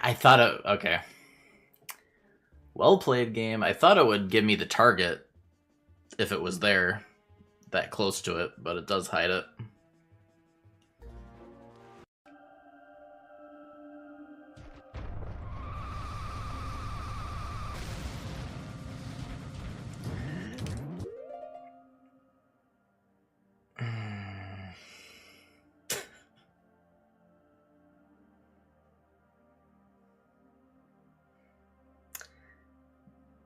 I thought it... Okay. Well played, game. I thought it would give me the target if it was there, that close to it, but it does hide it.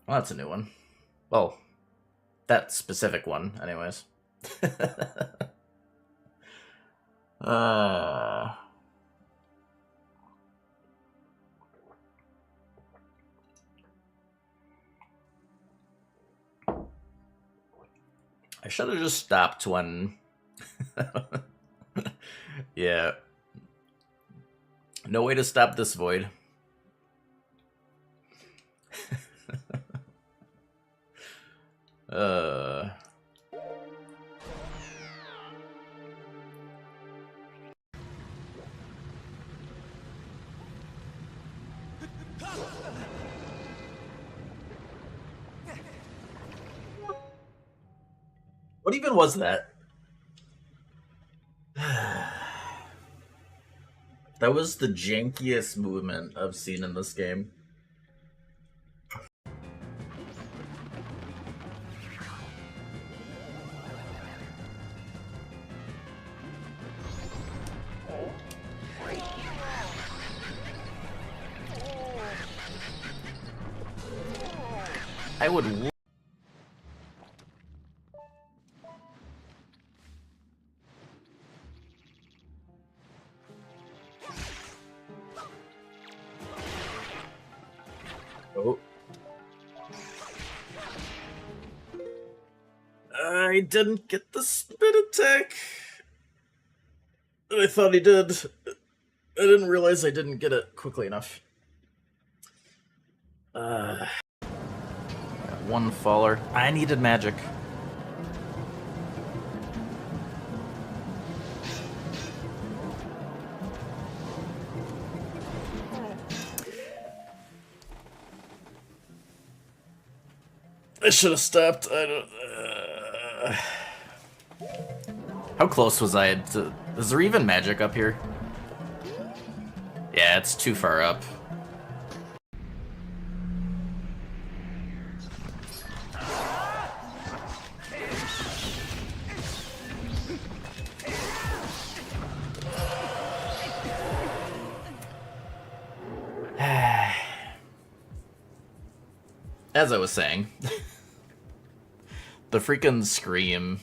Well, that's a new one. Well, that specific one, anyways. I should have just stopped when... Yeah. No way to stop this void. What even was that? That was the jankiest movement I've seen in this game. I would... Oh. I didn't get the spin attack. I thought he did. I didn't realize I didn't get it quickly enough. One faller. I needed magic. I should have stopped. I don't... How close was I to... Is there even magic up here? Yeah, it's too far up. As I was saying, the freaking scream.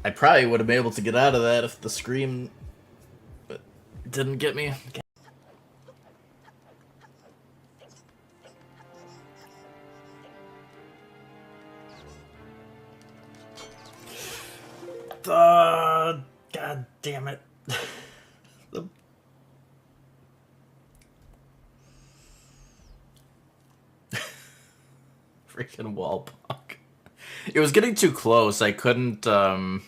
I probably would have been able to get out of that if the scream didn't get me. God damn it. Freaking wall punk. It was getting too close. I couldn't, They're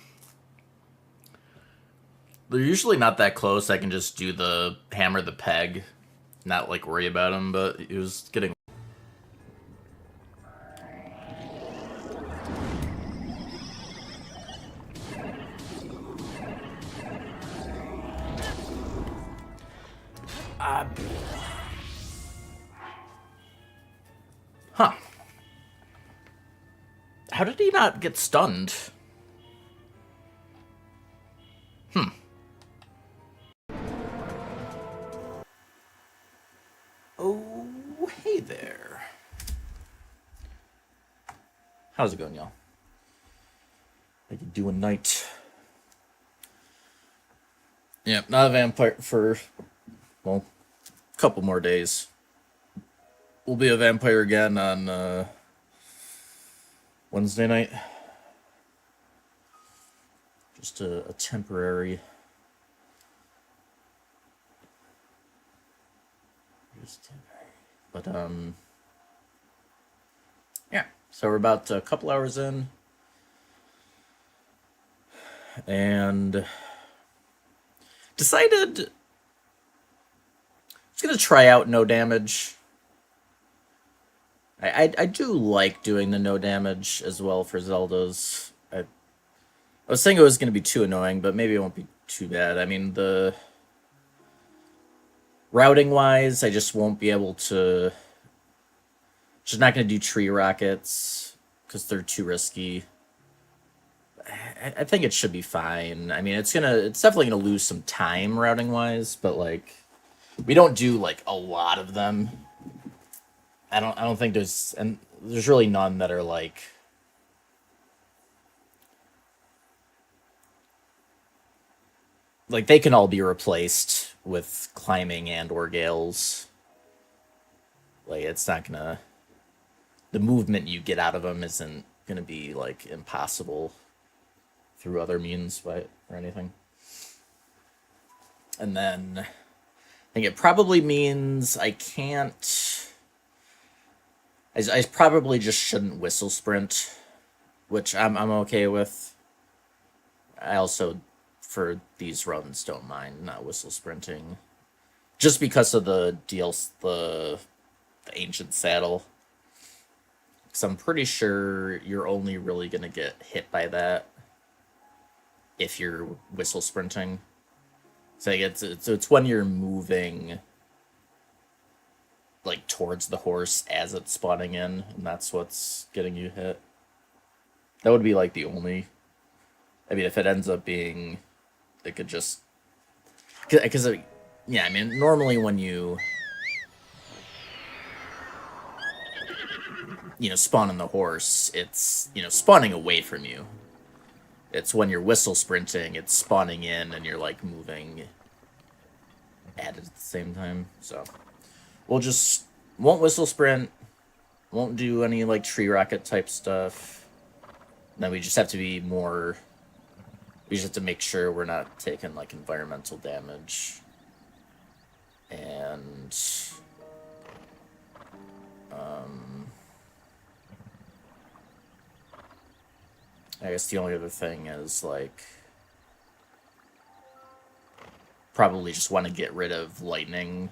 usually not that close. I can just do the hammer the peg. Not, like, worry about him, but it was getting... Huh. How did he not get stunned? Oh, hey there. How's it going, y'all? How you doing, knight? Yeah, not a vampire for, well, a couple more days. We'll be a vampire again on Wednesday night. Just a temporary... Just temporary. But yeah. So we're about a couple hours in, and decided I was gonna try out no damage. I do like doing the no damage as well for Zeldas. I was thinking it was gonna be too annoying, but maybe it won't be too bad. I mean, the routing wise, I just won't be able to. Just not gonna do tree rockets because they're too risky. I think it should be fine. I mean, it's definitely gonna lose some time routing wise, but like, we don't do like a lot of them. I don't think there's really none that are like they can all be replaced with climbing and or gales. Like it's not gonna the movement you get out of them isn't gonna be like impossible through other means or anything. And then I think it probably means I can't. I probably just shouldn't whistle sprint, which I'm okay with. I also, for these runs, don't mind not whistle sprinting, just because of the ancient saddle. Because I'm pretty sure you're only really gonna get hit by that if you're whistle sprinting. So it's when you're moving like towards the horse as it's spawning in, and that's what's getting you hit. That would be like the only. I mean, if it ends up being, it could just because yeah. I mean, normally when you spawn on the horse, it's spawning away from you. It's when you're whistle sprinting, it's spawning in, and you're like moving at it at the same time. So won't whistle sprint, won't do any like tree rocket type stuff. Then we just have to be more. We just have to make sure we're not taking like environmental damage. And I guess the only other thing is like probably just want to get rid of lightning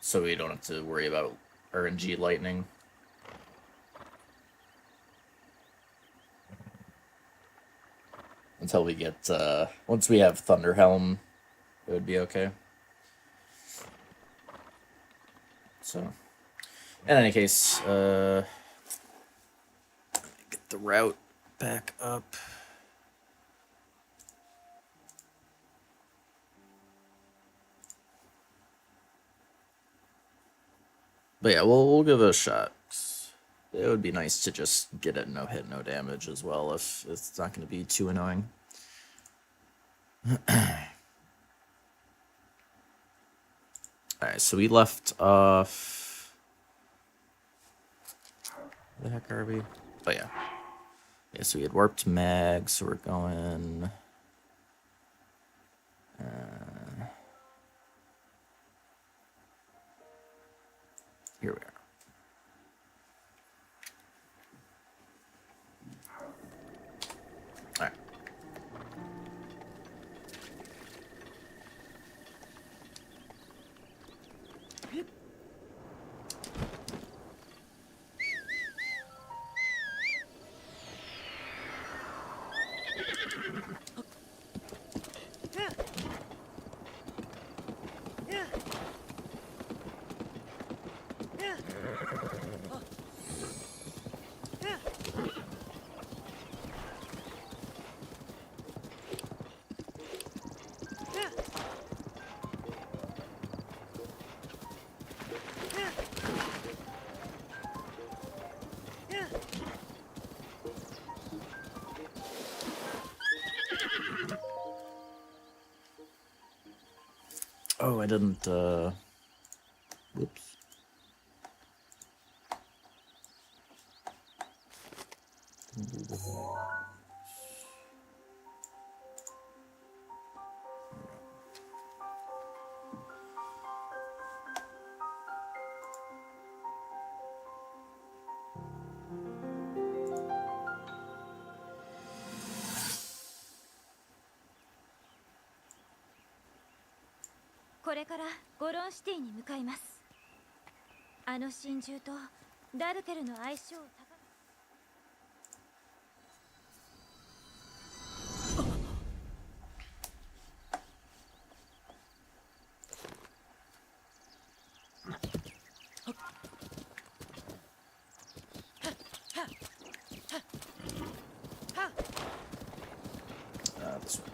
so we don't have to worry about RNG lightning. Until we get, once we have Thunderhelm, it would be okay. So, in any case, get the route back up. But yeah, we'll give it a shot. It would be nice to just get it no hit, no damage as well if it's not going to be too annoying. Alright, so we left off. Where the heck are we? Oh yeah. Yeah, so we had warped mag, so we're going. Here we are. All right. Oh, I didn't, whoops. これからゴロンシティに向かいます。あの真珠とダルケルの相性を高め。This one.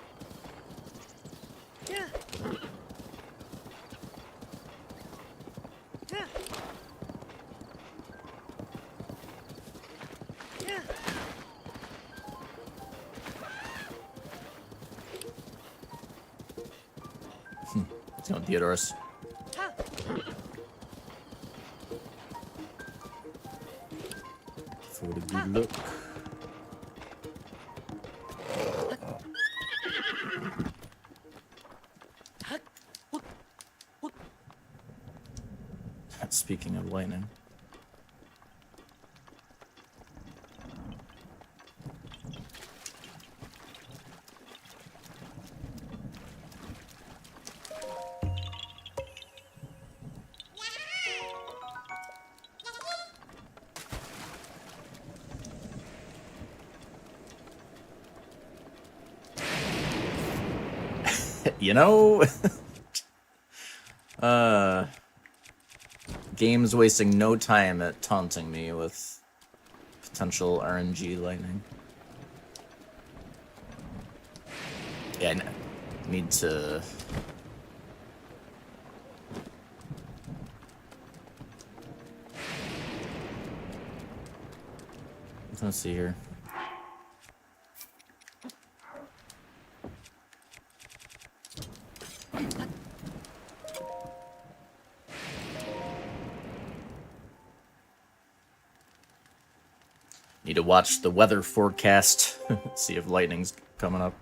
What's going on, Theodorus? For the good look. Speaking of lightning. You know, game's wasting no time at taunting me with potential RNG lightning. Yeah, I need to... Let's see here. Need to watch the weather forecast, see if lightning's coming up.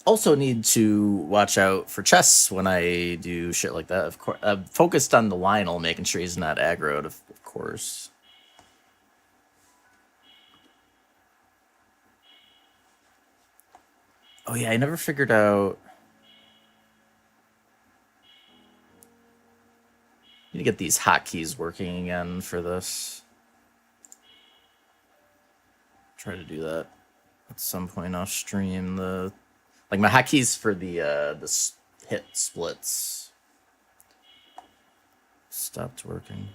Also need to watch out for chests when I do shit like that. Of course, I'm focused on the Lionel, making sure he's not aggroed, of course. Oh yeah, I never figured out... Need to get these hotkeys working again for this. Try to do that at some point off stream. Like my hotkeys for the hit splits stopped working.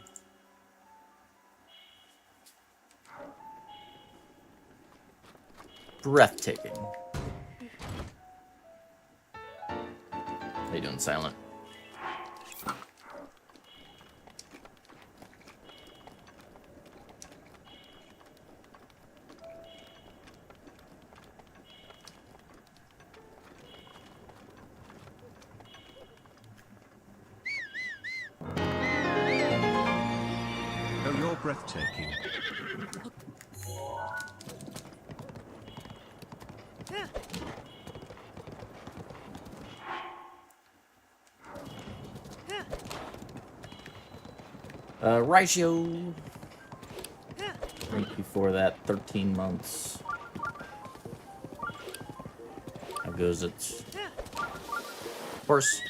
Breathtaking. How you doing, Silent? Oh, you're breathtaking. Ratio. Right before that, 13 months. How goes it? Of course.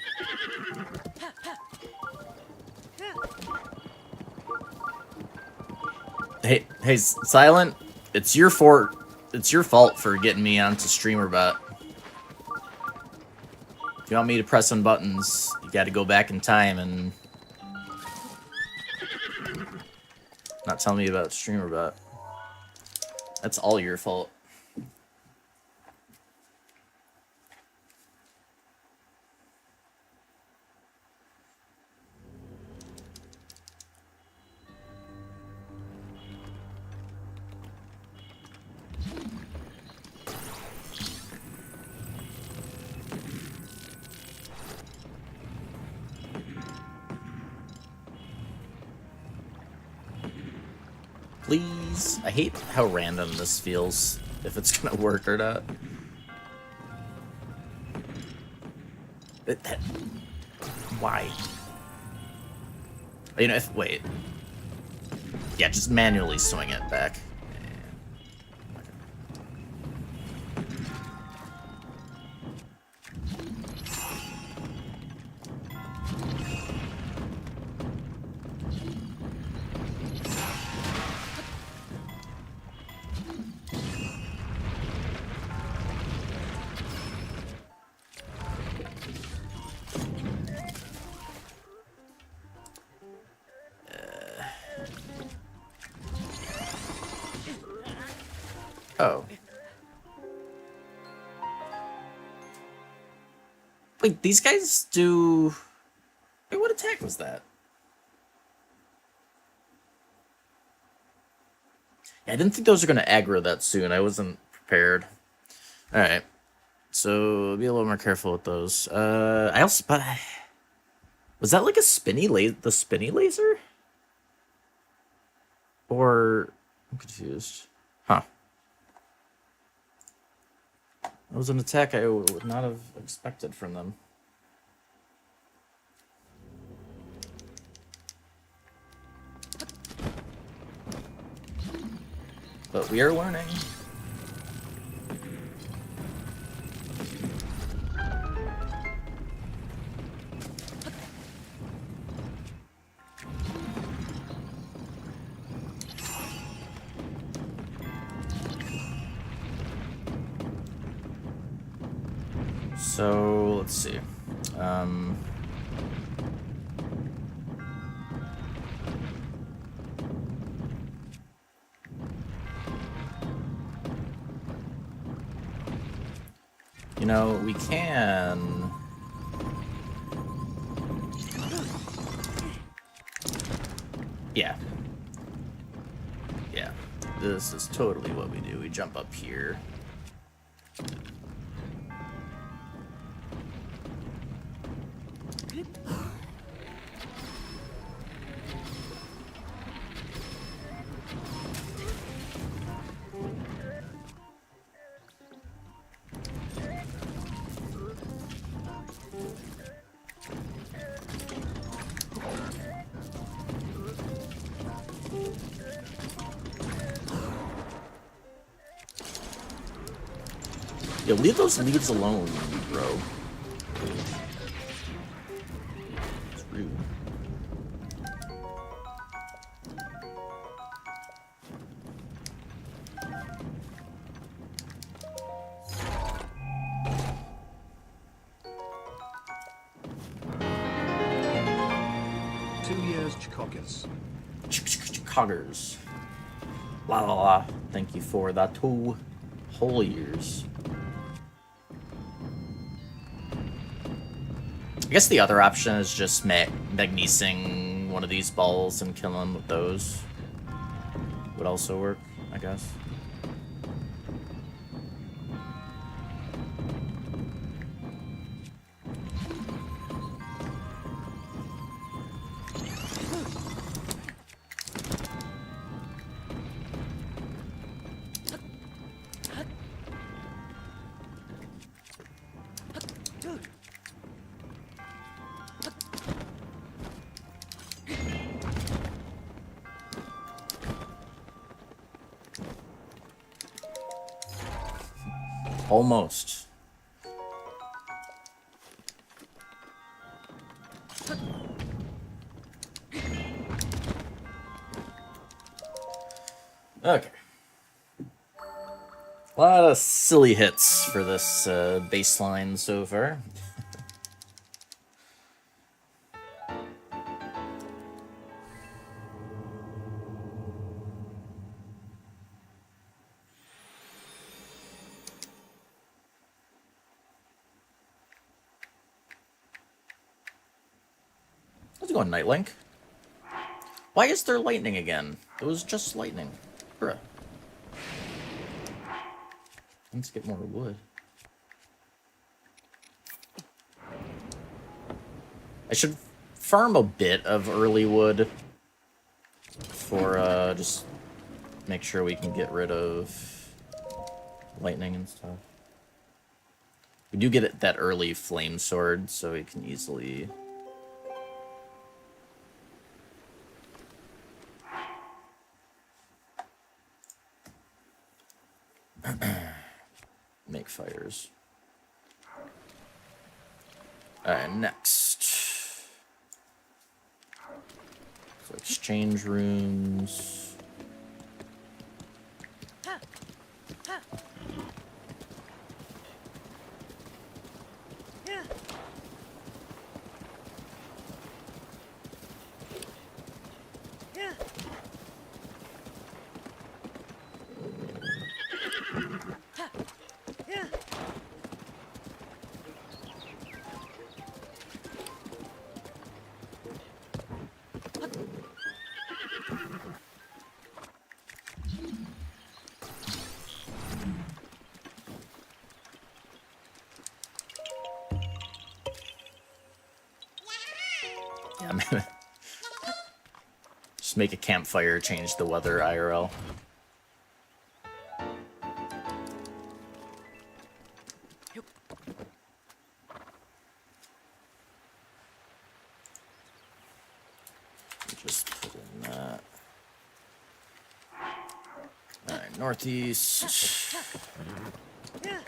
Hey, Silent. It's your fault. It's your fault for getting me onto StreamerBot. If you want me to press some buttons, you got to go back in time and not tell me about StreamerBot. That's all your fault. Please. I hate how random this feels, if it's gonna work or not. Why? You know, wait. Yeah, just manually swing it back. Oh. Wait, these guys do... Wait, what attack was that? Yeah, I didn't think those were going to aggro that soon. I wasn't prepared. Alright. So, be a little more careful with those. I also... But... Was that like a spinny the spinny laser? Or... I'm confused. Huh. That was an attack I would not have expected from them. But we are learning. So, let's see. You know, we can... Yeah. Yeah. This is totally what we do. We jump up here. Yeah, leave those leaves alone, bro. It's rude. Coggers. Coggers. La la la. Thank you for that 2 whole years. I guess the other option is just magnesing one of these balls and killing them with those. Would also work, I guess. Almost. Okay. A lot of silly hits for this baseline so far. How's it going, Nightlink? Why is there lightning again? It was just lightning. Bruh. Let's get more wood. I should farm a bit of early wood for just make sure we can get rid of lightning and stuff. We do get that early flame sword, so we can easily... make fires. Alright, next. So exchange rooms. Yeah, man. Just make a campfire, change the weather IRL. Just put in that. Alright, northeast. Yeah.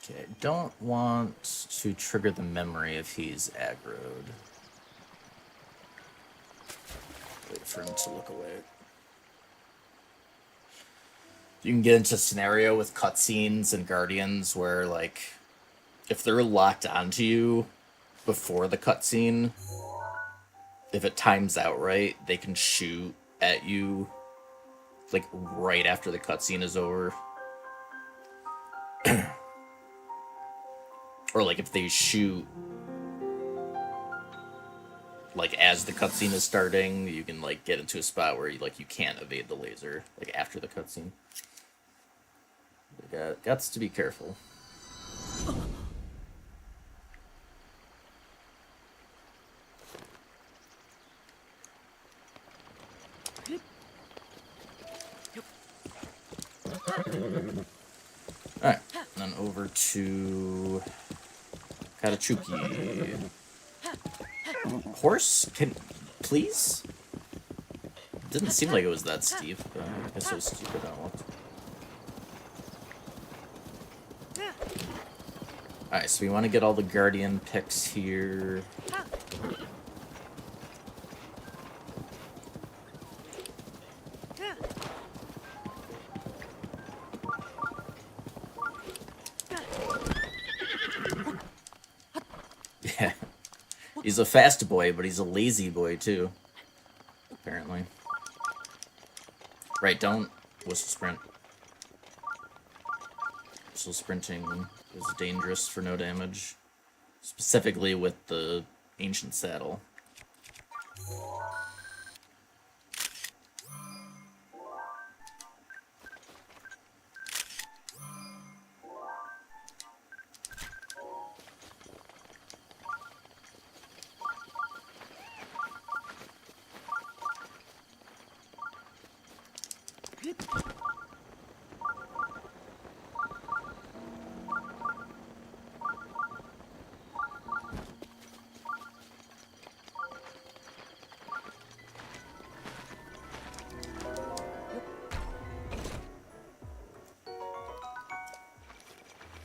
Okay, don't want to trigger the memory if he's aggroed. Wait for him to look away. You can get into a scenario with cutscenes and guardians where, like, if they're locked onto you before the cutscene, if it times out right, they can shoot at you, like, right after the cutscene is over. Or, like, if they shoot like as the cutscene is starting, you can like get into a spot where you can't evade the laser like after the cutscene. Got to be careful. Alright, then over to Katachuki. Horse? Please? Didn't seem like it was that steep, but I guess it was steeper than it looked. Alright, so we want to get all the Guardian picks here. Yeah. He's a fast boy, but he's a lazy boy too. Apparently. Right, don't whistle sprint. Whistle sprinting is dangerous for no damage. Specifically with the ancient saddle.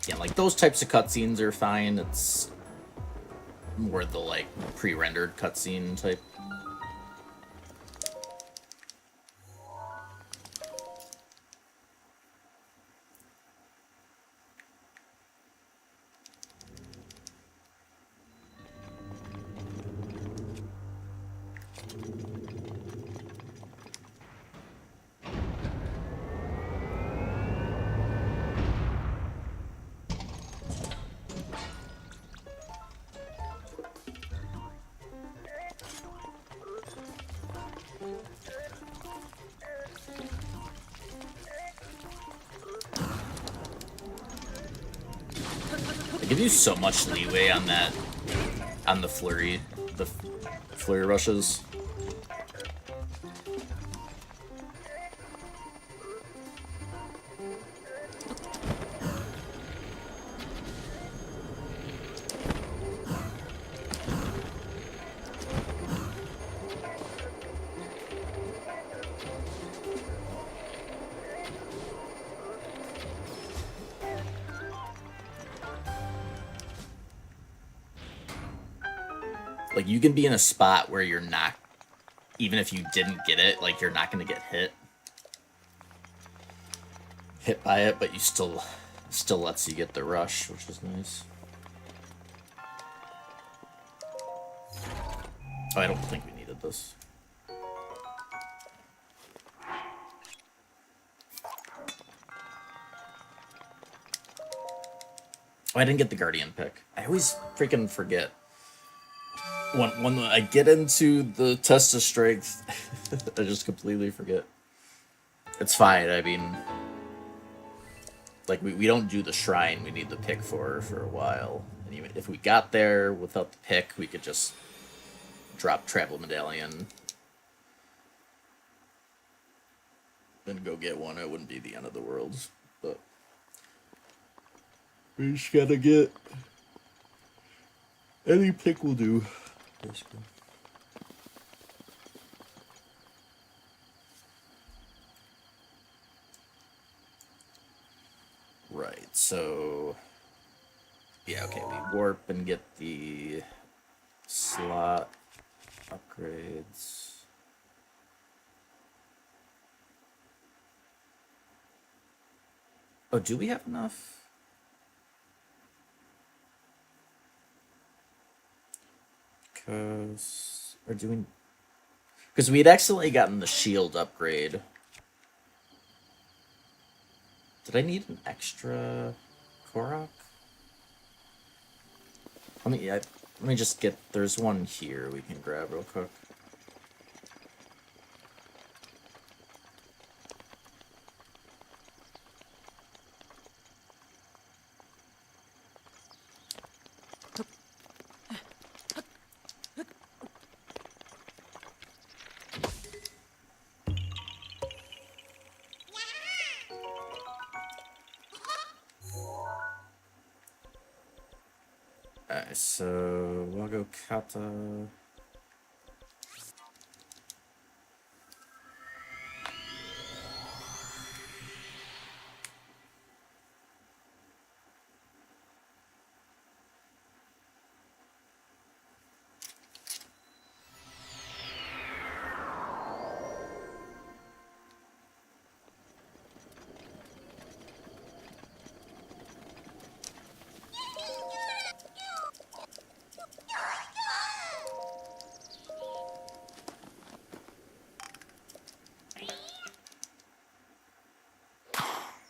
Yeah, like those types of cutscenes are fine. It's more the like pre-rendered cutscene type. They give you so much leeway on that, on the flurry rushes. Like, you can be in a spot where you're not, even if you didn't get it, like, you're not going to get hit by it, but you still lets you get the rush, which is nice. Oh, I don't think we needed this. Oh, I didn't get the Guardian pick. I always freaking forget. When I get into the test of strength, I just completely forget. It's fine, I mean... Like, we don't do the shrine we need the pick for a while. And even if we got there without the pick, we could just drop Travel Medallion. Then go get one. It wouldn't be the end of the world. But we just gotta get... Any pick will do, basically. Right, so... Yeah, okay, we warp and get the slot upgrades. Oh, do we have enough? Because we had accidentally gotten the shield upgrade. Did I need an extra Korok? Let me just get... There's one here we can grab real quick. Alright, so Wago Kata.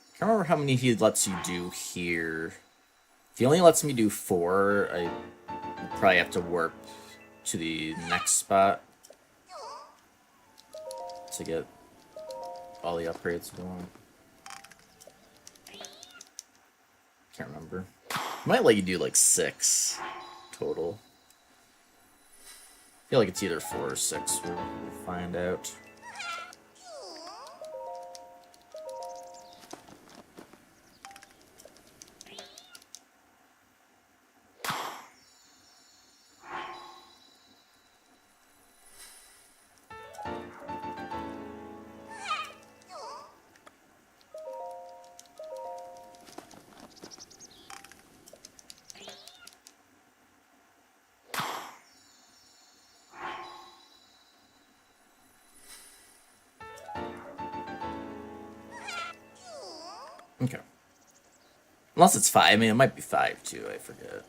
I can't remember how many he lets you do here. If he only lets me do 4, I probably have to warp to the next spot to get all the upgrades going. Can't remember. He might let you do like 6 total. I feel like it's either 4 or 6. We'll find out. Okay. Unless it's 5. I mean, it might be 5 too. I forget.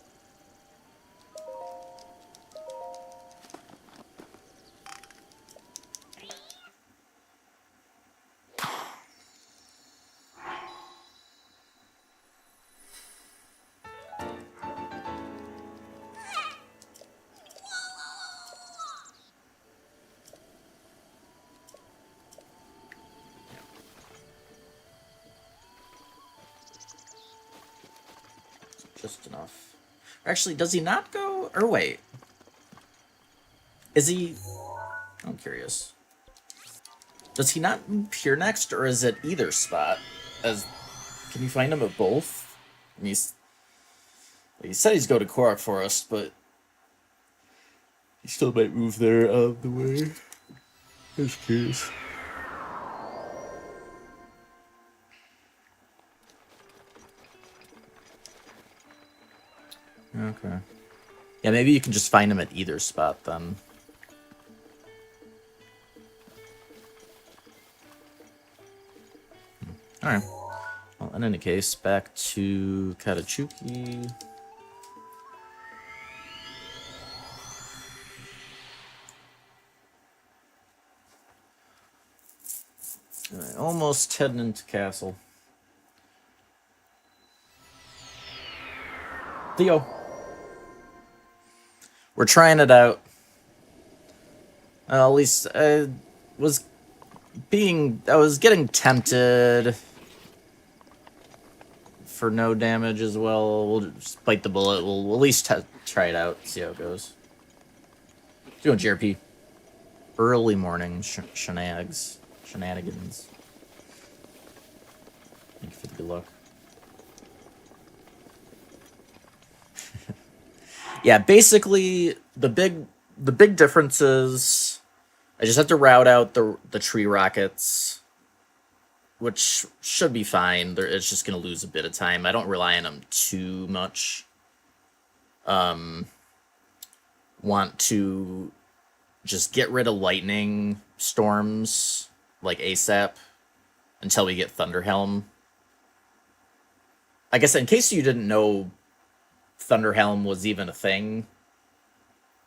Just enough. Actually, does he not go? Or wait. Is he... I'm curious. Does he not move here next, or is it either spot? Can you find him at both? And he said he's going to Korok Forest, but he still might move there out of the way. Just curious. Okay. Yeah, maybe you can just find him at either spot then. Alright. Well, in any case, back to Katachuki. Alright, almost heading into castle. Theo. We're trying it out. At least I was getting tempted for no damage as well. We'll just bite the bullet. We'll at least try it out, see how it goes. Doing JRP. Early morning shenanigans. Thank you for the good luck. Yeah, basically the big difference is I just have to route out the tree rockets, which should be fine. It's just gonna lose a bit of time. I don't rely on them too much. Want to just get rid of lightning storms like ASAP until we get Thunderhelm. I guess in case you didn't know Thunderhelm was even a thing,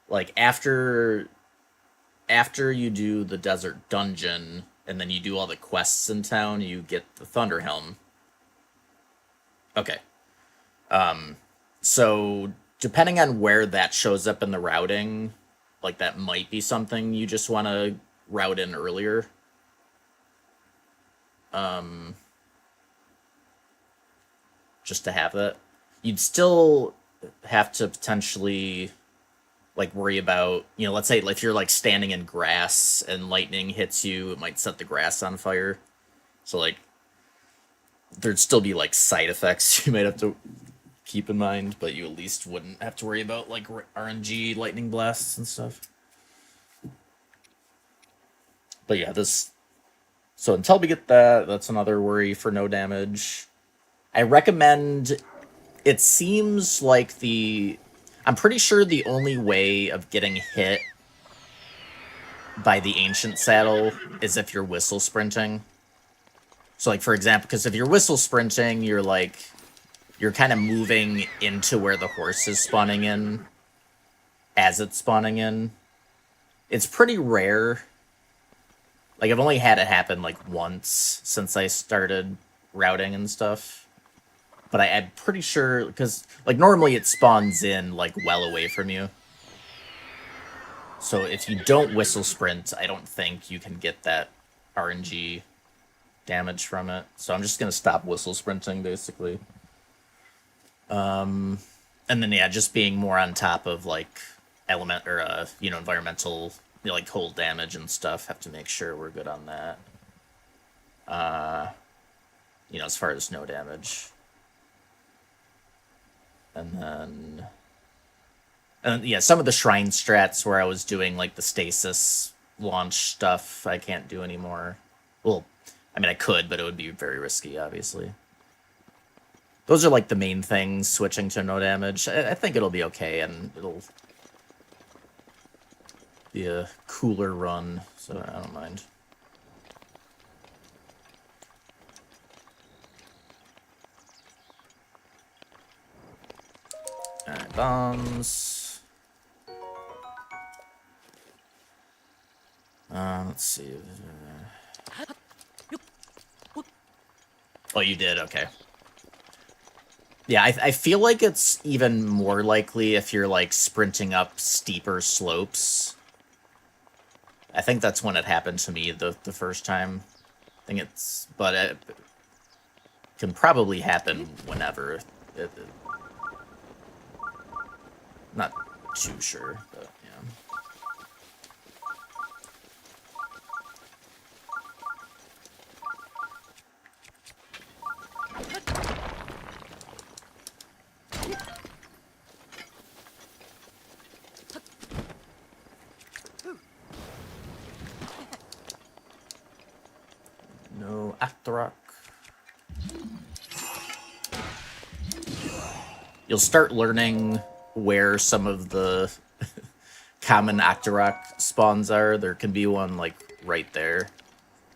like after you do the desert dungeon and then you do all the quests in town, you get the Thunderhelm. Okay. So depending on where that shows up in the routing, like that might be something you just want to route in earlier. Just to have that. You'd still have to potentially like worry about, you know, let's say if you're like standing in grass and lightning hits you, it might set the grass on fire. So like there'd still be like side effects you might have to keep in mind, but you at least wouldn't have to worry about like RNG lightning blasts and stuff. But yeah, this, so until we get that, that's another worry for no damage. I recommend, it seems like I'm pretty sure the only way of getting hit by the Ancient Saddle is if you're whistle sprinting. So like, for example, because if you're whistle sprinting, you're kind of moving into where the horse is spawning in as it's spawning in. It's pretty rare. Like, I've only had it happen like once since I started routing and stuff. But I'm pretty sure, because like normally it spawns in like well away from you. So if you don't whistle sprint, I don't think you can get that RNG damage from it. So I'm just going to stop whistle sprinting, basically. And then, yeah, just being more on top of like element or, environmental, like cold damage and stuff. Have to make sure we're good on that. As far as no damage. And yeah, some of the shrine strats where I was doing like the stasis launch stuff, I can't do anymore. Well, I mean, I could, but it would be very risky, obviously. Those are like the main things, switching to no damage. I think it'll be okay, and it'll be a cooler run, so I don't mind. Alright, bombs. Let's see. Oh, you did? Okay. Yeah, I feel like it's even more likely if you're, like, sprinting up steeper slopes. I think that's when it happened to me the first time. But it can probably happen whenever. Not too sure, but yeah. No Actorok. You'll start learning where some of the common Actorok spawns are. There can be one, like, right there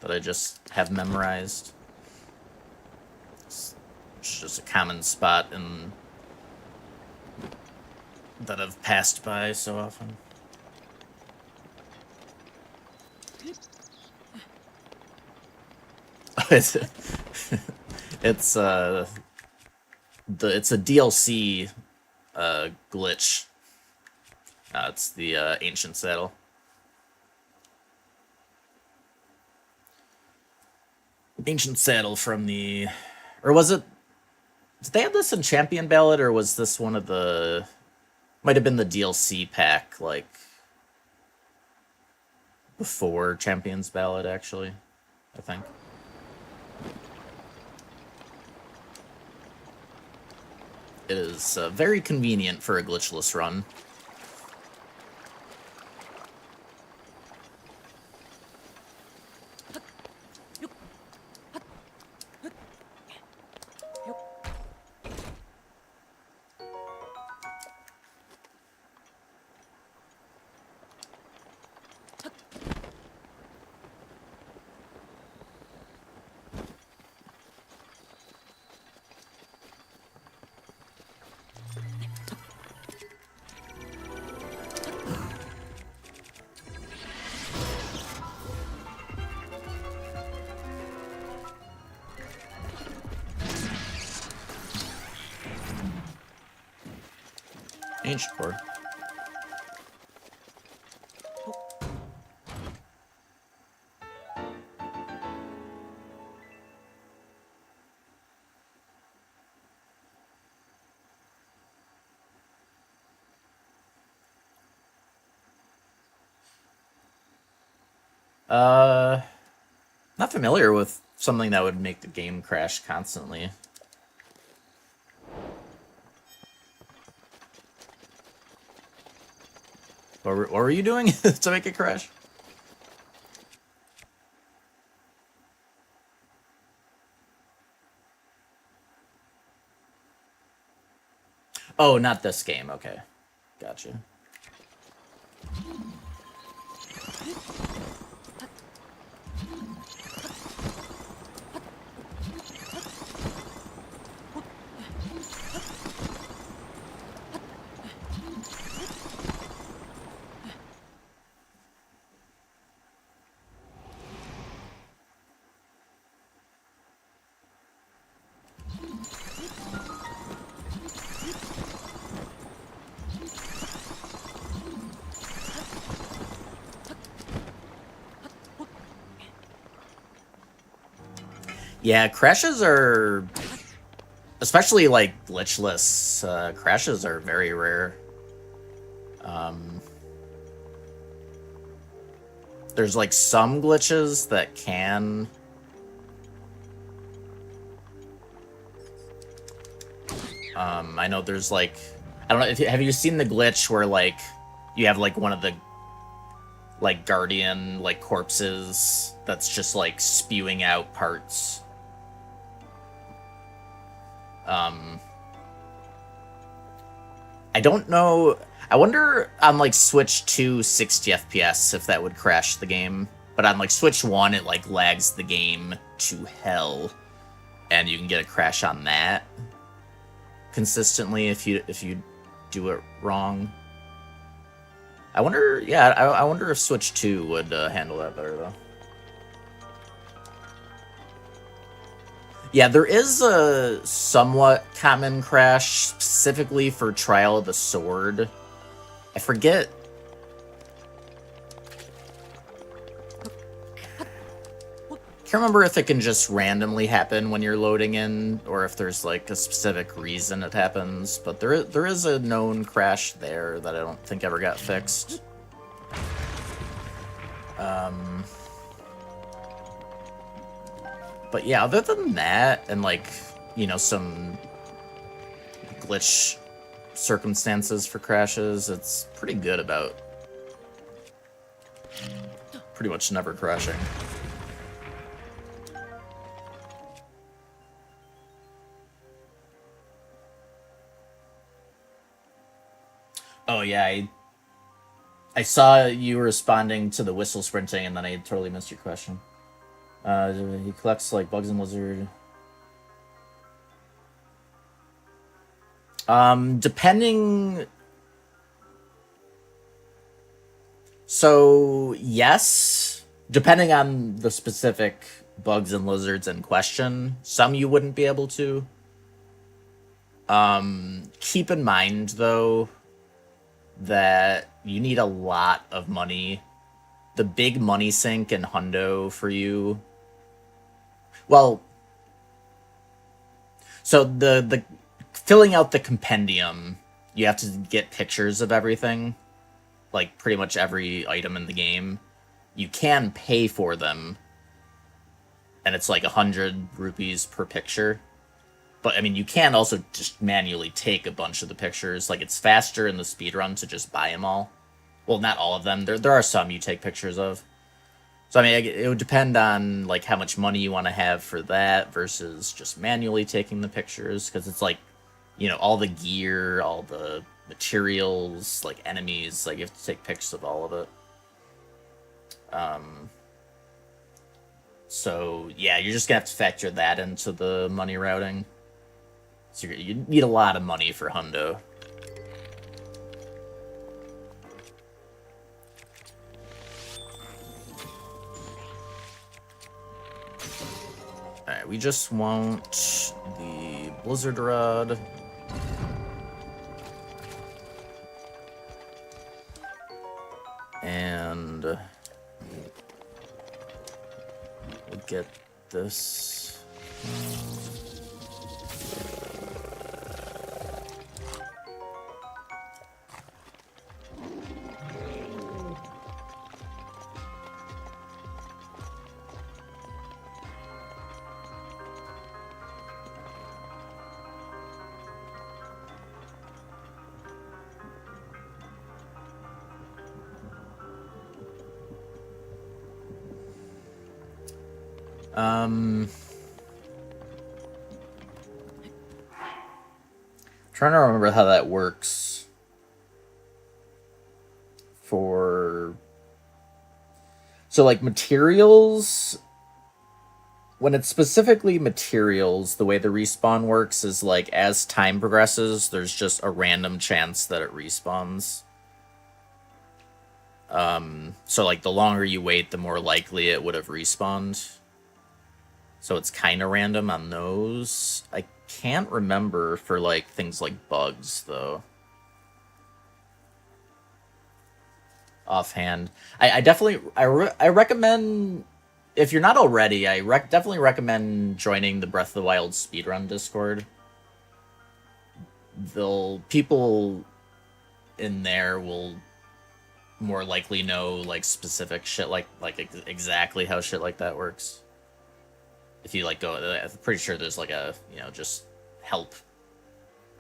that I just have memorized. It's just a common spot that I've passed by so often. it's a DLC glitch. It's the Ancient Saddle. Ancient Saddle from the... Or was it... Did they have this in Champion Ballad, or was this one of the... Might have been the DLC pack, like... before Champion's Ballad, actually. I think. It is very convenient for a glitchless run. Ancient core. Not familiar with something that would make the game crash constantly. What were you doing to make it crash? Oh, not this game. Okay. Gotcha. Yeah, crashes are, especially like glitchless crashes are very rare. There's like some glitches that can. I know there's like, I don't know if have you seen the glitch where like you have like one of the like guardian like corpses that's just like spewing out parts. I don't know. I wonder on like Switch 2 60 FPS if that would crash the game. But on like Switch 1 it like lags the game to hell. And you can get a crash on that consistently if you do it wrong. I wonder, yeah, I wonder if Switch 2 would handle that better though. Yeah, there is a somewhat common crash specifically for Trial of the Sword. I forget. Can't remember if it can just randomly happen when you're loading in, or if there's like a specific reason it happens. But there is a known crash there that I don't think ever got fixed. But yeah, other than that, and like, you know, some glitch circumstances for crashes, it's pretty good about pretty much never crashing. Oh yeah, I saw you responding to the whistle sprinting, and then I totally missed your question. He collects like bugs and lizard. Depending. So yes, depending on the specific bugs and lizards in question, some you wouldn't be able to. Keep in mind though that you need a lot of money. The big money sink in Hundo for you. Well, so the filling out the compendium, you have to get pictures of everything, like pretty much every item in the game. You can pay for them, and it's like 100 rupees per picture. But I mean, you can also just manually take a bunch of the pictures. Like, it's faster in the speedrun to just buy them all. Well, not all of them. There are some you take pictures of. So I mean, it would depend on like how much money you want to have for that versus just manually taking the pictures, because it's like, you know, all the gear, all the materials, like enemies, like you have to take pictures of all of it. So yeah, you're just gonna have to factor that into the money routing. So you need a lot of money for Hundo. Alright, we just want the Blizzard Rod. And we'll get this. Trying to remember how that works for... So, like, materials... When it's specifically materials, the way the respawn works is, like, as time progresses, there's just a random chance that it respawns. So, like, the longer you wait, the more likely it would have respawned. So it's kind of random on those. I can't remember for, like, things like bugs, though. Offhand. I definitely... I recommend... If you're not already, I definitely recommend joining the Breath of the Wild speedrun Discord. People in there will more likely know, like, specific shit, like exactly how shit like that works. If you, like, go... I'm pretty sure there's, like, a, you know, just help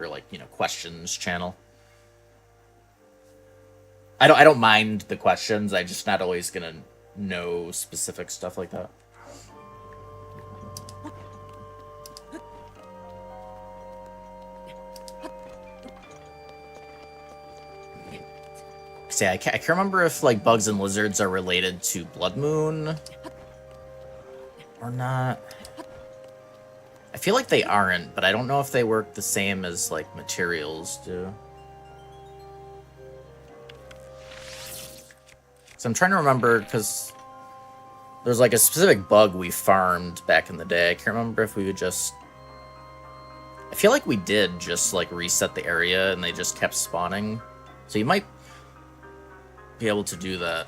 or, like, you know, questions channel. I don't mind the questions, I'm just not always gonna know specific stuff like that. See, I can't remember if, like, bugs and lizards are related to Blood Moon or not. I feel like they aren't, but I don't know if they work the same as, like, materials do. So I'm trying to remember, because there's, like, a specific bug we farmed back in the day. I can't remember if we would just... I feel like we did just, like, reset the area and they just kept spawning. So you might be able to do that.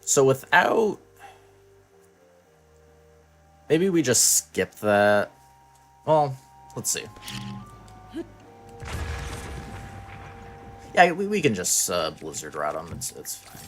So without... Maybe we just skip that. Well, let's see. Yeah, we can just Blizzard Rot them. It's fine.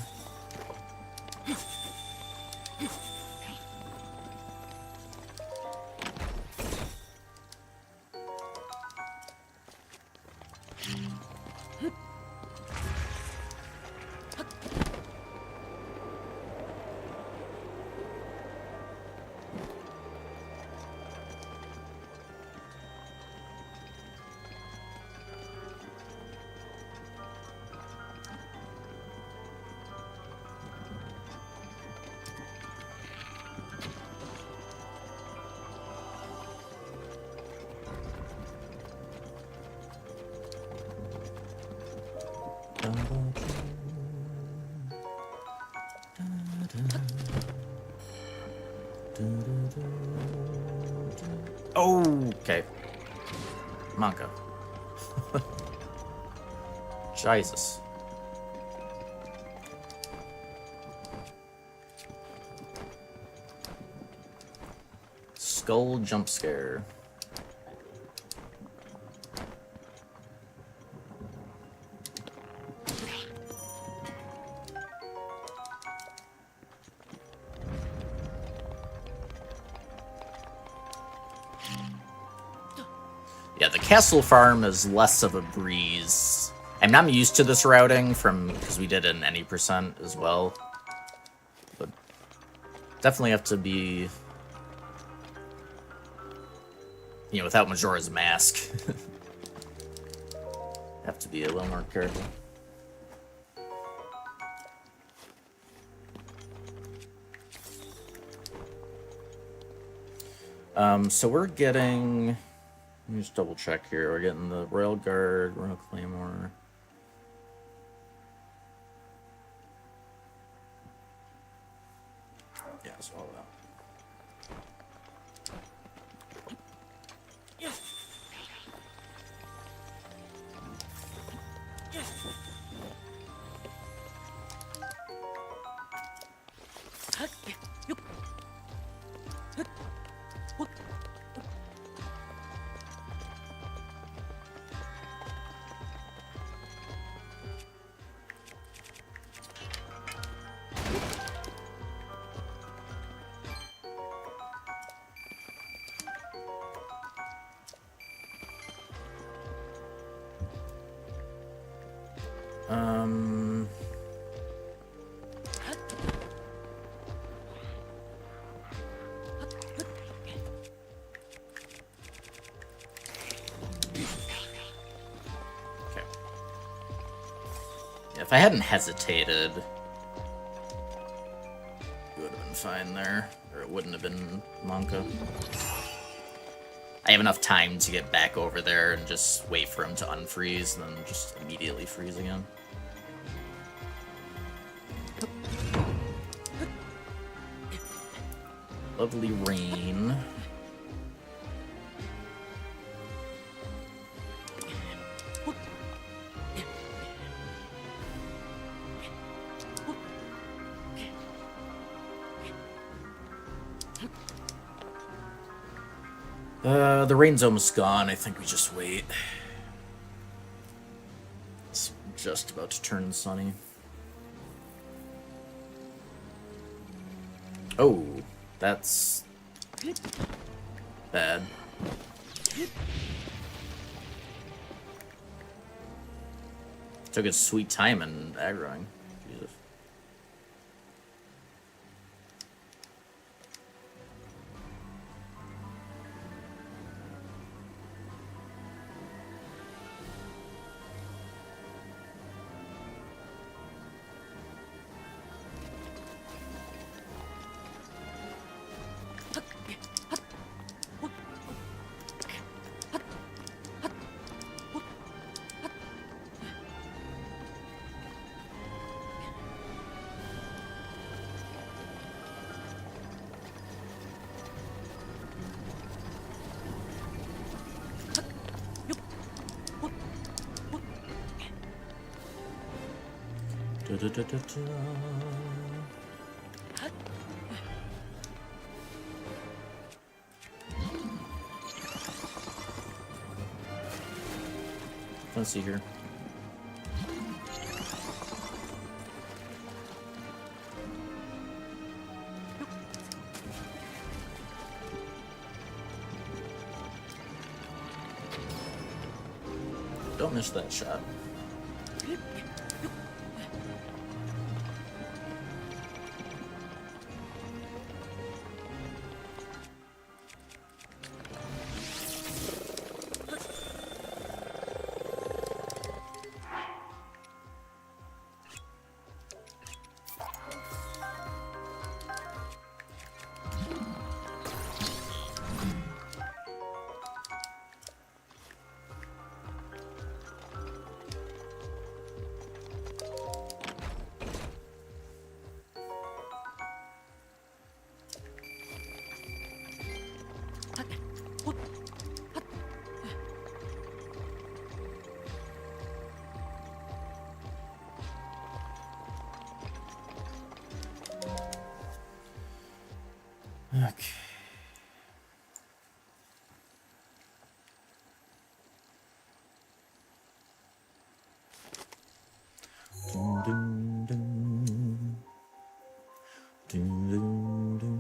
Okay. Monka. Jesus. Skull jump scare. Yeah, the castle farm is less of a breeze. I'm not used to this routing because we did an any percent as well. But definitely have to be, you know, without Majora's Mask. Have to be a little more careful. So we're getting... Let me just double check here. We're getting the Royal Guard, Royal Claymore. Yeah, swallow that. Okay. Yeah, if I hadn't hesitated, it would have been fine there. Or it wouldn't have been Monka. I have enough time to get back over there and just wait for him to unfreeze and then just immediately freeze again. Lovely rain. The rain's almost gone. I think we just wait. It's just about to turn sunny. Oh, that's bad. Took its sweet time in aggroing. Jesus. Let's see here. Don't miss that shot. Okay. Dun, dun, dun. Dun, dun, dun.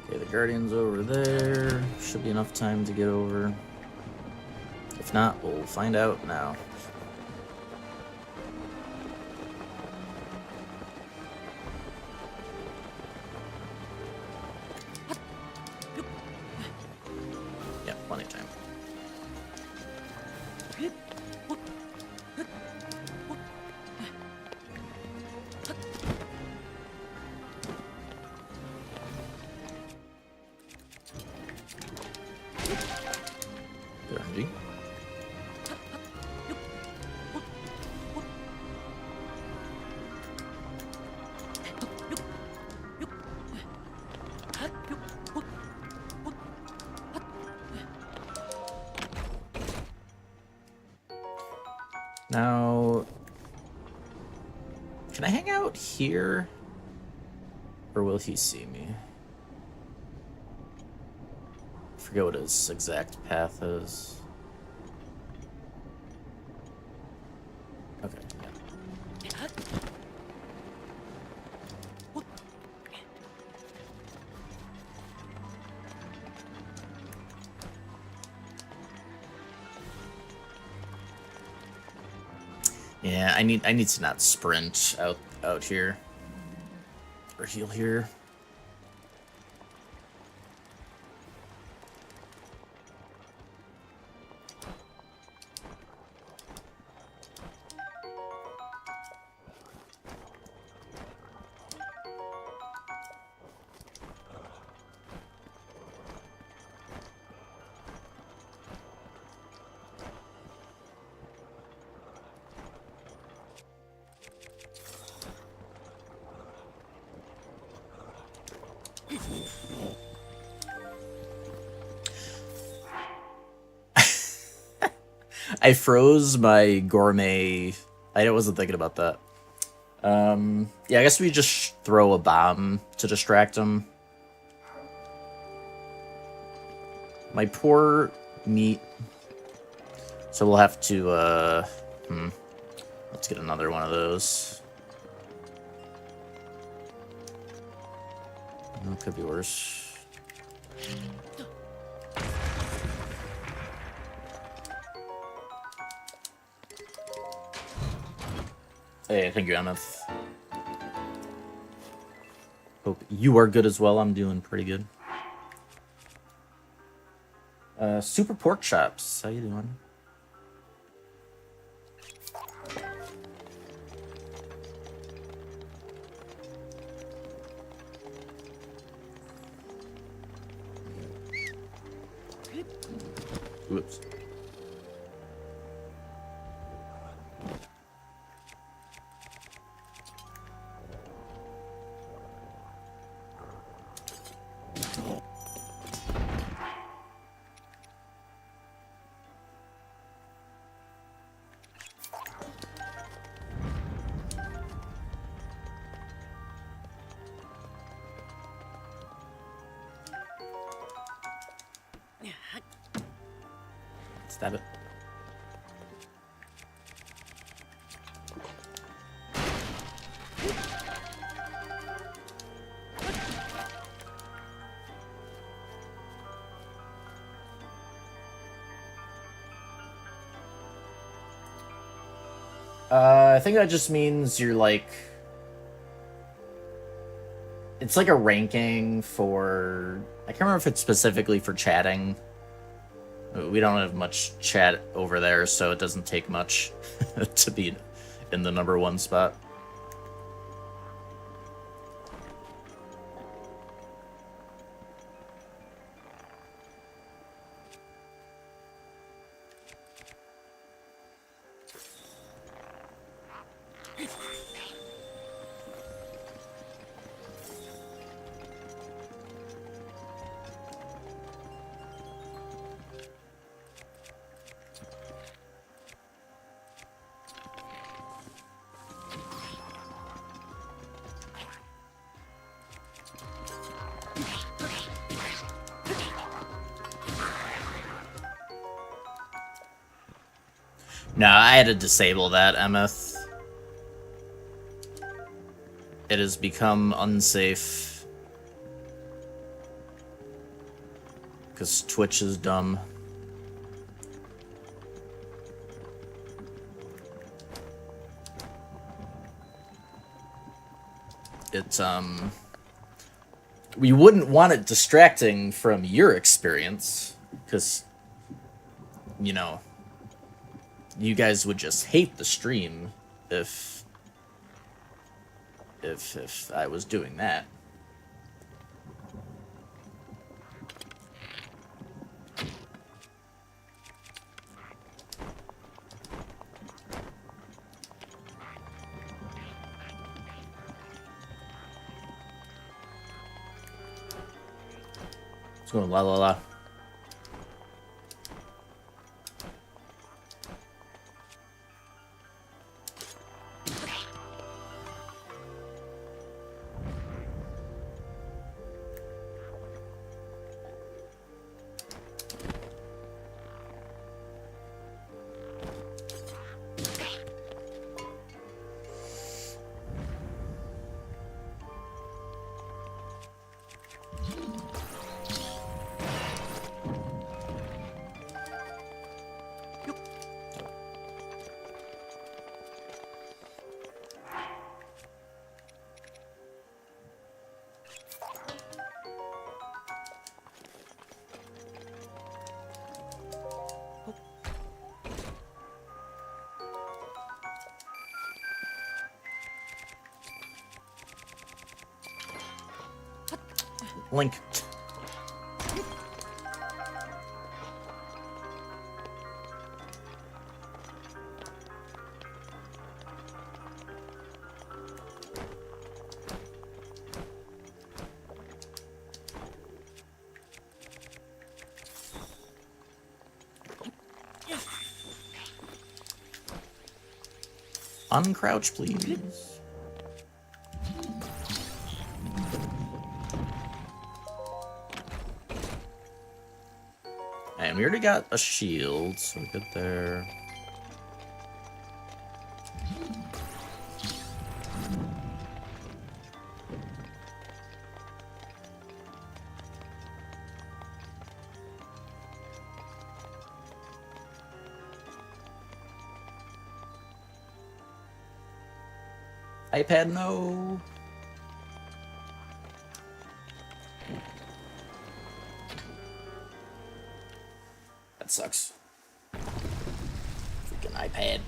Okay, the Guardian's over there. Should be enough time to get over. If not, we'll find out now. Yeah, plenty of time. Good RNG. Now, can I hang out here? Or will he see me? I forget what his exact path is. Okay, yeah. Yeah, I need to not sprint out here. Or heal here. I froze my gourmet. I wasn't thinking about that. Yeah, I guess we just throw a bomb to distract him. My poor meat. So we'll have to, let's get another one of those. Oh, it could be worse. Hey, thank you, Emeth. Hope you are good as well. I'm doing pretty good. Super Pork Chops, how you doing? Whoops. Stab it. I think that just means you're like... It's like a ranking for... I can't remember if it's specifically for chatting. We don't have much chat over there, so it doesn't take much to be in the #1 spot. No, I had to disable that, Emeth. It has become unsafe. Because Twitch is dumb. It's, we wouldn't want it distracting from your experience, because, you know, you guys would just hate the stream if I was doing that. It's going la la la. Link. Uncrouch, please. And we already got a shield, so we're good there. iPad, no. That sucks. Freaking iPad.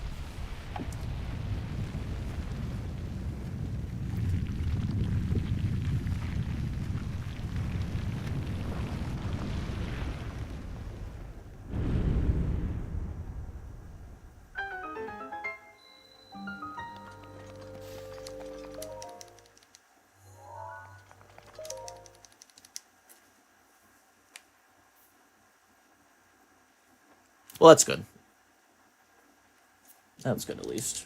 Well, that's good. That's good, at least.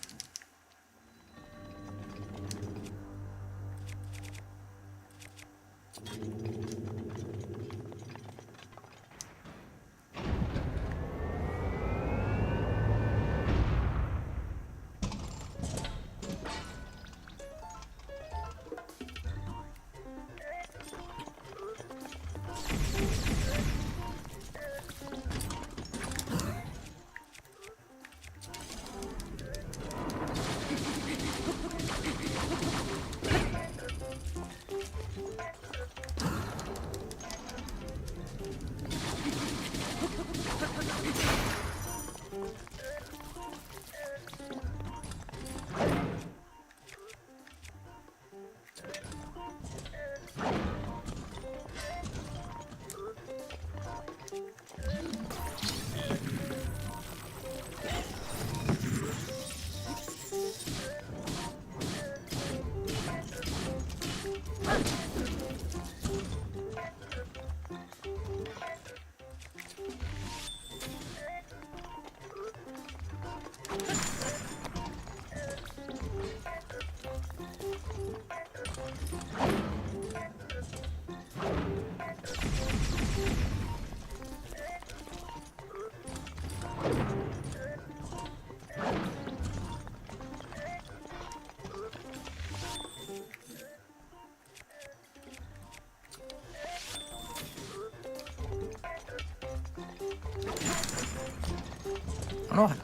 I don't know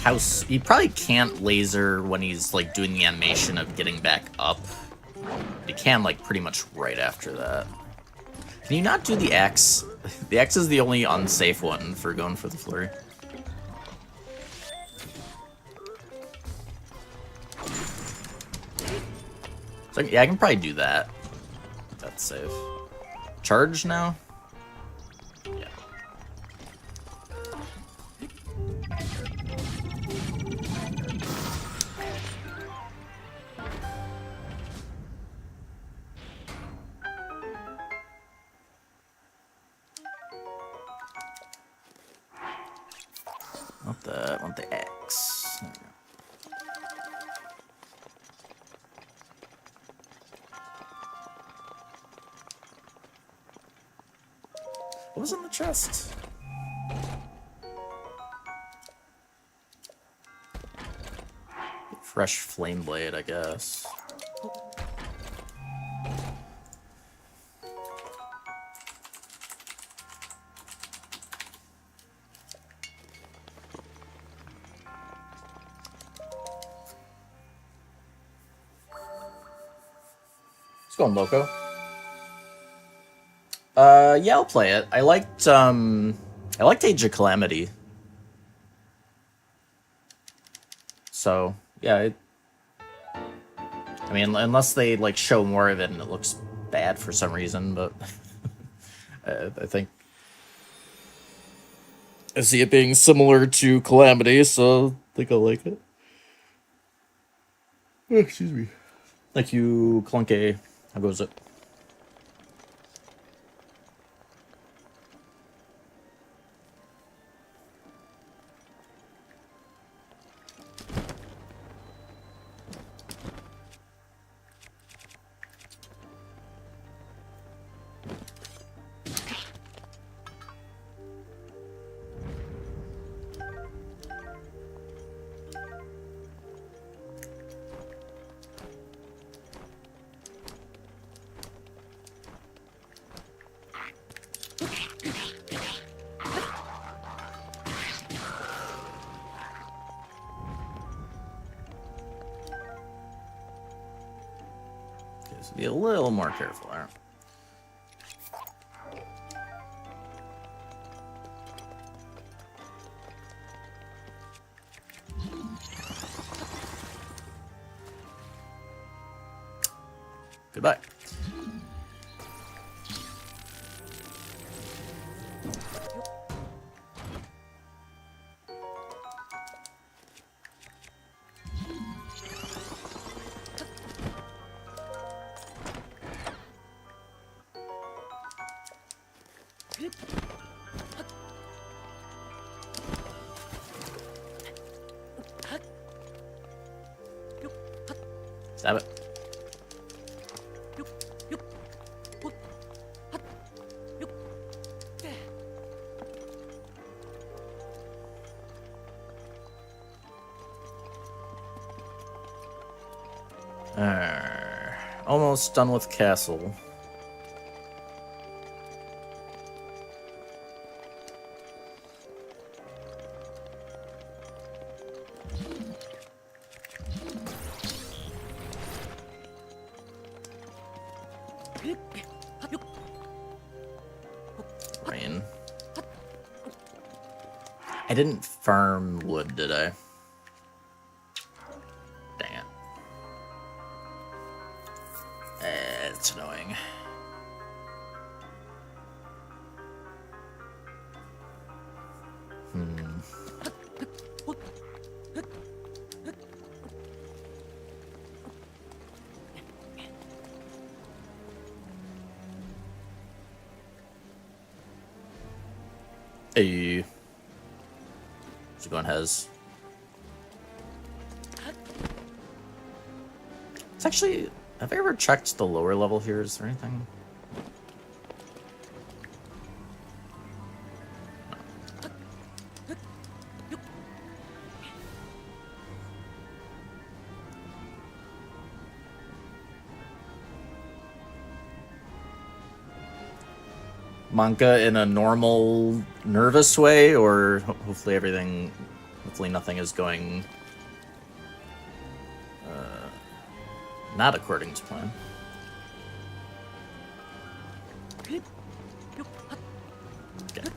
how he probably can't laser when he's like doing the animation of getting back up. He can like pretty much right after that. Can you not do the X? The X is the only unsafe one for going for the flurry. So yeah, I can probably do that. That's safe. Charge now? Yeah. Want the X. What was in the chest? Fresh flame blade, I guess. It's going loco. Yeah, I'll play it. I liked Age of Calamity. So, yeah, I mean, unless they, like, show more of it and it looks bad for some reason, but I think I see it being similar to Calamity, so I think I'll like it. Oh, excuse me. Thank you, Clunky. How goes it? So be a little more careful, alright? Goodbye. Stab it. Almost done with castle. Rain. I didn't farm wood, did I? Dang it. It's annoying. Hey. What's going Hez? It's actually... Have I ever checked the lower level here? Is there anything? Manka in a normal, nervous way, or hopefully nothing is going not according to plan. Okay.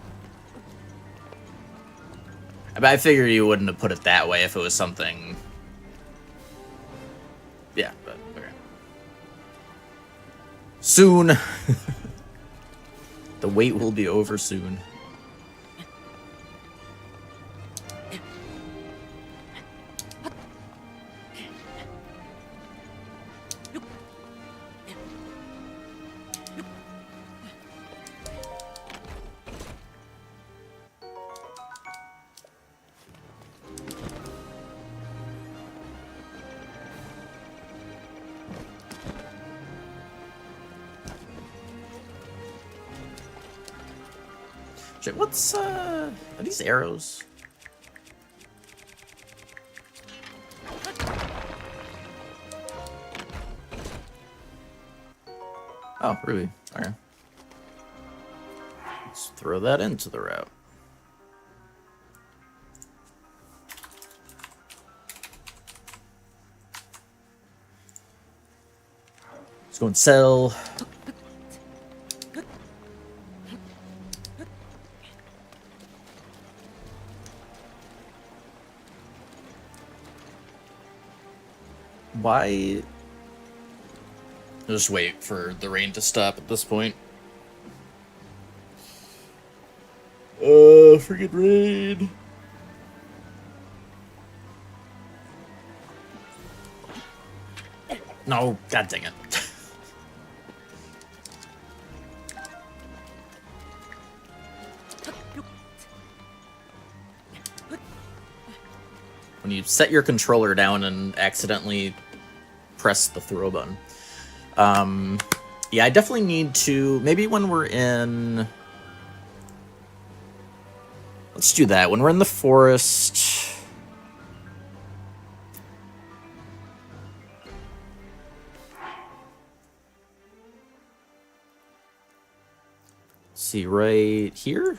I figure you wouldn't have put it that way if it was something. Yeah, but okay. Soon. The wait will be over soon. What's are these arrows? Oh, Ruby. Okay. Let's throw that into the route. Let's go and sell. Why? Just wait for the rain to stop at this point. Freaking rain. No, god dang it. When you set your controller down and accidentally press the throw button. Yeah, I definitely need to, maybe when we're in, let's do that. When we're in the forest, see right here?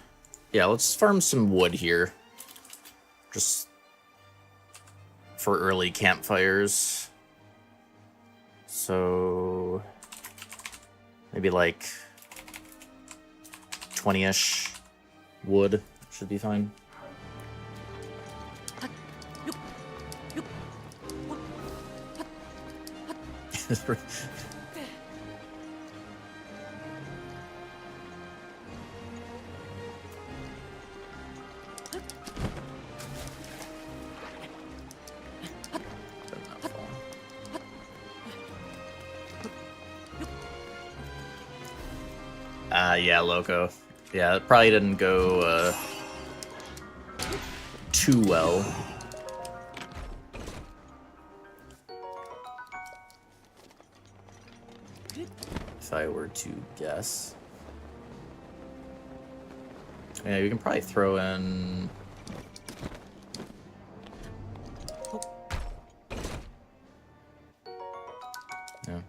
Yeah, let's farm some wood here. Just for early campfires. So maybe like 20-ish wood should be fine. Yeah, Loco. Yeah, it probably didn't go too well. If I were to guess. Yeah, we can probably throw in... Yeah.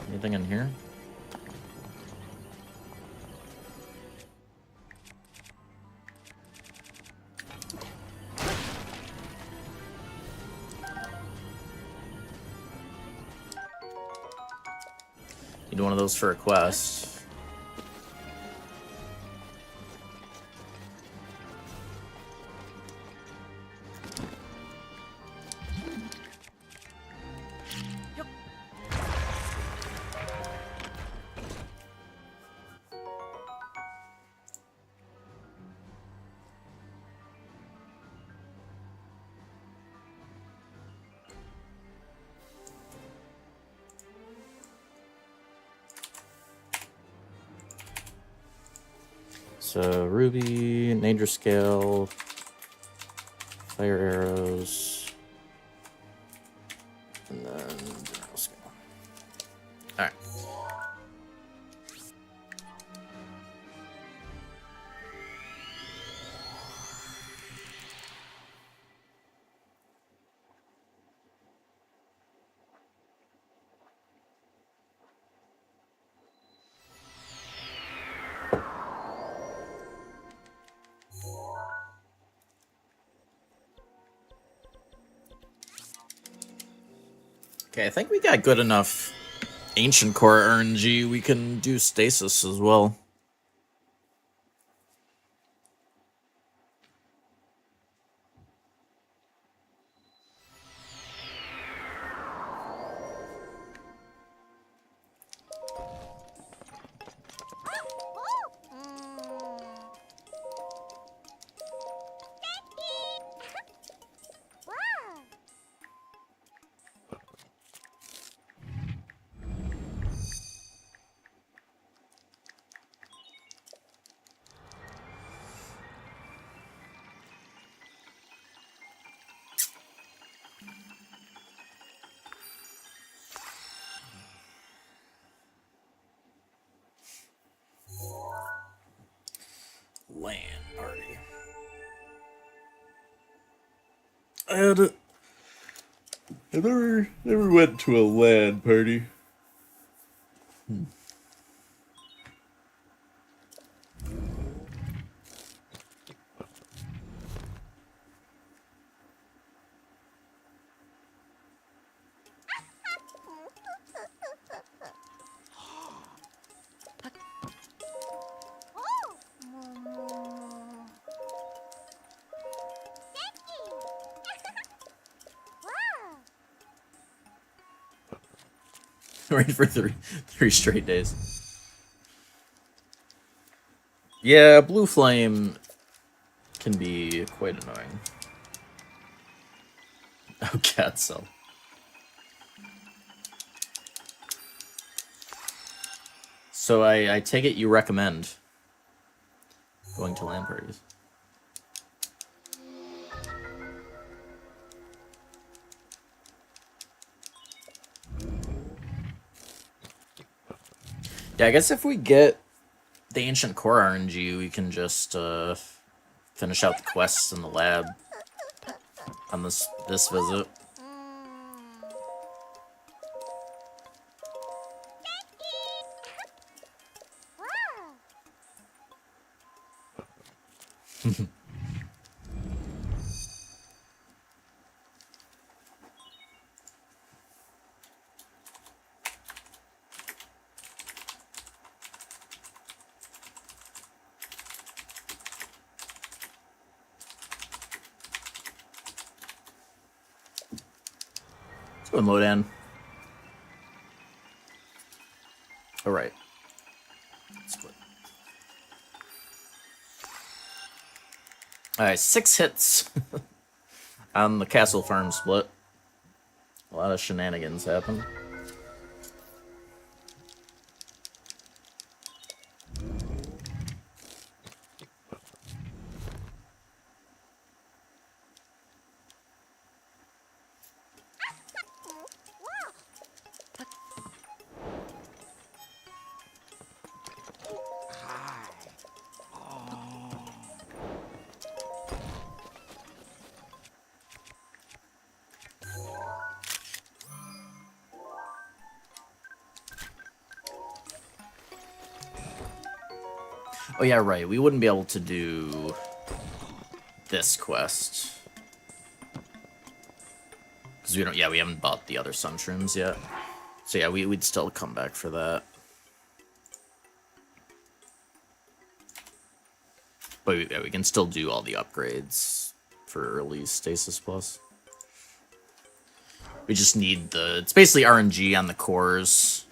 Anything in here? Need one of those for a quest. So ruby, nature scale, fire arrows, and then general scale. All right. Okay, I think we got good enough Ancient Core RNG. We can do Stasis as well. LAN party. I never went to a LAN party. Right for three straight days. Yeah, Blue Flame can be quite annoying. Oh, cat cell. So I take it you recommend going to LAN parties. Yeah, I guess if we get the Ancient Core RNG, we can just finish out the quests in the lab on this visit. Let's go and load in. All right. Split. All right, 6 hits on the Castle Farm split. A lot of shenanigans happen. Oh yeah, right. We wouldn't be able to do this quest because we don't. Yeah, we haven't bought the other Sunshrooms yet. So yeah, we'd still come back for that. But yeah, we can still do all the upgrades for early Stasis Plus. We just need the... It's basically RNG on the cores.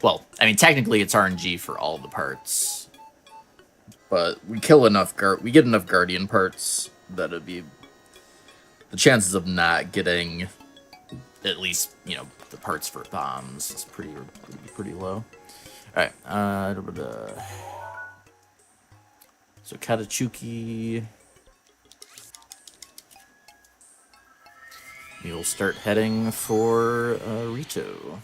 Well, I mean, technically it's RNG for all the parts. But we kill enough... We get enough Guardian parts that it'd be... The chances of not getting at least, you know, the parts for bombs is pretty low. Alright, so Katachuki... We'll start heading for Rito.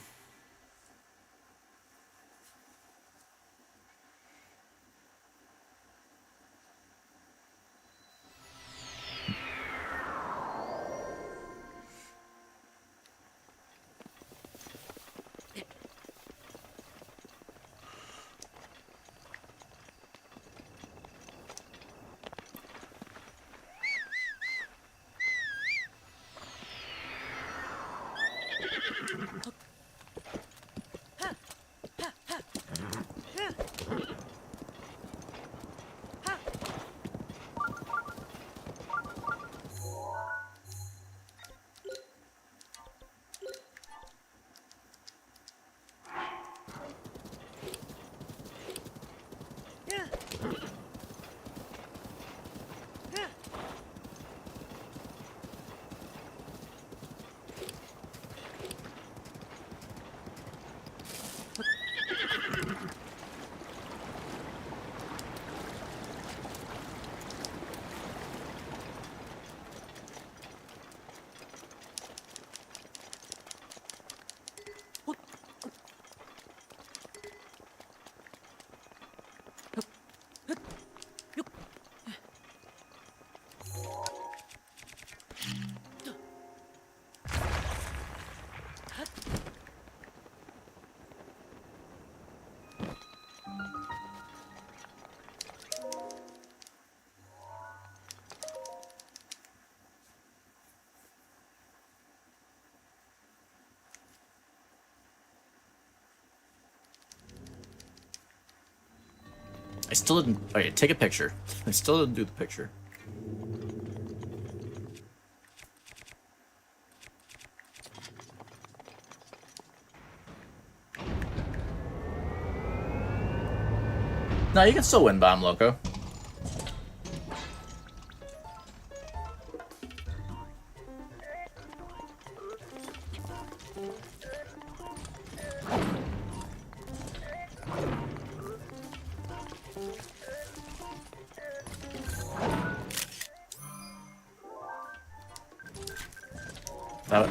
I still didn't. Okay, take a picture. I still didn't do the picture. No, you can still win bomb, Loco. That.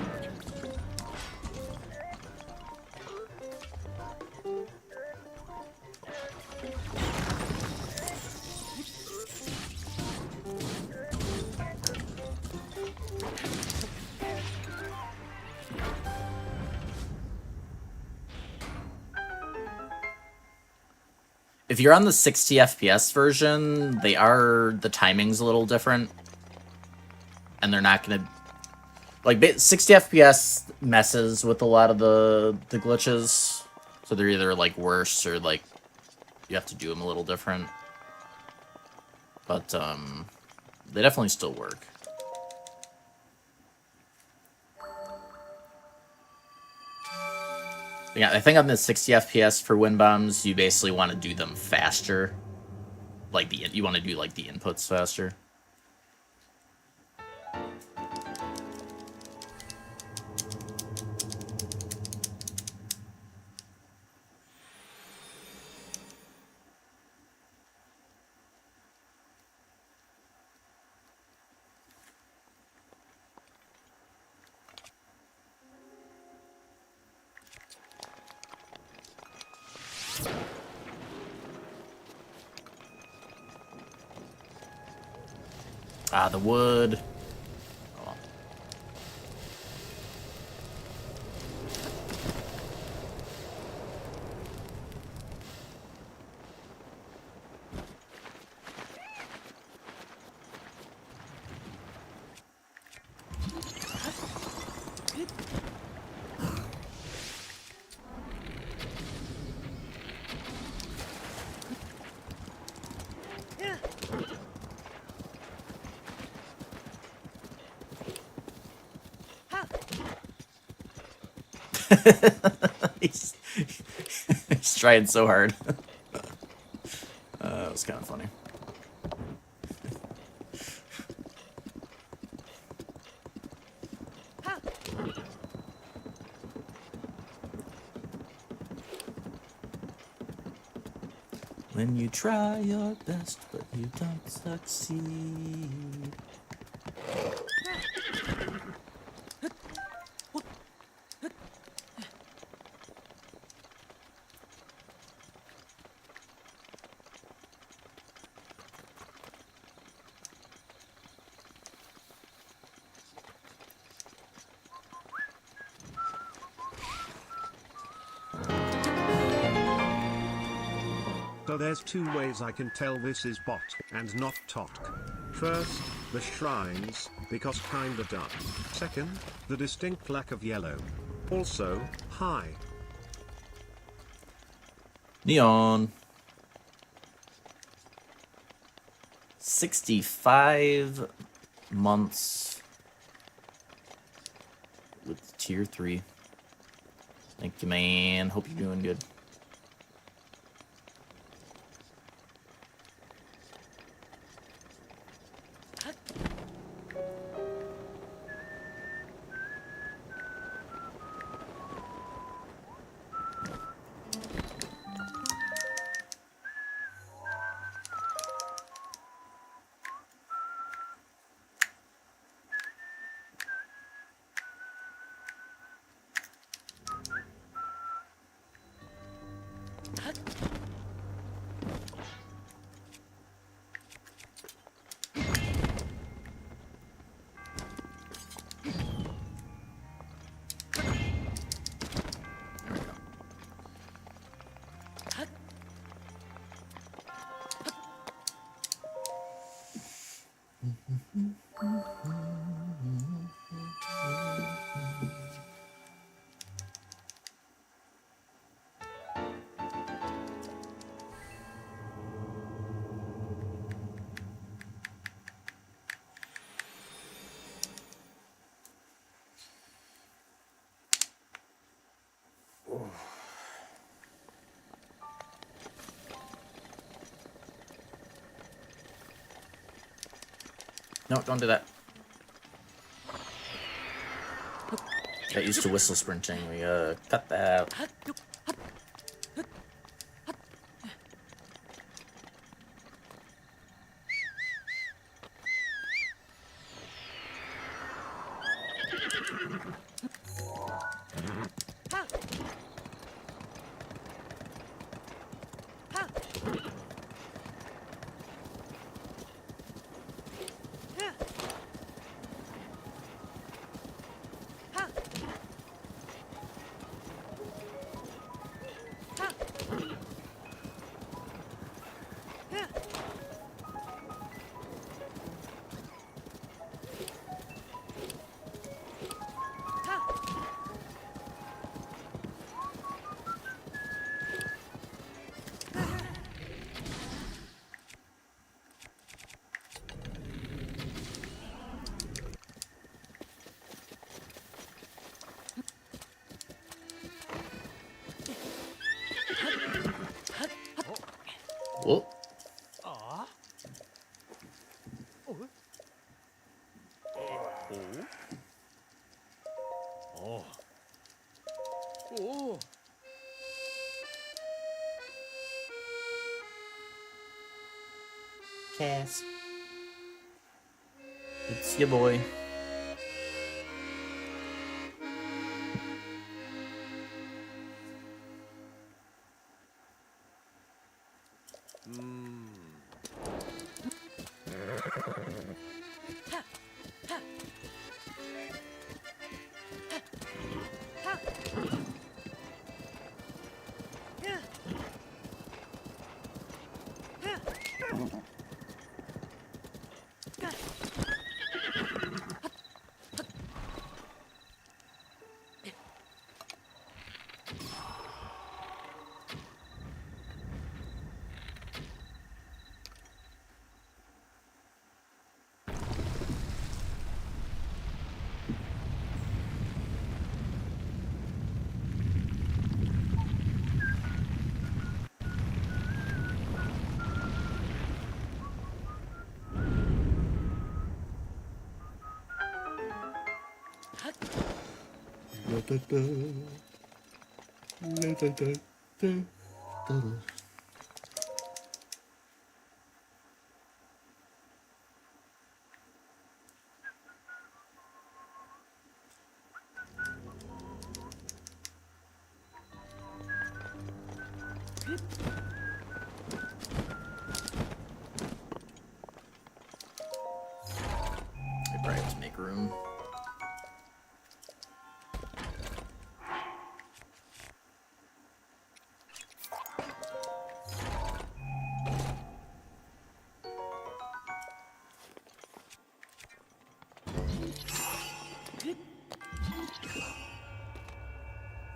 If you're on the 60 FPS version, the timing's a little different. And they're not going to... Like, 60 FPS messes with a lot of the glitches. So they're either, like, worse or, like, you have to do them a little different. But, they definitely still work. Yeah, I think on the 60 FPS for wind bombs, you basically want to do them faster. Like, you want to do, like, the inputs faster. Ah, the wood. Oh. he's, he's trying so hard. That was kind of funny. When you try your best, but you don't succeed. So there's two ways I can tell this is bot and not Totk. First, the shrines, because kinda dark. Second, the distinct lack of yellow. Also, hi. Neon. 65 months with tier 3. Thank you, man. Hope you're doing good. No, don't do that. Got used to whistle sprinting. We cut that out. Whoa. Cass. It's your boy. I probably have to make room.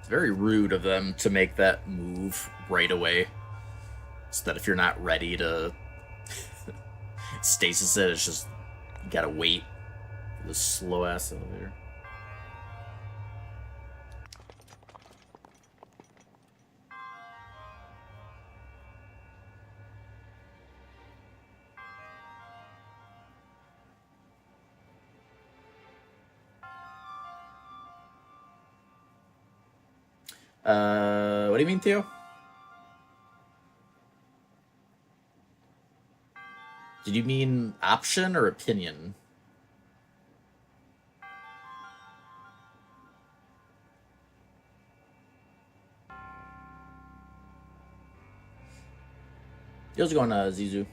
It's very rude of them to make that move right away. So that if you're not ready to stasis it, it's just you gotta wait for the slow ass elevator. What do you mean, Theo? Did you mean option or opinion? How's it going, Zizu?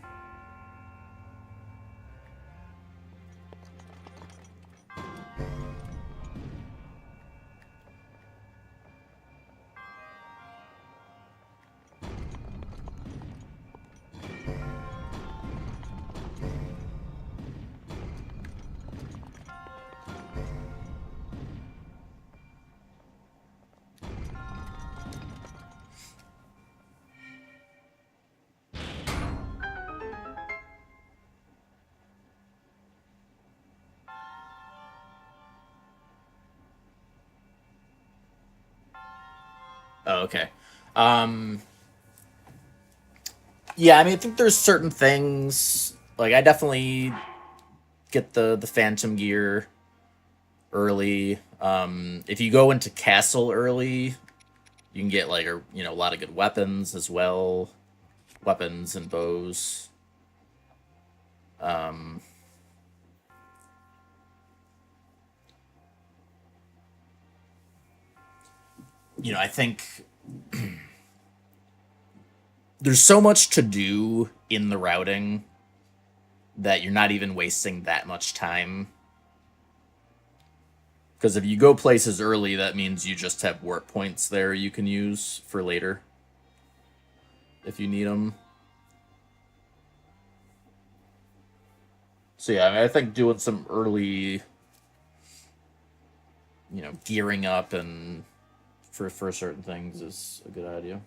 Oh, okay. Yeah, I mean, I think there's certain things like I definitely get the Phantom gear early. If you go into castle early, you can get like a lot of good weapons as well, weapons and bows. I think there's so much to do in the routing that you're not even wasting that much time. Because if you go places early, that means you just have warp points there you can use for later. If you need them. So yeah, I mean, I think doing some early, gearing up and for certain things is a good idea.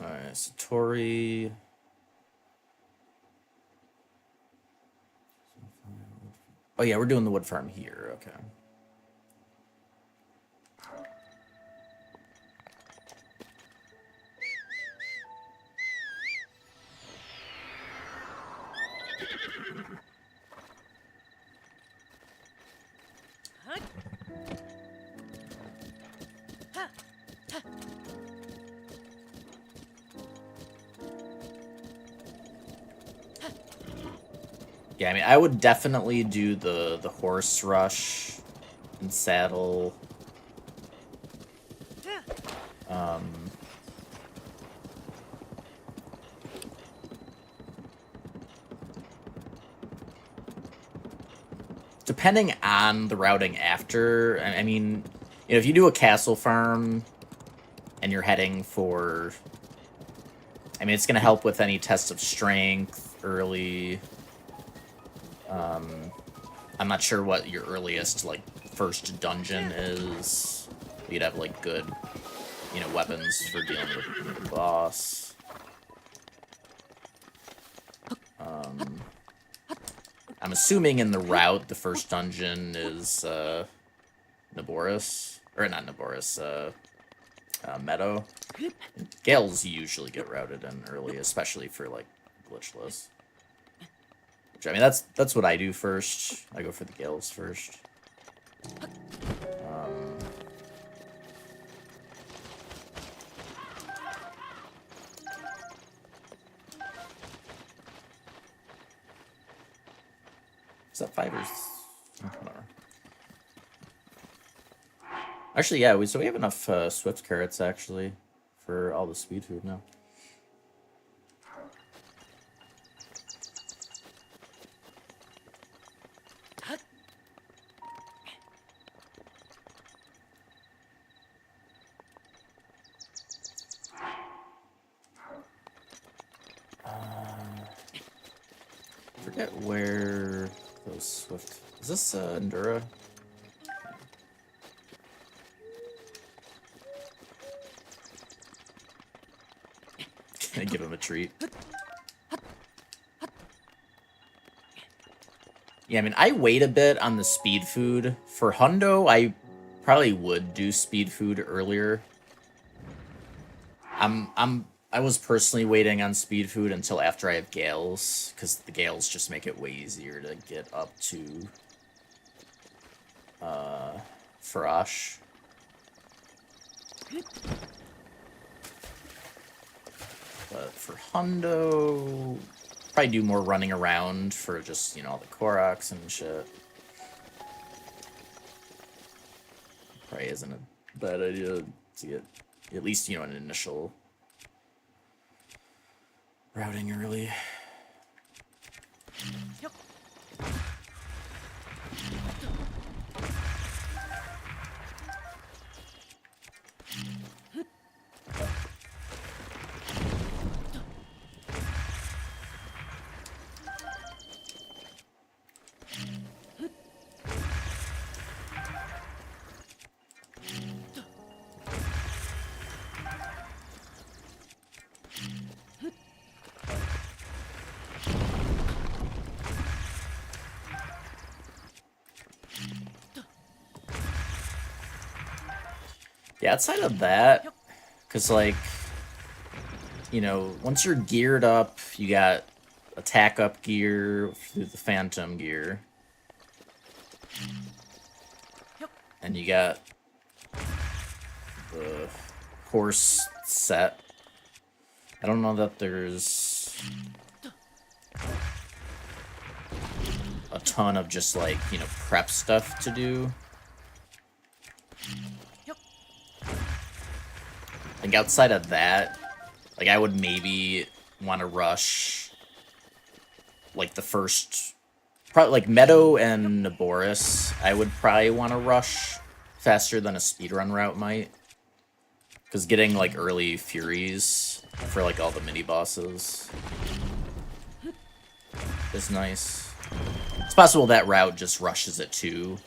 Alright, Satori. Oh yeah, we're doing the wood farm here, okay. Yeah, I mean, I would definitely do the horse rush and saddle. Depending on the routing after, I mean, if you do a castle farm and you're heading for, I mean, it's going to help with any test of strength early. I'm not sure what your earliest, like, first dungeon is. You'd have, like, good, weapons for dealing with the boss. I'm assuming in the route, the first dungeon is, Naboris. Or, not Naboris, Meadow. Gales usually get routed in early, especially for, like, glitchless. I mean, that's what I do first. I go for the Gales first. Is that 5 or... I don't know. Actually, yeah, so we have enough Swift carrots, actually, for all the speed food now. Forget where those Swift... Is this Endura? Can I give him a treat? Yeah, I mean, I wait a bit on the speed food. For Hundo, I probably would do speed food earlier. I was personally waiting on speed food until after I have Gales, because the Gales just make it way easier to get up to Farash. But for Hundo, probably do more running around for just, you know, all the Koroks and shit. Probably isn't a bad idea to get at least, you know, an initial routing early. Yeah, outside of that, because, like, you know, once you're geared up, you got attack up gear through the Phantom gear. And you got the horse set. I don't know that there's a ton of just, like, you know, prep stuff to do. Like, outside of that, like, I would maybe want to rush, like, the first... Probably, like, Meadow and Naboris, I would probably want to rush faster than a speedrun route might. Because getting, like, early Furies for, like, all the mini-bosses is nice. It's possible that route just rushes it, too.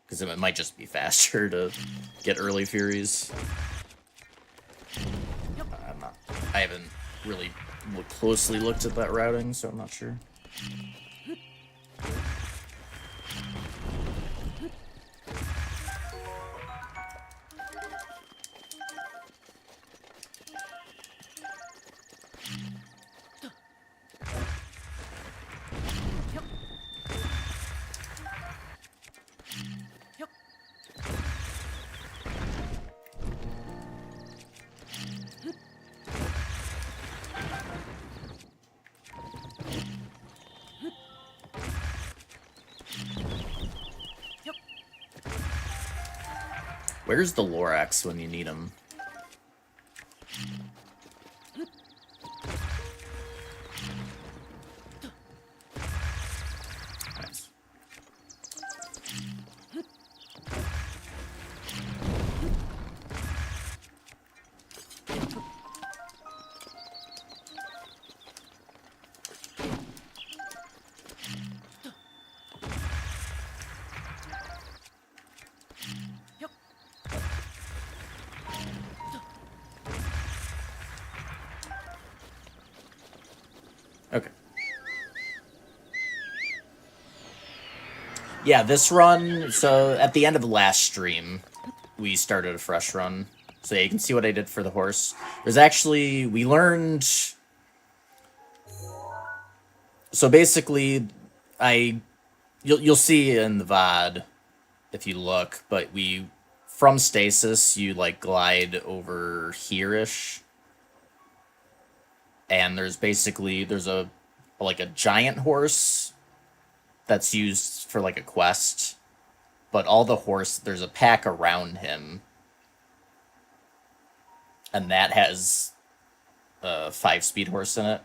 Because it might just be faster to get early Furies. I haven't really closely looked at that routing, so I'm not sure. Where's the Lorax when you need him? Nice. Okay. Yeah, this run, so at the end of the last stream, we started a fresh run. So yeah, you can see what I did for the horse. There's actually, we learned... So basically, you'll see in the VOD, if you look, but from stasis, you, like, glide over here-ish. And there's a giant horse that's used for like a quest, but all the horse, there's a pack around him, and that has a 5-speed horse in it.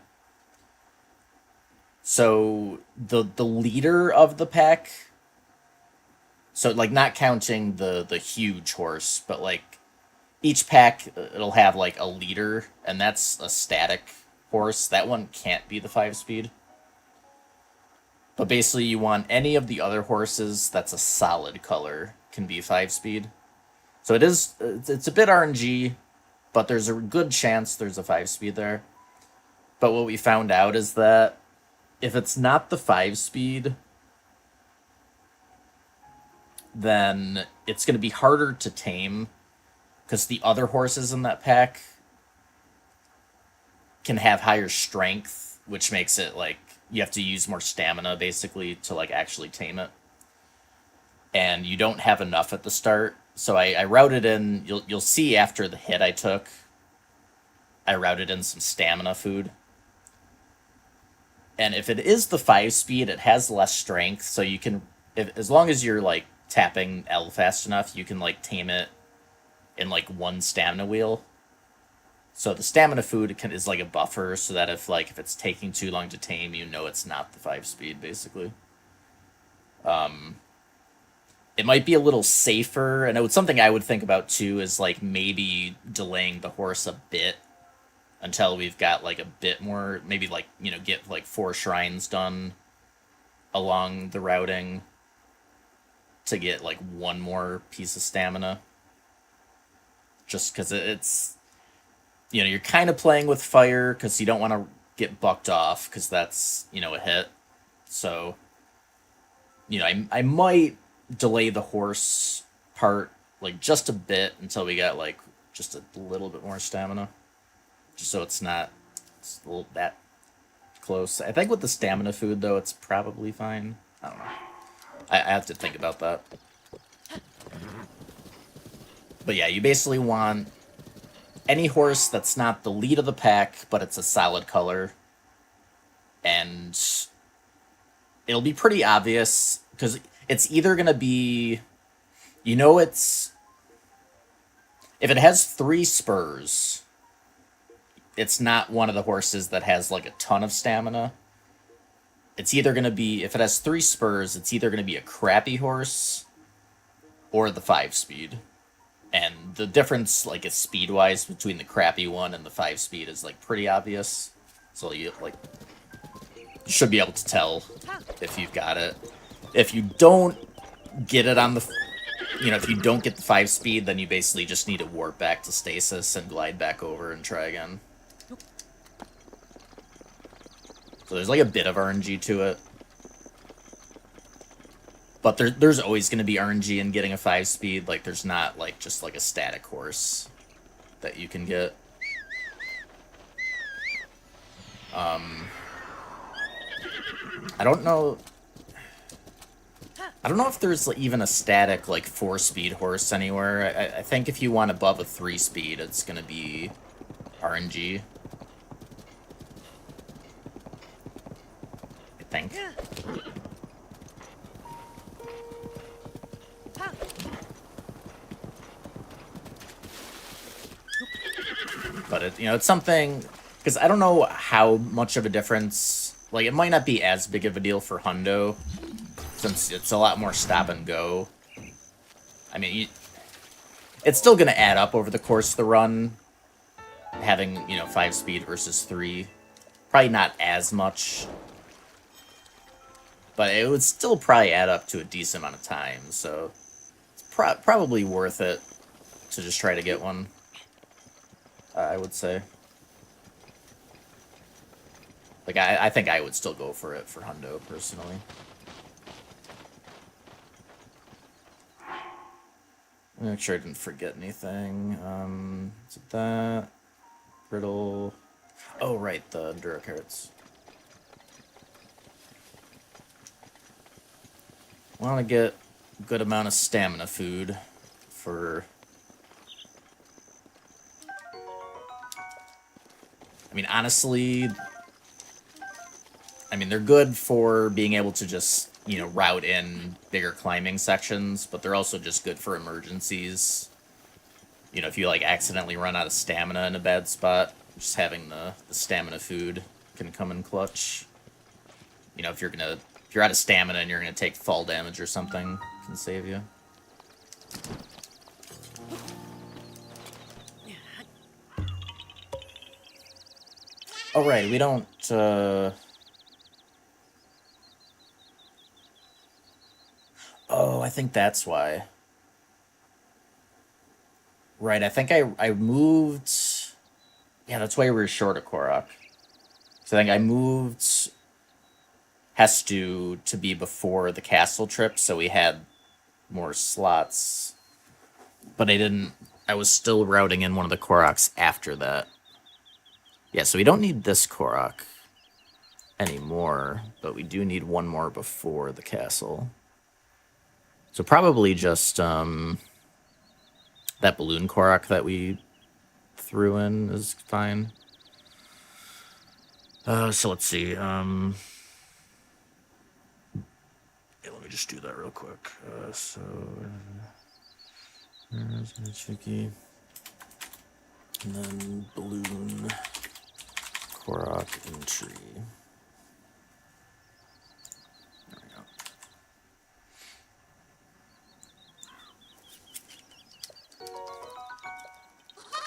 So the leader of the pack, so like not counting the huge horse, but like each pack, it'll have like a leader, and that's a static horse. That one can't be the 5-speed. But basically, you want any of the other horses that's a solid color can be 5-speed. So it's a bit RNG, but there's a good chance there's a 5-speed there. But what we found out is that if it's not the 5-speed, then it's going to be harder to tame, because the other horses in that pack can have higher strength, which makes it like you have to use more stamina basically to like actually tame it, and you don't have enough at the start. So I routed in, you'll see after the hit I took, I routed in some stamina food. And if it is the 5-speed, it has less strength, so you can, as long as you're like tapping L fast enough, you can like tame it in like one stamina wheel. So the stamina food is like a buffer, so that if it's taking too long to tame, you know it's not the 5-speed basically. It might be a little safer, and it's something I would think about too, is like maybe delaying the horse a bit until we've got like a bit more, maybe like, get like 4 shrines done along the routing to get like 1 more piece of stamina. Just because it's, you're kind of playing with fire because you don't want to get bucked off, because that's, a hit. So, I might delay the horse part like just a bit until we got like just a little bit more stamina, just so it's not a little that close. I think with the stamina food though, it's probably fine. I don't know. I have to think about that. But yeah, you basically want any horse that's not the lead of the pack, but it's a solid color. And it'll be pretty obvious, because it's either going to be, if it has 3 spurs, it's not one of the horses that has like a ton of stamina. It's either going to be, if it has 3 spurs, it's either going to be a crappy horse or the 5-speed. And the difference, like, is speed-wise between the crappy one and the 5-speed is, like, pretty obvious. So you should be able to tell if you've got it. If you don't get it on the, if you don't get the 5-speed, then you basically just need to warp back to stasis and glide back over and try again. So there's, like, a bit of RNG to it. But there's always going to be RNG in getting a 5-speed. Like, there's not, like, just, like, a static horse that you can get. I don't know... I don't know if there's even a static, like, 4-speed horse anywhere. I think if you want above a 3-speed, it's going to be RNG. I think. But it's something, because I don't know how much of a difference, like, it might not be as big of a deal for Hundo, since it's a lot more stop and go. I mean, it's still going to add up over the course of the run, having, 5-speed versus 3. Probably not as much, but it would still probably add up to a decent amount of time, so it's probably worth it to just try to get one. I would say. Like, I think I would still go for it for Hundo, personally. Make sure I didn't forget anything. Is it that? Brittle. Oh, right, the Enduro carrots. Want to get a good amount of stamina food for... I mean, honestly, they're good for being able to just you know, route in bigger climbing sections, but they're also just good for emergencies. You know, if you like accidentally run out of stamina in a bad spot, just having the stamina food can come in clutch. You know, if you're out of stamina and you're gonna take fall damage or something, it can save you. Oh right, we don't Oh, I think that's why. Right, I think I moved. Yeah, that's why we were short of Korok. So I think I moved Hestu to be before the castle trip, so we had more slots. But I was still routing in one of the Koroks after that. Yeah, so we don't need this Korok anymore, but we do need one more before the castle. So probably just that balloon Korok that we threw in is fine. So let's see. Yeah, let me just do that real quick. So Chicky, and then balloon, Korok, and tree. There we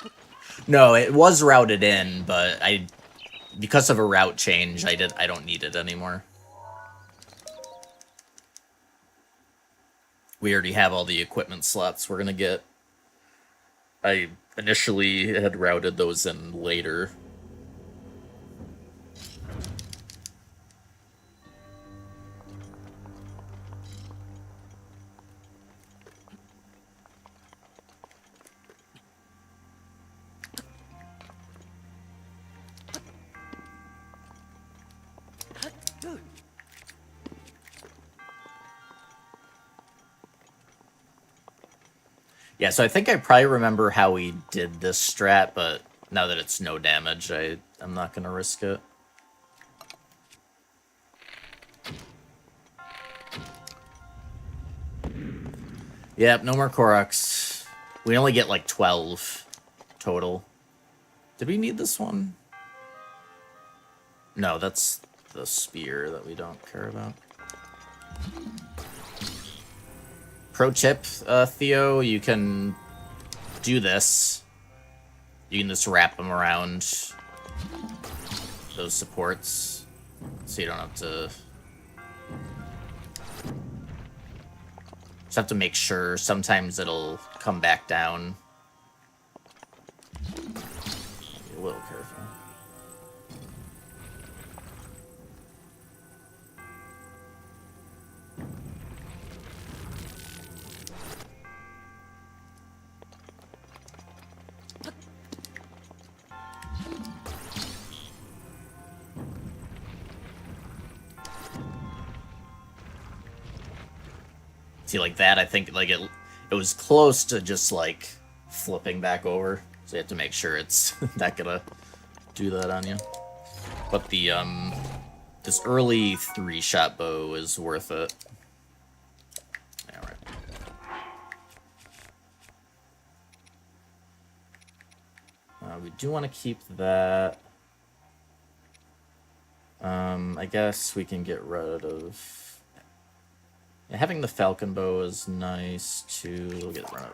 go. No, it was routed in, but because of a route change, I don't need it anymore. We already have all the equipment slots we're gonna get. I initially had routed those in later. Yeah, so I think I probably remember how we did this strat, but now that it's no damage, I'm not gonna risk it. Yep, no more Koroks. We only get like 12 total. Did we need this one? No, that's the spear that we don't care about. Pro tip, Theo, you can do this. You can just wrap them around those supports, so you don't have to... Just have to make sure. Sometimes it'll come back down. Be a little careful. See, like that, I think like it was close to just like flipping back over. So you have to make sure it's not gonna do that on you. But the this early 3-shot bow is worth it. Yeah, right. We do want to keep that. I guess we can get rid of... Yeah, having the falcon bow is nice too. We'll get rid of...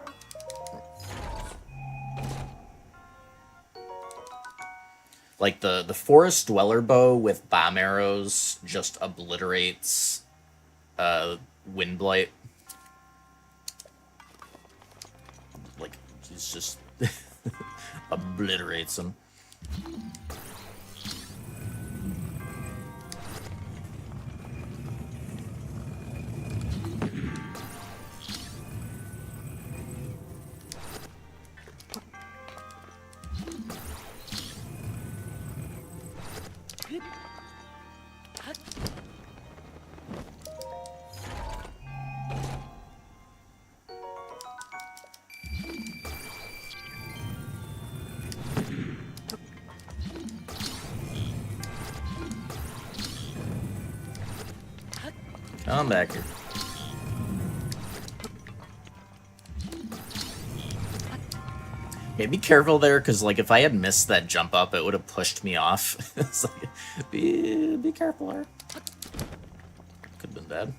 Like the forest dweller bow with bomb arrows just obliterates wind blight. Like he's just obliterates them. I'm back here. Okay, be careful there, because like if I had missed that jump up, it would have pushed me off. It's like, be careful there. Could have been bad.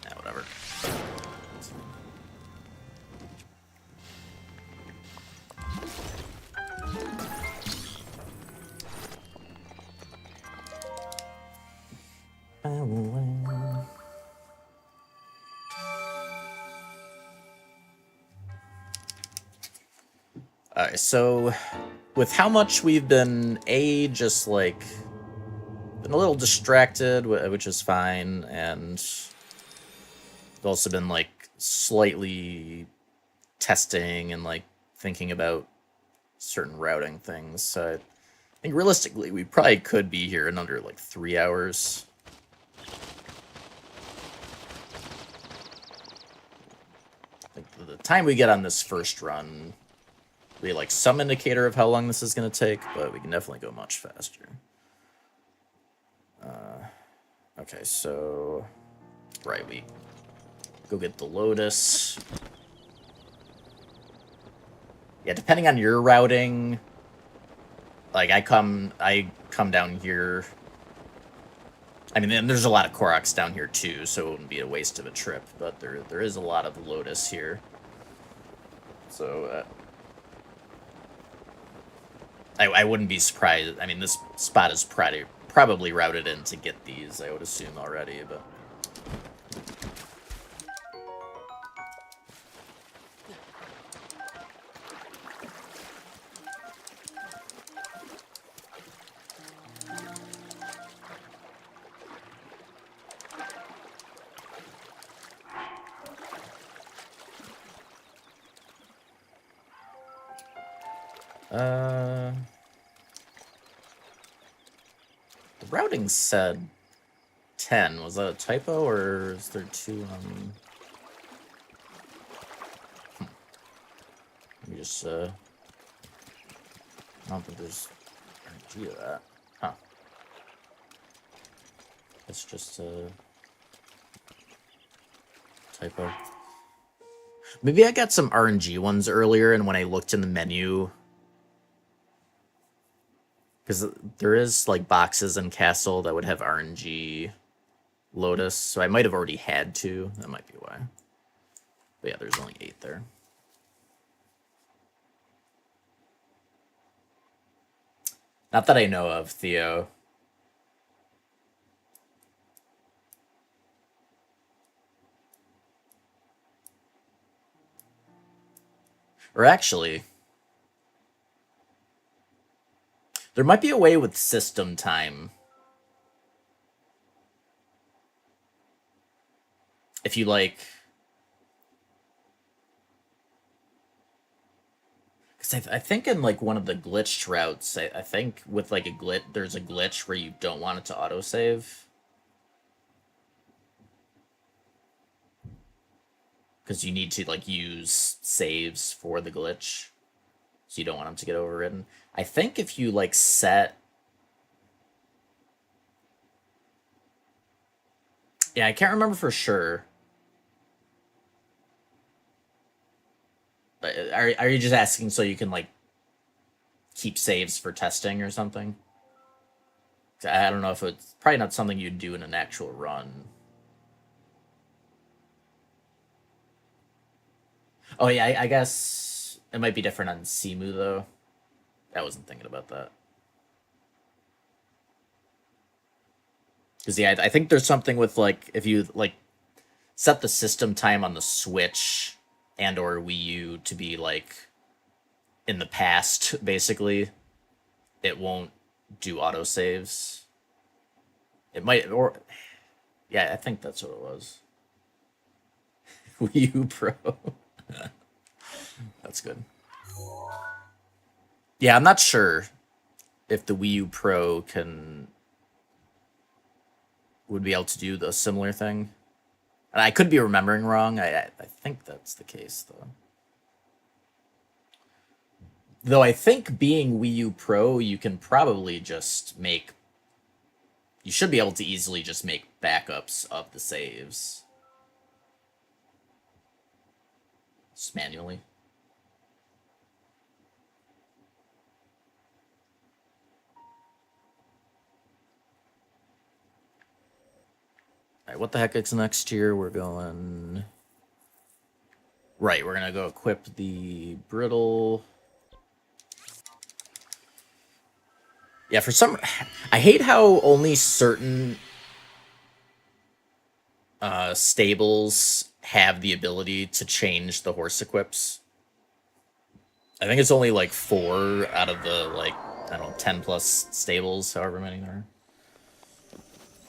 Yeah, whatever. Alright, so with how much we've been just like been a little distracted, which is fine, and we've also been like slightly testing and like thinking about certain routing things. So I think realistically we probably could be here in under like 3 hours. Like the time we get on this first run, we like some indicator of how long this is going to take, but we can definitely go much faster. Okay, so right, we go get the Lotus. Yeah, depending on your routing, like I come down here. I mean, there's a lot of Koroks down here too, so it wouldn't be a waste of a trip. But there is a lot of Lotus here, so I wouldn't be surprised. I mean, this spot is probably routed in to get these, I would assume already, but. The routing said 10. Was that a typo, or is there 2 on... Let me just, I don't think there's RNG of that. Huh. That's just a typo. Maybe I got some RNG ones earlier, and when I looked in the menu... Because there is, like, boxes in Castle that would have RNG Lotus, so I might have already had 2. That might be why. But yeah, there's only 8 there. Not that I know of, Theo. Or actually... There might be a way with system time. If you, like... Because I think in, like, one of the glitched routes, I think with, like, there's a glitch where you don't want it to autosave. Because you need to, like, use saves for the glitch. So you don't want them to get overridden. I think if you, like, set... Yeah, I can't remember for sure. Are you just asking so you can, like, keep saves for testing or something? I don't know if it's probably not something you'd do in an actual run. Oh, yeah, I guess it might be different on Simu, though. I wasn't thinking about that. Because, yeah, I think there's something with, like, if you, like, set the system time on the Switch and or Wii U to be, like, in the past, basically, it won't do autosaves. It might, or... Yeah, I think that's what it was. Wii U Pro. That's good. Yeah, I'm not sure if the Wii U Pro can would be able to do the similar thing. And I could be remembering wrong. I think that's the case, though. Though I think being Wii U Pro, you can probably just make... You should be able to easily just make backups of the saves. Just manually. Alright, what the heck is next here? We're going... Right, we're gonna go equip the brittle... Yeah, for some... I hate how only certain stables have the ability to change the horse equips. I think it's only like 4 out of the, like, I don't know, 10 plus stables, however many there are.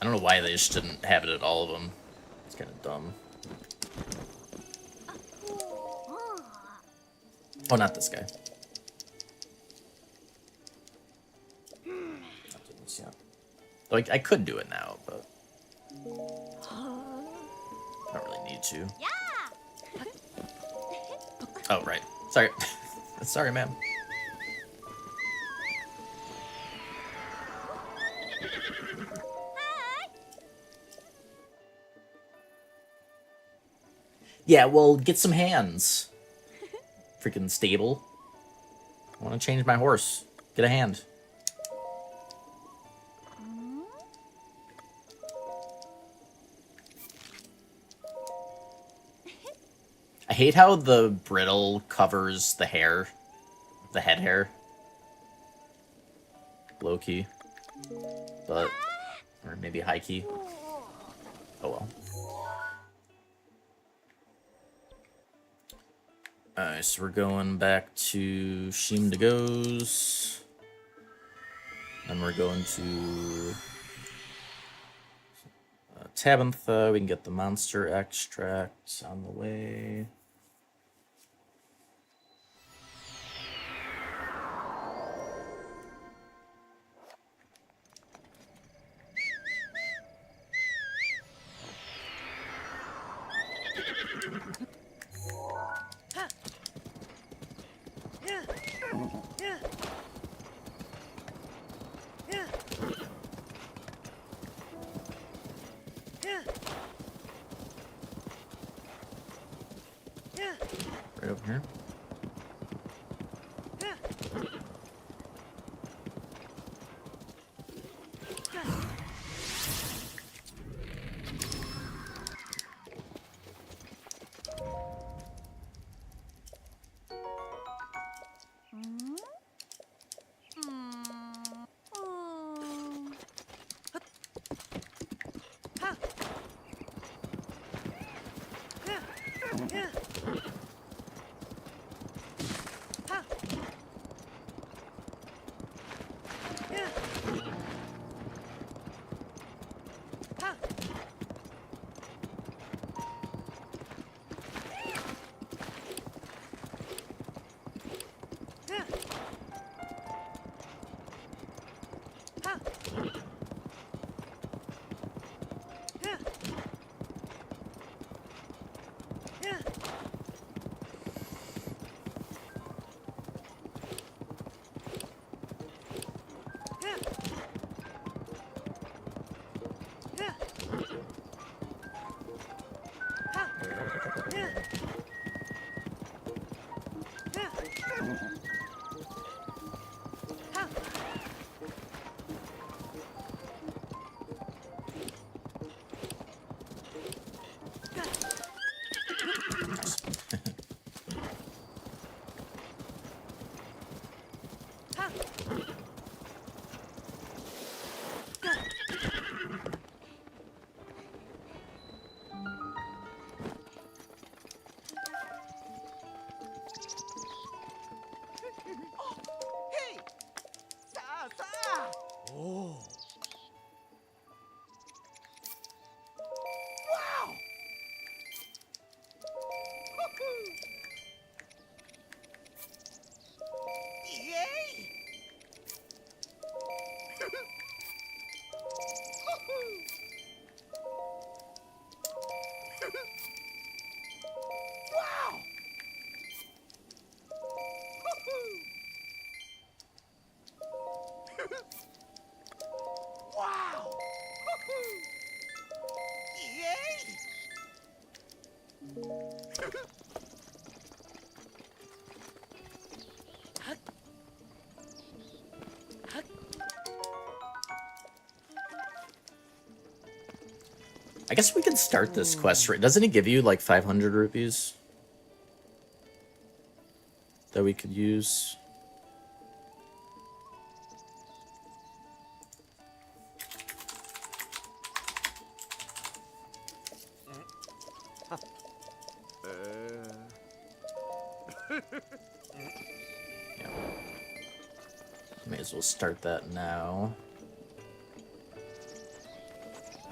I don't know why they just didn't have it at all of them. It's kind of dumb. Oh, not this guy. Yeah. Like, I could do it now, but I don't really need to. Oh, right. Sorry. Sorry, ma'am. Yeah, well, get some hands. Freaking stable. I want to change my horse. Get a hand. I hate how the brittle covers the hair. The head hair. Low key. But... Or maybe high key. Oh well. Alright, so we're going back to Sheem to Goes. And we're going to... Tabantha. We can get the monster extract on the way. Right over here. I guess we could start this quest. Doesn't it give you like 500 rupees that we could use? Yeah. May as well start that now.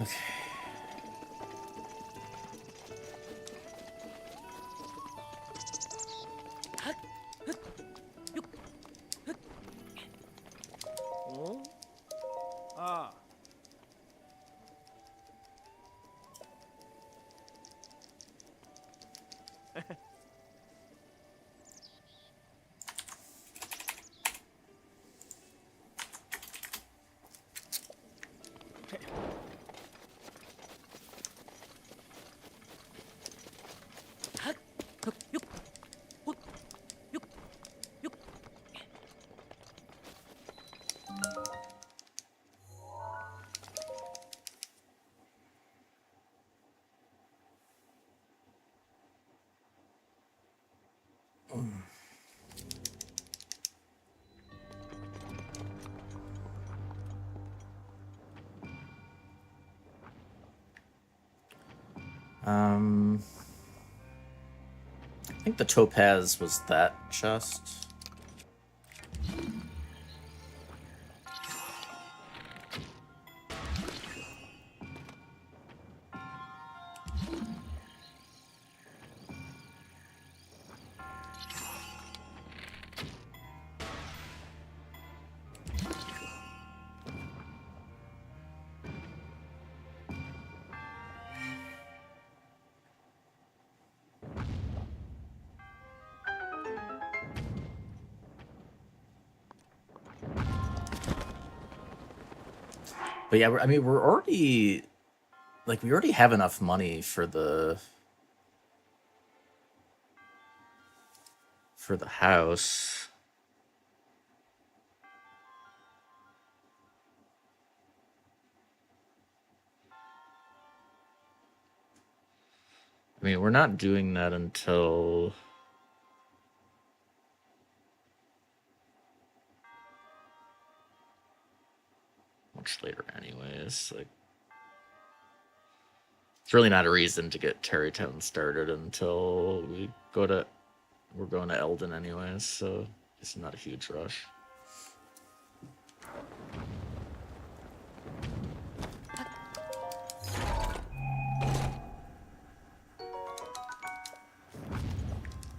Okay. I think the topaz was that chest. But yeah, I mean, we're already, like, we already have enough money for the house. I mean, we're not doing that until much later anyways. Like, it's really not a reason to get Terrytown started until we're going to Eldon anyways, so it's not a huge rush.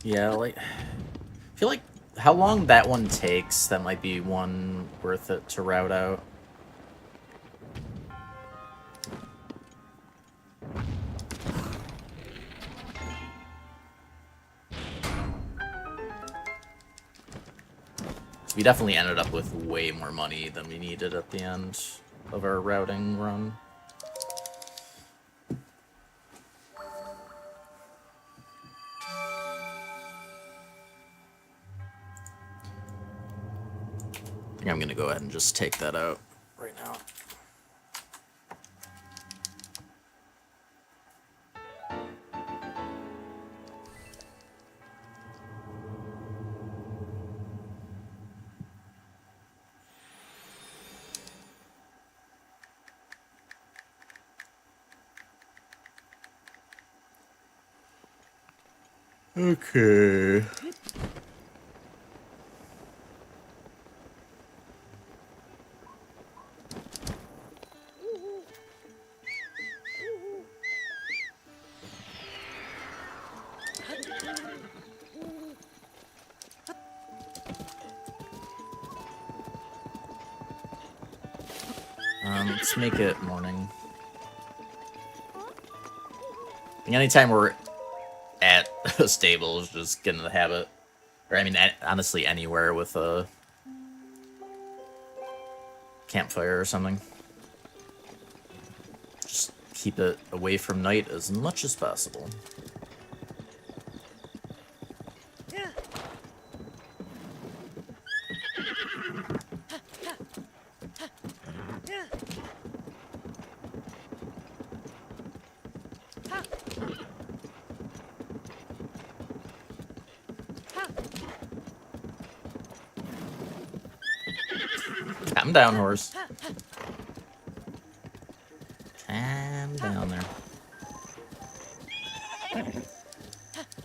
Yeah, like, I feel like how long that one takes, that might be one worth it to route out. We definitely ended up with way more money than we needed at the end of our routing run. I think I'm gonna go ahead and just take that out right now. Okay. Let's make it morning. Anytime we're at a stable, just get in the habit. Or, I mean, honestly, anywhere with a campfire or something. Just keep it away from night as much as possible. Calm down, horse. Calm down there.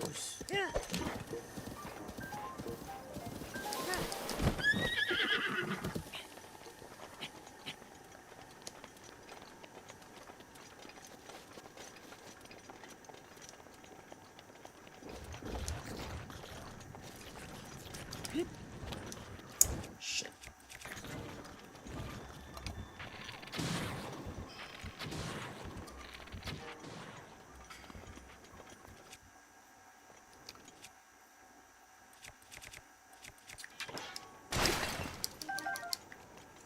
Horse. Shit.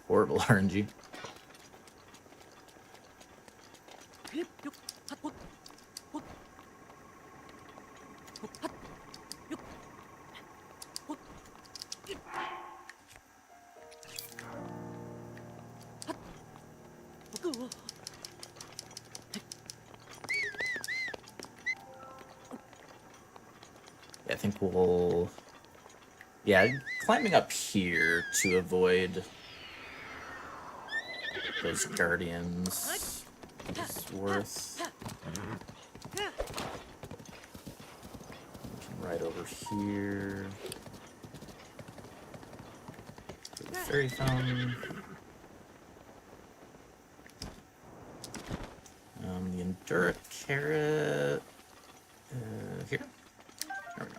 Horrible RNG. I think we'll... Yeah, climbing up here to avoid those guardians is worth. Right over here. To the fairy fountain. The Endura carrot. Here? There we go.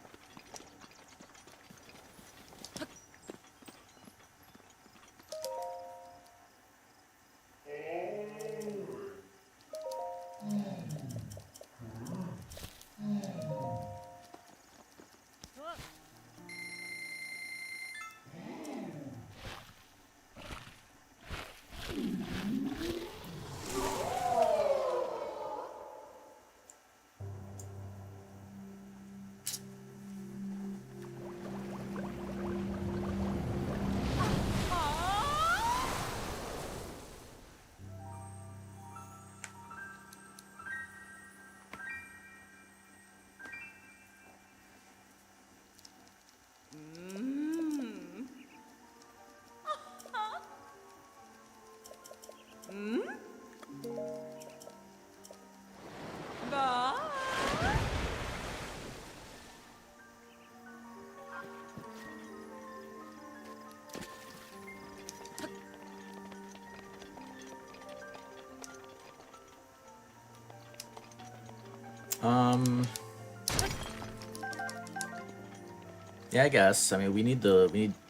Yeah, I guess. I mean, we need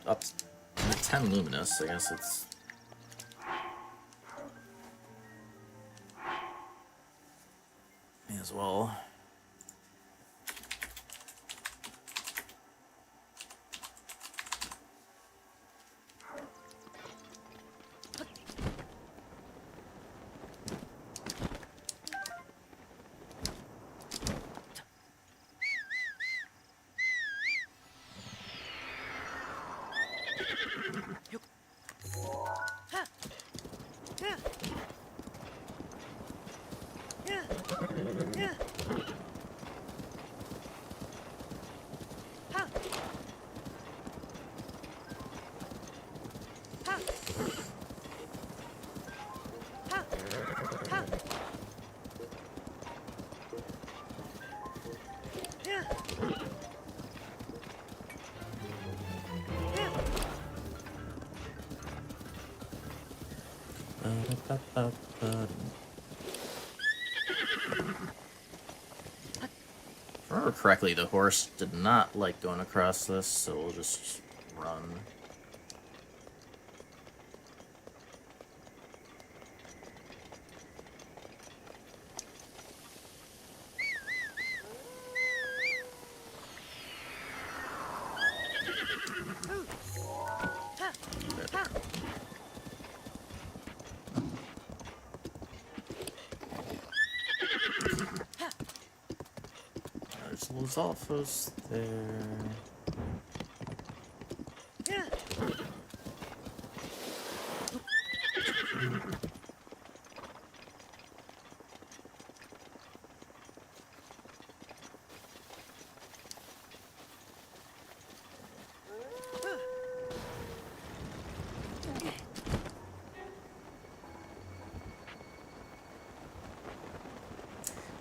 up to 10 luminous. I guess it's. May as well. If I remember correctly, the horse did not like going across this, so we'll just run. There's Lizalfos there.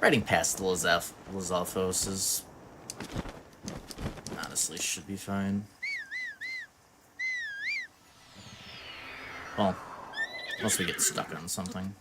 Riding past the Lizalfos is honestly should be fine. Well, unless we get stuck on something.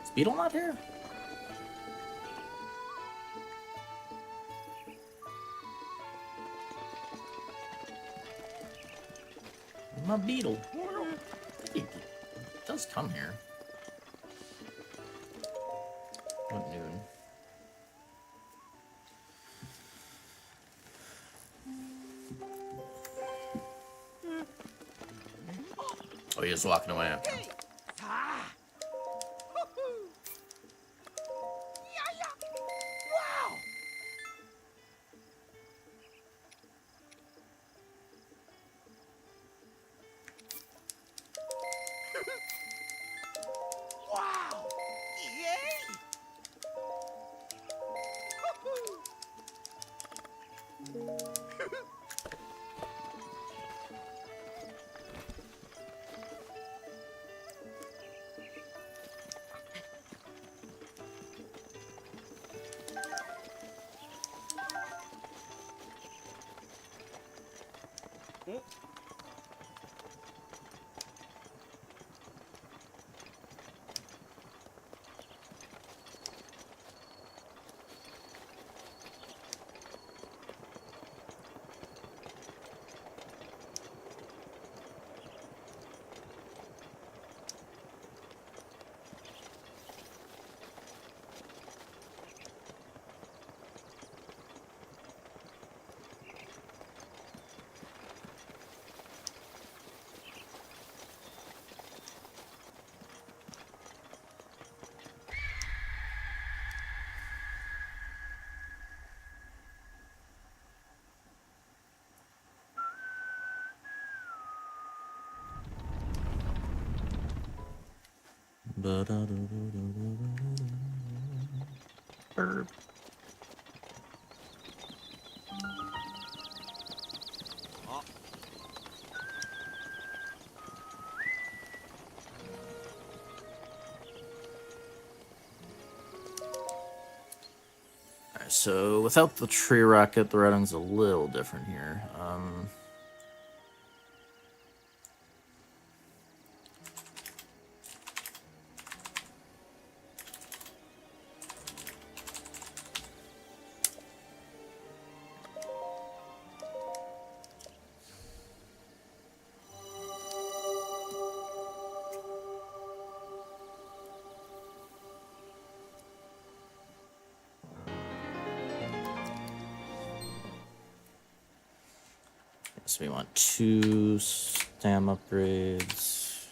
Is Beetle not here? My Beetle. He does come here. What noon? Oh, he's walking away. Burp. Alright, so without the tree rocket, the routing's a little different here. So we want 2 stam upgrades.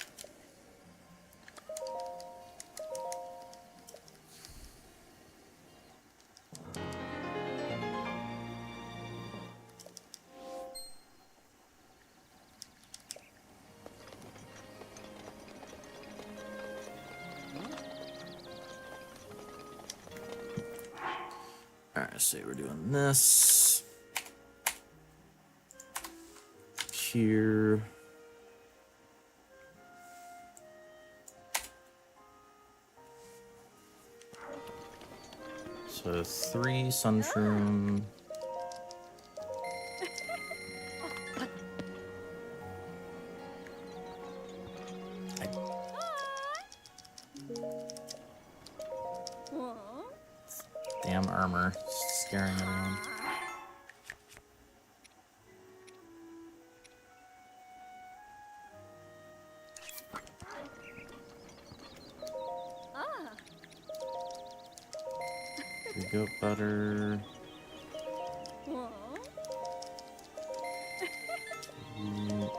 Alright, so we're doing this. here. So 3 sunshroom. Damn armor, scaring everyone. Goat butter. Meat.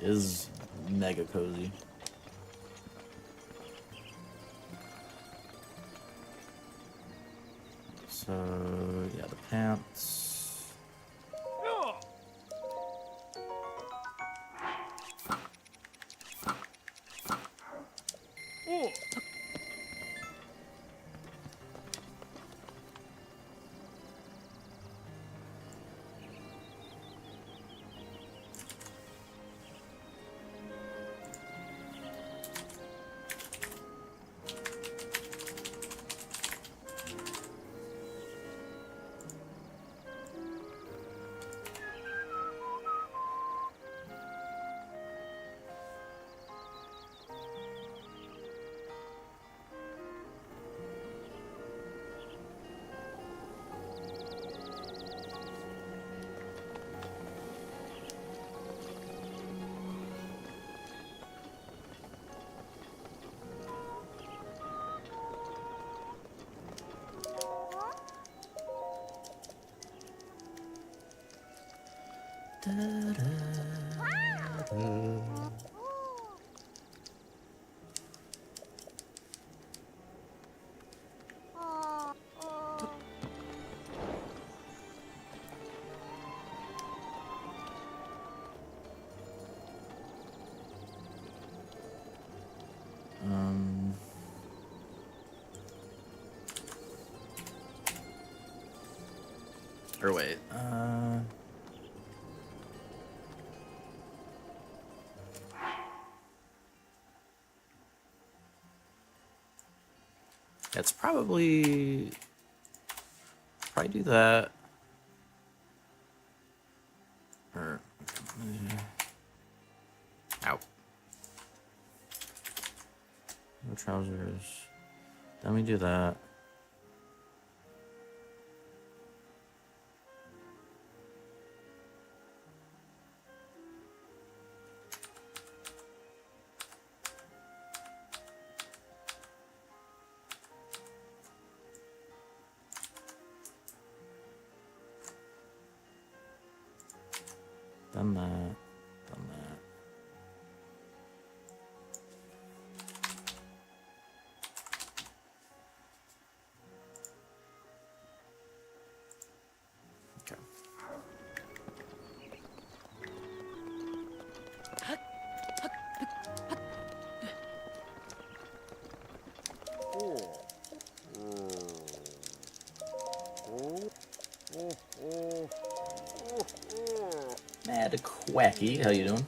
Is mega cozy. So yeah, the pants. Or wait, it's probably do that. Or ow. No trousers. Then we do that. Done that. Done that. Okay. Mad Quacky, how you doing?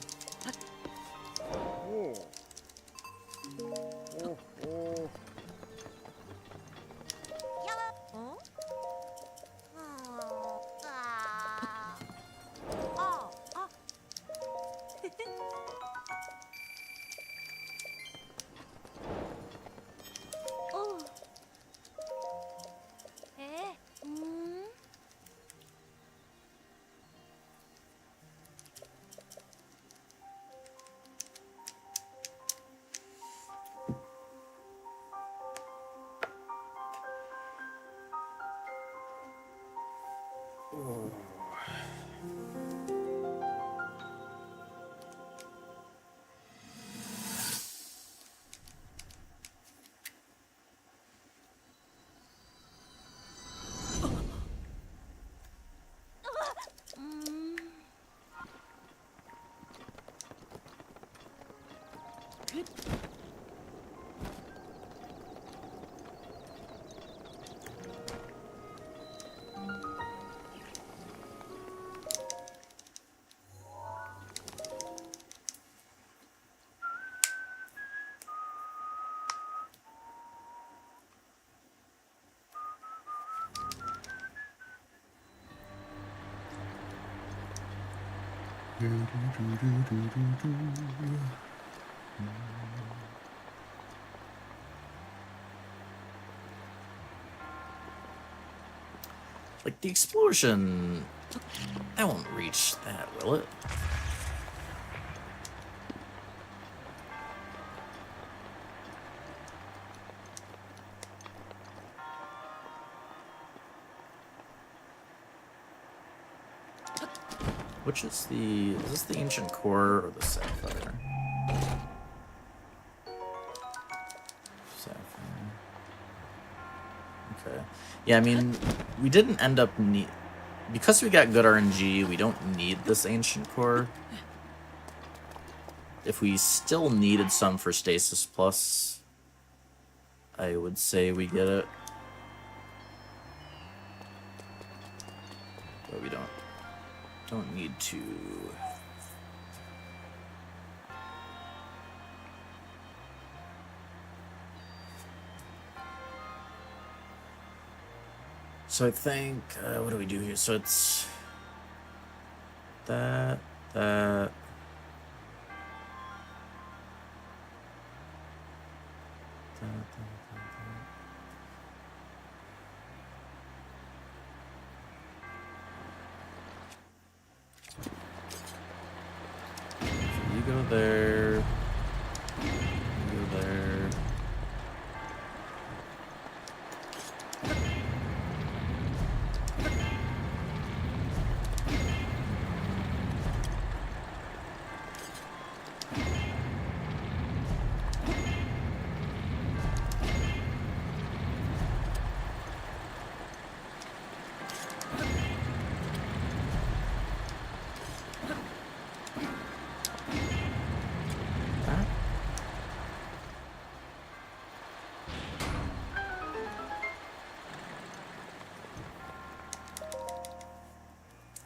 Like, the explosion... That won't reach that, will it? Which is the... Is this the ancient core or the sapphire? Sapphire. Okay. Yeah, I mean, we didn't end up because we got good RNG, we don't need this ancient core. If we still needed some for Stasis Plus, I would say we get it. But we don't need to. So I think, what do we do here? So it's that. So you go there. You go there.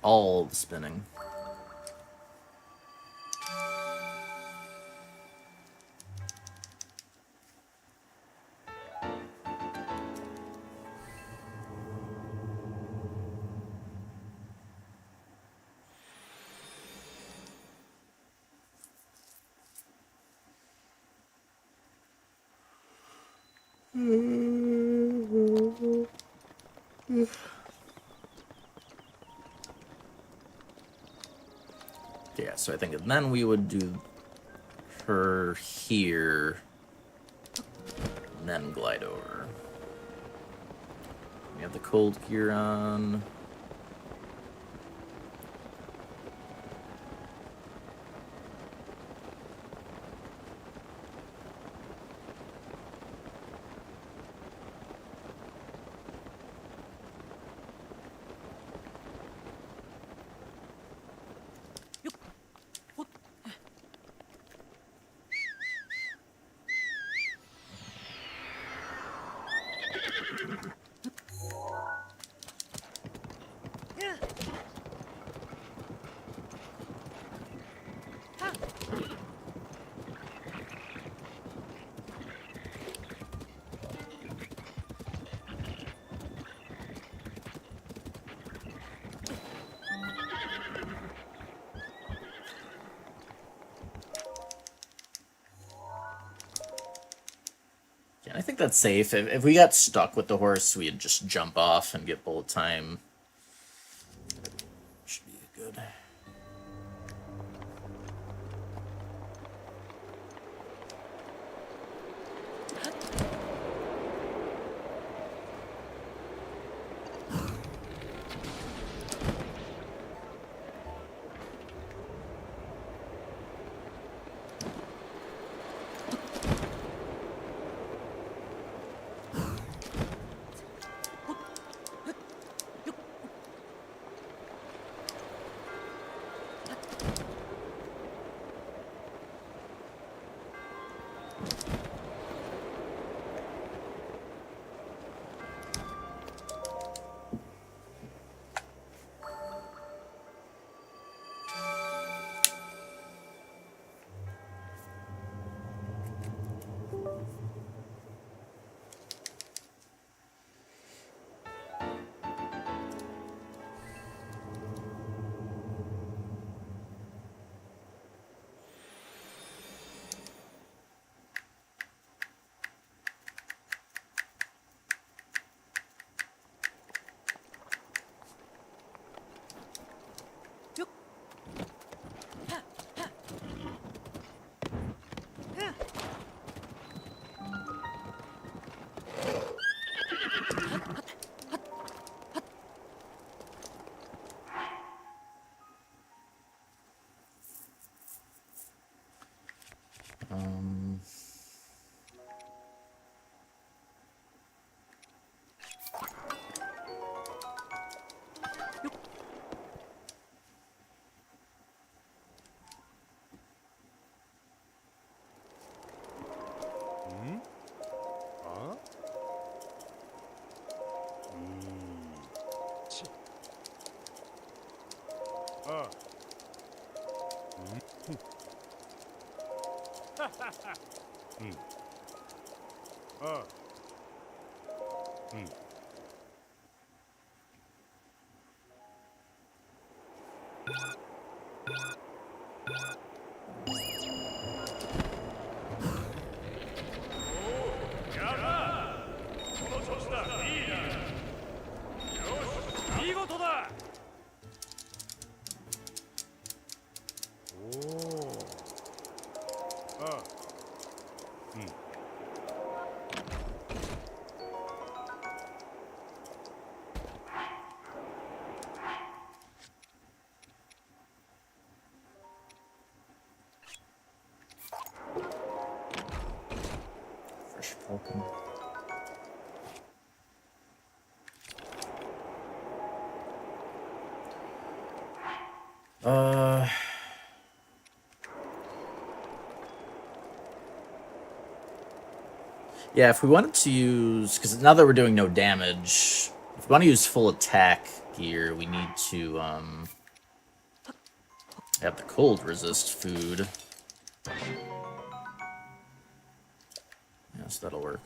All the spinning. Yeah, so I think then we would do her here, and then glide over. We have the cold gear on. I think that's safe. If we got stuck with the horse, we'd just jump off and get bullet time. Should be good. Fresh Falcon. Yeah, if we wanted to use, because now that we're doing no damage, if we want to use full attack gear, we need to have the cold resist food. Yes, that'll work.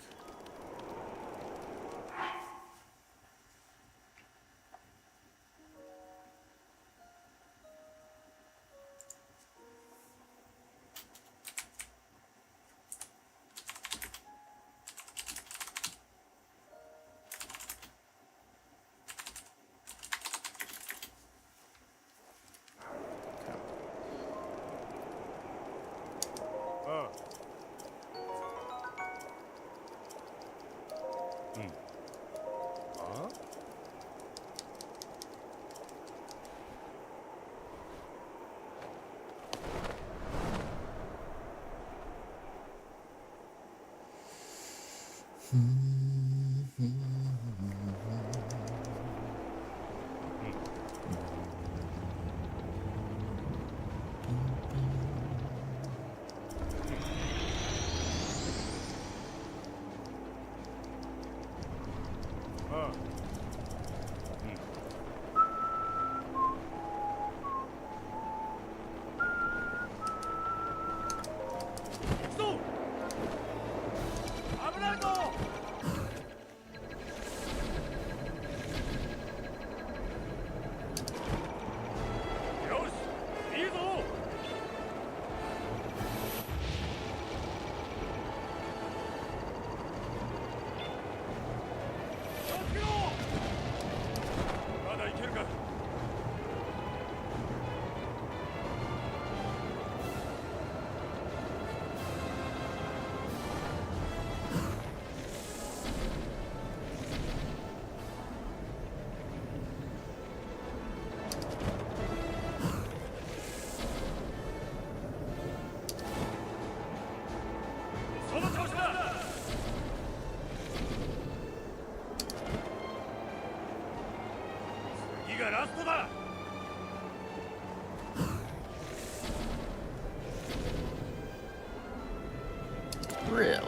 Really?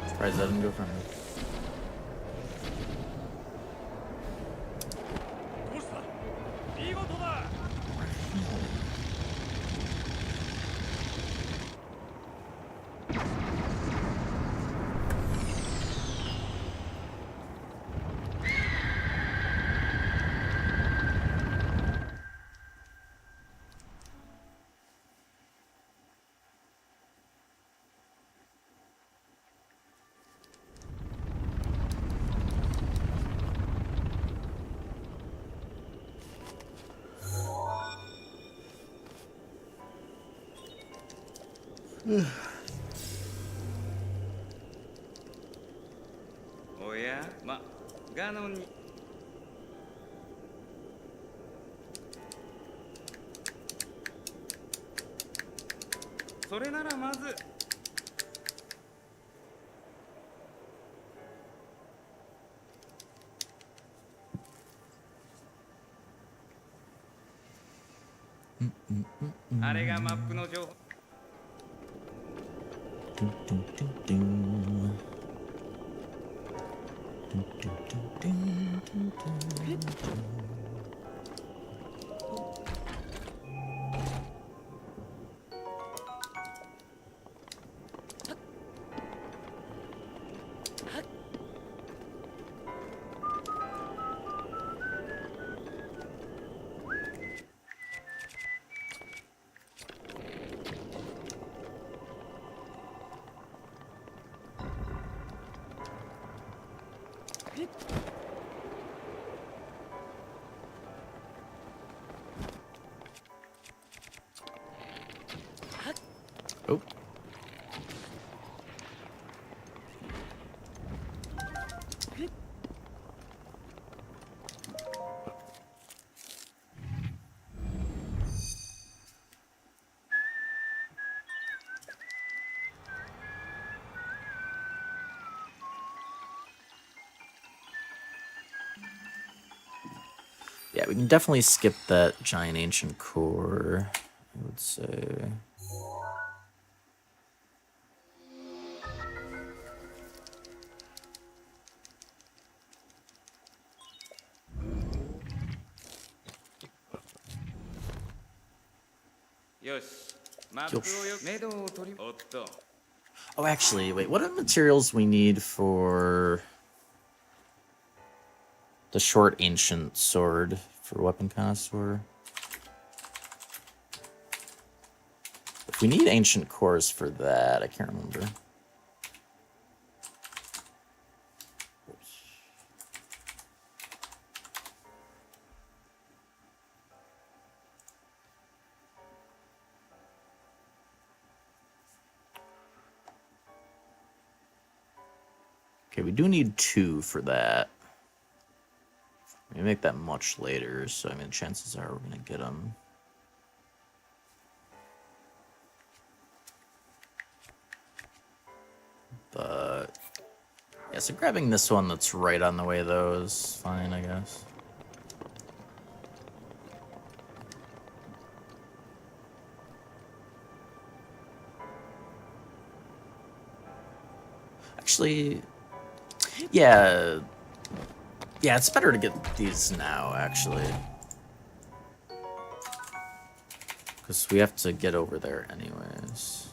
Surprised that didn't go from me. Yeah, we can definitely skip that giant ancient core, I would say. Oh, actually, wait, what are the materials we need for the short ancient sword for weapon connoisseur? If we need ancient cores for that, I can't remember. Oops. Okay, we do need 2 for that. We make that much later, so I mean, chances are we're gonna get them. But yeah, so grabbing this one that's right on the way though is fine, I guess. Actually, yeah, it's better to get these now, actually, because we have to get over there anyways.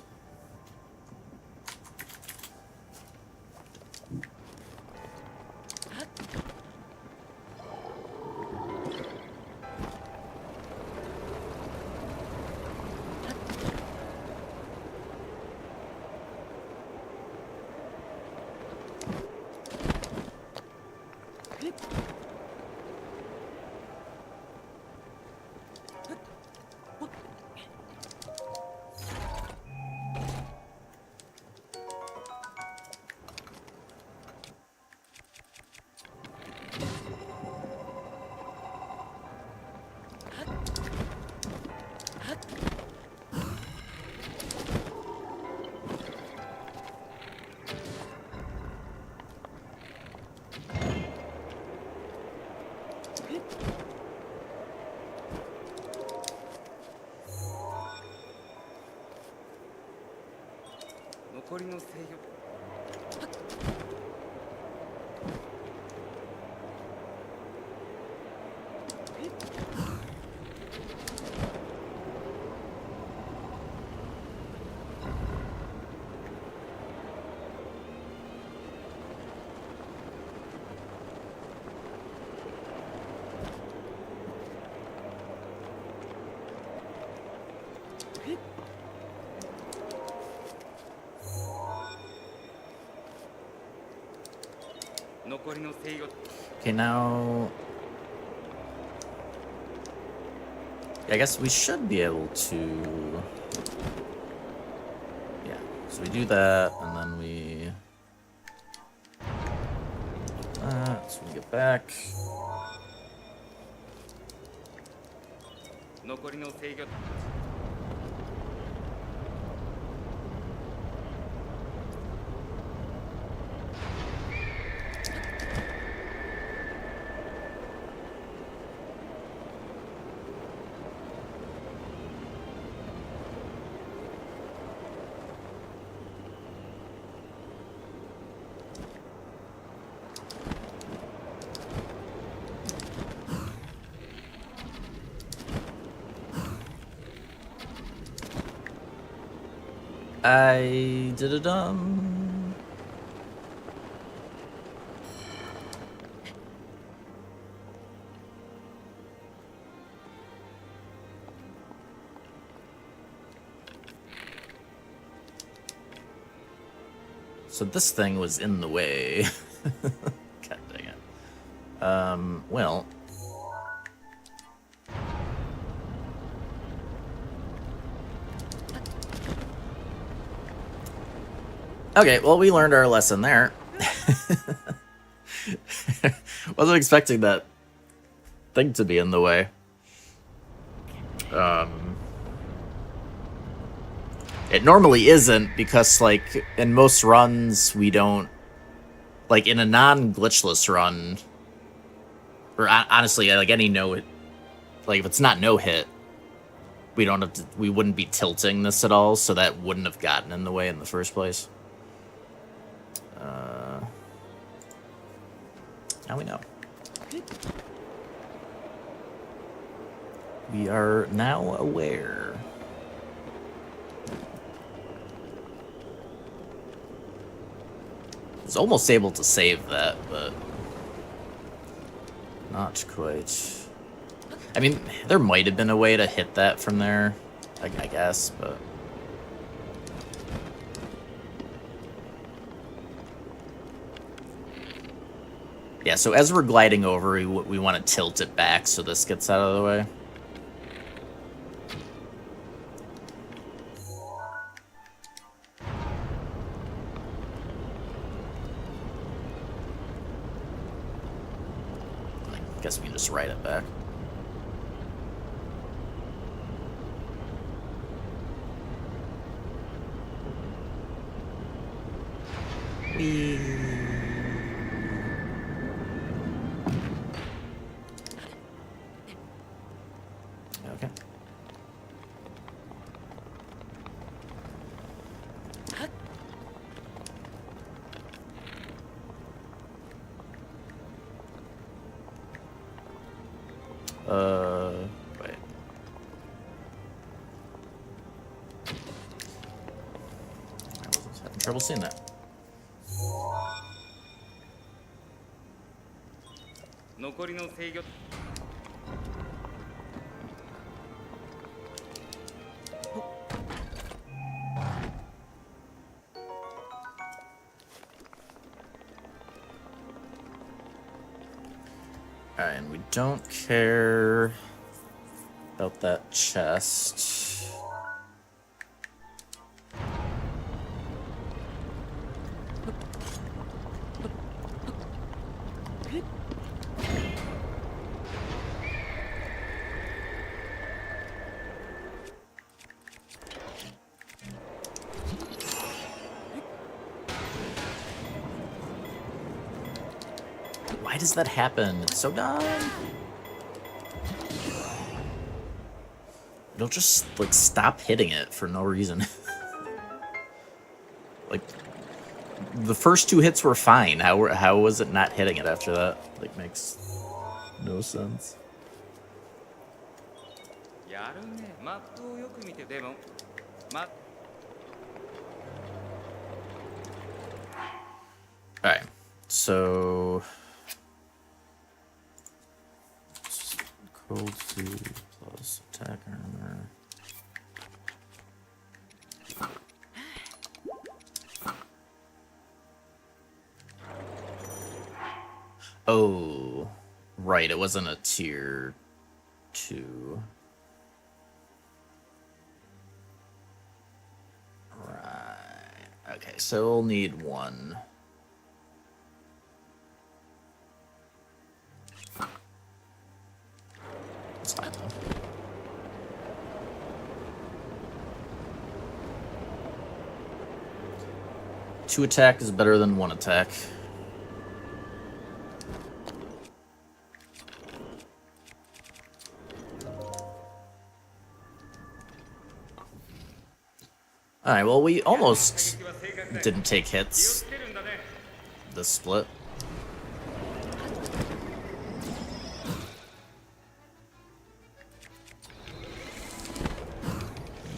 Okay, now I guess we should be able to, yeah, so we do that and then we so we get back. I did it, so this thing was in the way. God dang it. Well. Okay, well, we learned our lesson there. Wasn't expecting that thing to be in the way. It normally isn't, because, like, in most runs, we don't... Like, in a non-glitchless run, or honestly, like, any like if it's not no hit, we don't have to. We wouldn't be tilting this at all, so that wouldn't have gotten in the way in the first place. Now we know. We are now aware. I was almost able to save that, but not quite. I mean, there might have been a way to hit that from there, I guess, but... Yeah, so as we're gliding over, we want to tilt it back so this gets out of the way. I guess we can just ride it back. Whee. Okay. Wait. I was having trouble seeing that. Alright, and we don't care about that chest. Why does that happen? It's so dumb. Don't just, like, stop hitting it for no reason. Like, the first two hits were fine. How was it not hitting it after that? Like, makes no sense. Alright, so... Cold food plus attack armor. Oh, right, it wasn't a tier 2. Right. Okay, so we'll need 1. That's fine though. Two attack is better than 1 attack. Alright, well, we almost didn't take hits this split.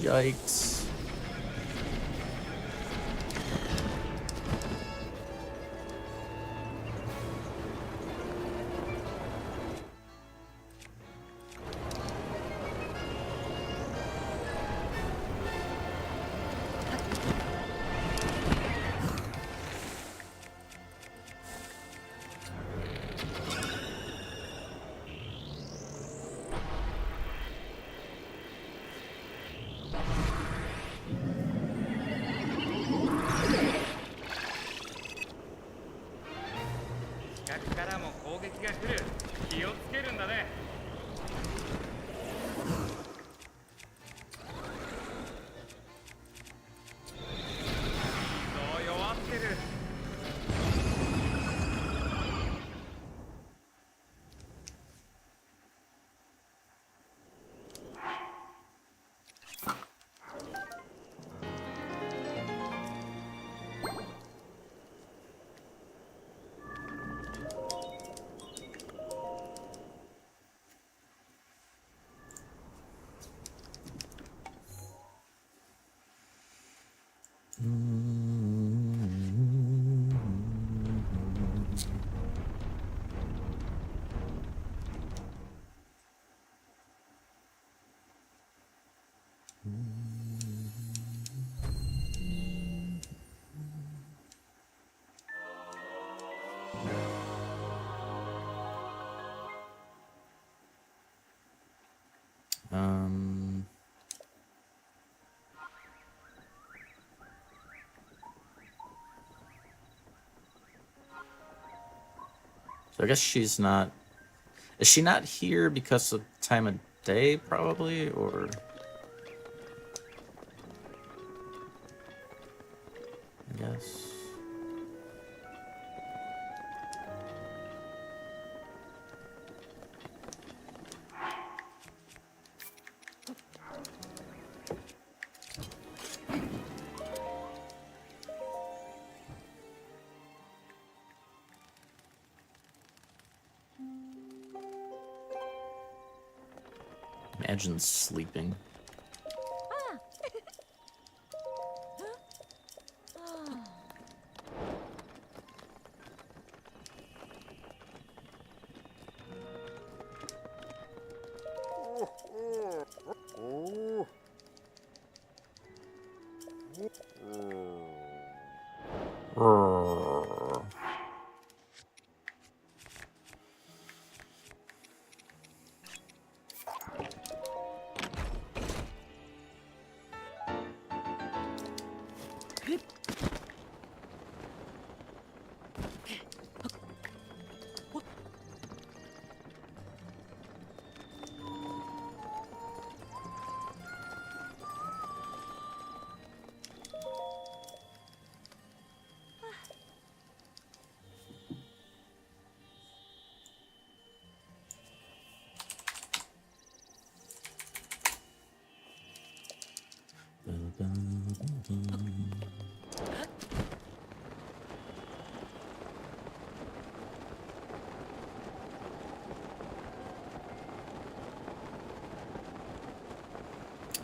Yikes. I guess she's not... Is she not here because of time of day, probably? Or... I guess... Imagine sleeping.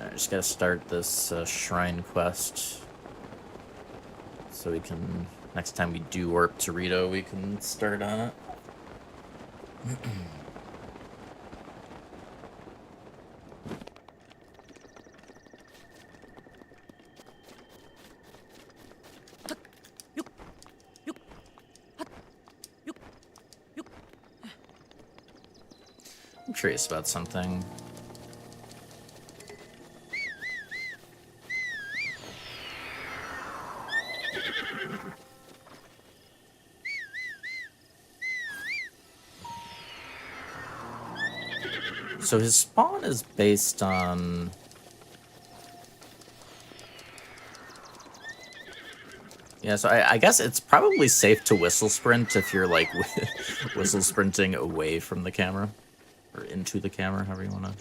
I just gotta start this shrine quest so we can, next time we do warp to Rito, we can start on it. I'm curious about something. So his spawn is based on... Yeah, so I guess it's probably safe to whistle sprint if you're, like, whistle sprinting away from the camera. Or into the camera, however you want to...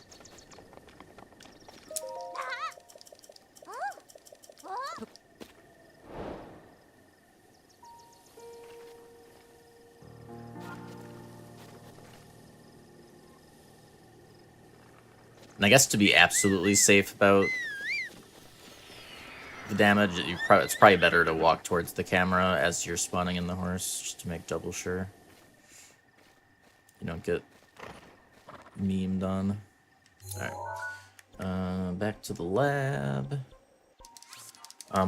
And I guess to be absolutely safe about the damage, it's probably better to walk towards the camera as you're spawning in the horse, just to make double sure you don't get memed on. Alright. Back to the lab.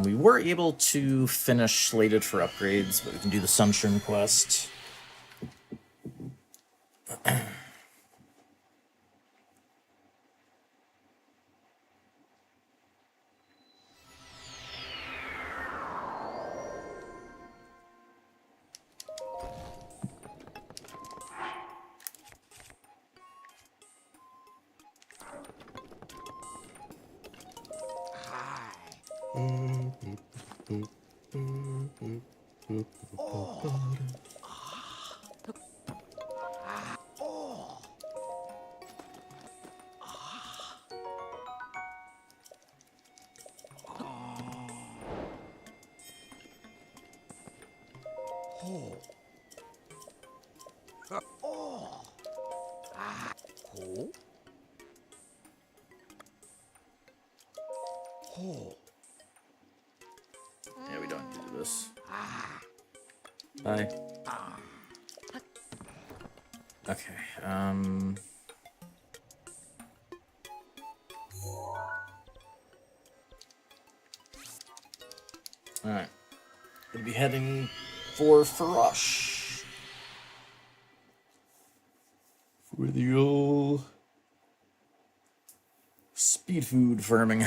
We were able to finish Slated for Upgrades, but we can do the Sunshine quest. Yeah, we don't do this. Bye. Okay, Alright. Gonna be heading for Farosh. For the old speed food farming.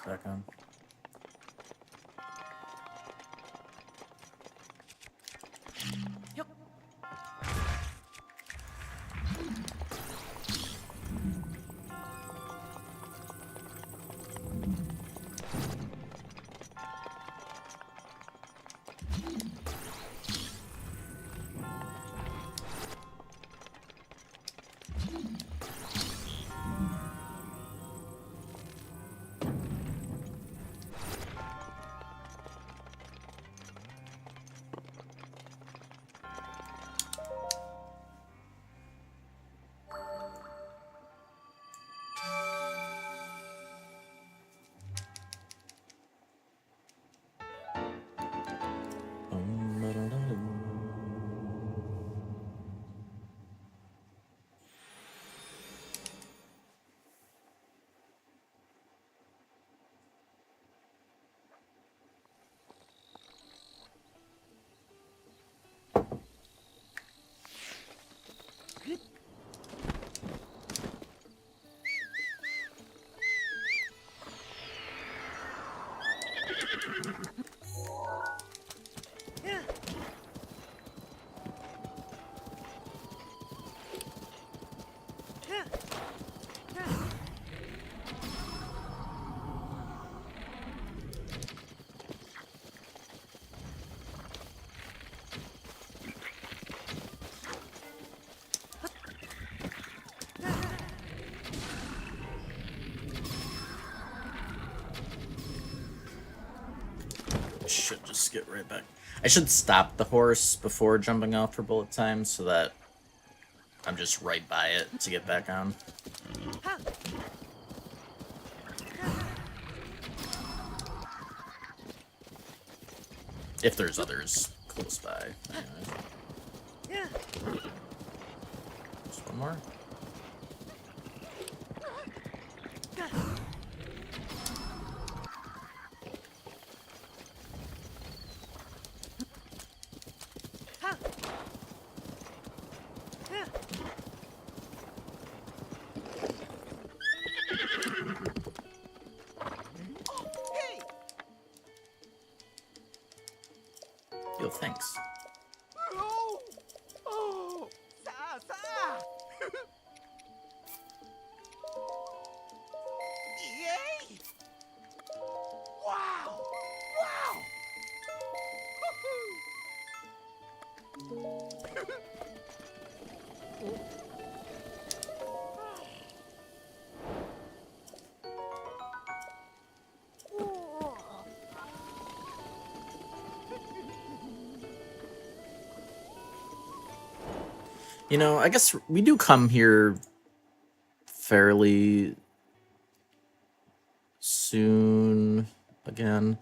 back on. Should just get right back. I should stop the horse before jumping off for bullet time so that I'm just right by it to get back on. If there's others close by. Anyway. Just one more. Yo, thanks. Yay! Wow! Wow! You know, I guess we do come here fairly soon again.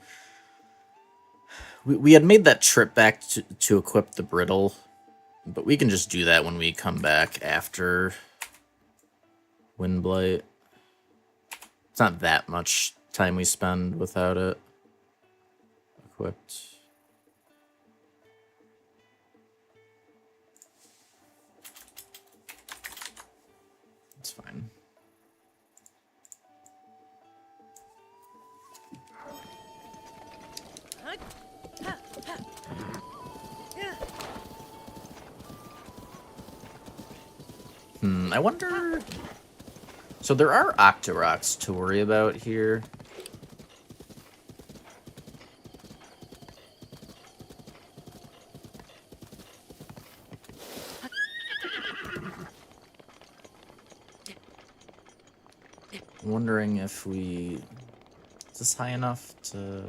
We had made that trip back to equip the brittle, but we can just do that when we come back after Windblight. It's not that much time we spend without it equipped. It's fine. I wonder... So there are Octoroks to worry about here. I'm wondering if we... Is this high enough to...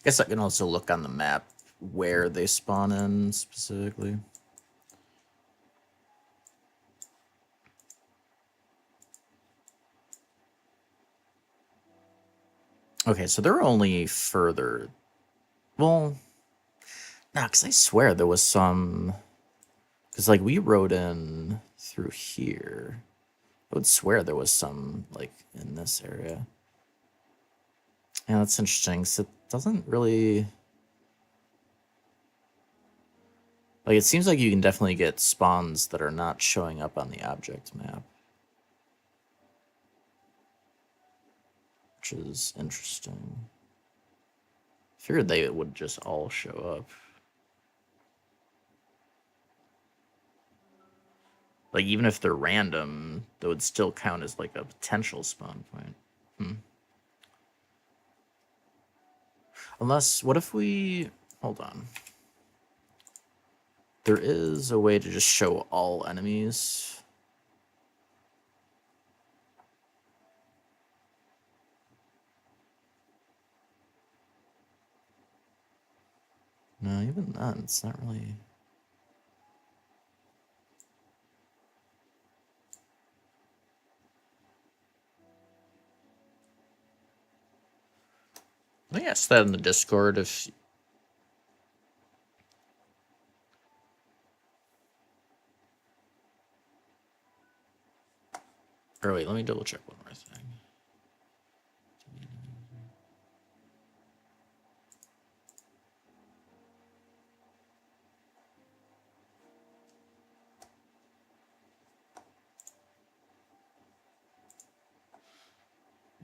I guess I can also look on the map where they spawn in specifically. Okay, so they're only further. Well, no, because I swear there was some Because, like, we rode in through here. I would swear there was some, like, in this area. Yeah, that's interesting. So it doesn't really... Like, it seems like you can definitely get spawns that are not showing up on the object map. Which is interesting. Figured they would just all show up. Like, even if they're random, they would still count as, like, a potential spawn point. Unless, what if we... Hold on. There is a way to just show all enemies. No, even then, it's not really... Let me ask that in the Discord if... Or wait, let me double check one more thing.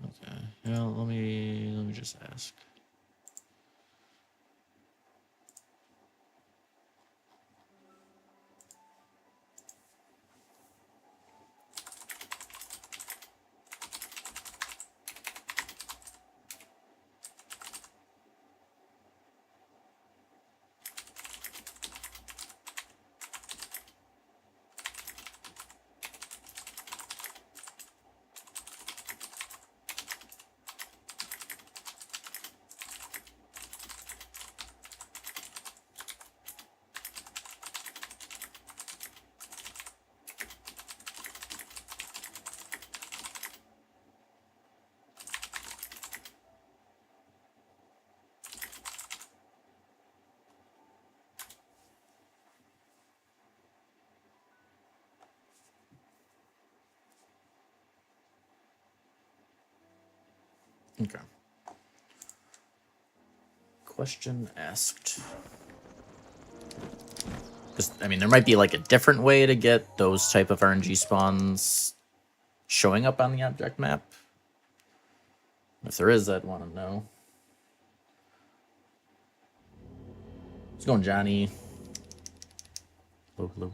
Okay, yeah, let me just ask. Okay. Question asked. Because, I mean, there might be, like, a different way to get those type of RNG spawns showing up on the object map. If there is, I'd want to know. How's it going, Johnny? Hello, hello.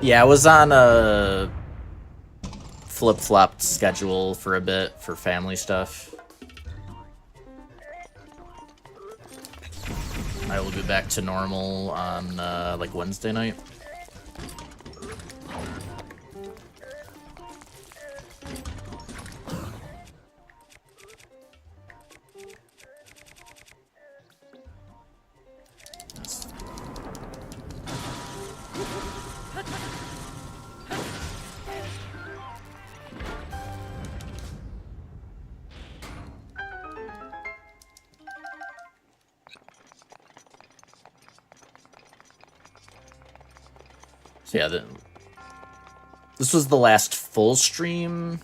Yeah, I was on a flip-flopped schedule for a bit for family stuff. I will be back to normal on like Wednesday night. So yeah, this was the last full stream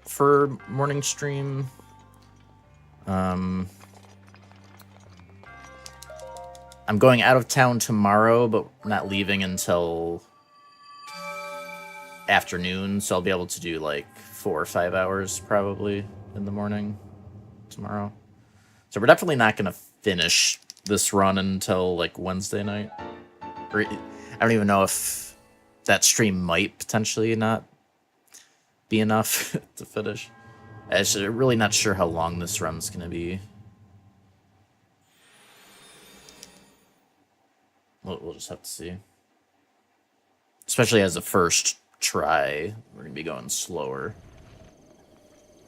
for morning stream. I'm going out of town tomorrow, but not leaving until afternoon, so I'll be able to do like 4 or 5 hours probably in the morning tomorrow. So we're definitely not gonna finish this run until like Wednesday night. Or I don't even know if that stream might potentially not be enough to finish. I'm really not sure how long this run's gonna be. We'll just have to see. Especially as a first try, we're gonna be going slower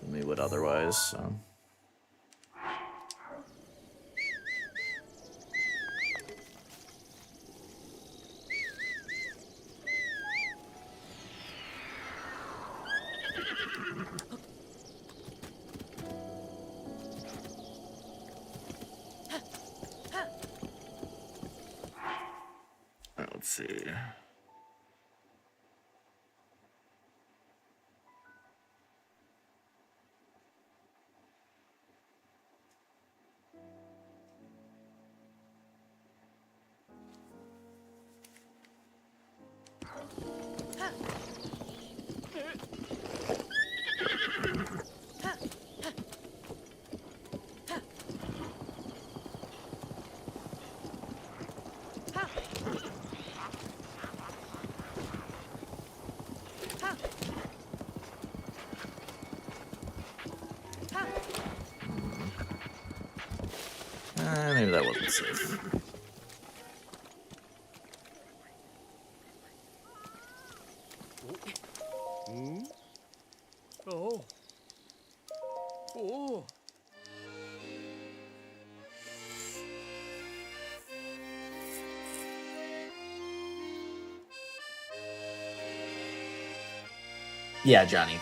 than we would otherwise, so. let's see. Maybe that wasn't safe. Oh. Oh. Yeah, Johnny.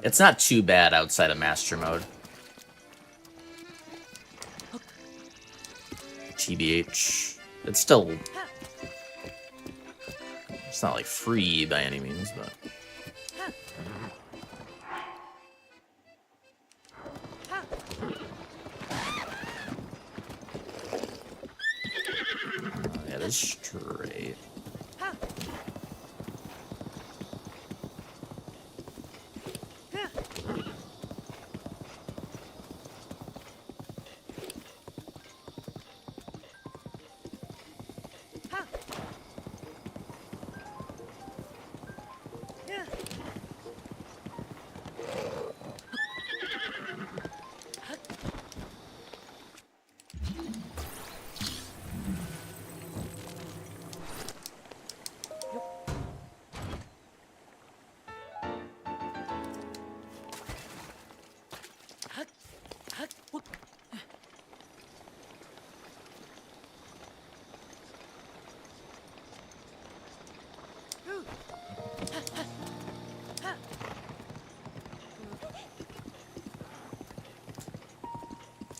It's not too bad outside of master mode. TBH. It's still... It's not like free by any means, but... That is straight.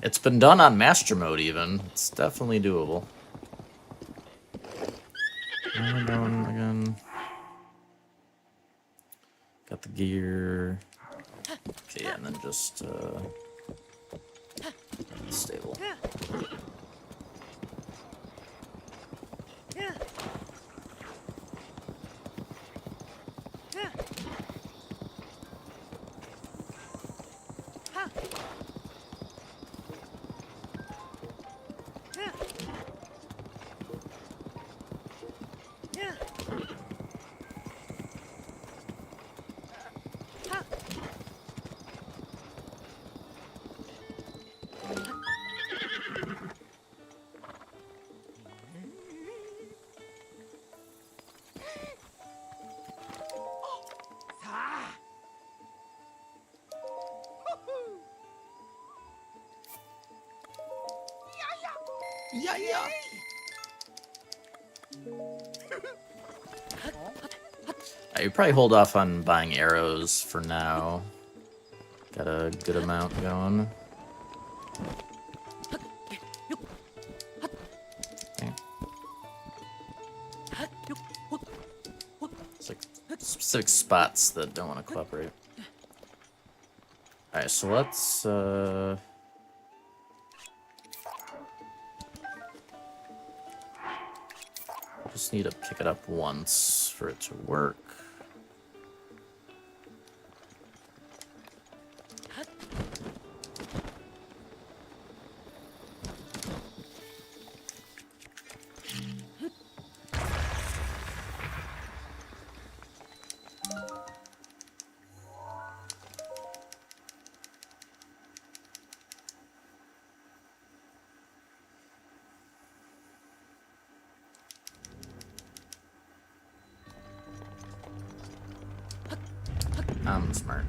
It's been done on master mode even. It's definitely doable. Down again. Got the gear. Okay, and then just stable. Yeah, yeah. You probably hold off on buying arrows for now. Got a good amount going. Okay. It's like specific spots that don't want to cooperate. Alright, so let's just need to pick it up once for it to work. I'm smart.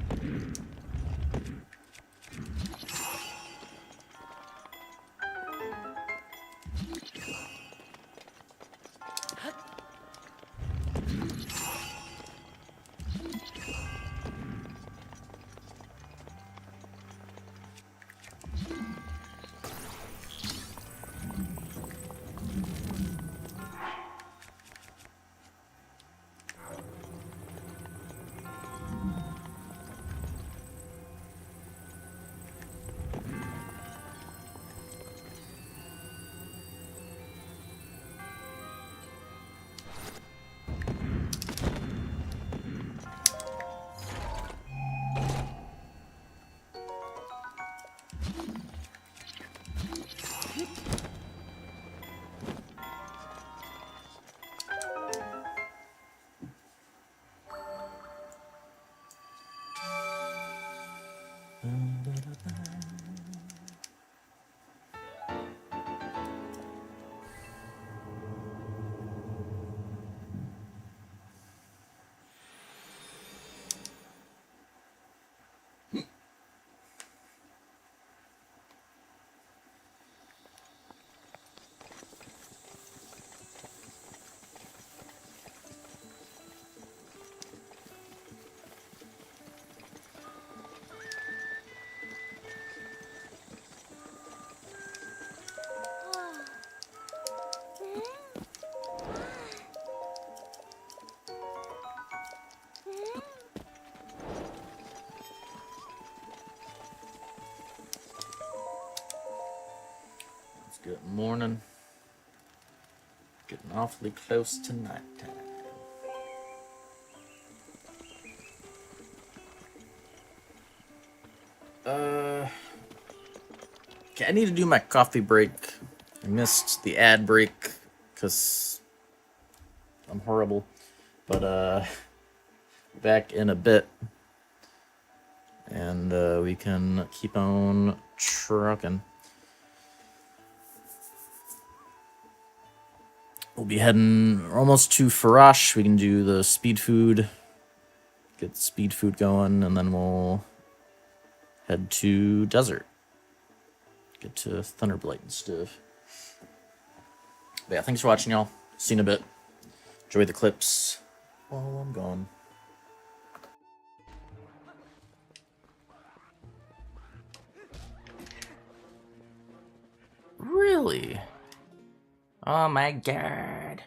Good morning. Getting awfully close to nighttime. Okay, I need to do my coffee break. I missed the ad break because I'm horrible. But back in a bit. And we can keep on trucking. We'll be heading almost to Farash. We can do the speed food. Get the speed food going, and then we'll head to Desert. Get to Thunderblight and stuff. But yeah, thanks for watching, y'all. See you in a bit. Enjoy the clips while I'm gone. Really? Oh my god.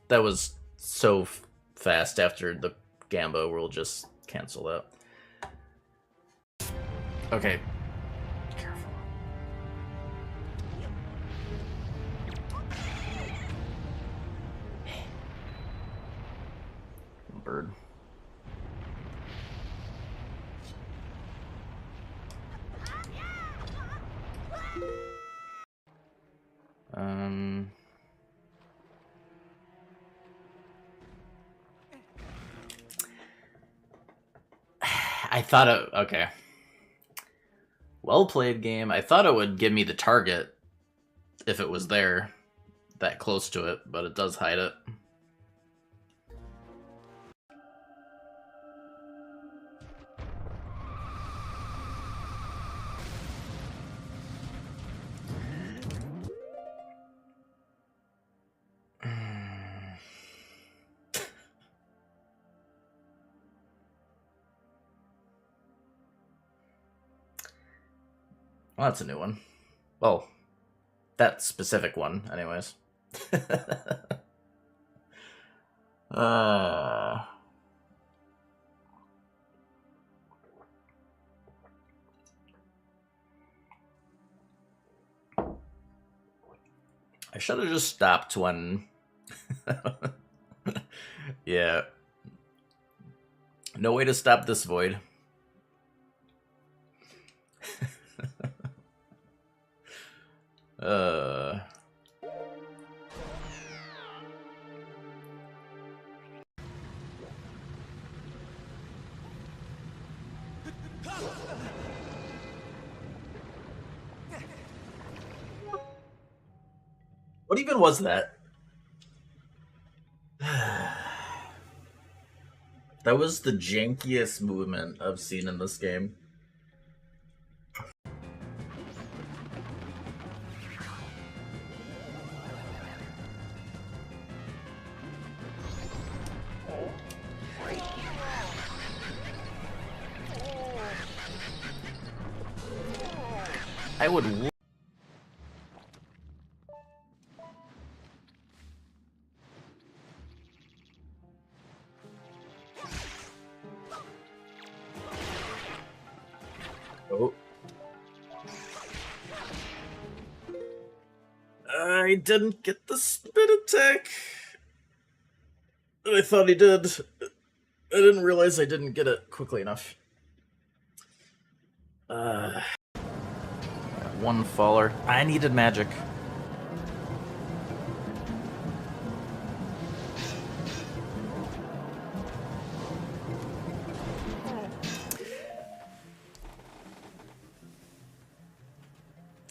That was so fast after the Gambo. We'll just cancel that. Okay. Careful. Bird. I thought it... Okay. Well played game. I thought it would give me the target if it was there, that close to it, but it does hide it. Well, that's a new one. Well, that specific one, anyways. I should have just stopped when... Yeah. No way to stop this void. What even was that? That was the jankiest movement I've seen in this game. I would... Oh. I didn't get the spin attack. I thought he did. I didn't realize I didn't get it quickly enough. One faller. I needed magic.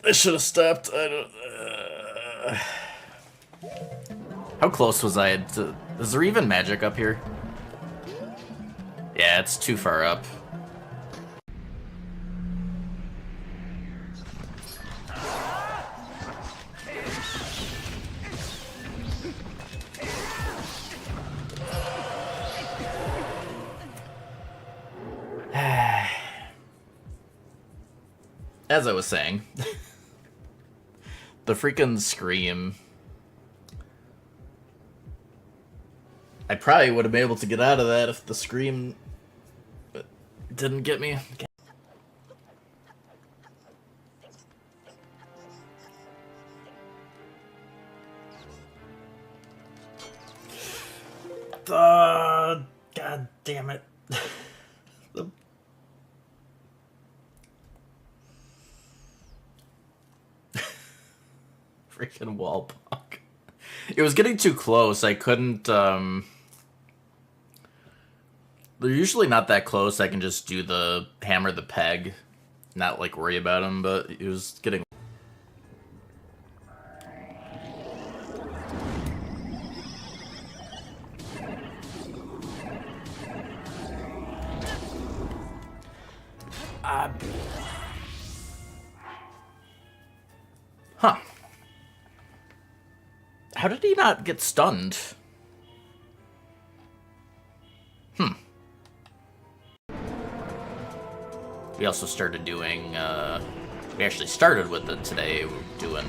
I should have stopped. I don't... How close was I to... Is there even magic up here? Yeah, it's too far up. As I was saying, the freaking scream. I probably would have been able to get out of that if the scream didn't get me. Freaking wall punk. It was getting too close. I couldn't, They're usually not that close. I can just do the hammer the peg. Not, like, worry about him, but it was getting... Huh. How did he not get stunned? We also started doing, we actually started with it today. We're doing,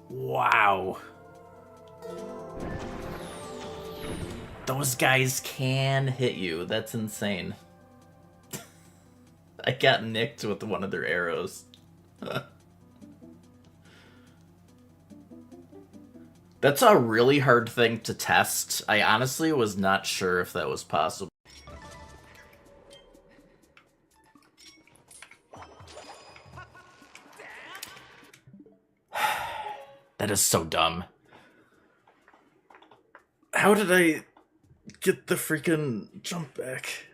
wow. Those guys can hit you. That's insane. I got nicked with one of their arrows. That's a really hard thing to test. I honestly was not sure if that was possible. That is so dumb. How did I get the freaking jump back?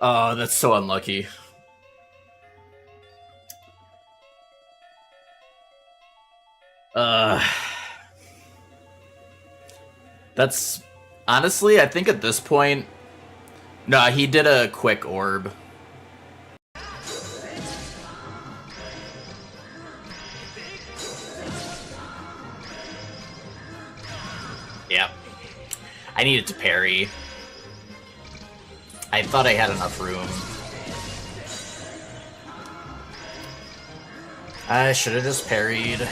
Oh, that's so unlucky. That's honestly, I think at this point, no, he did a quick orb. Yep. I needed to parry. I thought I had enough room. I should have just parried.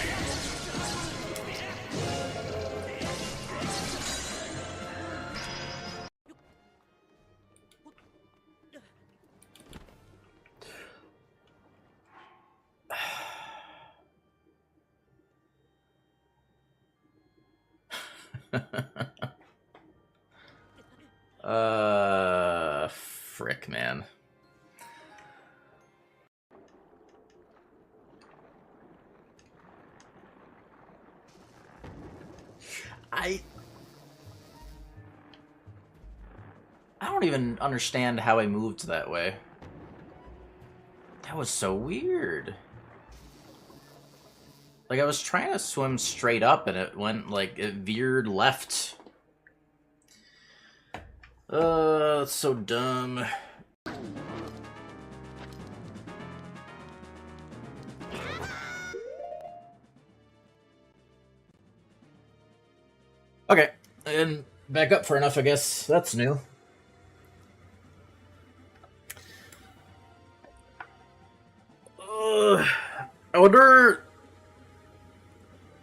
Frick, man. I don't even understand how I moved that way. That was so weird. Like, I was trying to swim straight up and it went, like, it veered left. That's so dumb. Okay, and back up for enough, I guess. That's new. I wonder...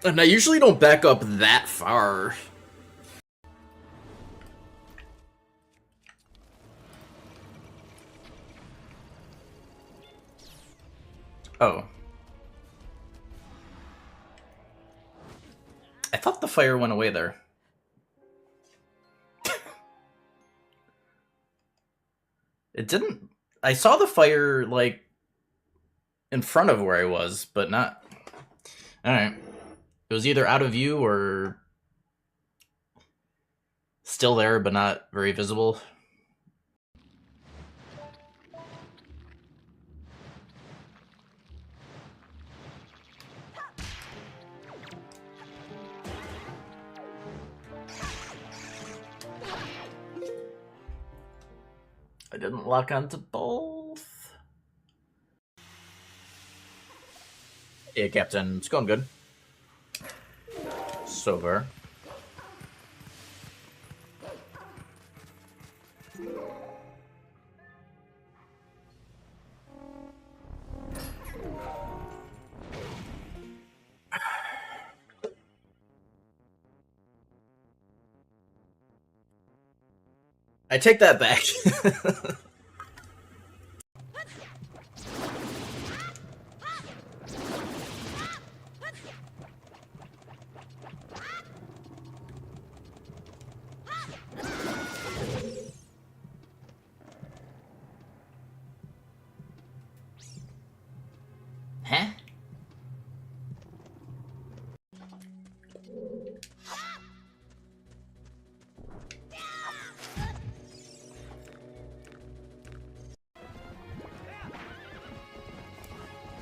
And I usually don't back up that far. Oh. I thought the fire went away there. It didn't... I saw the fire, like, in front of where I was, but not... Alright. It was either out of view or... still there, but not very visible. I didn't lock onto both. Yeah, Captain, it's going good. So far. I take that back.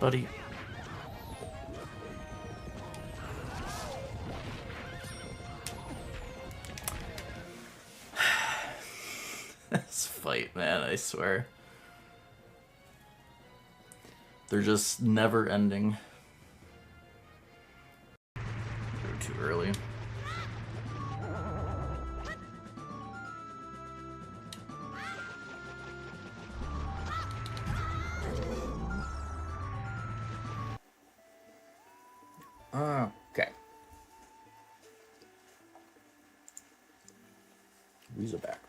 buddy. This fight, man, I swear. They're just never ending. They're too early. Okay. Weezer back.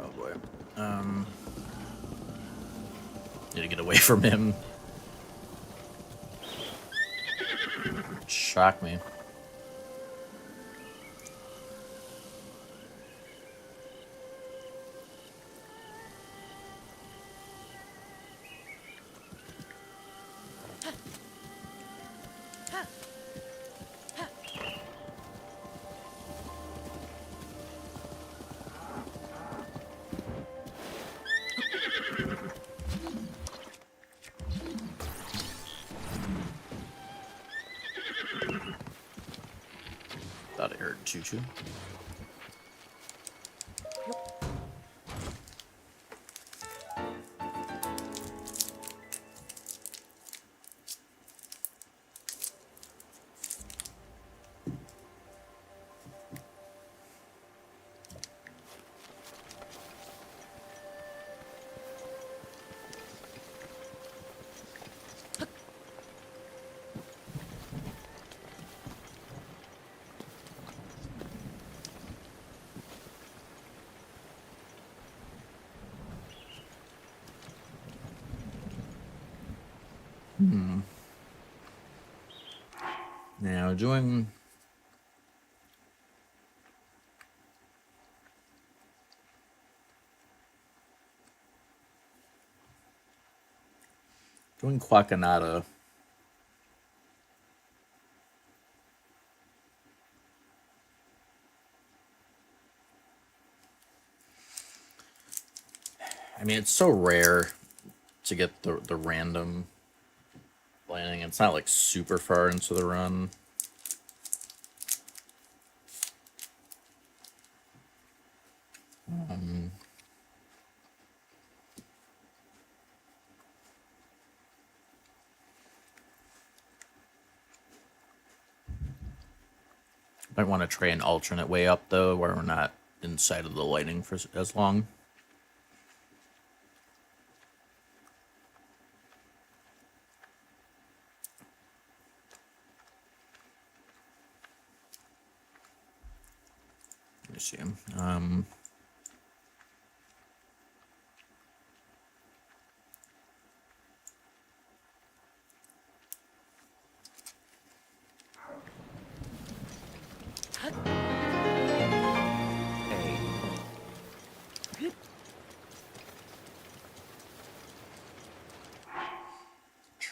Oh boy. Need to get away from him. Shock me. Thought I heard choo-choo. Now doing Quackanada. I mean, it's so rare to get the random landing. It's not like super far into the run. Might want to try an alternate way up though, where we're not inside of the lightning for as long. Let me see.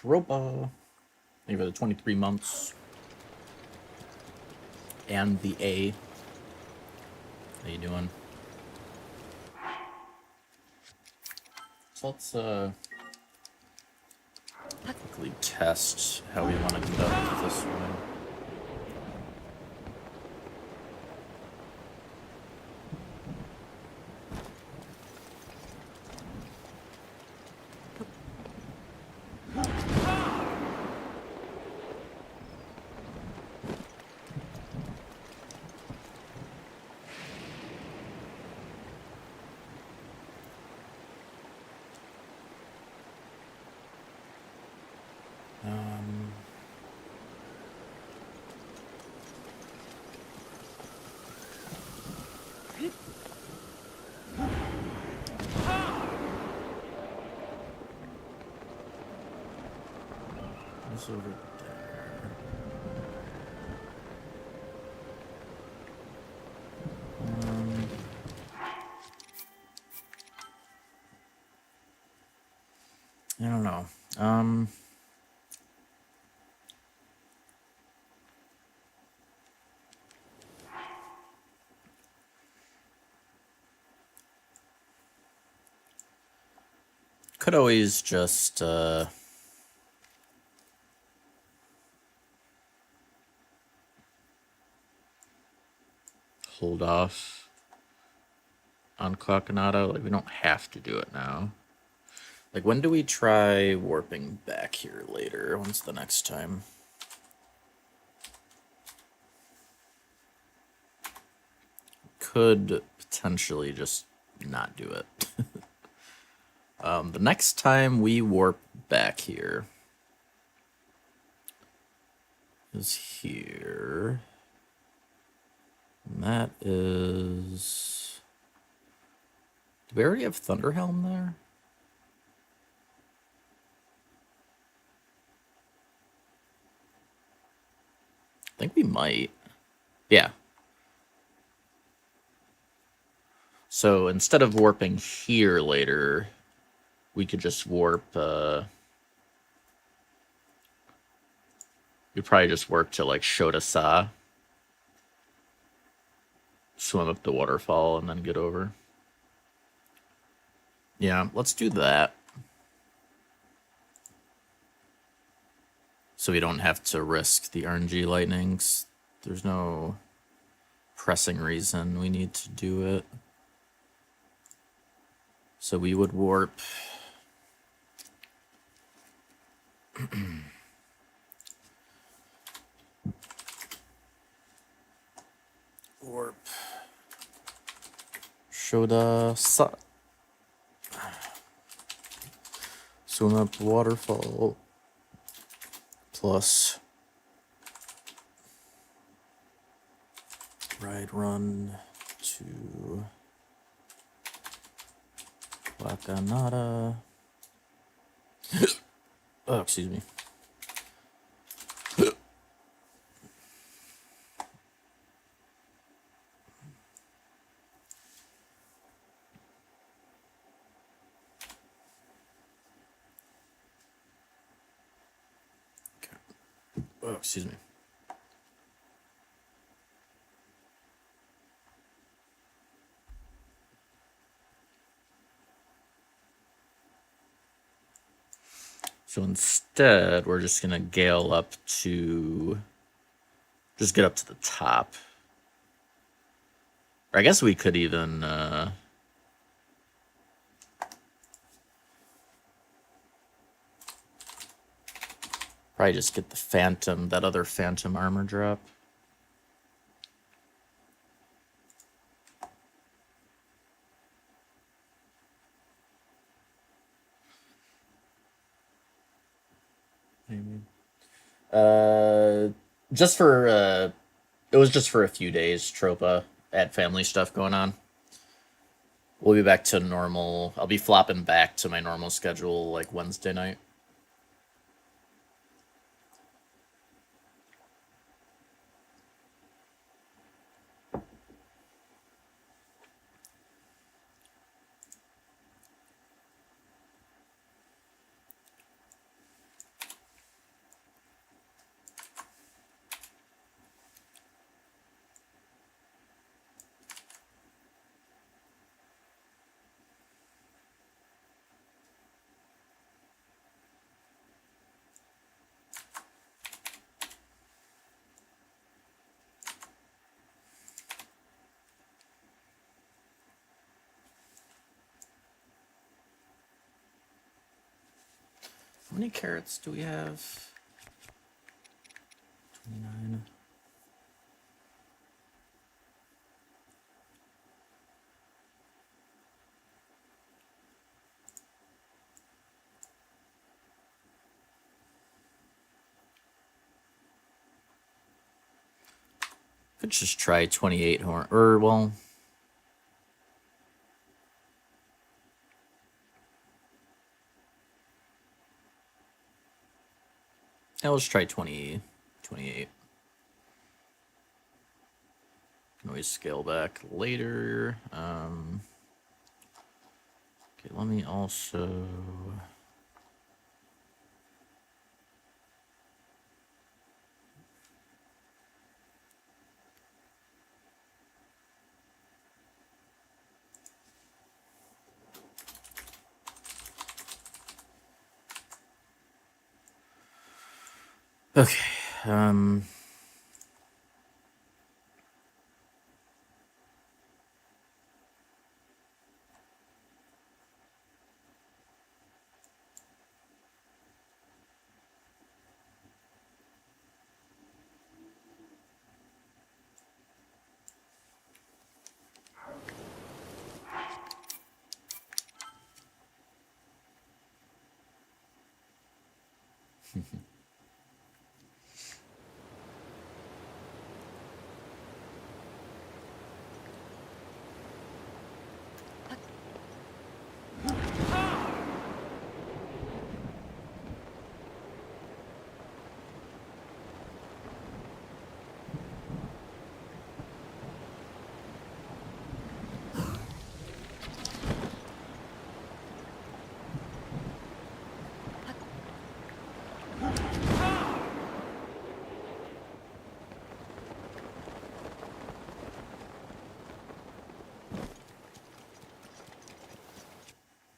Tropa. Maybe the 23 months. And the A. How you doing? So let's quickly test how we want to conduct this one. It's over there. I don't know. Could always just hold off on Cacanata. Like, we don't have to do it now. Like, when do we try warping back here later? When's the next time? Could potentially just not do it. The next time we warp back here is here. And that is... Do we already have Thunderhelm there? I think we might. Yeah. So instead of warping here later, we could just warp... We'd probably just warp to, like, Shota-Sa. Swim up the waterfall and then get over. Yeah, let's do that. So we don't have to risk the RNG lightnings. There's no pressing reason we need to do it. So we would warp... warp... Shota-Sa. Swim up the waterfall. Plus... ride run to... Cacanata. Oh, excuse me. Oh, excuse me. So instead, we're just going to gale up to... just get up to the top. Or I guess we could even... probably just get the Phantom, that other Phantom armor drop. Maybe. Just for, it was just for a few days, Tropa. Had family stuff going on. We'll be back to normal. I'll be flopping back to my normal schedule, like, Wednesday night. How many carrots do we have? 29. Could just try 28 horn, or, well... Now let's try 20, 28. Can always scale back later. Okay, let me also. Okay.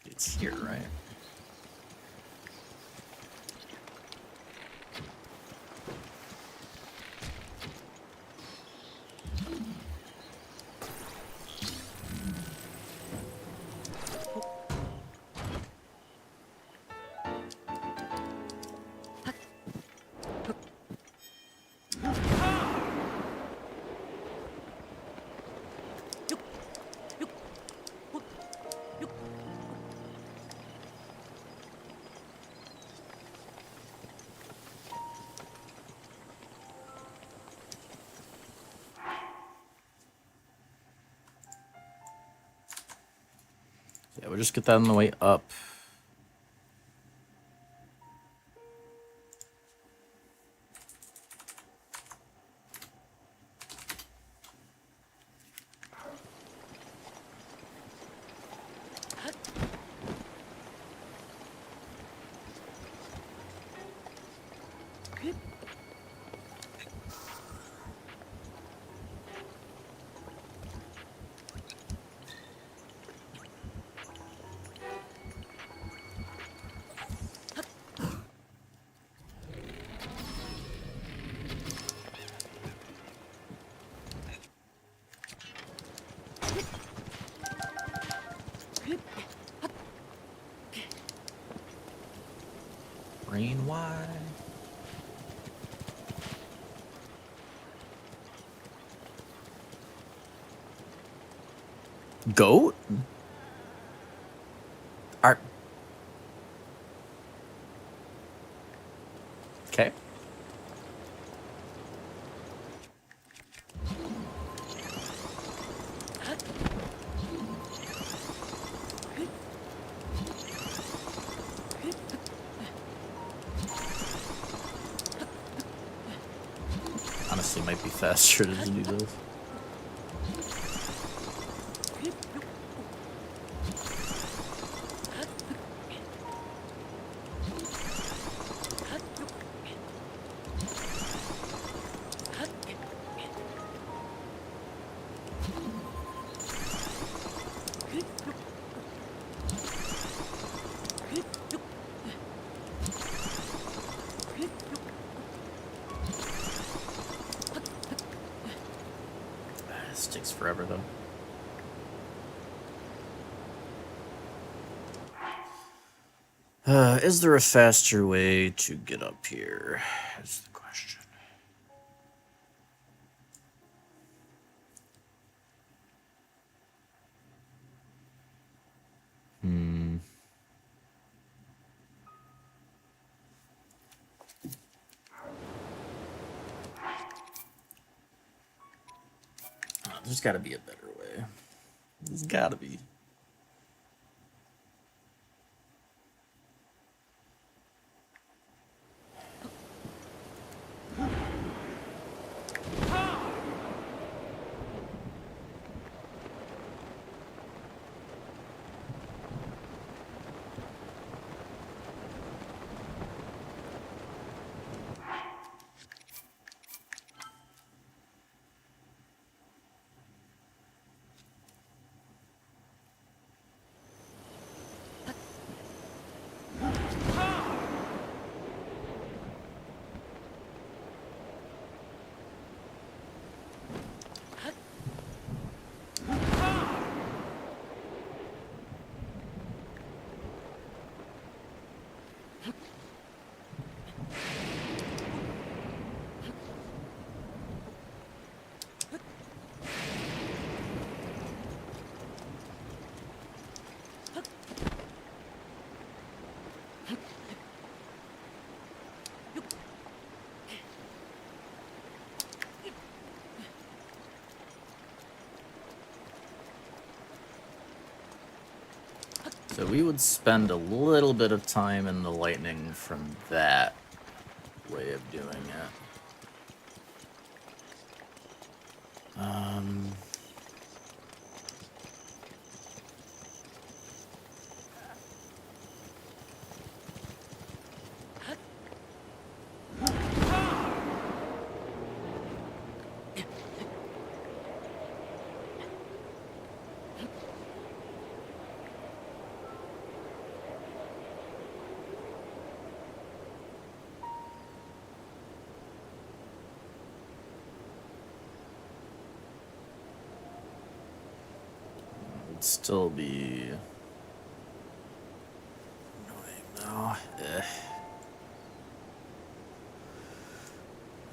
It's here, right? Yeah, we'll just get that on the way up. Brain wide. Goat? Art. Okay. Honestly, might be faster to do this. This takes forever though. Is there a faster way to get up here? Is the question. There's got to be a better way. There's got to be. So we would spend a little bit of time in the lightning from that way of doing it. It'd still be annoying though.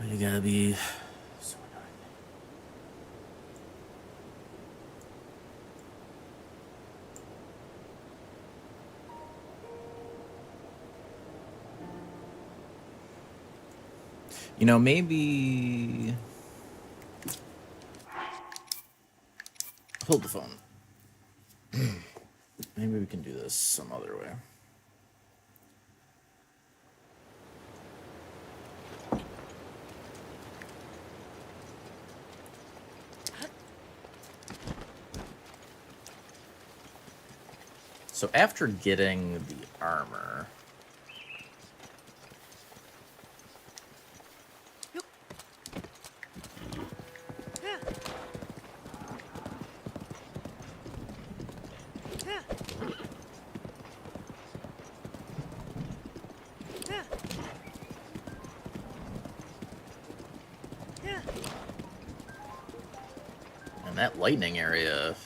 You gotta be so annoying. You know, maybe hold the phone. Maybe we can do this some other way. So after getting the armor, and that lightning area is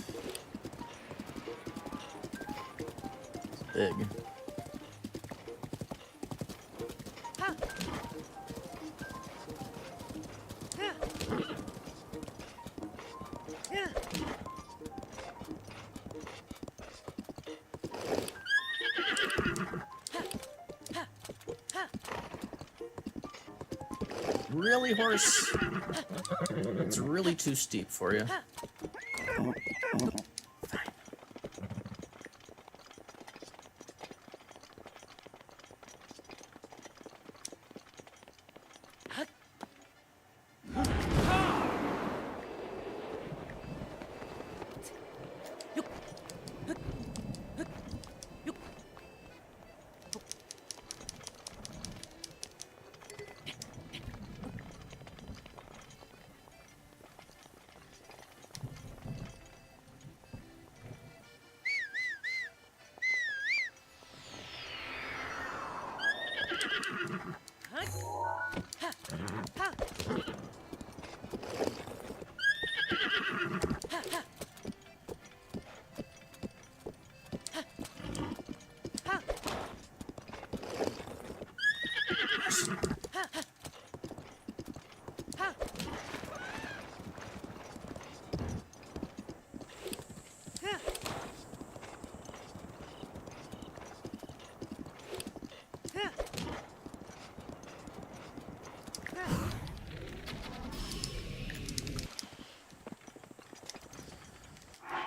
big. Really, horse? It's really too steep for you.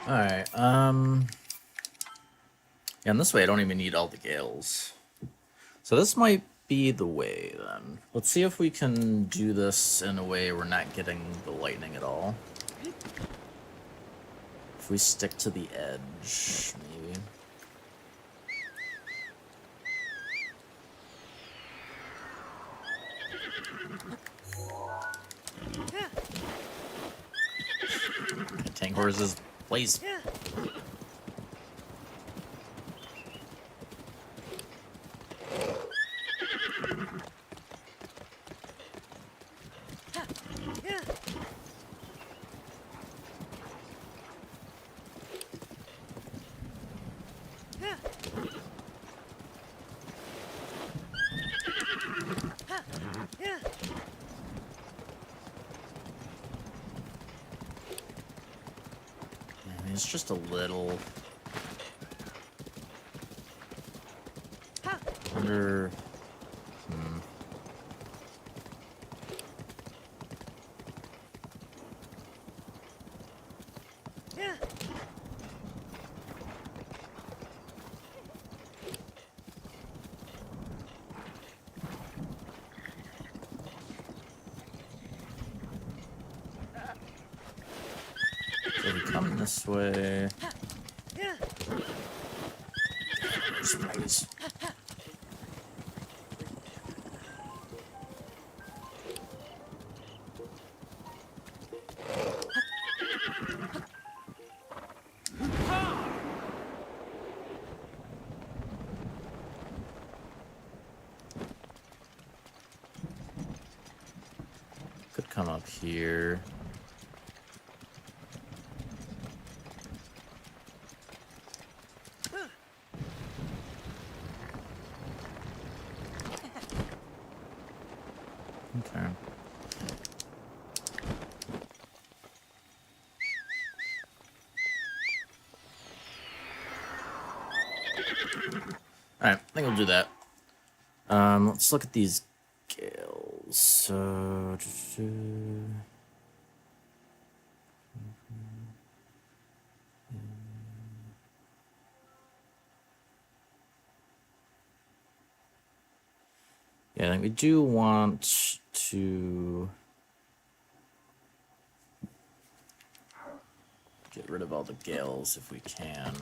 Alright, yeah, and this way I don't even need all the gales. So this might be the way, then. Let's see if we can do this in a way we're not getting the lightning at all. If we stick to the edge, maybe. Tank horses, please. He's just a little... Under... So we come this way. Spiders. Could come up here. Okay. Alright, I think we'll do that. Let's look at these gales. So... Yeah, I think we do want to get rid of all the gales if we can.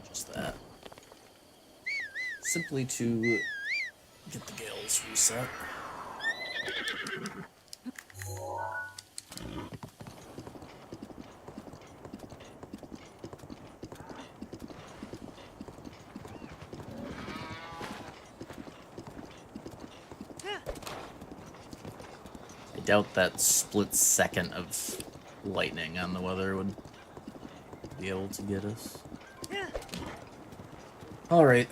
Just that. Simply to get the gales reset. I doubt that split second of lightning on the weather would be able to get us. All right.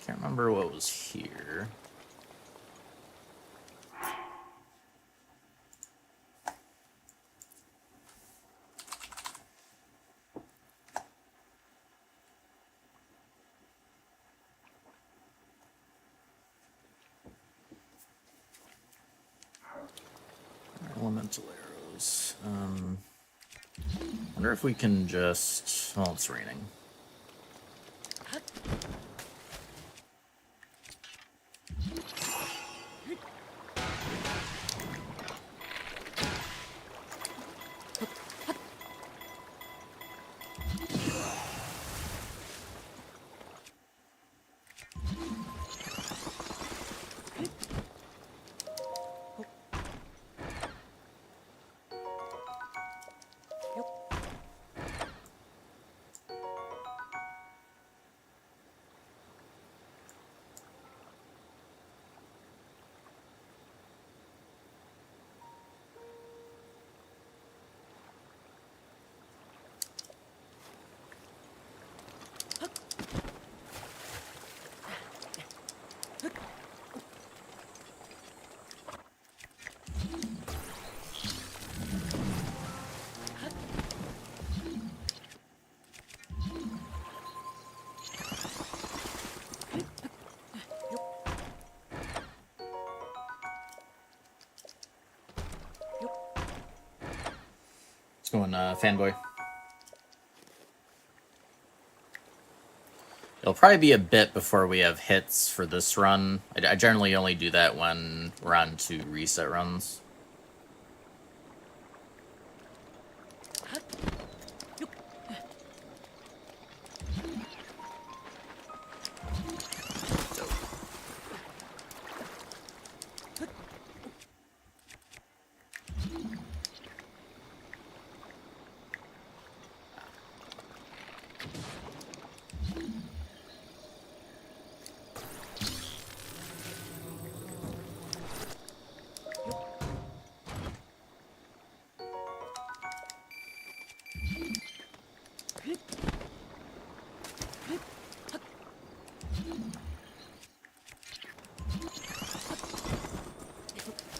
Can't remember what was here. Elemental arrows. Wonder if we can just... Well, it's raining. Going fanboy. It'll probably be a bit before we have hits for this run. I generally only do that when we're on 2 reset runs.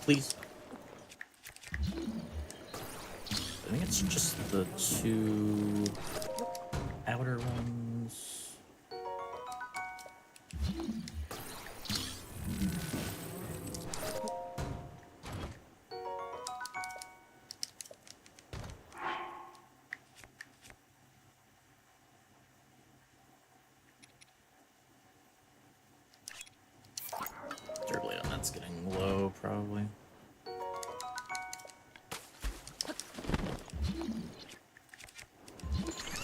Please. I think it's just the 2 outer ones. Turbo on that's getting low, probably.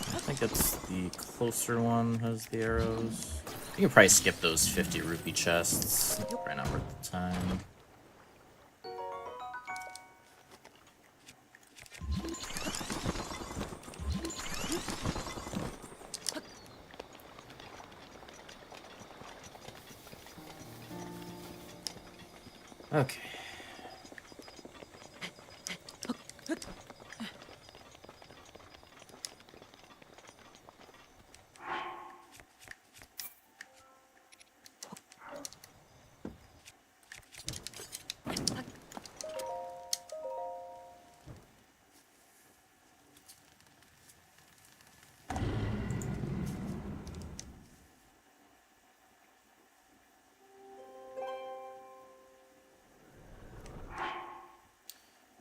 I think it's the closer one has the arrows. You can probably skip those 50 rupee chests. Probably not worth the time. Okay.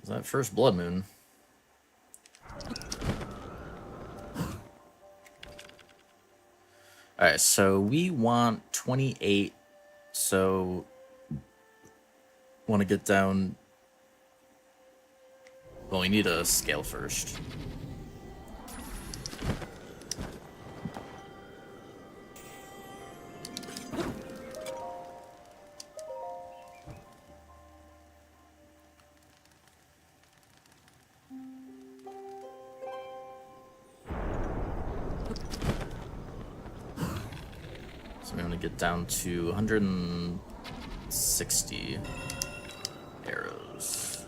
Is that first blood moon? Alright, so we want 28, so want to get down. Well, we need a scale first. So we're going to get down to 160 arrows.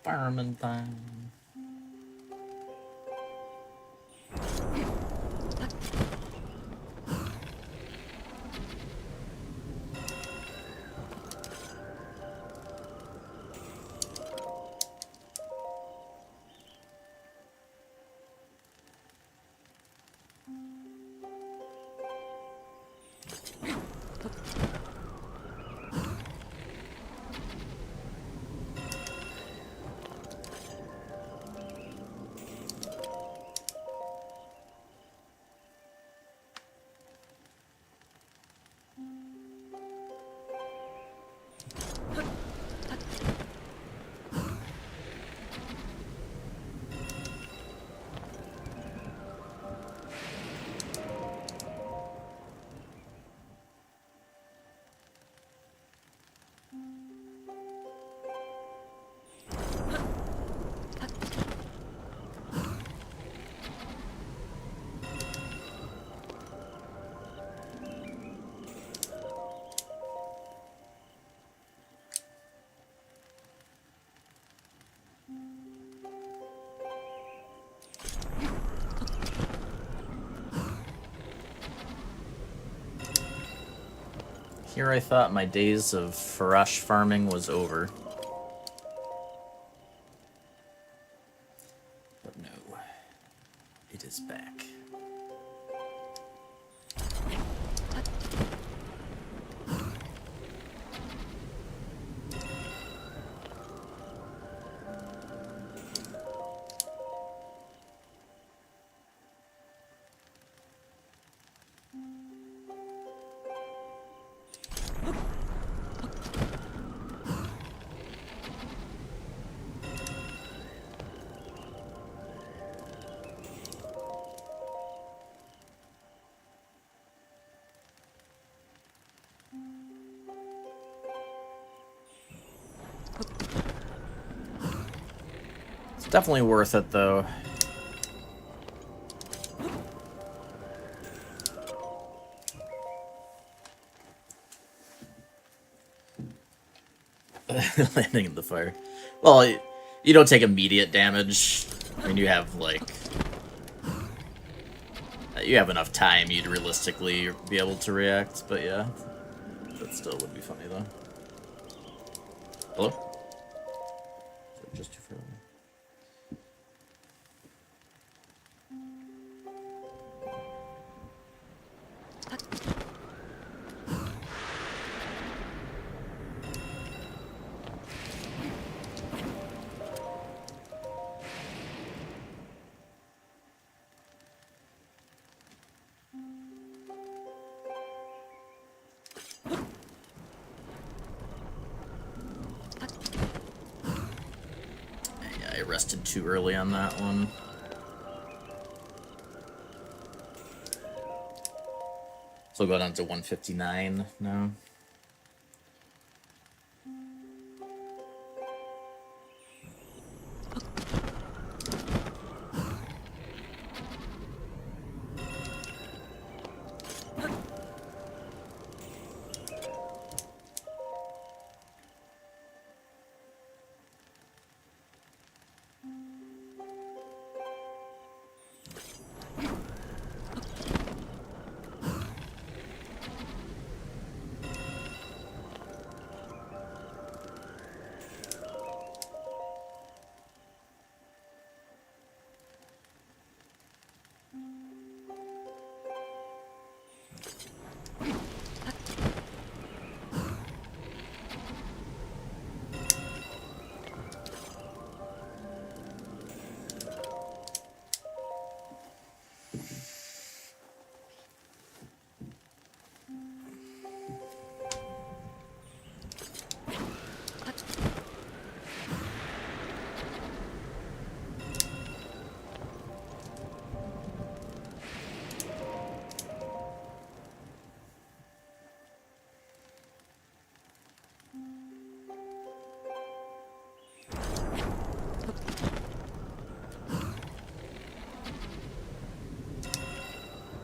Fireman time. Here I thought my days of Farash farming was over. But no. It is back. It's definitely worth it, though. Landing in the fire. Well, you don't take immediate damage. I mean, you have, like... You have enough time you'd realistically be able to react, but yeah. That still would be funny, though. Hello? Is it just too far away? I rested too early on that one. So we'll go down to 159 now.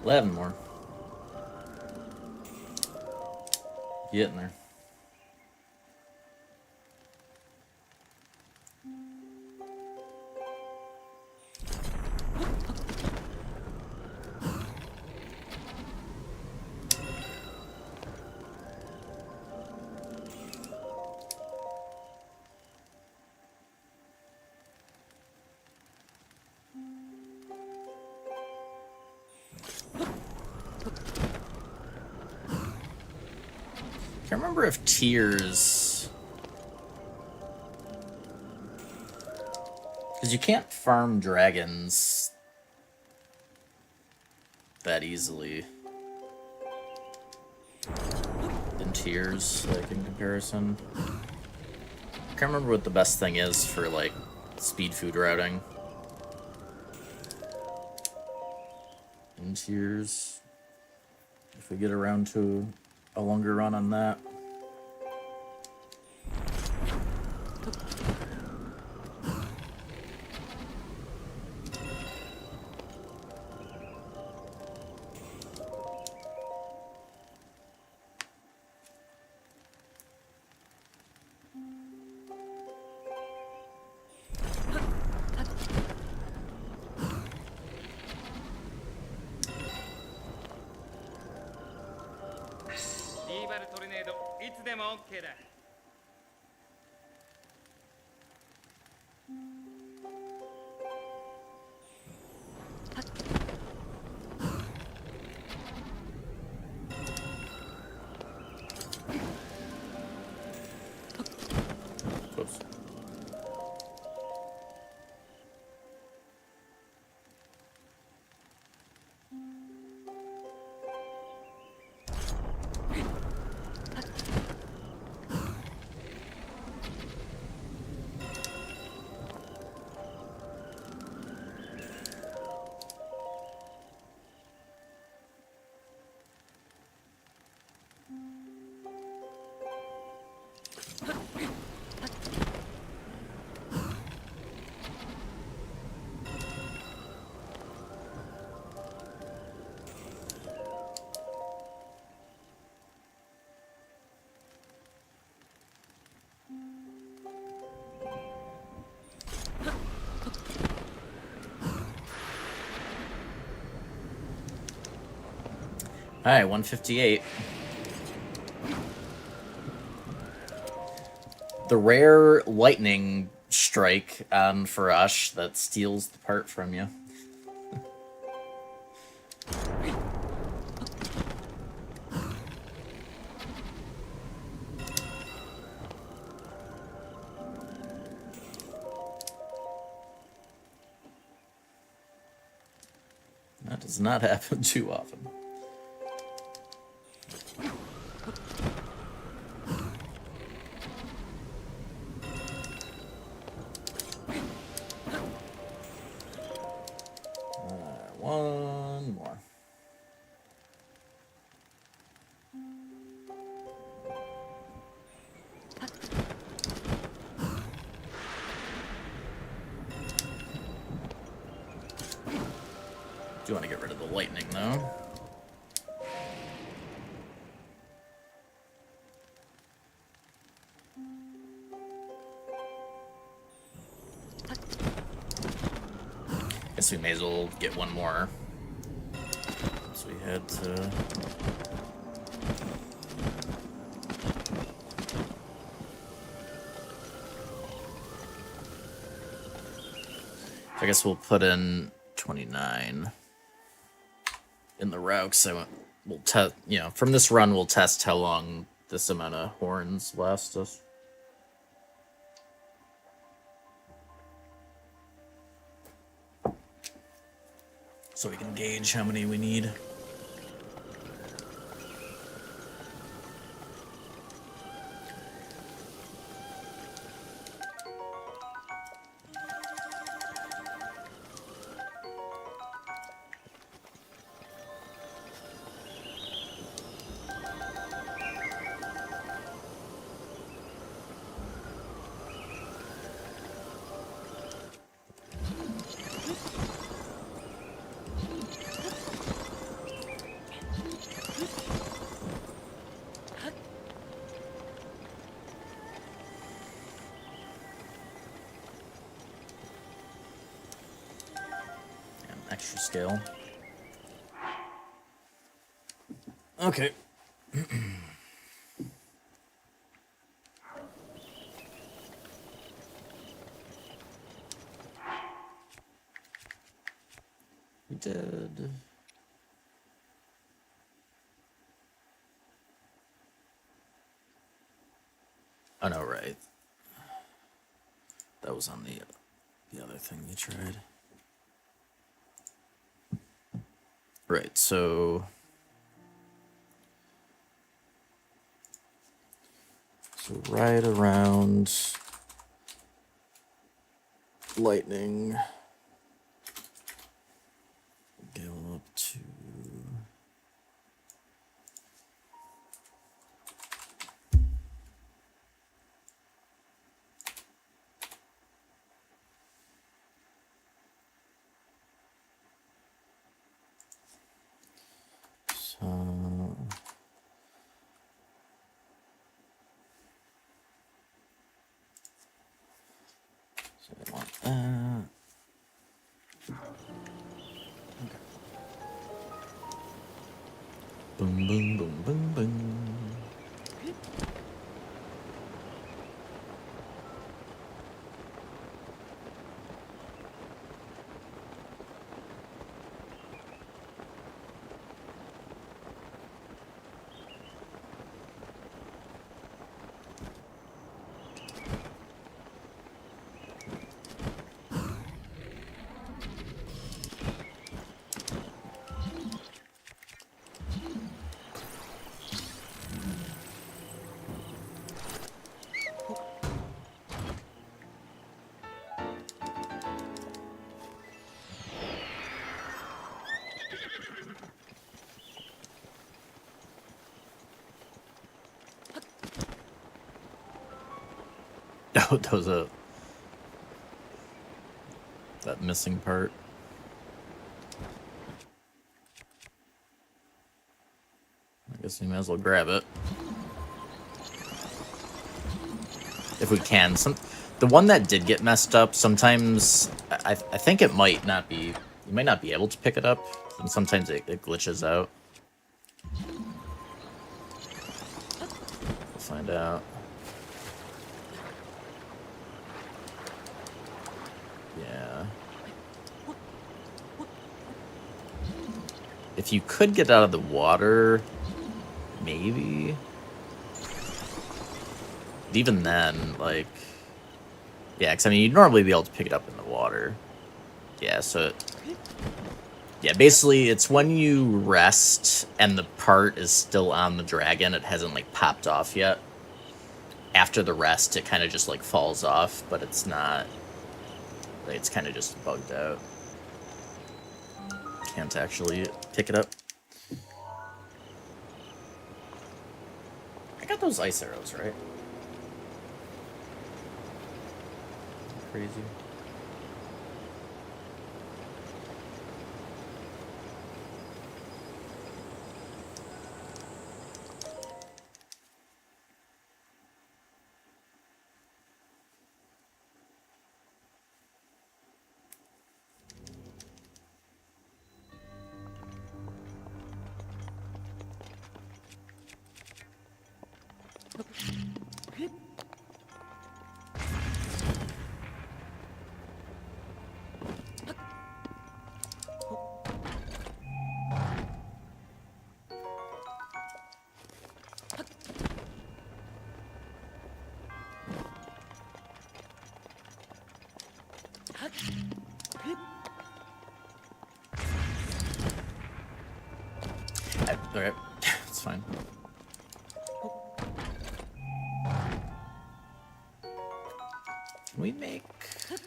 Eleven more. Getting there. Can't remember if Tears... Because you can't farm dragons that easily in Tears, like, in comparison. I can't remember what the best thing is for, like, speed food routing in Tears. If we get around to a longer run on that.リーバルトルネードいつでも OK だ。Oops. All right, 158. The rare lightning strike on Farash that steals the part from you. That does not happen too often. One more. Do want to get rid of the lightning, though. Guess we may as well get one more. So we had to... I guess we'll put in 29 in the route, so we'll test, you know, from this run we'll test how long this amount of horns last us. So we can gauge how many we need. Extra scale. Okay. We did. Oh no, right. That was on the other thing you tried. Right, so right around lightning, go up to so I want that. Okay. Boom, boom, boom, boom, boom. those that missing part. I guess we might as well grab it. If we can. The one that did get messed up, sometimes I think it might not be, you might not be able to pick it up, and sometimes it glitches out. We'll find out. Yeah. If you could get out of the water, maybe. But even then, like, yeah, because I mean, you'd normally be able to pick it up in the water. Yeah, so yeah, basically, it's when you rest and the part is still on the dragon. It hasn't like popped off yet. After the rest, it kind of just like falls off, but it's not. Like, it's kind of just bugged out. Can't actually pick it up. I got those ice arrows, right? Crazy. Alright, it's fine. Can we make... Yeah.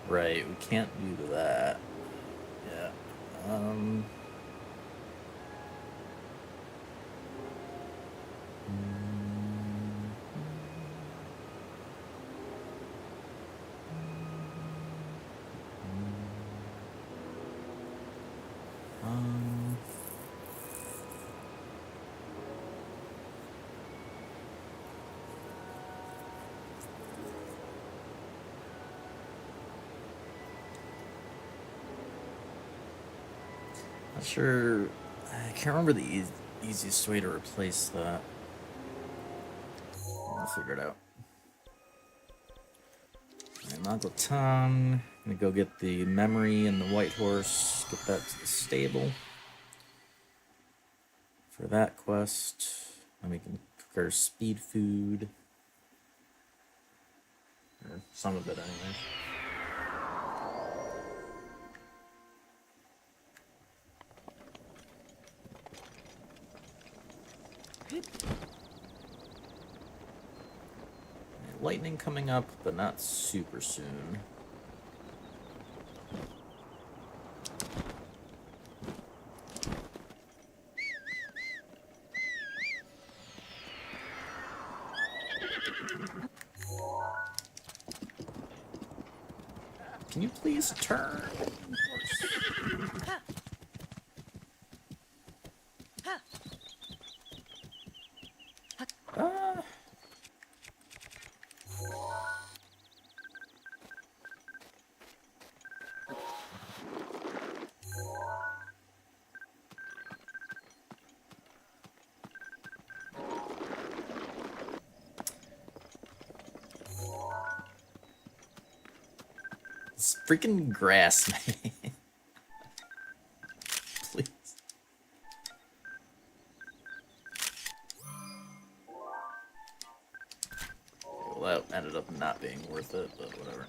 Right, we can't do that. Yeah. Not sure. I can't remember the easiest way to replace that. We'll figure it out. Magleton. Gonna go get the memory and the white horse. Get that to the stable. For that quest. And we can cook our speed food. Or some of it, anyway. Lightning coming up, but not super soon. Can you please turn? It's freaking grass, man. Please. Well, that ended up not being worth it, but whatever.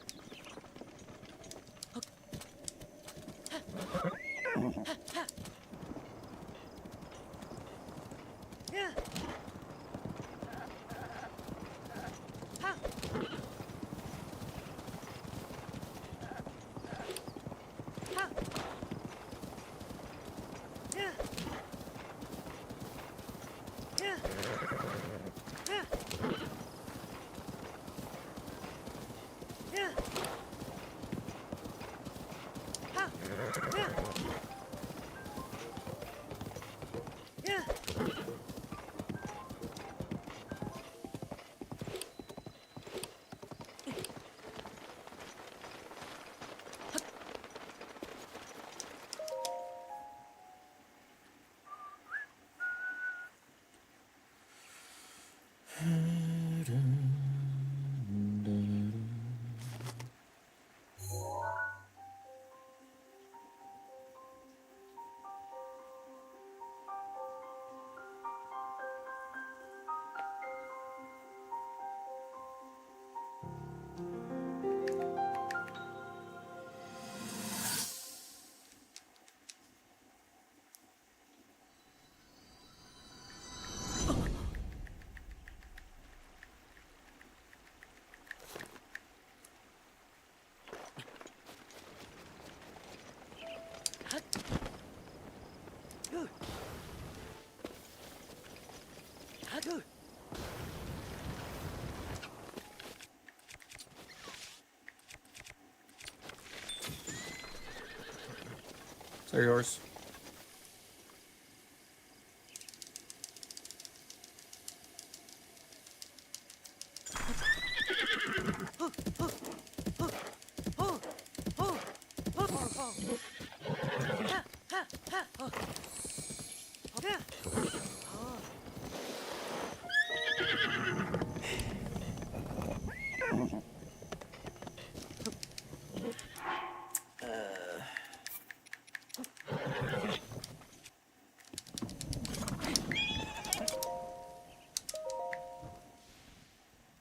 They're yours.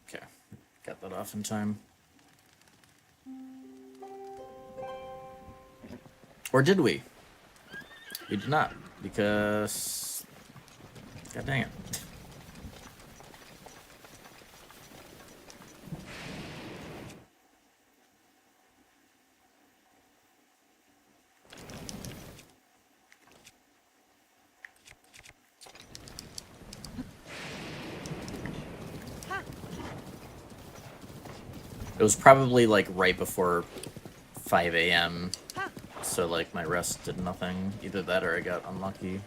Okay, got that off in time. Or did we? We did not, because... God dang it. It was probably like right before 5 a.m. So like my rest did nothing. Either that or I got unlucky.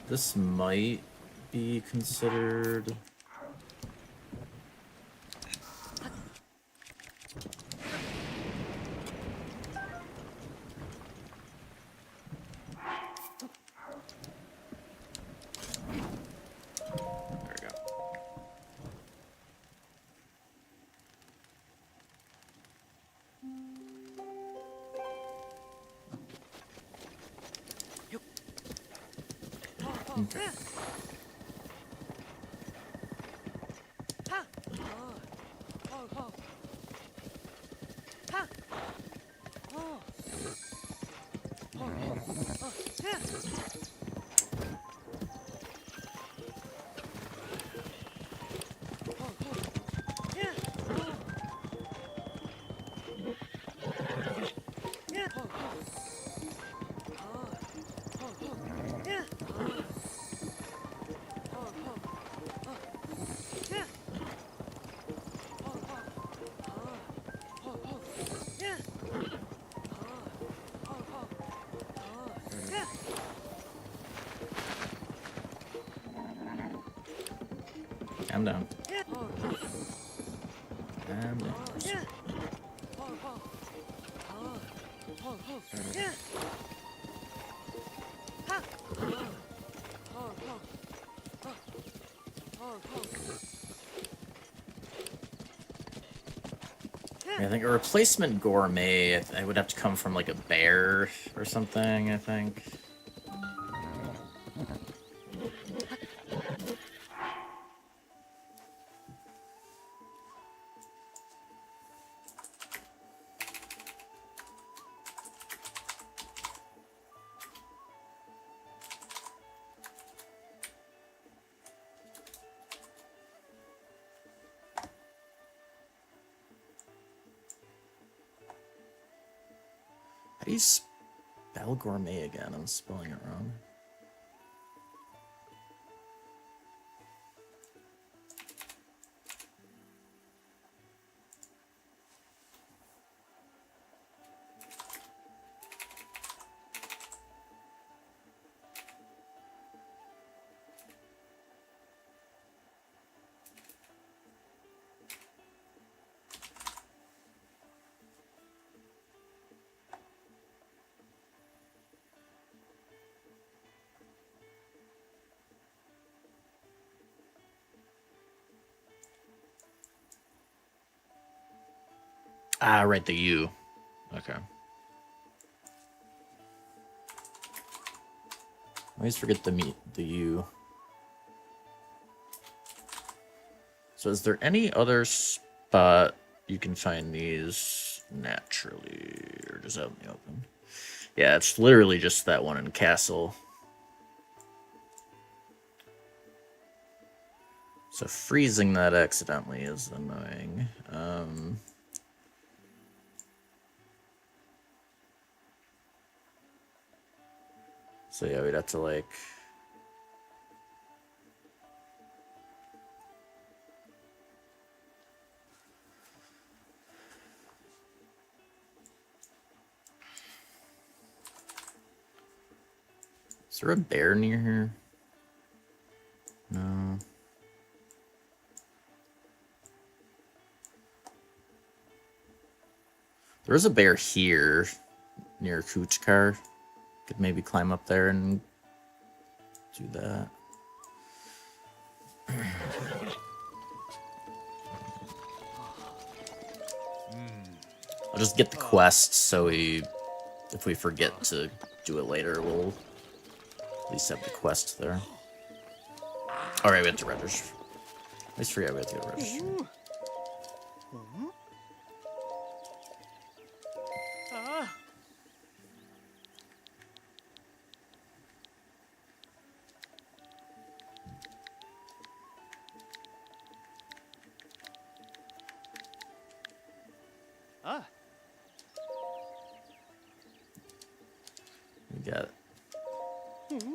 This might be considered... Okay. I'm down. I'm down. I think a replacement gourmet, I would have to come from like a bear or something, I think. How do you spell gourmet again? I'm spelling it wrong. Ah, right, the U. Okay. I always forget the U. So is there any other spot you can find these naturally, or just out in the open? Yeah, it's literally just that one in Castle. So freezing that accidentally is annoying. So yeah, we'd have to like... Is there a bear near here? No. There is a bear here near Kuchkar. Could maybe climb up there and do that. I'll just get the quest so if we forget to do it later, we'll at least have the quest there. Alright, we have to register. I always forget we have to go register.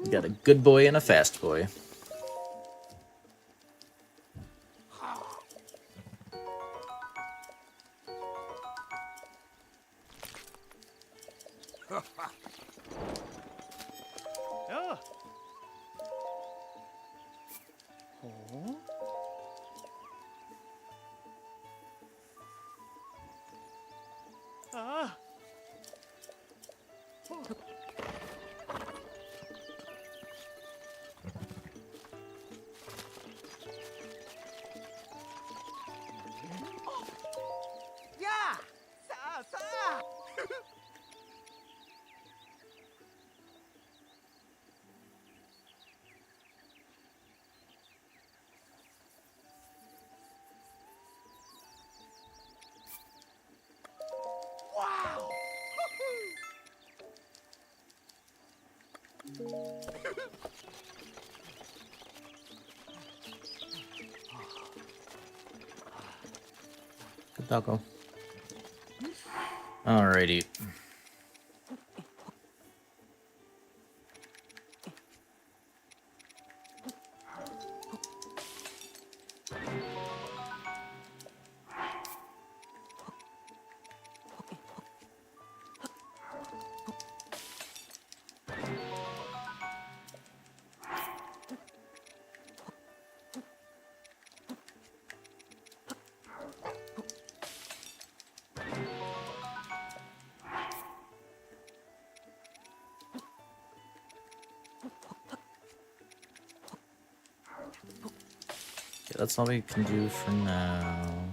We got a good boy and a fast boy. Yeah! Sa, sa! Wow! Good doggo. Alrighty. Okay, that's all we can do for now.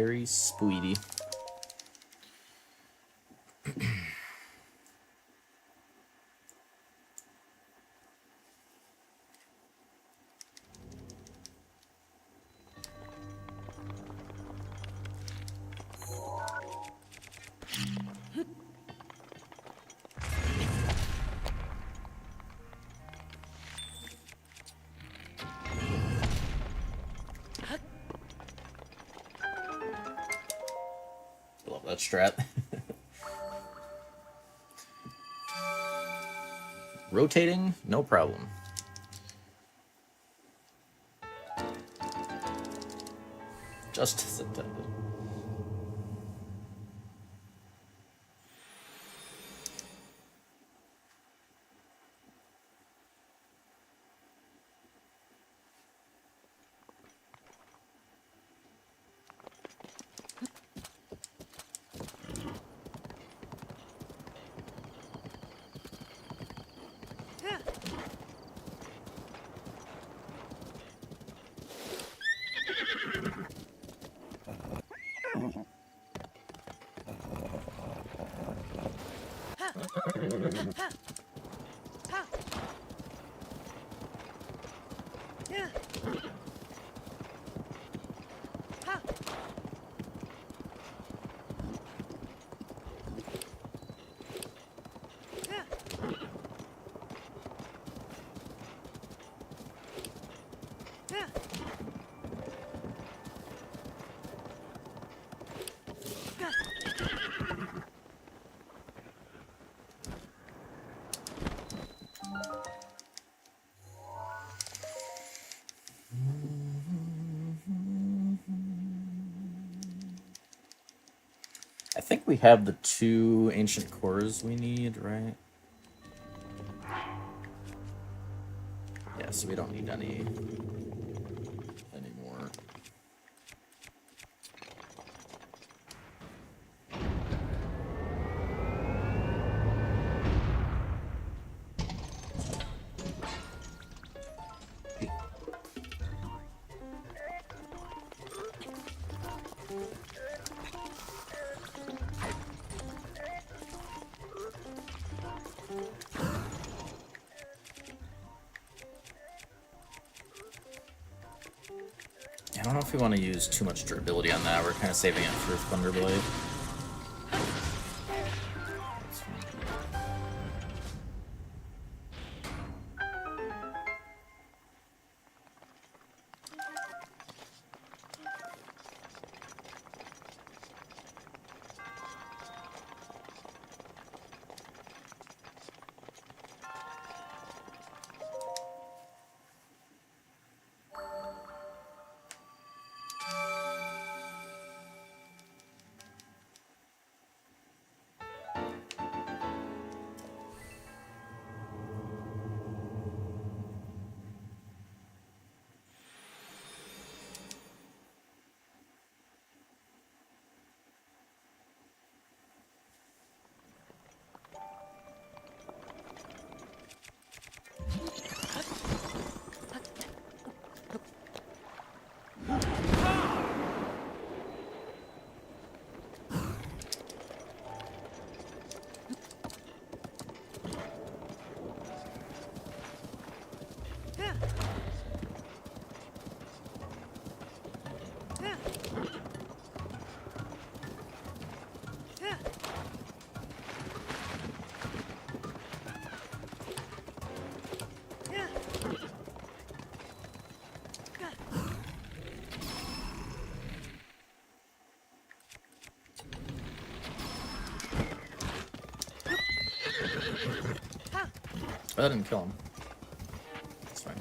Very sweetie. Love that strat. Rotating, no problem. Just as intended. I think we have the 2 ancient cores we need, right? Yeah, so we don't need any anymore. I don't know if we want to use too much durability on that. We're kind of saving it for Thunderblade. That's fine. That didn't kill him. That's fine.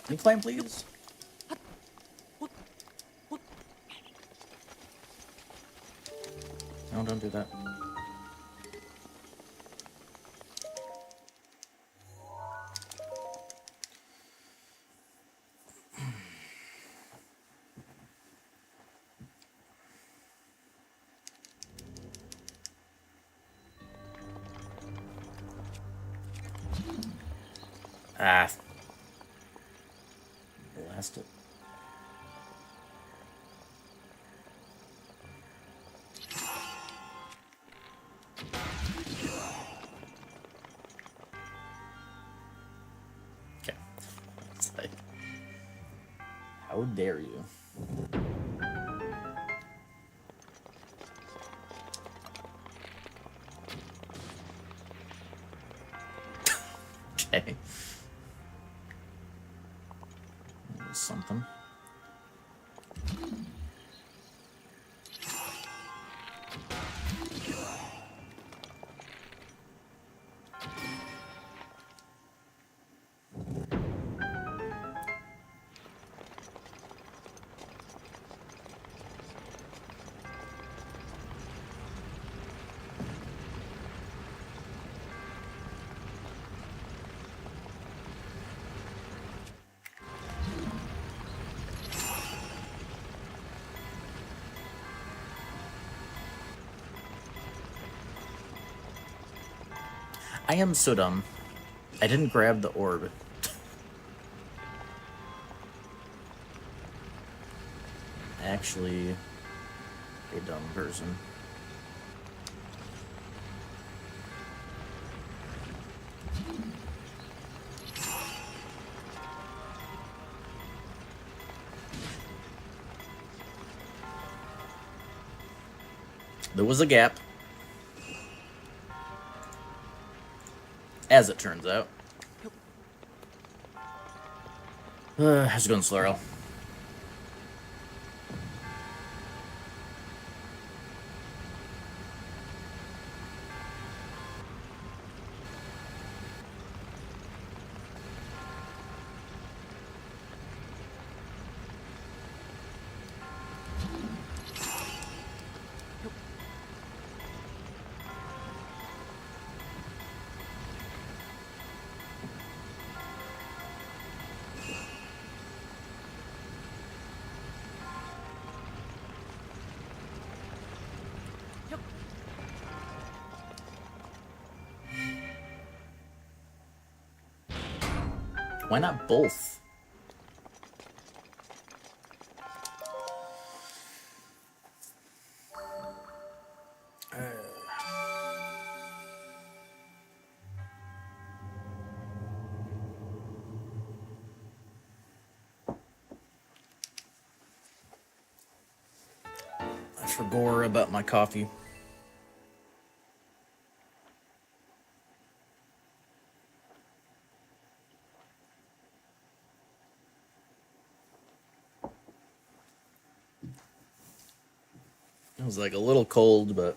Can you climb, please? No, don't do that. Ah. Blast it. Okay. It's like, how dare you? Okay. There's something. I am so dumb. I didn't grab the orb. Actually, a dumb person. There was a gap. As it turns out. How's it going, Slurl? Why not both? I forgot about my coffee. It was like a little cold, but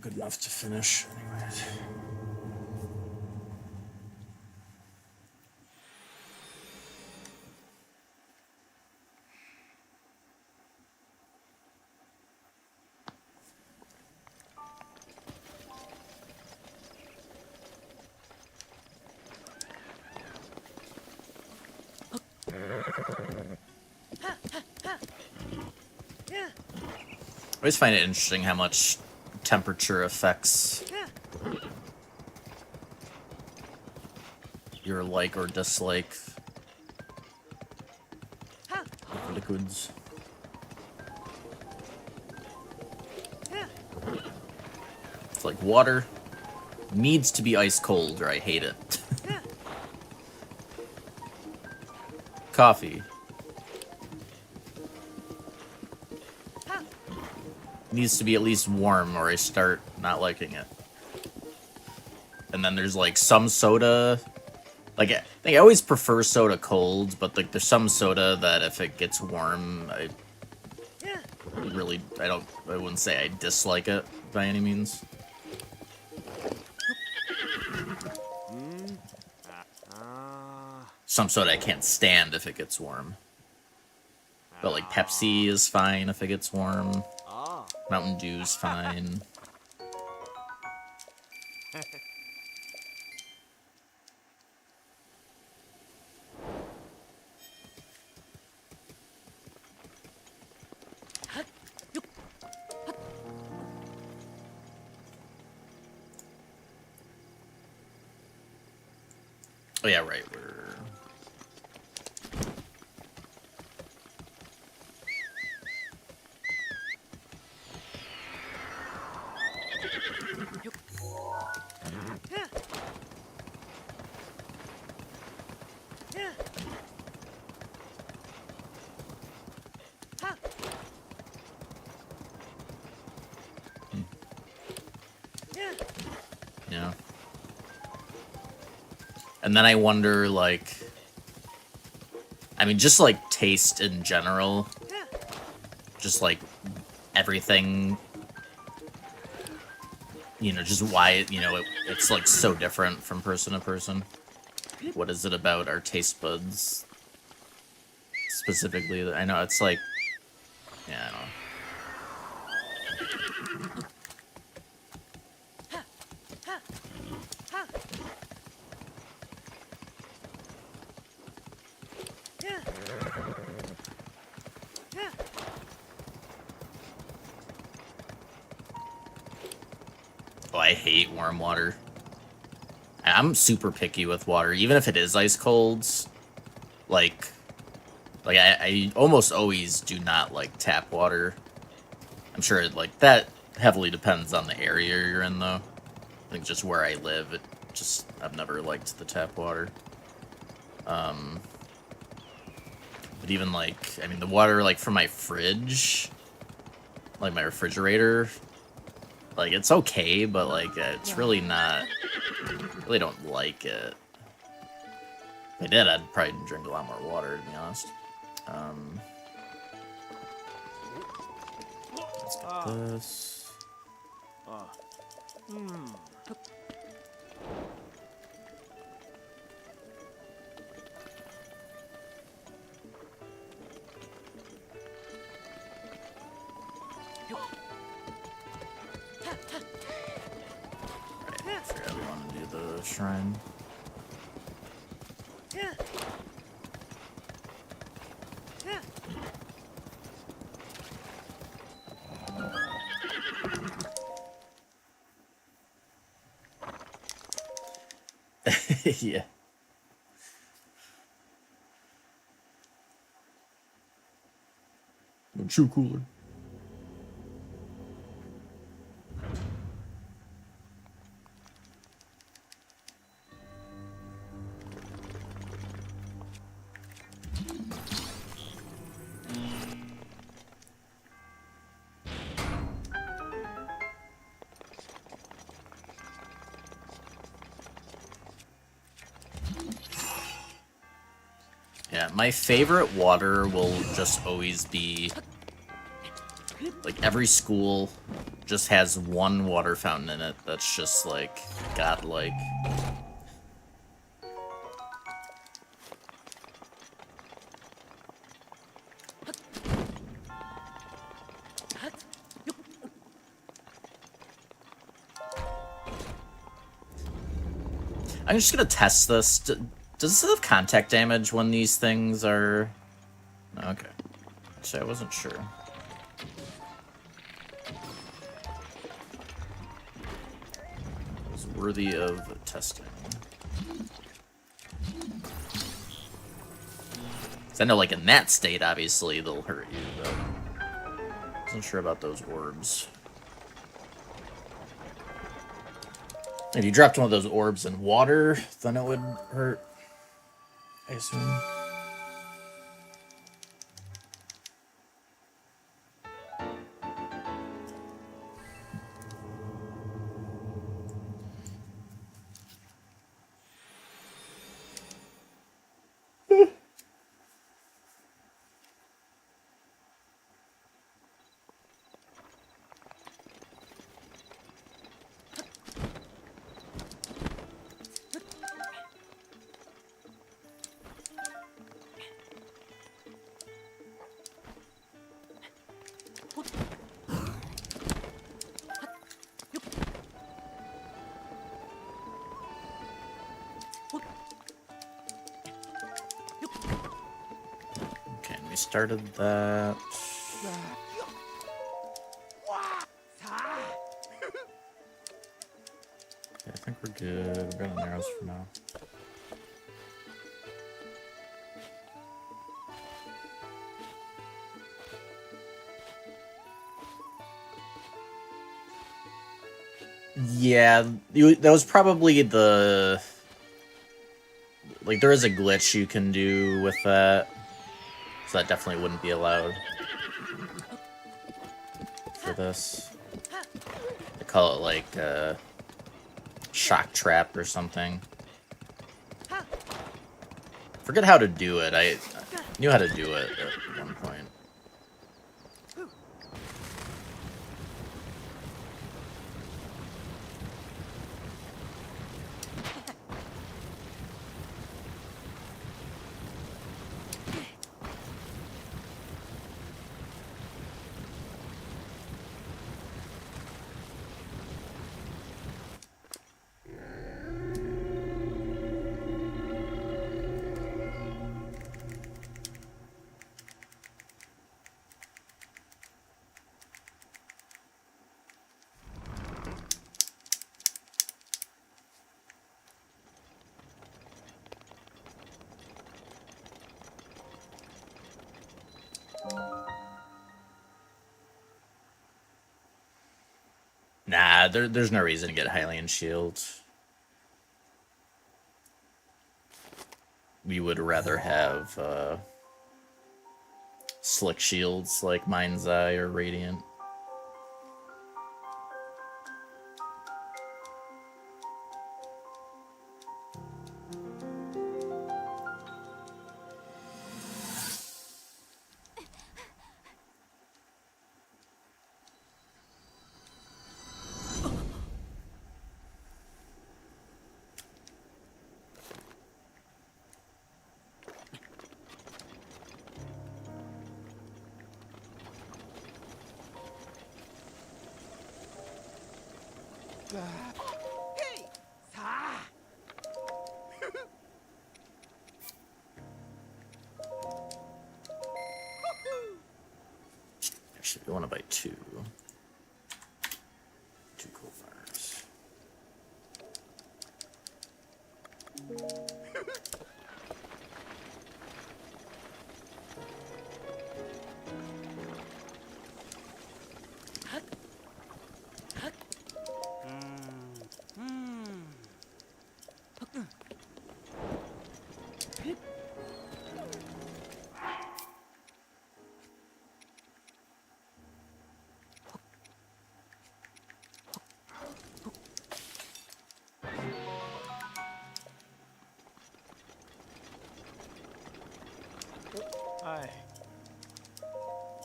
good enough to finish anyways. I always find it interesting how much temperature affects your like or dislike of liquids. It's like water needs to be ice cold or I hate it. Coffee needs to be at least warm or I start not liking it. And then there's like some soda, like I think I always prefer soda cold, but like there's some soda that if it gets warm, I wouldn't say I dislike it by any means. some soda I can't stand if it gets warm. But like Pepsi is fine if it gets warm. Ah. Mountain Dew's fine. Oh yeah, right. We're yeah. And then I wonder, like, I mean, just like taste in general, just like everything, you know, just why, you know, it's like so different from person to person. What is it about our taste buds specifically that I know it's like, yeah, I don't know. Oh, I hate warm water. I'm super picky with water, even if it is ice cold. Like I almost always do not like tap water. I'm sure like that heavily depends on the area you're in, though. I think just where I live, I've never liked the tap water. But even like, I mean, the water like from my fridge, like my refrigerator, like it's okay, but like it's really not. Really don't like it. If I did, I'd probably drink a lot more water, to be honest. Let's get this. Right, I forgot we want to do the shrine. Yeah. True cooler. Yeah, my favorite water will just always be, like, every school just has one water fountain in it that's just, like, godlike. I'm just gonna test this. Does this have contact damage when these things are... Okay. So I wasn't sure. It was worthy of testing. I know, like, in that state, obviously, they'll hurt you, but... I wasn't sure about those orbs. If you dropped one of those orbs in water, then it would hurt, I assume. started that. Okay, I think we're good. We're gonna arrows for now. Yeah, that was probably the... Like, there is a glitch you can do with that. So that definitely wouldn't be allowed for this. They call it, like, shock trap or something. Forget how to do it. I knew how to do it at one point. Nah, there's no reason to get Hylian Shield. We would rather have slick shields like Mind's Eye or Radiant. Hey! Sa! Actually, we want to buy two. Two cool bars. Hi.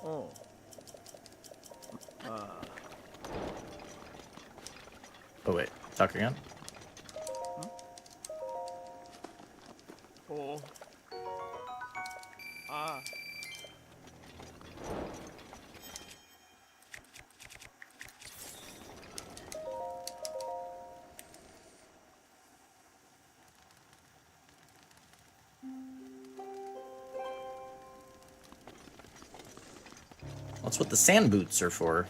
Oh. Oh wait, talk again? Oh. Ah. That's what the sand boots are for.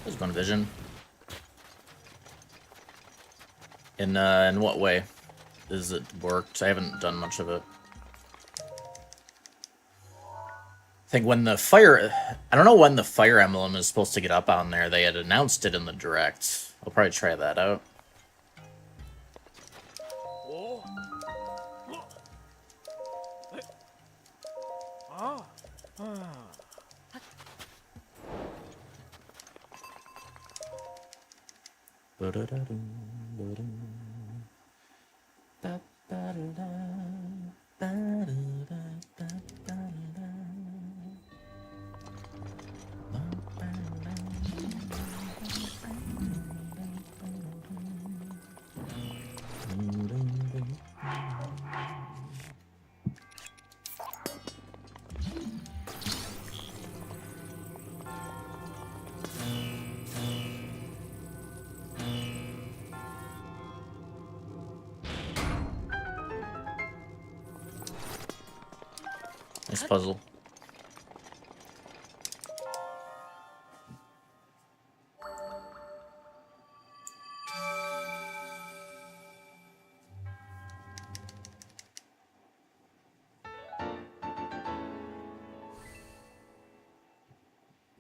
There's one vision. In what way is it worked? I haven't done much of it. I think when the fire... I don't know when the fire emblem is supposed to get up on there. They had announced it in the direct. I'll probably try that out. Oh. Nice puzzle.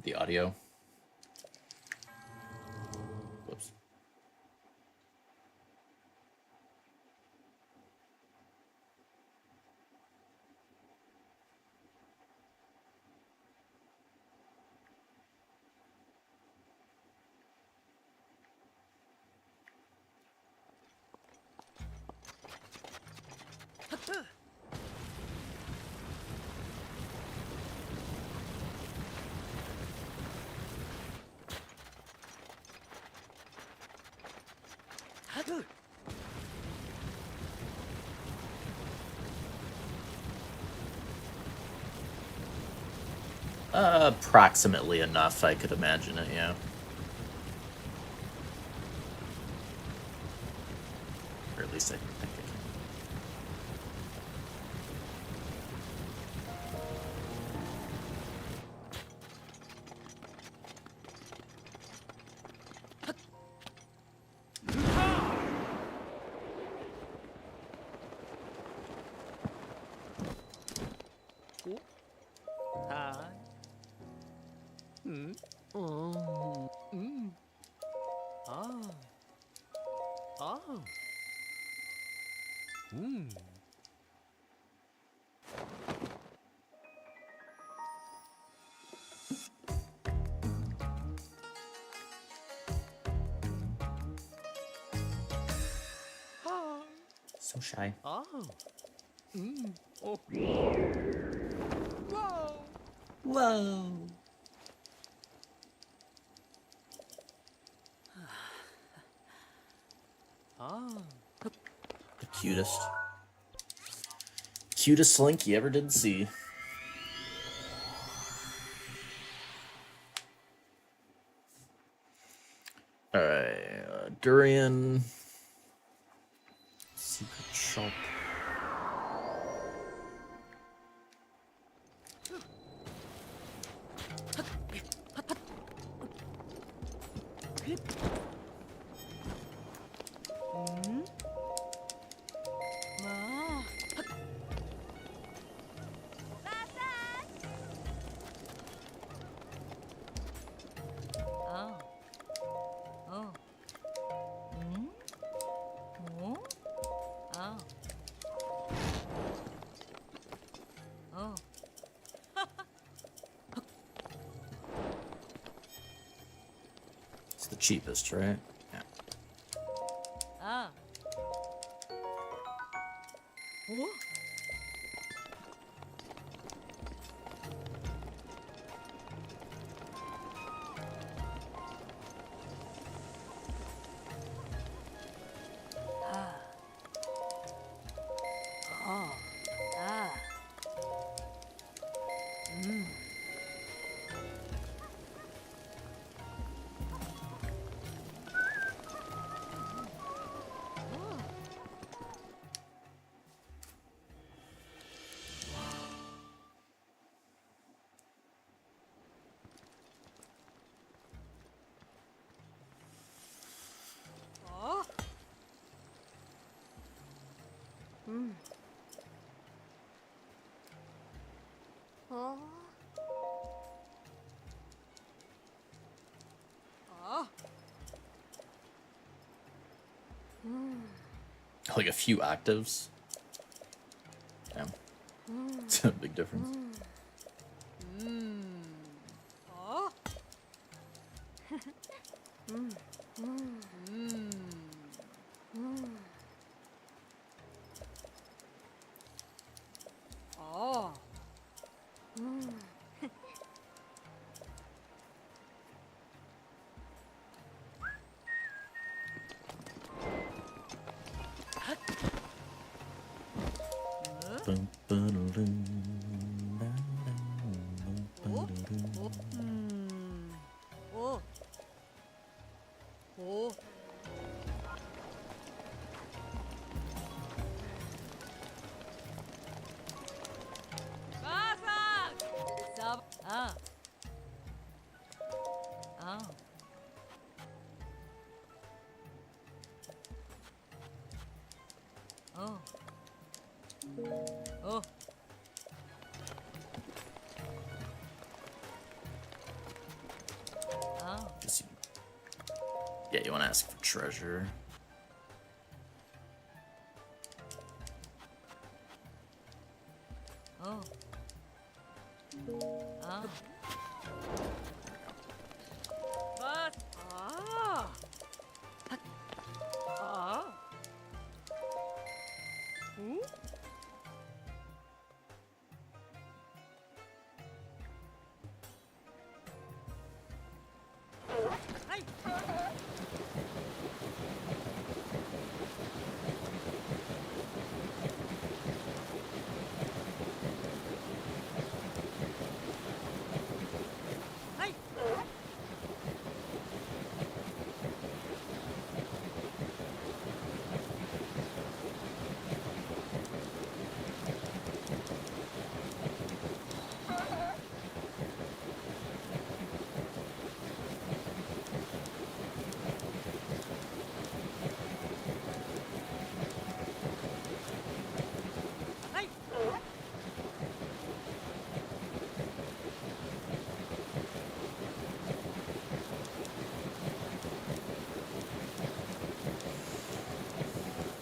The audio. Whoops. Approximately enough, I could imagine it, yeah. Or at least I think I can. Hi. Oh. Ah. Oh. So shy. Oh. Oh. Whoa. Whoa. Ah. The cutest Link you ever did see. Alright, Durian. Secret shop. It's the cheapest, right? Yeah. Ah. Oh. Like a few octaves. Yeah. It's a big difference. Oh. Oh. Oh. Kasa! Sab. Ah. Ah. Oh. Oh. Ah. Yeah, you want to ask for treasure. Oh. Ah. But. Ah. Ah. Hmm? Hey. Hey. Hey.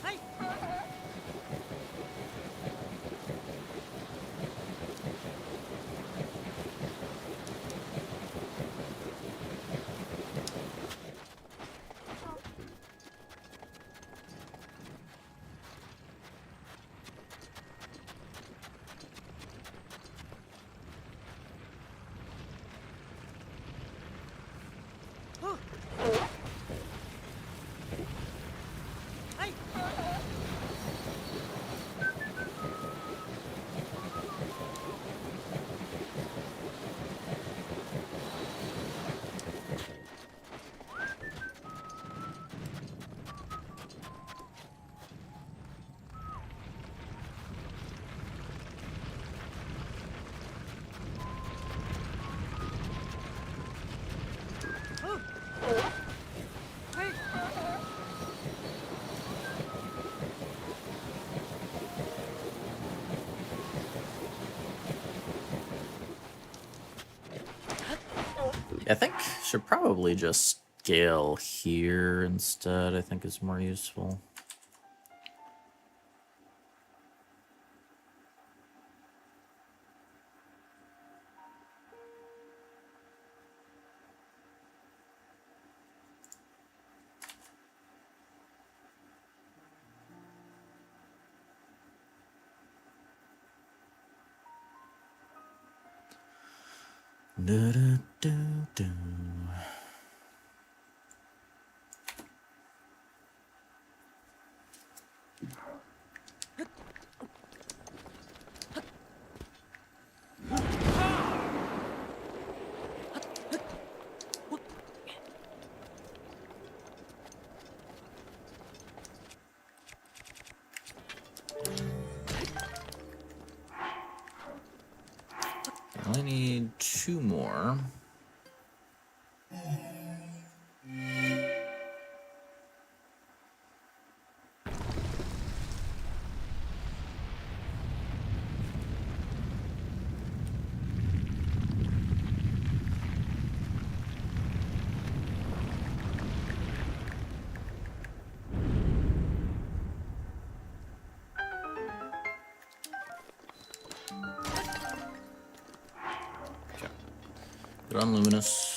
Hey. Oh. Hey. Oh. Hey. I think should probably just scale here instead. I think is more useful. Du-du-du-du. I only need 2 more. Good on Luminous.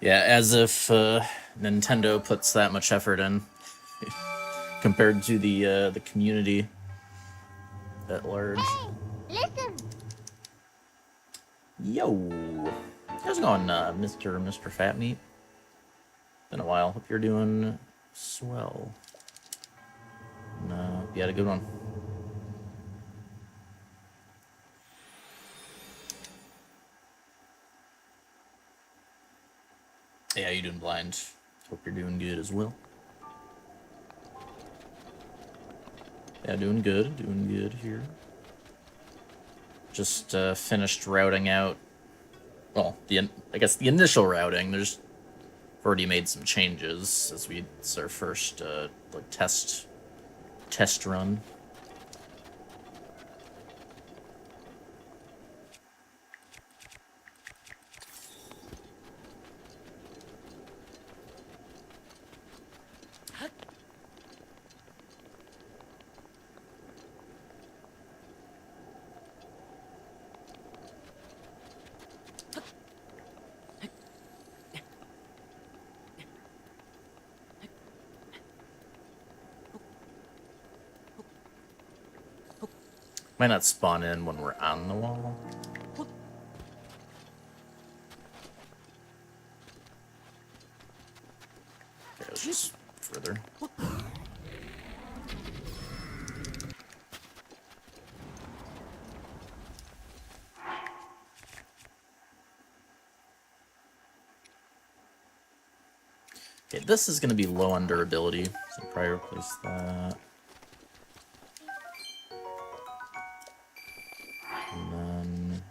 Yeah, as if Nintendo puts that much effort in compared to the community at large. Listen. Yo, how's it going, Mr. Fat Meat? Been a while. Hope you're doing swell. No, you had a good one. Yeah, you doing blind. Hope you're doing good as well. Yeah, doing good here. Just finished routing out. Well, I guess the initial routing. There's already made some changes as it's our first like test run. Might not spawn in when we're on the wall. Okay, let's just further. Okay, this is going to be low on durability, so probably replace that. And then...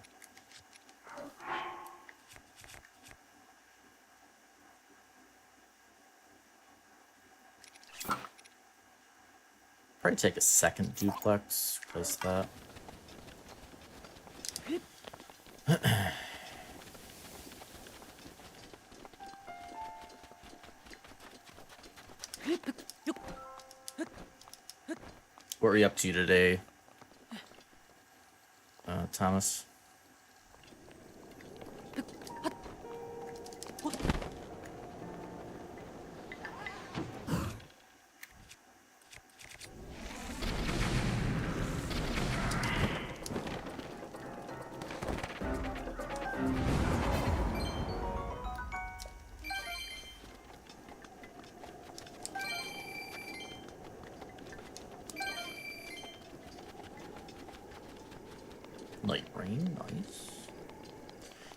probably take a second duplex, replace that. What were you up to today, Thomas? Night Rain, nice.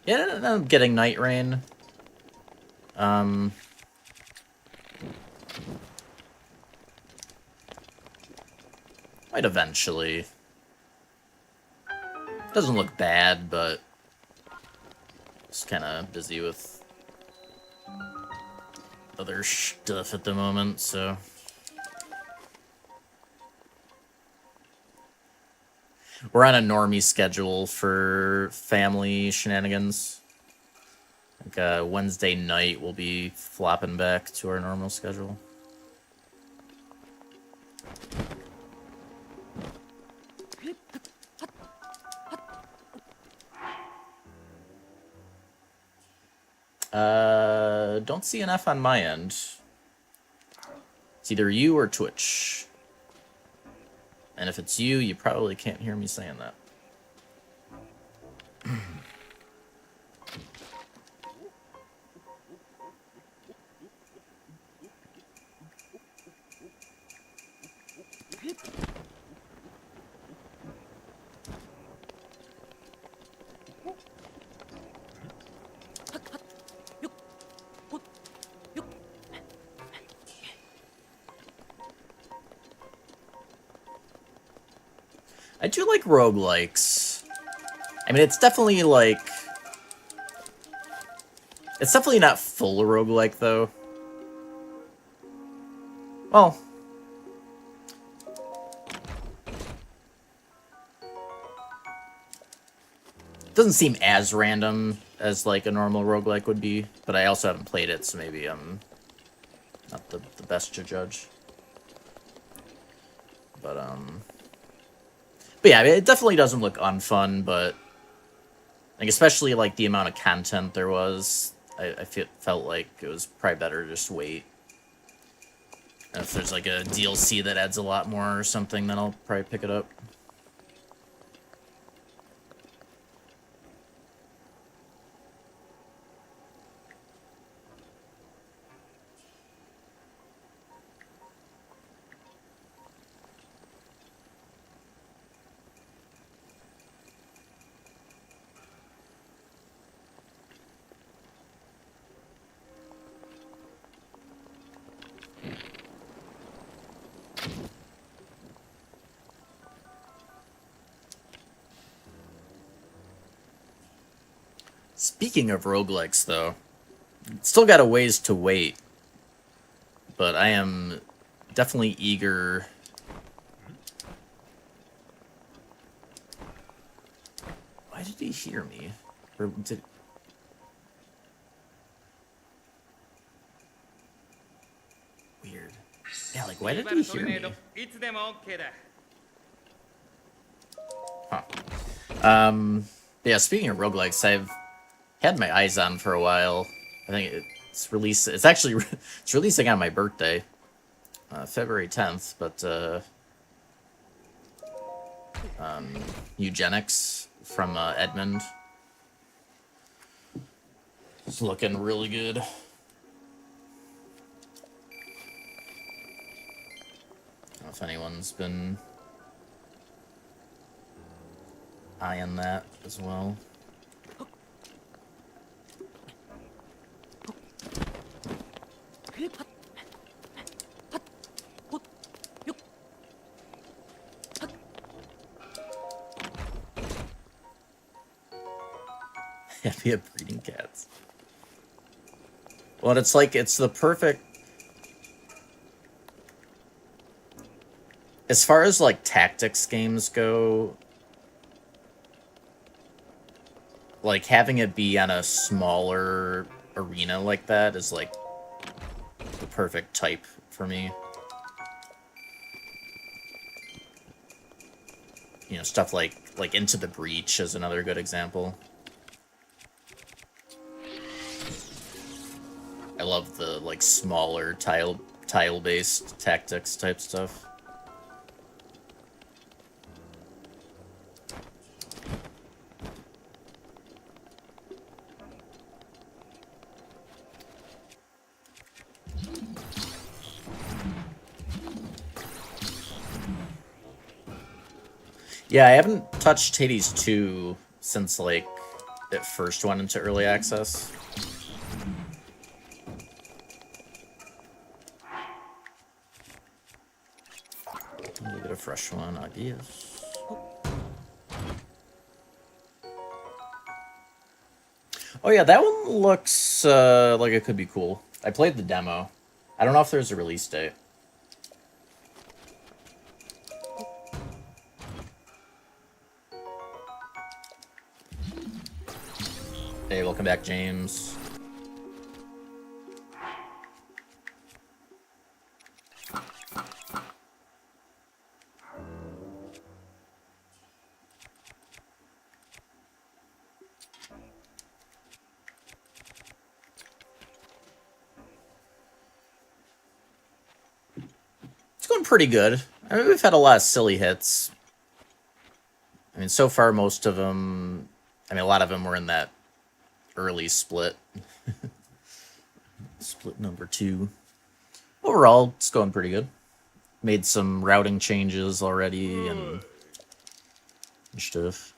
Yeah, I ended up getting Night Rain. Might eventually. Doesn't look bad, but just kind of busy with other stuff at the moment, so. We're on a normie schedule for family shenanigans. Like Wednesday night, we'll be flopping back to our normal schedule. Don't see an F on my end. It's either you or Twitch. And if it's you, you probably can't hear me saying that. I do like roguelikes. I mean, it's definitely like... It's definitely not full roguelike, though. Well... It doesn't seem as random as, like, a normal roguelike would be, but I also haven't played it, so maybe I'm not the best to judge. But yeah, it definitely doesn't look unfun, but like especially like the amount of content there was, I felt like it was probably better to just wait. And if there's like a DLC that adds a lot more or something, then I'll probably pick it up. Speaking of roguelikes, though, still got a ways to wait, but I am definitely eager. Why did he hear me? Or did... Weird. Yeah, like, why did he hear me? Huh. Yeah, speaking of roguelikes, I've had my eyes on for a while. I think it's released. It's actually it's releasing on my birthday, February 10th. But Eugenics from Edmund. It's looking really good. I don't know if anyone's been eyeing that as well. Happy at breeding cats. Well, it's like, it's the perfect... As far as, like, tactics games go, like, having it be on a smaller arena like that is, like, the perfect type for me. You know, stuff like Into the Breach is another good example. I love the, like, smaller tile-based tactics type stuff. Yeah, I haven't touched Hades 2 since, like, it first went into early access. Let me get a fresh one, I guess. Oh yeah, that one looks like it could be cool. I played the demo. I don't know if there's a release date. Hey, welcome back, James. It's going pretty good. I mean, we've had a lot of silly hits. I mean, so far, most of them... I mean, a lot of them were in that early split. Split number 2. Overall, it's going pretty good. Made some routing changes already and stuff.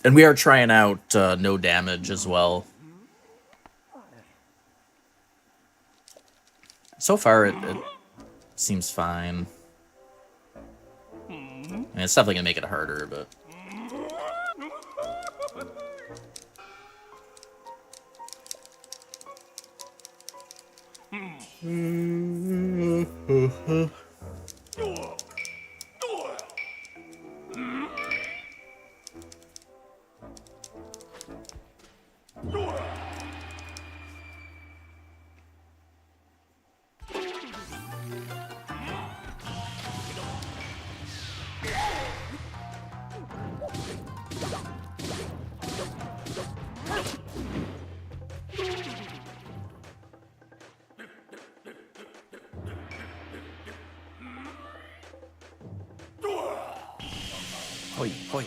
And we are trying out no damage as well. So far, it seems fine. I mean, it's definitely gonna make it harder, but Hoi, hoi.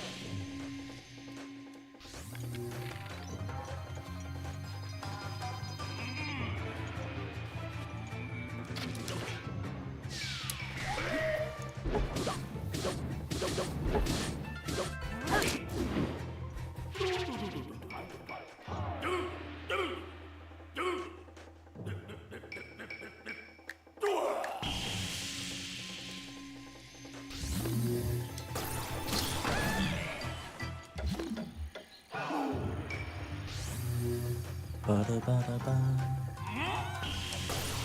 Ba-da-ba-da-ba.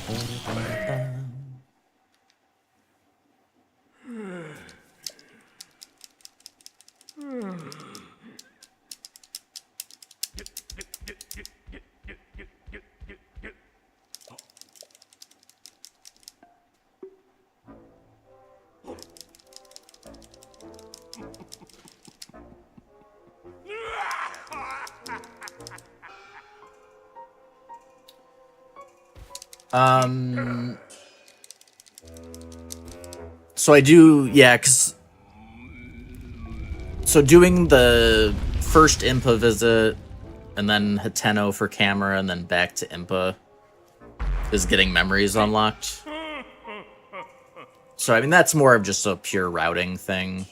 Ba-da-ba-da-ba. So I do, yeah, because so doing the first Impa visit and then Hateno for camera and then back to Impa is getting memories unlocked. So I mean that's more of just a pure routing thing.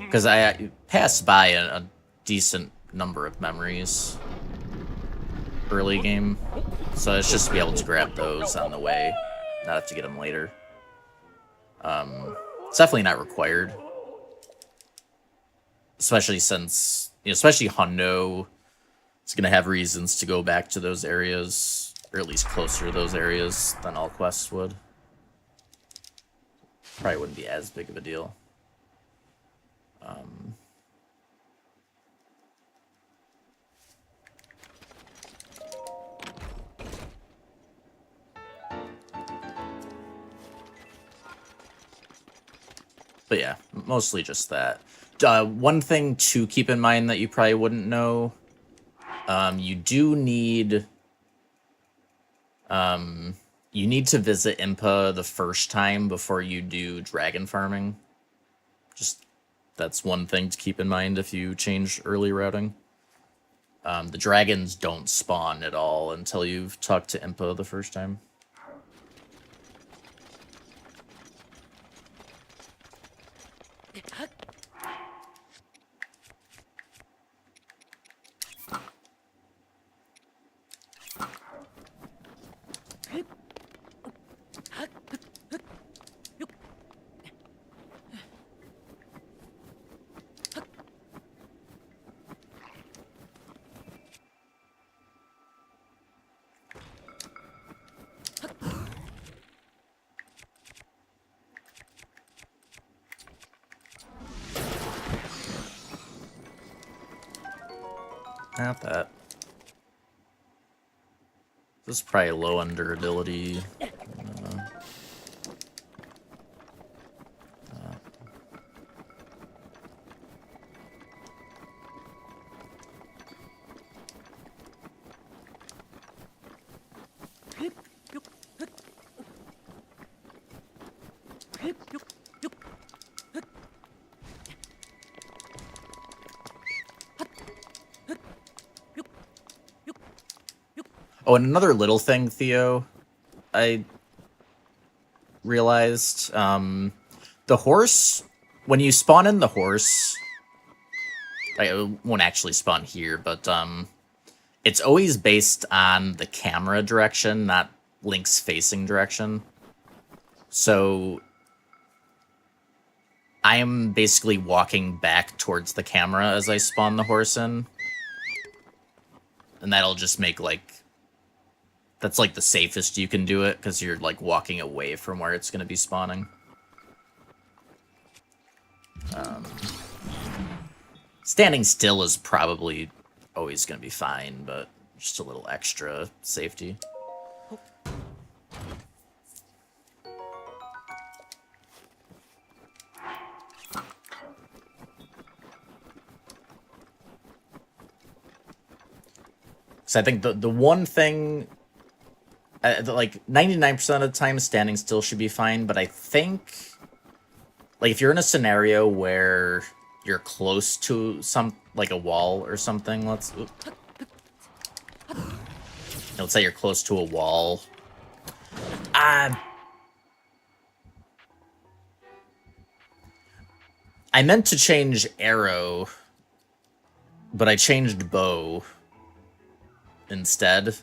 Because I passed by a decent number of memories early game. So it's just to be able to grab those on the way, not have to get them later. It's definitely not required. Especially since, you know, especially Hondo is going to have reasons to go back to those areas, or at least closer to those areas than all quests would. Probably wouldn't be as big of a deal. But yeah, mostly just that. One thing to keep in mind that you probably wouldn't know, you do need, you need to visit Impa the first time before you do dragon farming. Just, that's one thing to keep in mind if you change early routing. The dragons don't spawn at all until you've talked to Impa the first time. Not that. This is probably low on durability. Oh, and another little thing, Theo, I realized, the horse, when you spawn in the horse, it won't actually spawn here, but it's always based on the camera direction, not Link's facing direction. So I'm basically walking back towards the camera as I spawn the horse in. And that'll just make, like... That's, like, the safest you can do it, because you're, like, walking away from where it's going to be spawning. Standing still is probably always going to be fine, but just a little extra safety. So I think the one thing, like 99% of the time, standing still should be fine. But I think, like, if you're in a scenario where you're close to like a wall or something, let's say you're close to a wall. I meant to change arrow, but I changed bow instead.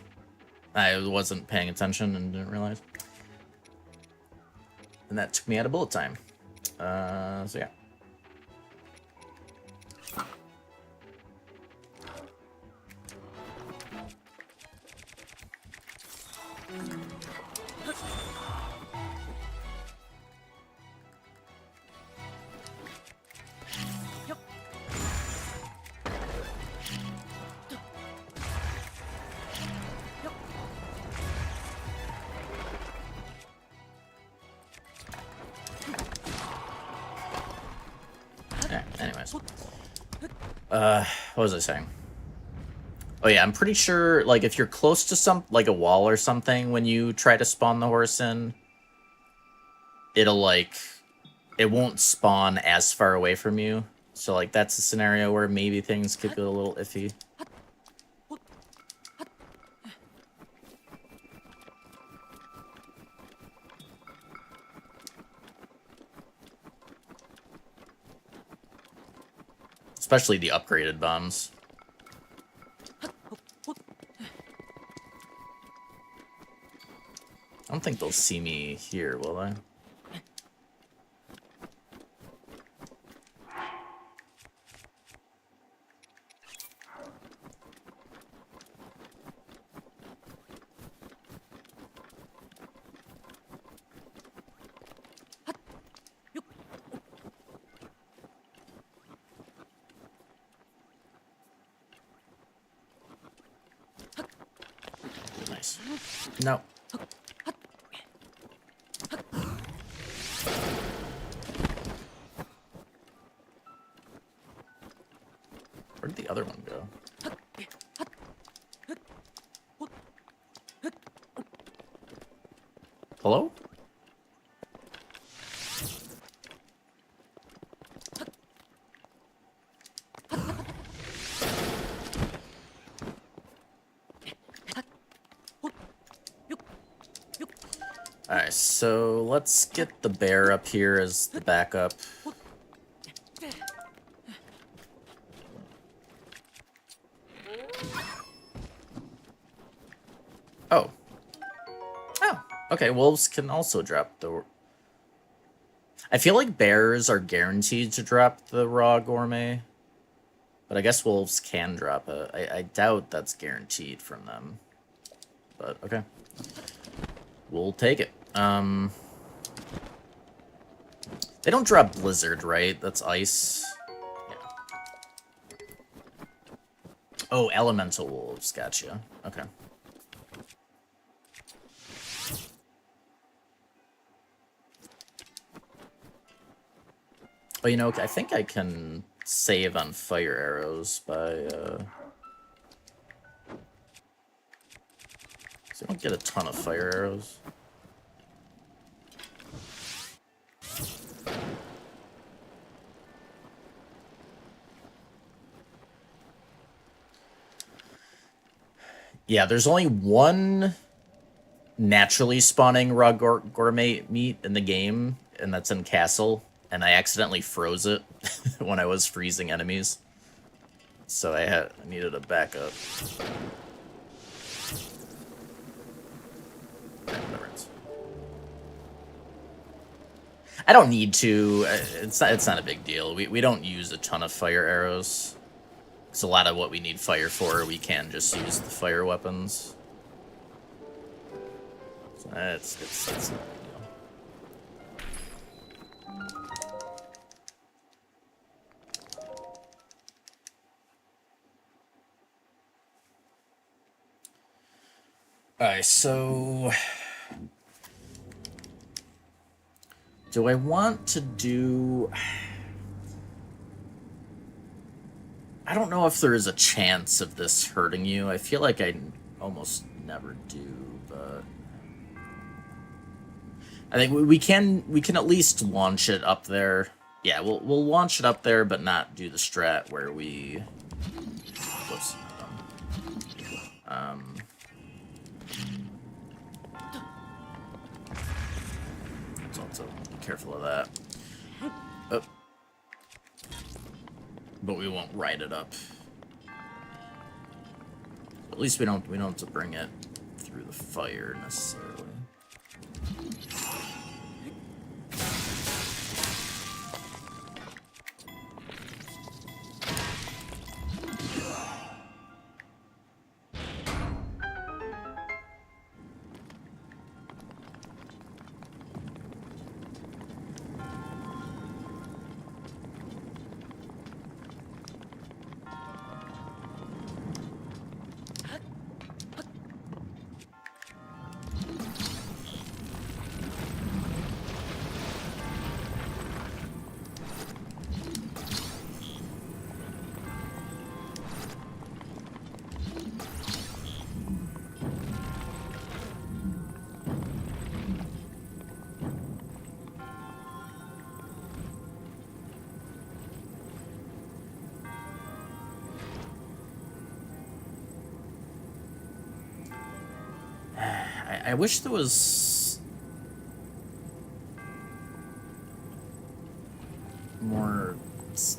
I wasn't paying attention and didn't realize. And that took me out of bullet time. So yeah. Yeah, anyways. What was I saying? Oh yeah, I'm pretty sure, like, if you're close to like a wall or something, when you try to spawn the horse in, it'll, like, it won't spawn as far away from you. So, like, that's a scenario where maybe things could go a little iffy. Especially the upgraded bombs. I don't think they'll see me here, will they? Nice. No. Where'd the other one go? Hello? Alright, so let's get the bear up here as the backup. Oh. Oh, okay, wolves can also drop the... I feel like bears are guaranteed to drop the raw gourmet, but I guess wolves can drop it. I doubt that's guaranteed from them, but okay. We'll take it. They don't drop blizzard, right? That's ice. Yeah. Oh, elemental wolves, gotcha. Okay. Oh, you know, I think I can save on fire arrows by, so I don't get a ton of fire arrows. Yeah, there's only one naturally spawning raw gourmet meat in the game, and that's in Castle. And I accidentally froze it when I was freezing enemies. So I needed a backup. I don't need to. It's not a big deal. We don't use a ton of fire arrows. It's a lot of what we need fire for. We can just use the fire weapons. So that's not a big deal. Alright, so do I want to do... I don't know if there is a chance of this hurting you. I feel like I almost never do, but I think we can at least launch it up there. Yeah, we'll launch it up there, but not do the strat where we... Whoops. So be careful of that. Oh. But we won't ride it up. At least we don't have to bring it through the fire necessarily. I wish there was more,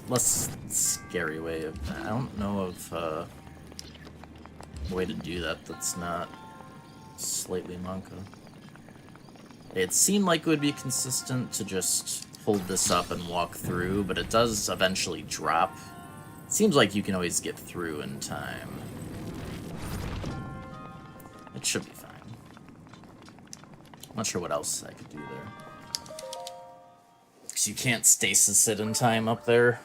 less scary way of... I don't know of a way to do that that's not slightly Monka. It seemed like it would be consistent to just hold this up and walk through, but it does eventually drop. It seems like you can always get through in time. It should be fine. I'm not sure what else I could do there. Because you can't stasis it in time up there.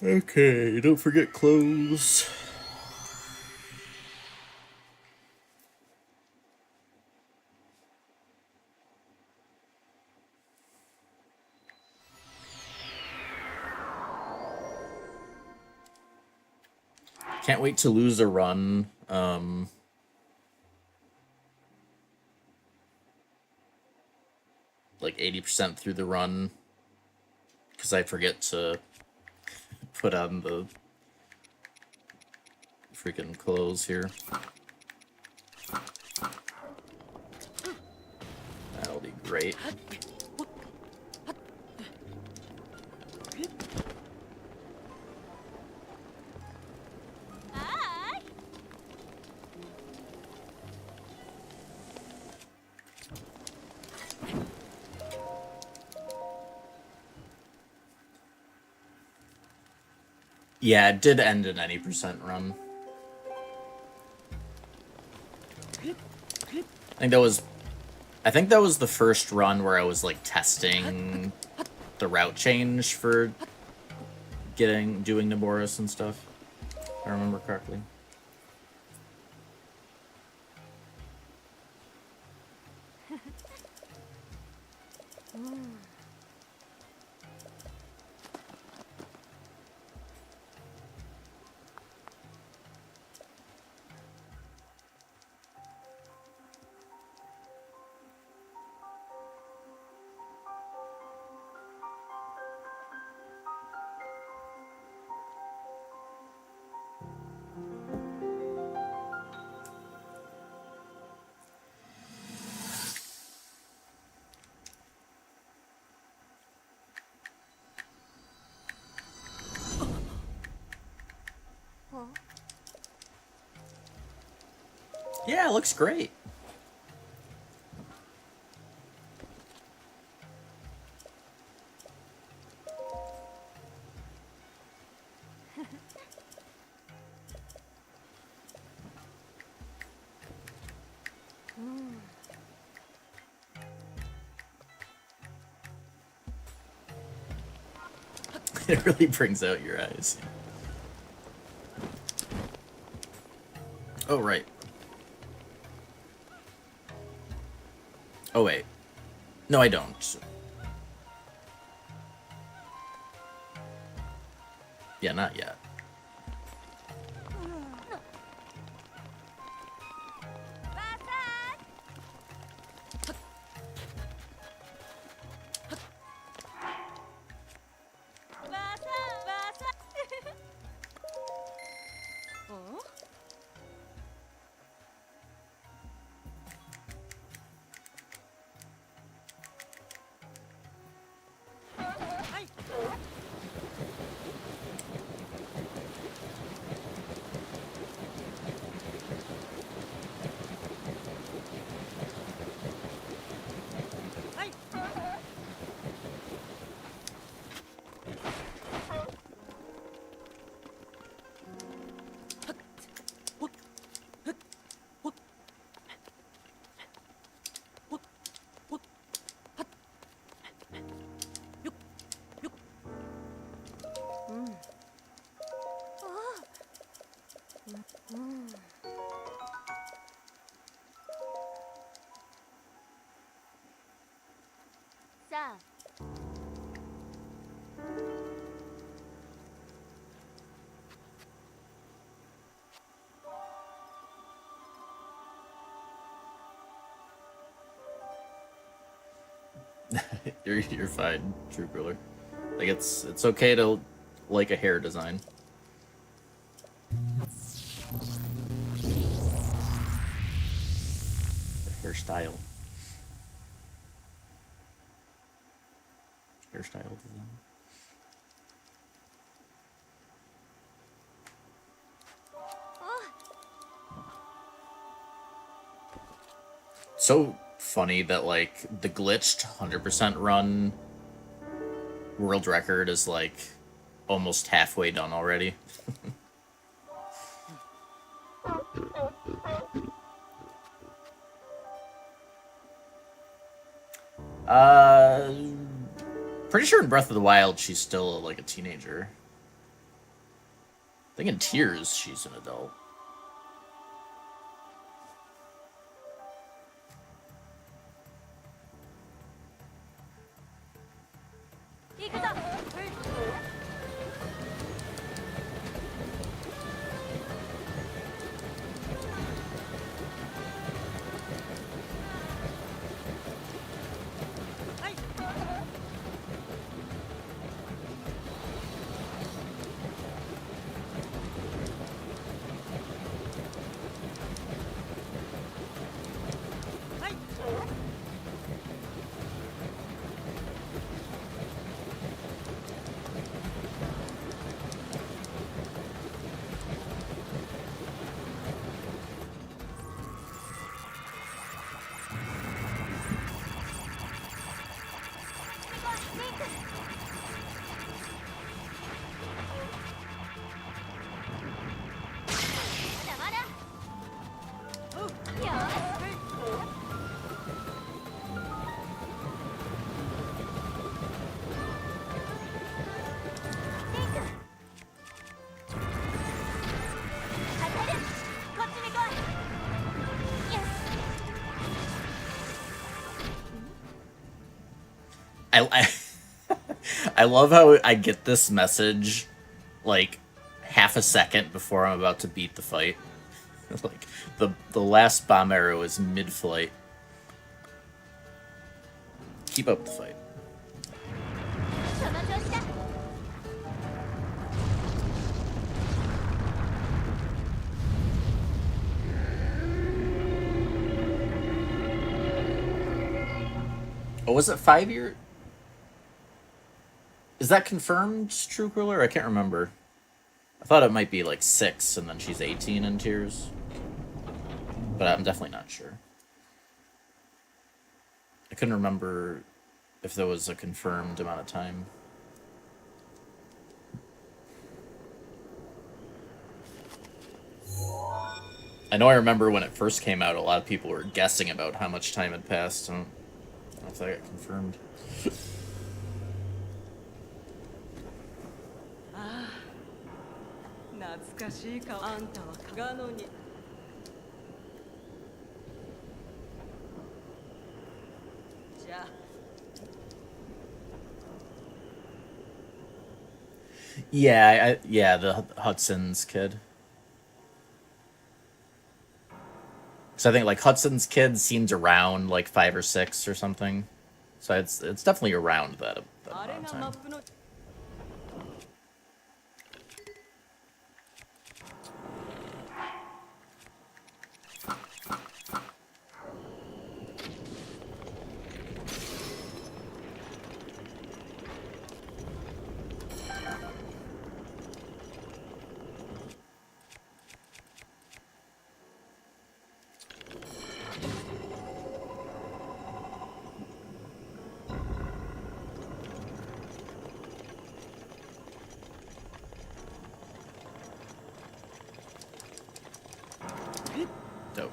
Okay, don't forget clothes. Can't wait to lose a run. Like 80% through the run. Because I forget to put on the freaking clothes here. That'll be great. Yeah, it did end an 80% run. I think that was the first run where I was like testing the route change for doing Naboris and stuff. If I remember correctly. Yeah, it looks great. It really brings out your eyes. Oh, right. Oh, wait. No, I don't. Yeah, not yet. You're fine, True Cooler. Like it's okay to like a hair design. Hairstyle. Hairstyle design. So funny that like the glitched 100% run world record is like almost halfway done already. Pretty sure in Breath of the Wild she's still like a teenager. I think in Tears she's an adult. I I love how I get this message like half a second before I'm about to beat the fight. Like the last bomb arrow is mid-flight. Keep up the fight. Oh, was it 5 years? Is that confirmed, True Cooler? I can't remember. I thought it might be like 6, and then she's 18 in Tears. but I'm definitely not sure. I couldn't remember if there was a confirmed amount of time. I know I remember when it first came out, a lot of people were guessing about how much time had passed. I don't know if that got confirmed. 懐かしい顔。あんたはガノに。じゃあ。 Yeah, yeah, the Hudson's kid. So I think like Hudson's kid seems around like 5 or 6 or something. So it's definitely around that amount of time. Dope.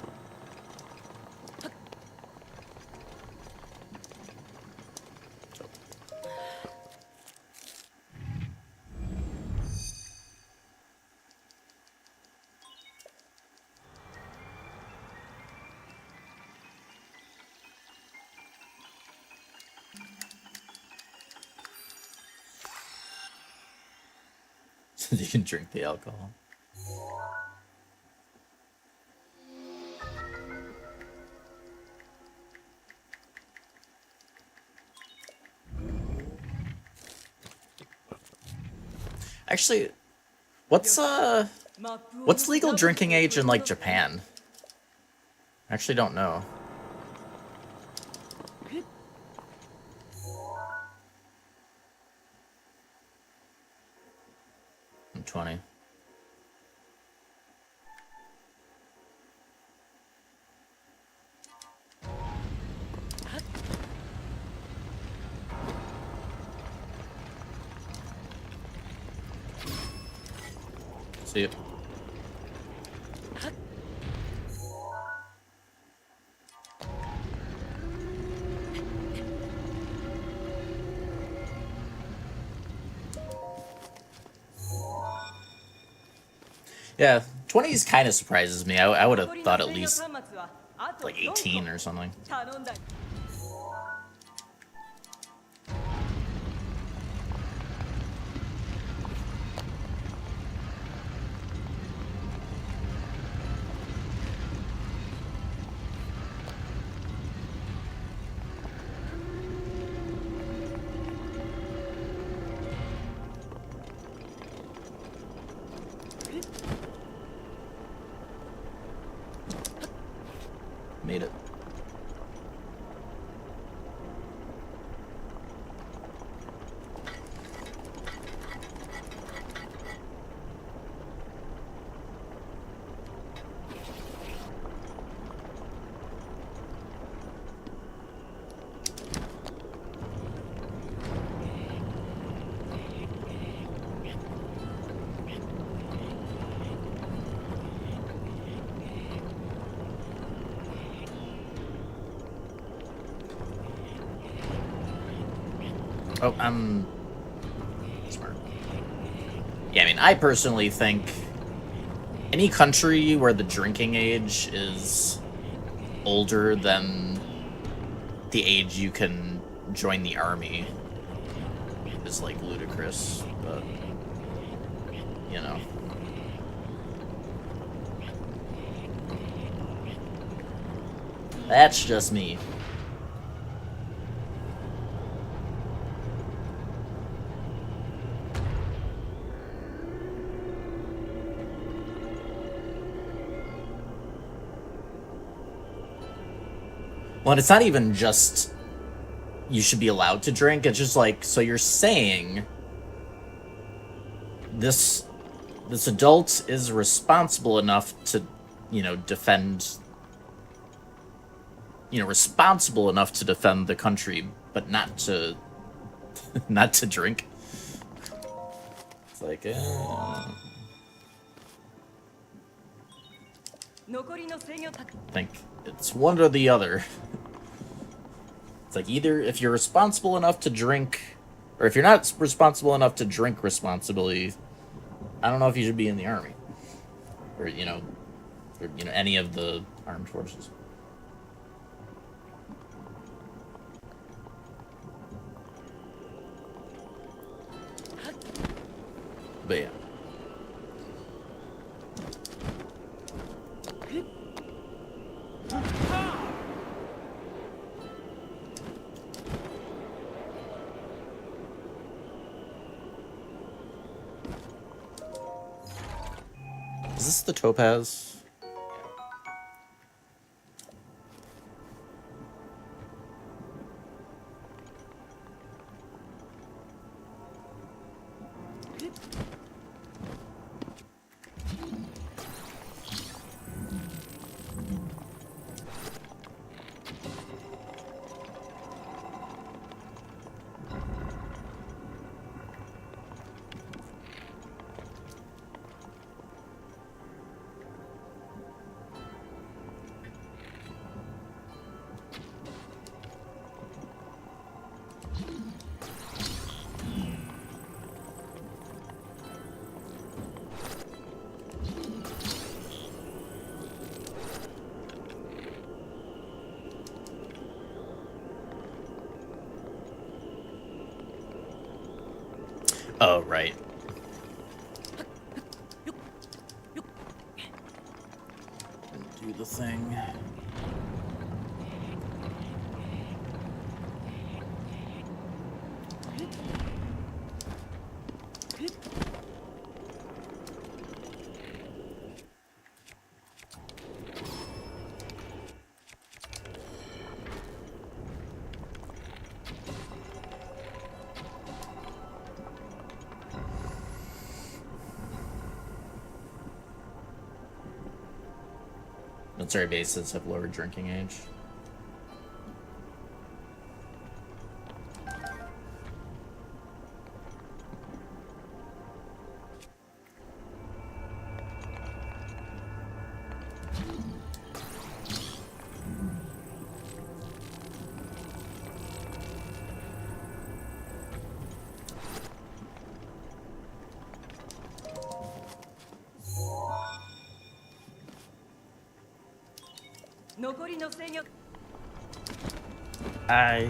So you can drink the alcohol. Actually, what's legal drinking age in like Japan? I actually don't know. I'm 20. See it. Yeah, 20s kind of surprises me. I would have thought at least like 18 or something. Made it. Oh, I'm smart. Yeah, I mean, I personally think any country where the drinking age is older than the age you can join the army is, like, ludicrous, but, you know. That's just me. Well, and it's not even just you should be allowed to drink. It's just like, so you're saying this adult is responsible enough to, you know, defend responsible enough to defend the country, but not to not to drink. It's like, I think it's one or the other. It's like either if you're responsible enough to drink, or if you're not responsible enough to drink responsibly, I don't know if you should be in the army, or any of the armed forces. But yeah. Is this the topaz? Oh, right. Do the thing. Military bases have lower drinking age. I...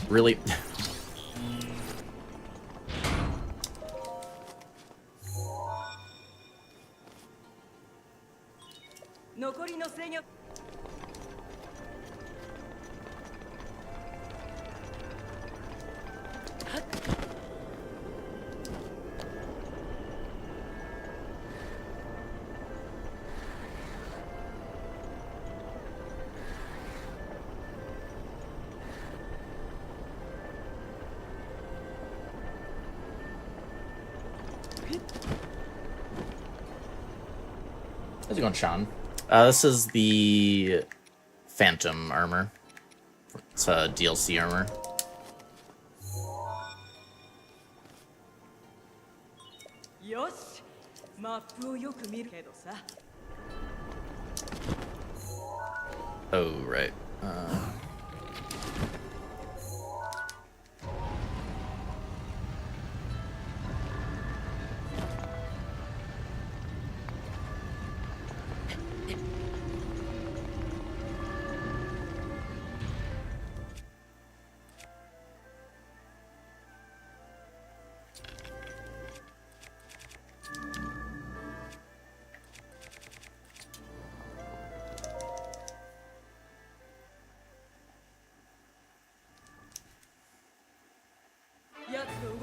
Really? How's it going, Sean? This is the Phantom armor. It's a DLC armor. Oh, right.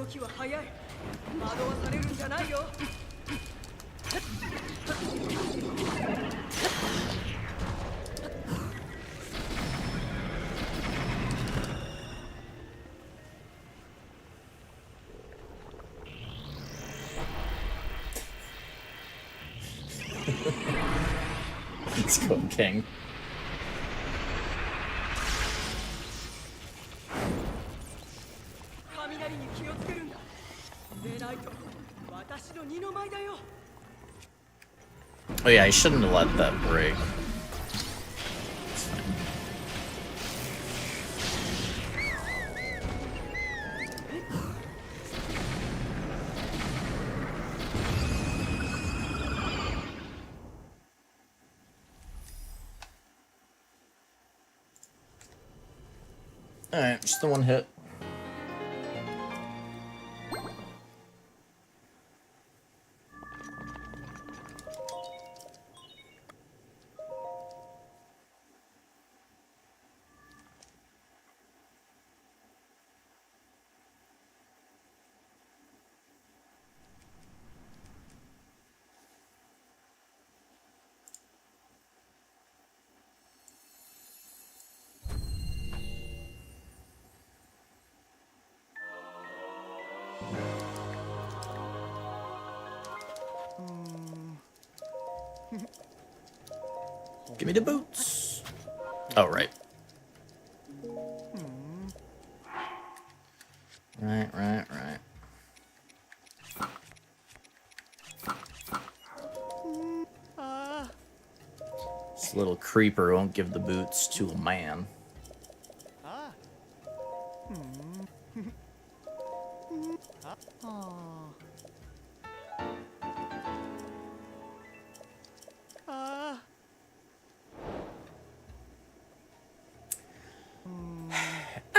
きは早い。惑わされるんじゃないよ。Let's go, King. 雷に気をつけるんだ。でないと私の二の舞だよ。 Oh yeah, I shouldn't have let that break. Alright, just the one hit. Give me the boots. Oh, right. Right. This little creeper won't give the boots to a man.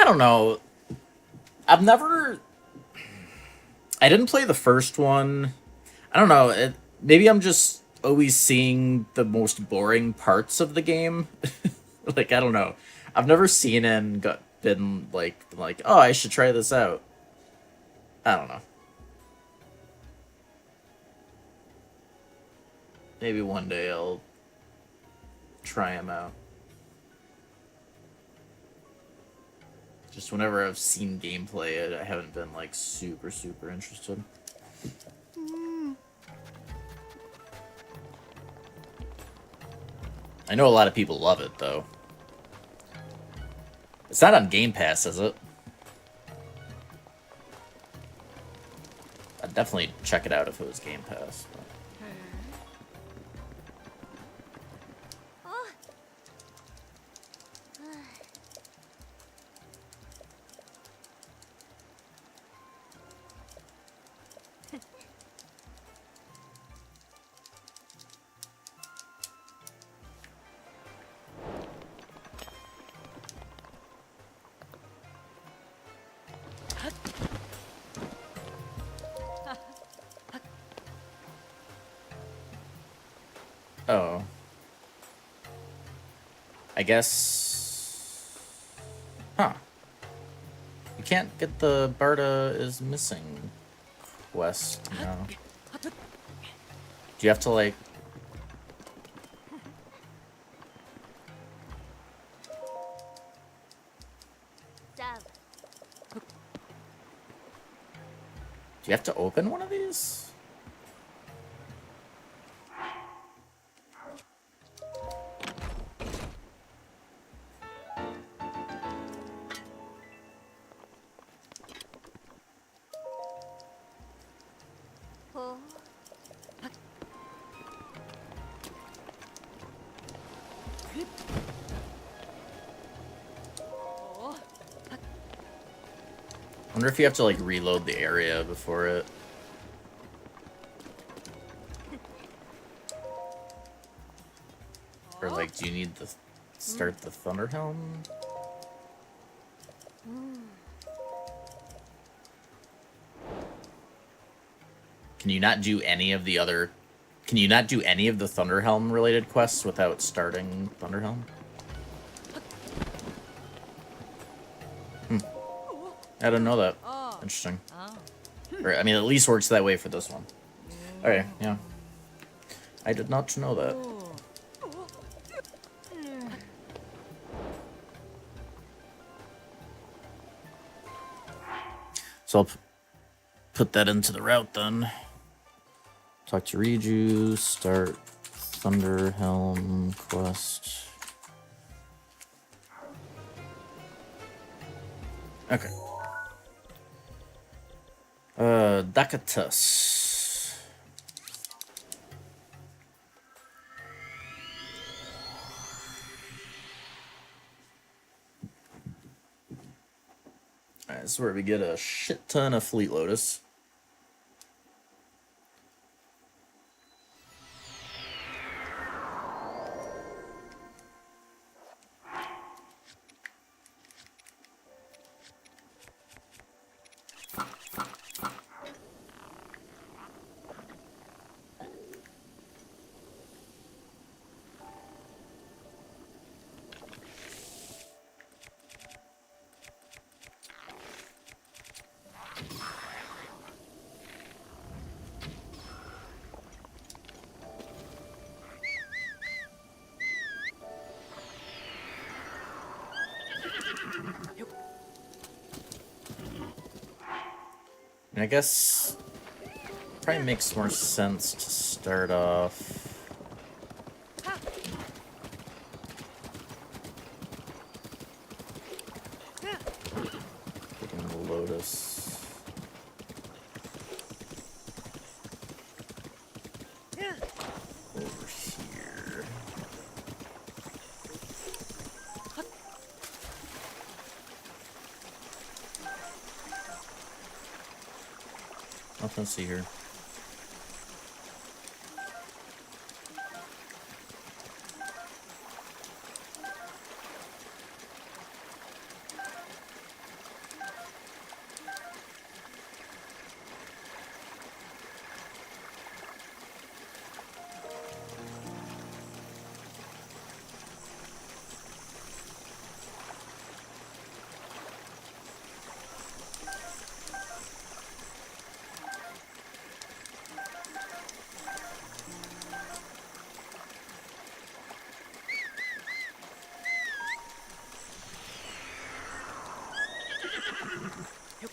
I don't know. I didn't play the first one. I don't know. Maybe I'm just always seeing the most boring parts of the game. Like, I don't know. I've never seen it and been like, oh, I should try this out. I don't know. Maybe one day I'll try them out. Just whenever I've seen gameplay, I haven't been like super interested. I know a lot of people love it though. It's not on Game Pass, is it? I'd definitely check it out if it was Game Pass. But... Oh. I guess... Huh. You can't get the Barda is missing quest now. Do you have to, like... Do you have to open one of these? I wonder if you have to like reload the area before it. Or like, do you need to start the Thunderhelm? Can you not do any of the other... Can you not do any of the Thunderhelm related quests without starting Thunderhelm? I didn't know that. Interesting. Or, I mean, at least works that way for this one. Okay, yeah. I did not know that. So I'll put that into the route then. Talk to Riju, start Thunderhelm quest. Okay. Dakatus. Alright, this is where we get a shit ton of Fleet Lotus. And I guess probably makes more sense to start off. Taking the Lotus. Over here. Nothing to see here.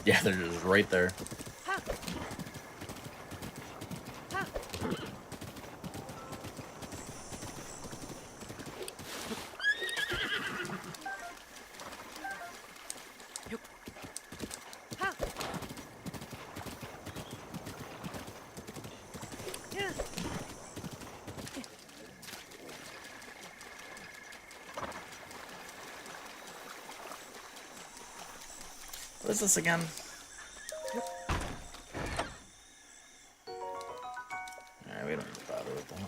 Yeah, they're just right there. What is this again? Alright, we don't need to bother with that.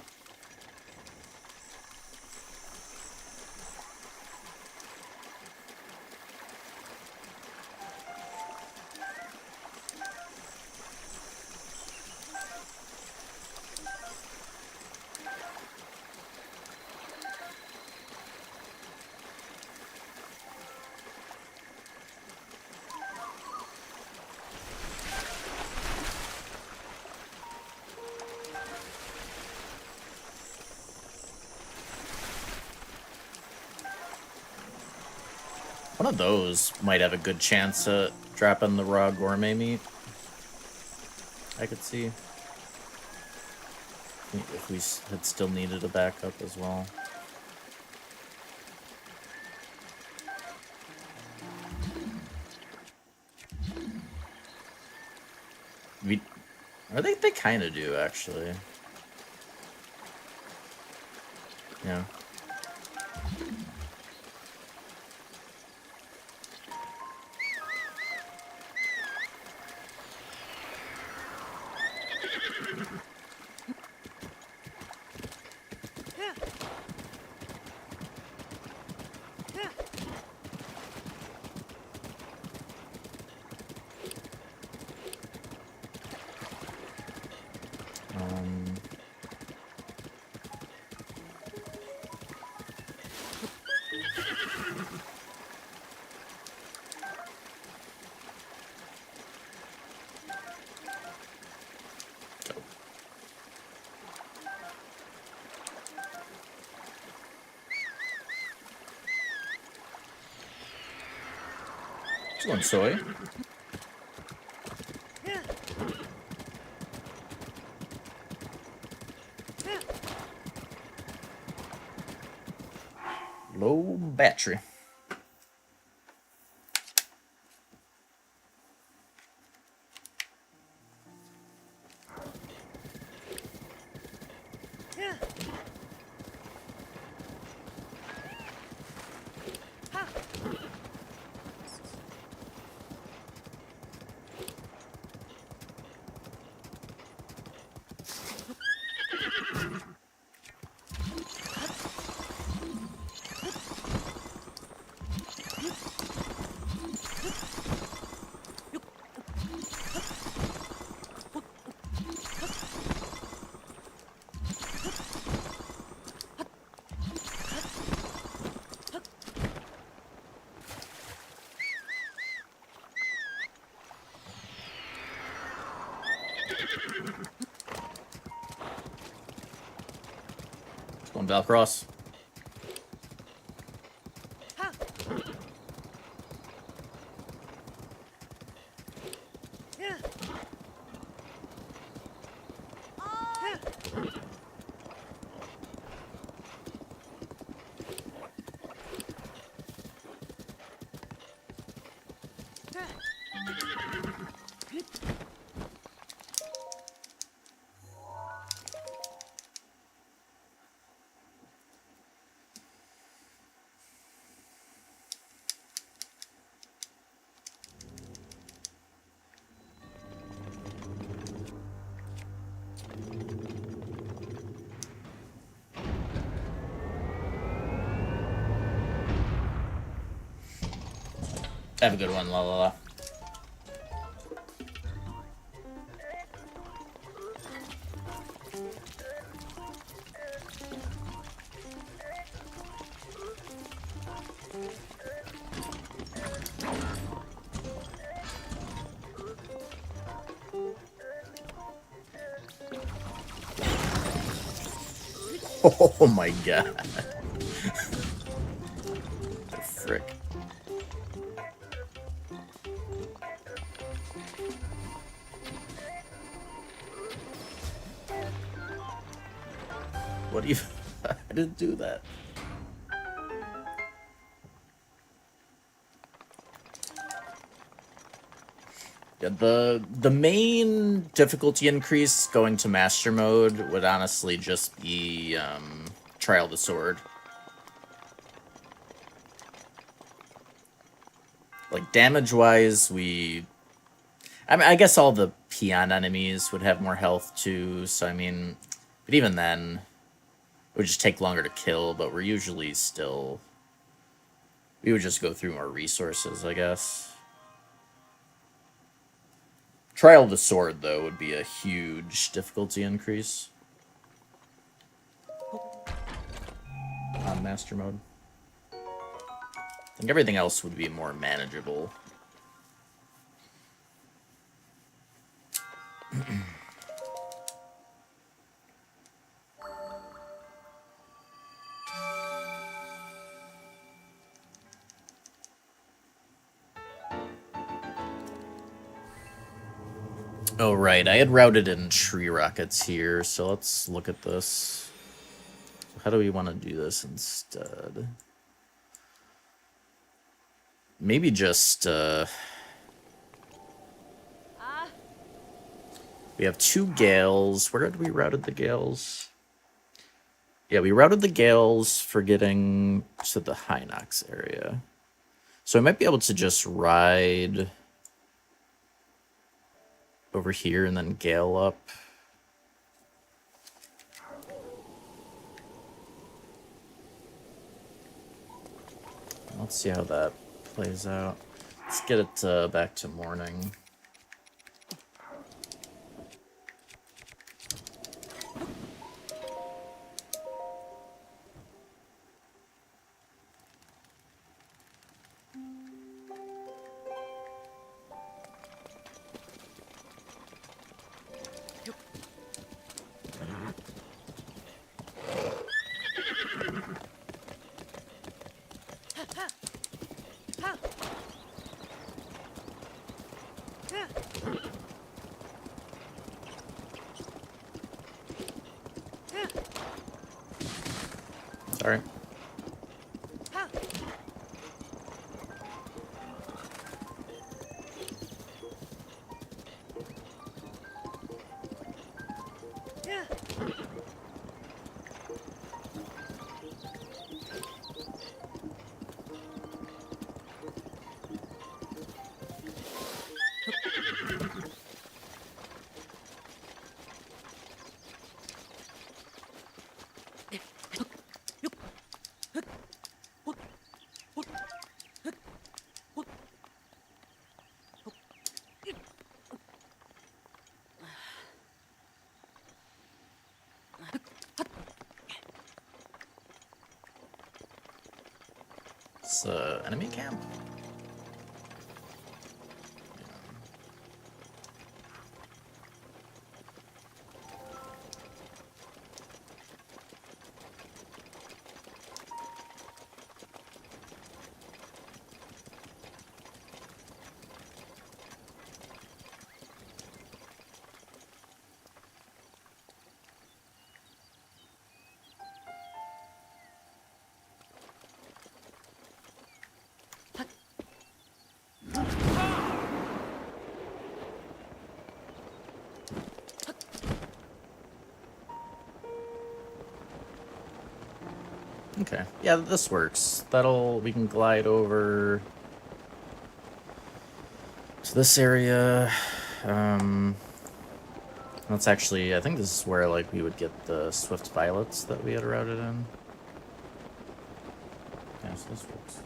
One of those might have a good chance at dropping the raw gourmet meat. I could see. If we had still needed a backup as well. I think they kind of do, actually. Yeah. Excellent, Soy. Low battery. Going Valcross. Have a good one, la la la. Oh my god. The frick. What do you... I didn't do that. Yeah, the main difficulty increase going to master mode would honestly just be Trial of the Sword. Like damage wise, I mean, I guess all the peon enemies would have more health too, so I mean, but even then it would just take longer to kill, but we're usually still, we would just go through more resources, I guess. Trial of the Sword, though, would be a huge difficulty increase on Master Mode. I think everything else would be more manageable. Oh, right. I had routed in tree rockets here, so let's look at this. How do we want to do this instead? Maybe just, we have 2 Gales. Where had we routed the Gales? Yeah, we routed the Gales for getting to the Hinox area. So I might be able to just ride over here and then Gale up. Let's see how that plays out. Let's get it back to morning. Sorry. It's enemy camp. Okay. Yeah, this works. We can glide over to this area. That's actually, I think this is where, like, we would get the Swift Violets that we had routed in. Yeah, so this works.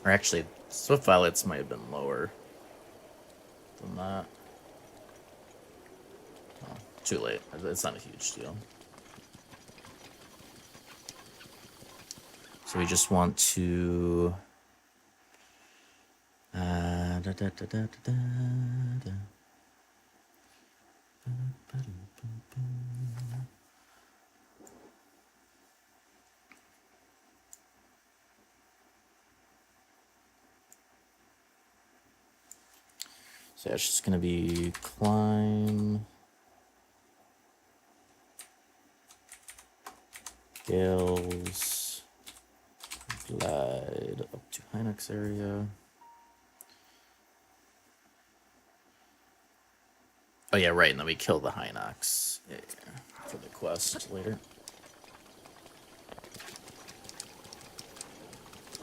Or actually, Swift Violets might have been lower than that. Oh, too late. It's not a huge deal. So we just want to... So yeah, it's just gonna be climb, Gales, glide up to Hynox area. Oh yeah, right, and then we kill the Hynox for the quest later.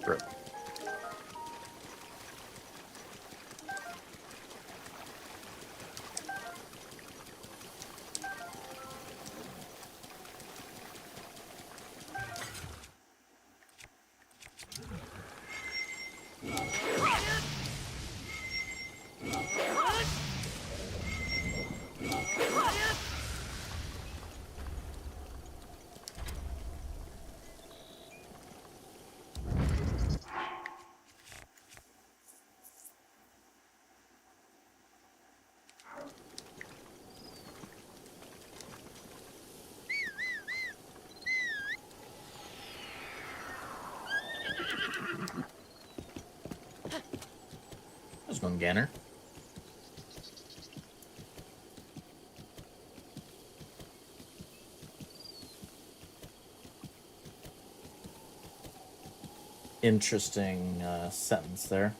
Bro. There's one Ganner. Interesting sentence there.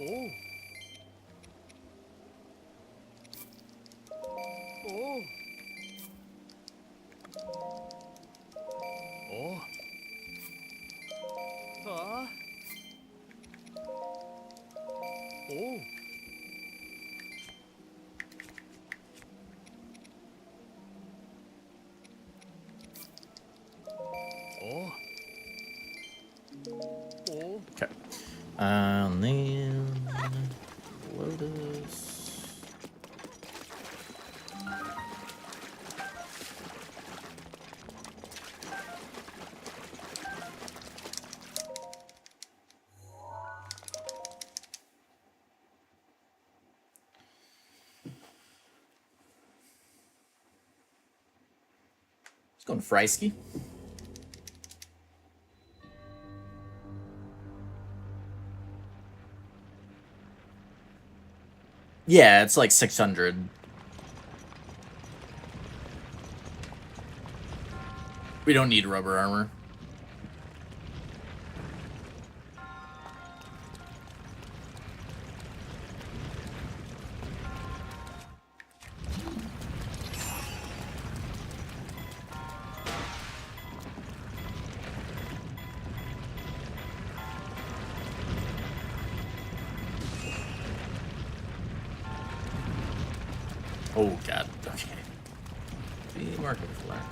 Okay. And then Lotus. Let's go to Freisky. Yeah, it's like 600. We don't need rubber armor. Oh god, okay. Be more careful there.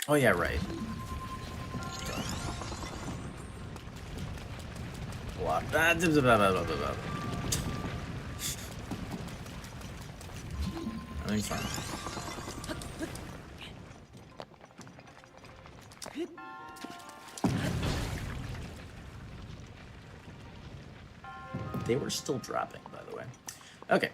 Oh yeah, right. Block. I think it's fine. They were still dropping, by the way. Okay.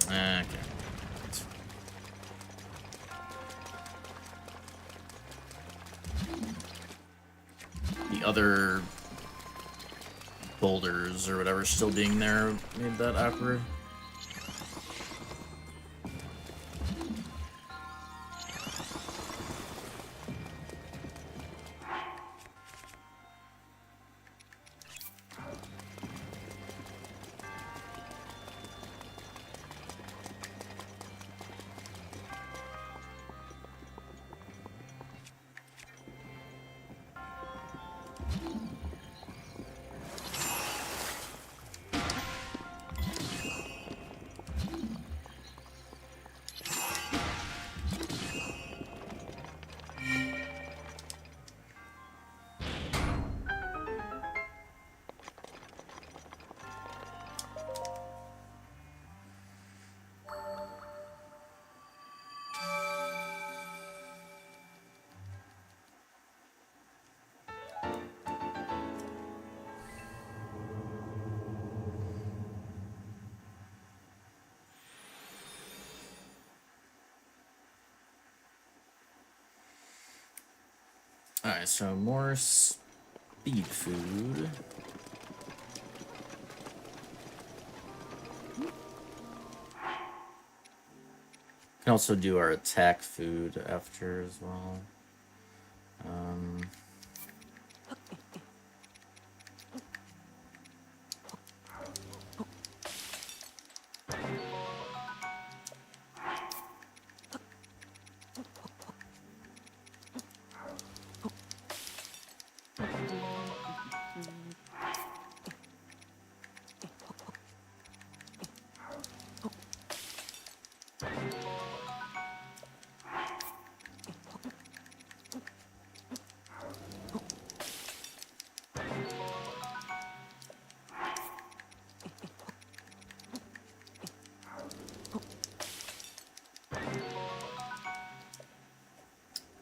Okay. The other boulders or whatever still being there made that awkward. Alright, so more speed food. Can also do our attack food after as well.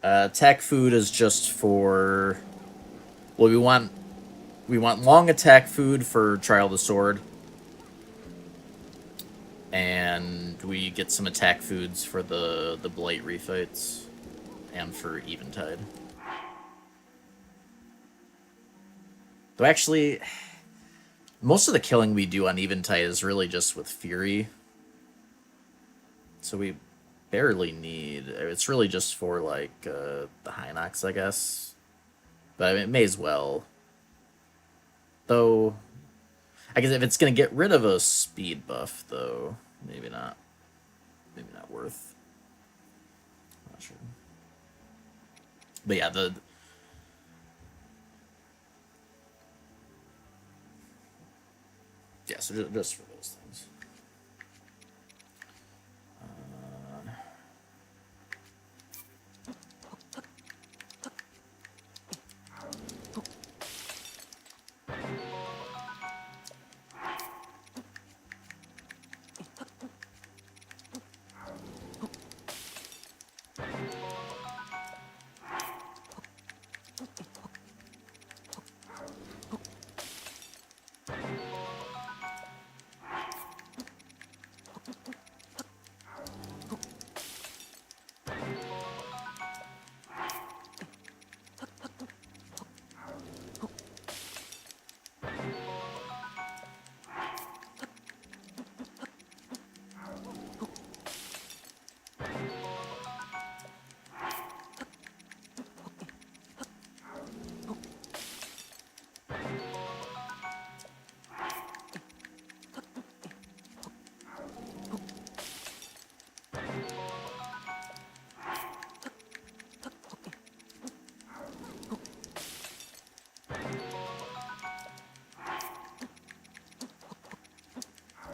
Attack food is just for... Well, we want long attack food for Trial of the Sword. And we get some attack foods for the Blight refights. And for Eventide. Though actually, most of the killing we do on Eventide is really just with Fury. So we barely need... It's really just for, like, the Hinox, I guess. But I mean, it may as well. Though, I guess if it's going to get rid of a speed buff, though, maybe not. Maybe not worth. Not sure. But yeah, the... Yeah, so just for those things.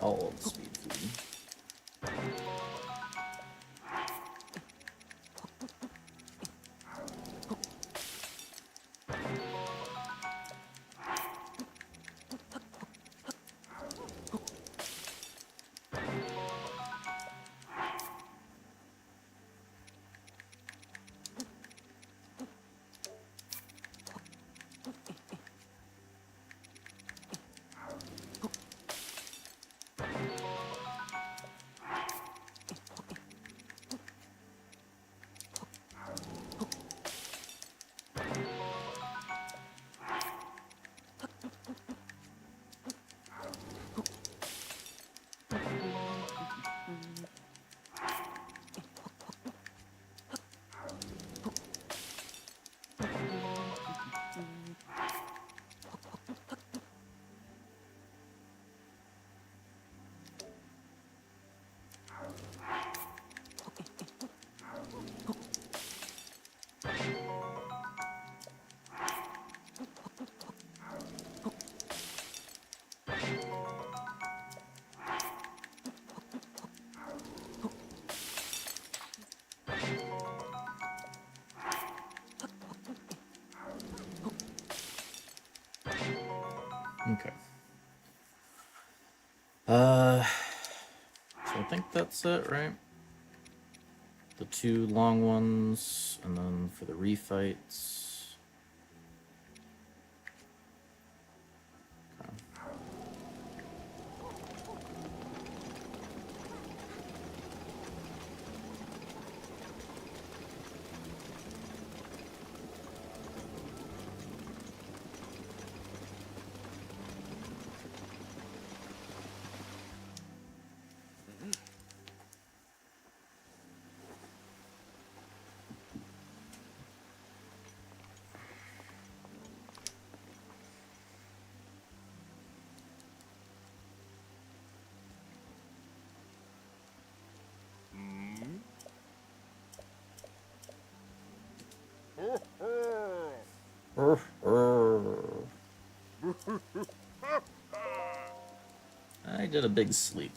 All of the speed food. Okay. So I think that's it, right? The two long ones, and then for the refights. Okay. I did a big sleep.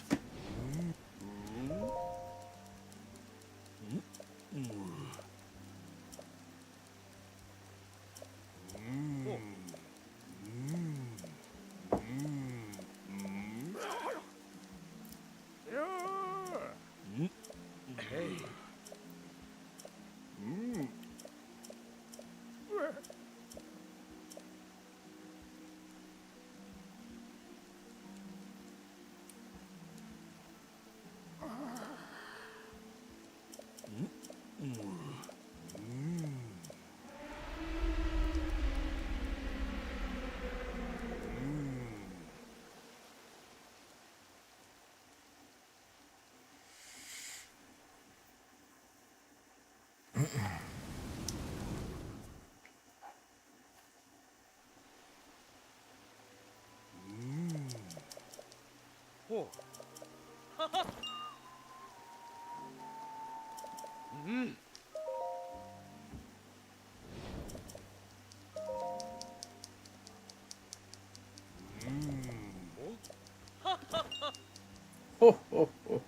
Ho, ho, ho.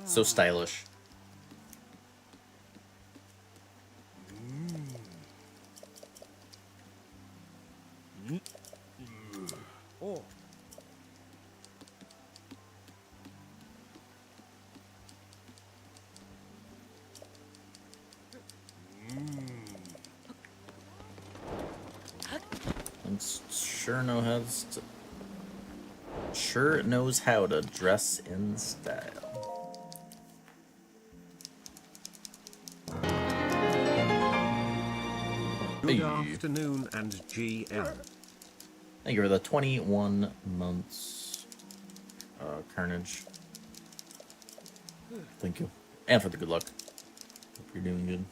So stylish. And sure knows how to dress in style. Good afternoon and GL. Thank you for the 21 months, Carnage. Thank you. And for the good luck. Hope you're doing good.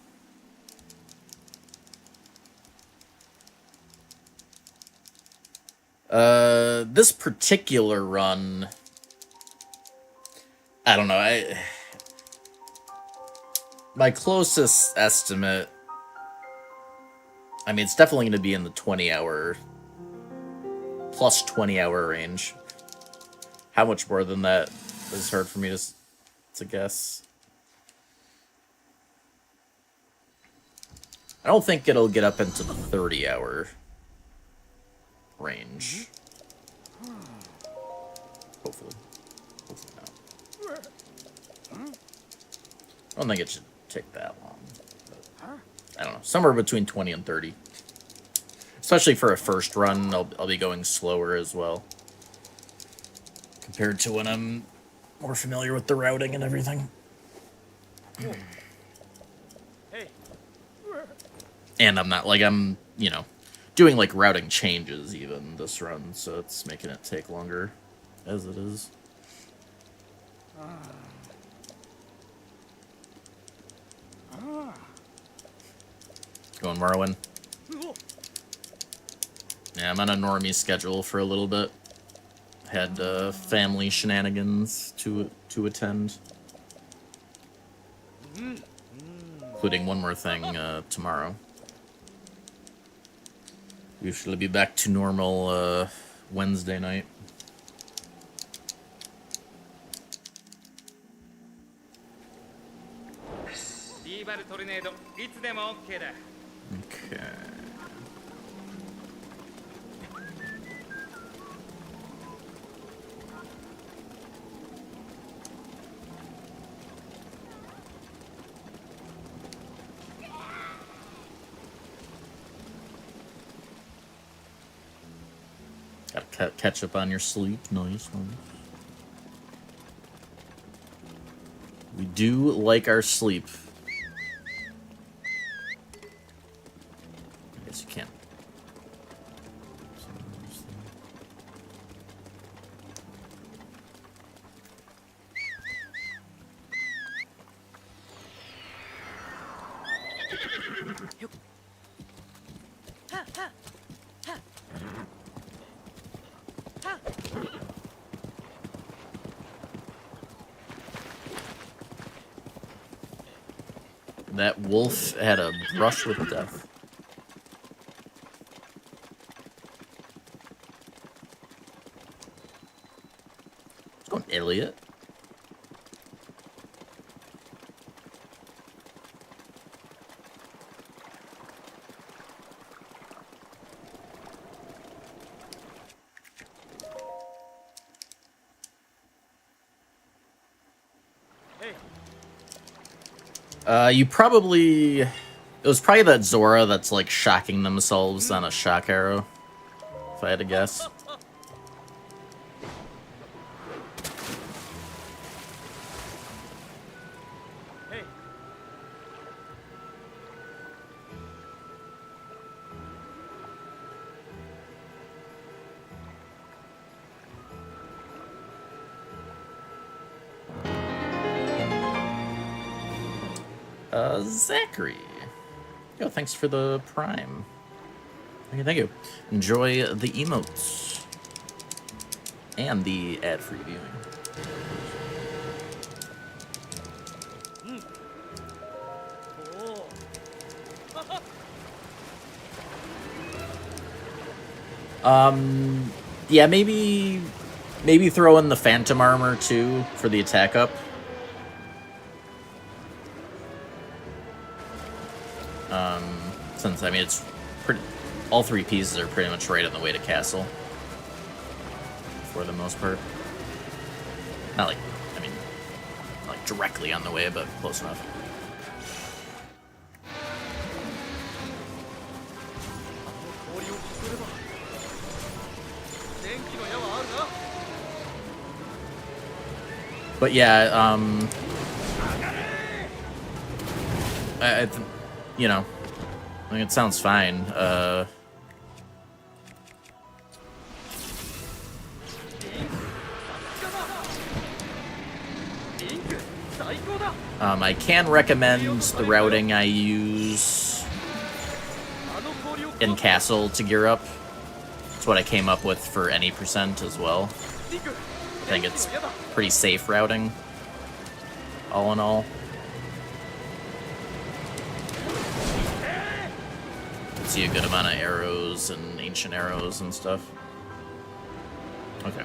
This particular run, I don't know. My closest estimate, I mean, it's definitely going to be in the 20-hour, plus 20-hour range. How much more than that is hard for me to guess. I don't think it'll get up into the 30-hour range. Hopefully. Hopefully not. I don't think it should take that long. But I don't know. Somewhere between 20 and 30. Especially for a first run, I'll be going slower as well. Compared to when I'm more familiar with the routing and everything. And I'm not, like, I'm, you know, doing, like, routing changes even this run, so it's making it take longer as it is. Going Morrowind. Yeah, I'm on a normie schedule for a little bit. Had family shenanigans to attend. Including one more thing tomorrow. Usually be back to normal Wednesday night. Okay. Gotta catch up on your sleep. Nice. We do like our sleep. I guess you can't. That wolf had a brush with death. What's going, Elliot? You probably It was probably that Zora that's like shocking themselves on a shock arrow, if I had to guess. Hey. Zachary. Yo, thanks for the prime. Thank you. Enjoy the emotes. And the ad-free viewing. Yeah, maybe throw in the Phantom Armor too for the attack up. Since I mean it's pretty, all three pieces are pretty much right on the way to castle for the most part. Not like, I mean, not like directly on the way, but close enough. But yeah, you know, I mean, it sounds fine. I can recommend the routing I use in Castle to gear up. It's what I came up with for any percent as well. I think it's pretty safe routing, all in all. See a good amount of arrows and ancient arrows and stuff. Okay.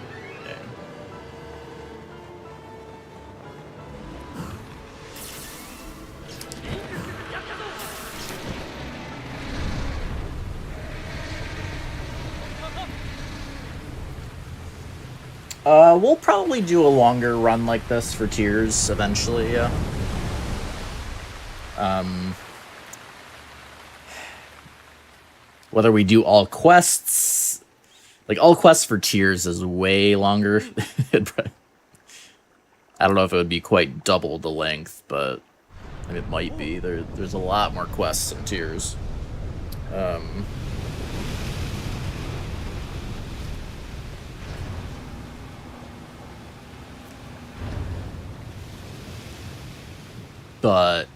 We'll probably do a longer run like this for Tears eventually, yeah. Whether we do all quests, like all quests for Tears is way longer. I don't know if it would be quite double the length, but I mean, it might be. There's a lot more quests in Tears. But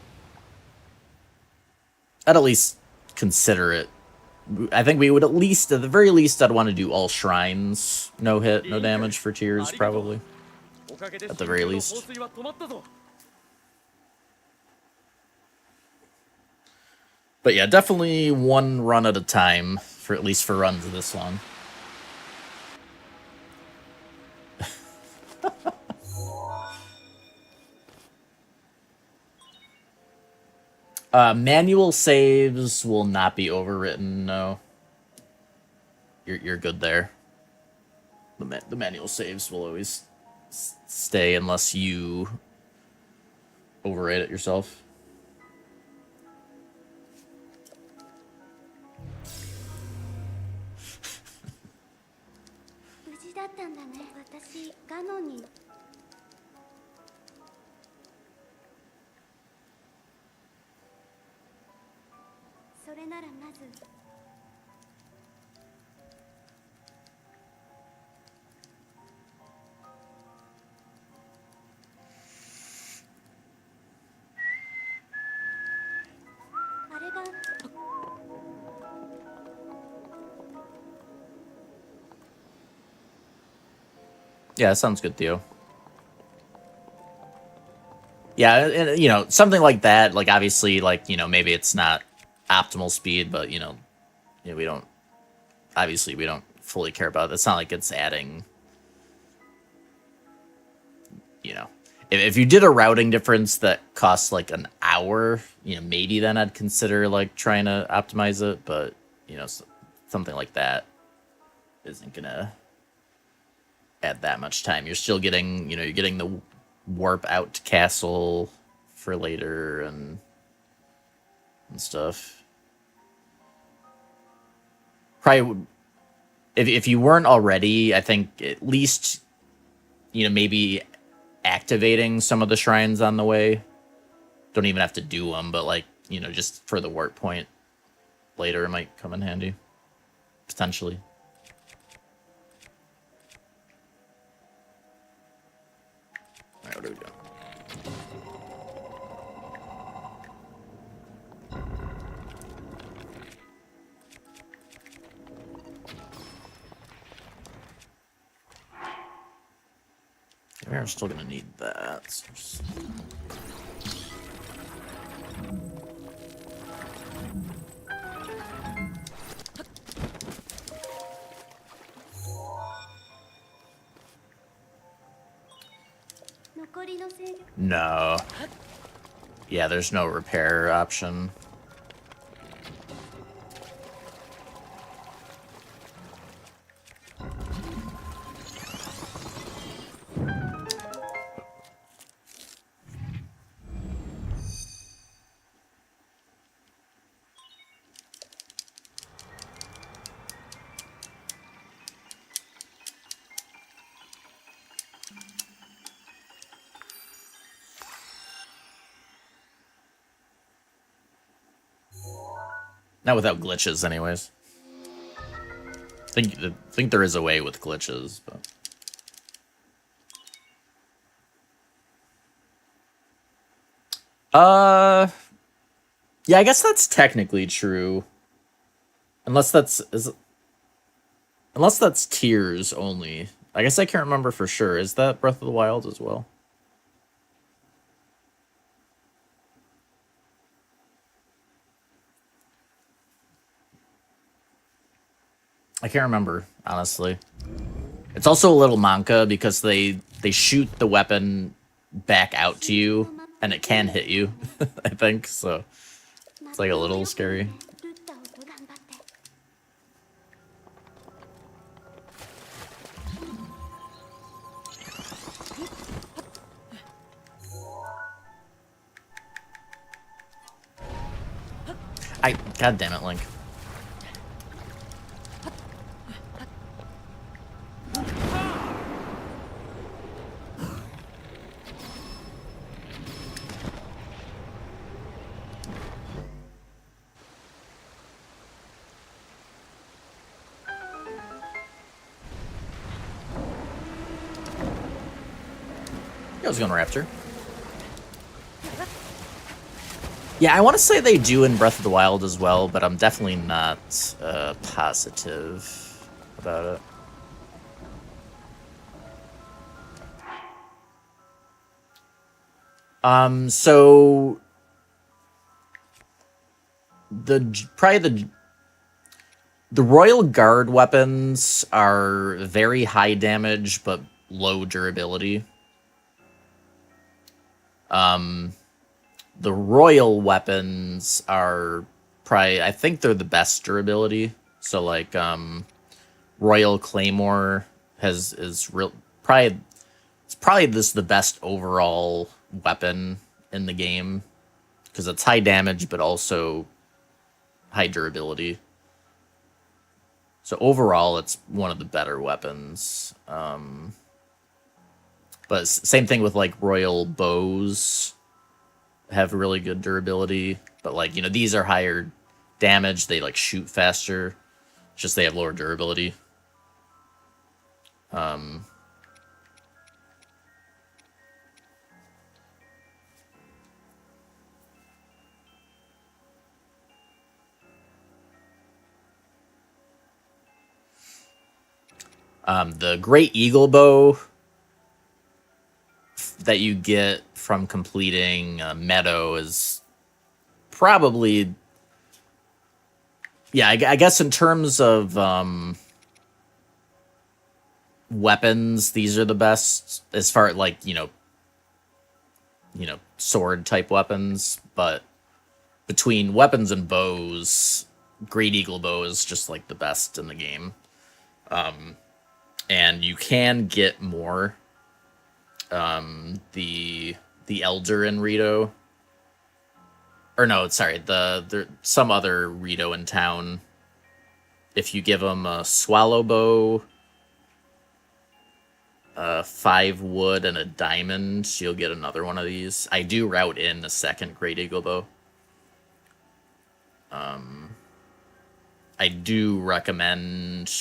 I'd at least consider it. I think we would at least, at the very least, I'd want to do all shrines, no hit, no damage for Tears, probably. At the very least. But yeah, definitely one run at a time, for at least for runs this long. Manual saves will not be overwritten, no. You're good there. The manual saves will always stay unless you overwrite it yourself. Yeah, that sounds good, Theo. Yeah, and, you know, something like that, like, obviously, like, you know, maybe it's not optimal speed, but, you know, we don't, obviously, we don't fully care about it. It's not like it's adding, you know, if you did a routing difference that costs, like, an hour, you know, maybe then I'd consider, like, trying to optimize it, but, you know, something like that isn't gonna add that much time. You're still getting, you know, you're getting the warp out to castle for later, and and stuff. Probably, if you weren't already, I think at least, you know, maybe activating some of the shrines on the way. Don't even have to do them, but like, you know, just for the warp point later, it might come in handy. Potentially. Alright, what are we doing? We're still gonna need that. No. Yeah, there's no repair option. Not without glitches, anyways. Think there is a way with glitches, but yeah, I guess that's technically true. Unless that's tiers only. I guess I can't remember for sure. Is that Breath of the Wild as well? I can't remember, honestly. It's also a little manca because they shoot the weapon back out to you and it can hit you, I think, so it's like a little scary. God damn it, Link. I was going Raptor. Yeah, I want to say they do in Breath of the Wild as well, but I'm definitely not positive about it. So probably the Royal Guard weapons are very high damage but low durability. The Royal weapons are probably, I think they're the best durability. So like Royal Claymore is probably this the best overall weapon in the game because it's high damage but also high durability. So overall, it's one of the better weapons. But same thing with like Royal Bows have really good durability. But like, you know, these are higher damage. They like shoot faster. It's just they have lower durability. The Great Eagle Bow that you get from completing Meadow is probably, yeah, I guess in terms of weapons, these are the best as far as like, you know, sword type weapons, but between weapons and bows, Great Eagle Bow is just like the best in the game. And you can get more. The Elder in Rito, or no, sorry, there some other Rito in town. If you give him a swallow bow, 5 wood, and a diamond, you'll get another one of these. I do route in a second Great Eagle bow. I do recommend.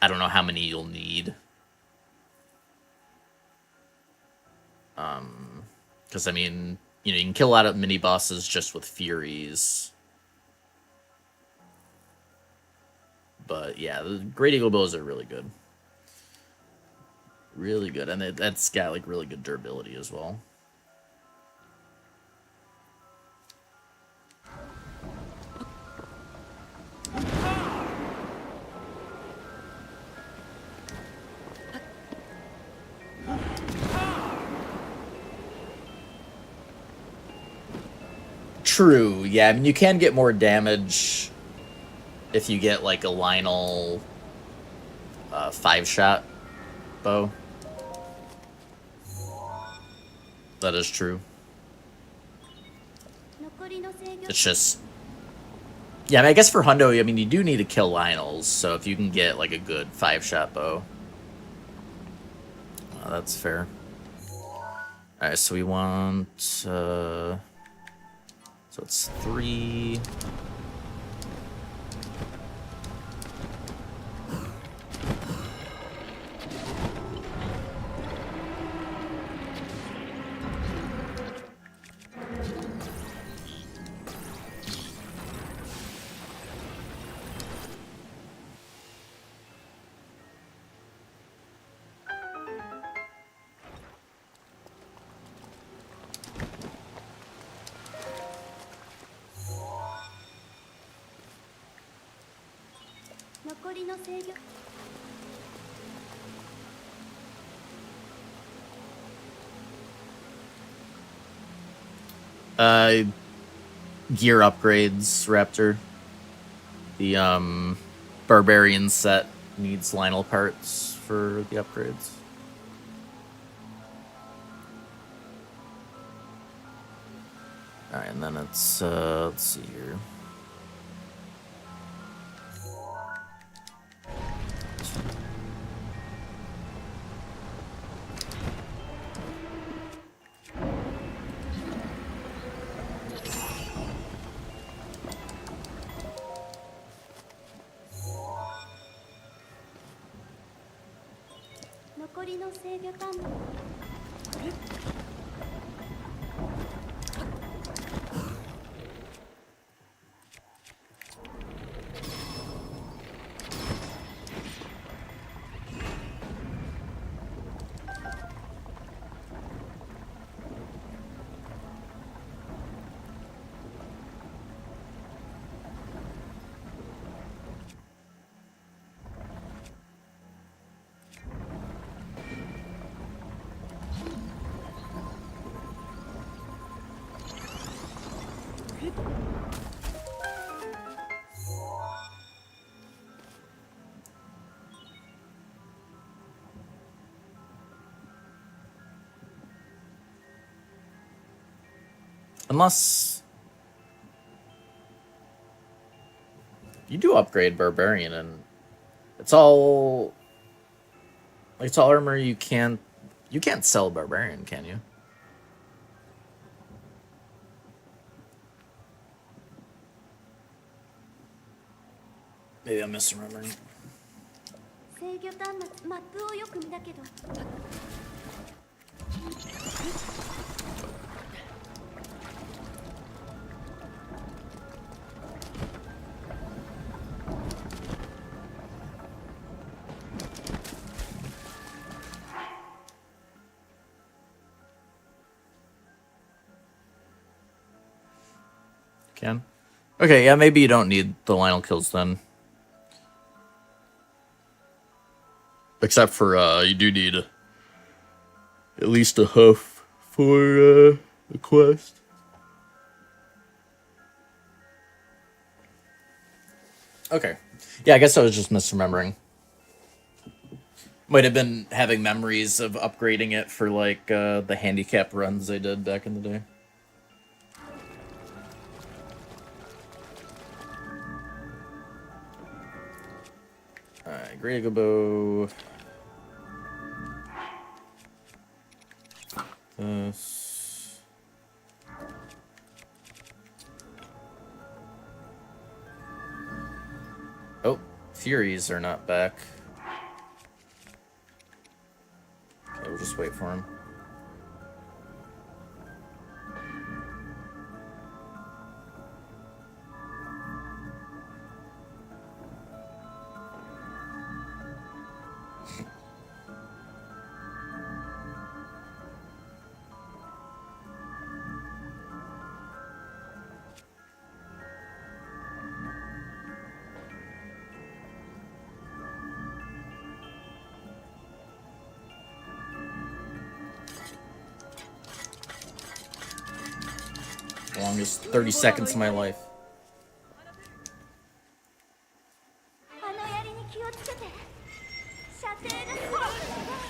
I don't know how many you'll need. Because I mean, you know, you can kill a lot of mini bosses just with Furies. But yeah, the Great Eagle bows are really good. Really good, and that's got like really good durability as well. True, yeah, I mean, you can get more damage if you get like a Lionel 5-shot bow. That is true. It's just, yeah, I mean, I guess for Hundo, I mean, you do need to kill Lionels, so if you can get like a good 5-shot bow, that's fair. Alright, so we want, so it's 3. Gear upgrades, Raptor. The Barbarian set needs Lionel parts for the upgrades. Alright, and then it's let's see here. Unless you do upgrade Barbarian, and it's all armor. You can't sell Barbarian, can you? Maybe I'm misremembering. Can? Okay, yeah, maybe you don't need the Lionel kills then. Except for, you do need at least a hoof for a quest. Okay. Yeah, I guess I was just misremembering. Might have been having memories of upgrading it for, like, the handicap runs I did back in the day. Alright, Gregobo. This. Oh, Furies are not back. Okay, we'll just wait for him. Longest 30 seconds of my life. あの槍に気をつけて射程がすごく長い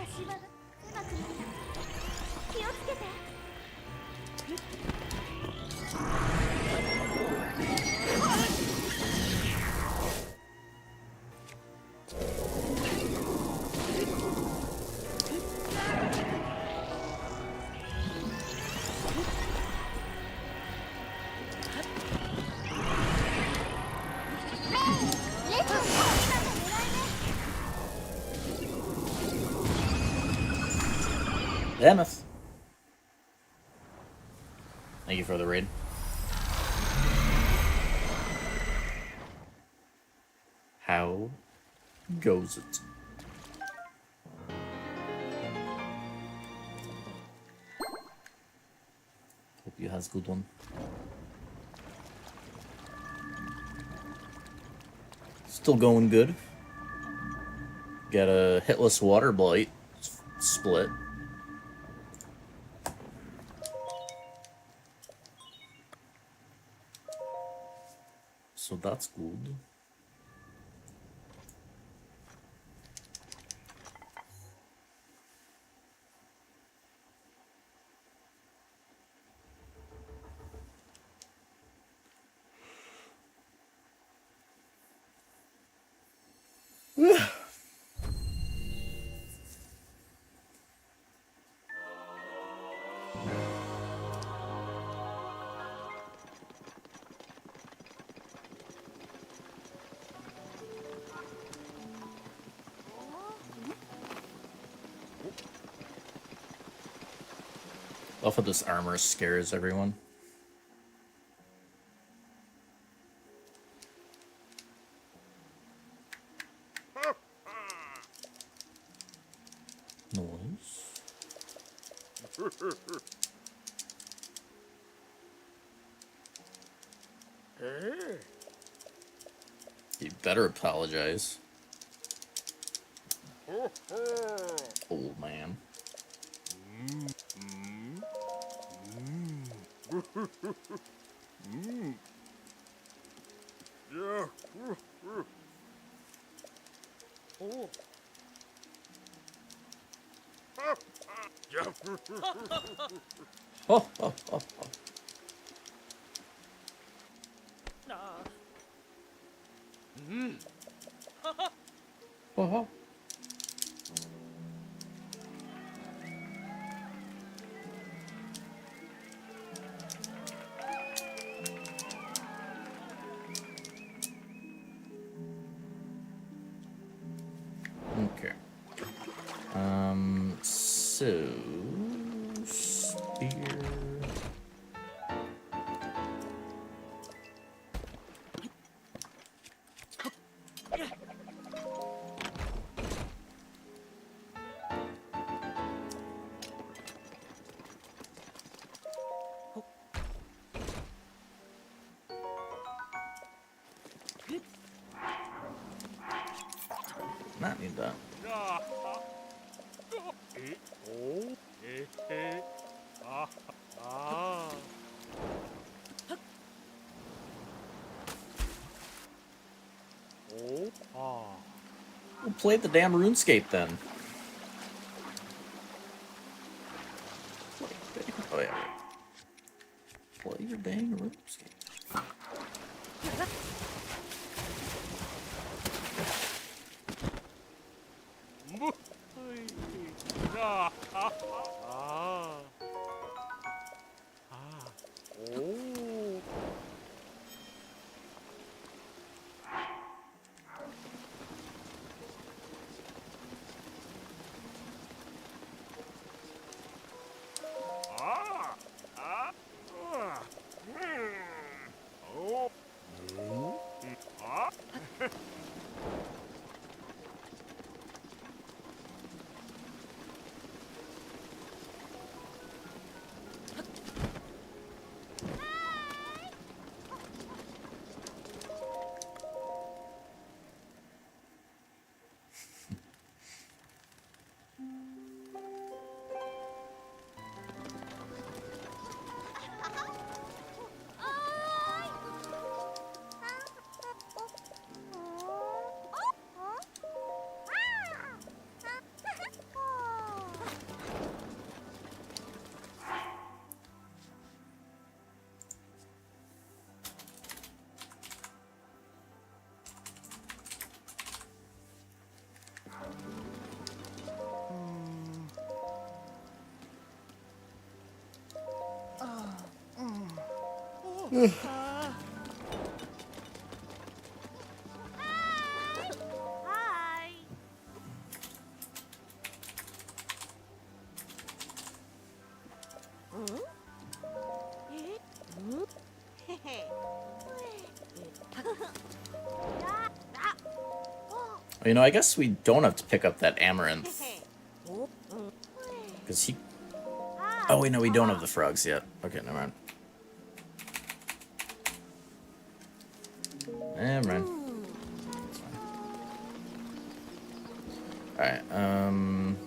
足場がうまくなった気をつけて Zenith. Thank you for the raid. How goes it? Hope you has a good one. Still going good. Got a hitless water blight split. So that's good. Love how this armor scares everyone. Noise. You better apologize. Old man. Oh, oh, oh, oh. Oh, oh. Okay. So spear. need that. We'll play the damn RuneScape then. Oh yeah. Play your dang RuneScape. You know, I guess we don't have to pick up that Amaranth. Because he... Oh, wait, no, we don't have the frogs yet. Okay, never mind. Never mind. Alright, I'm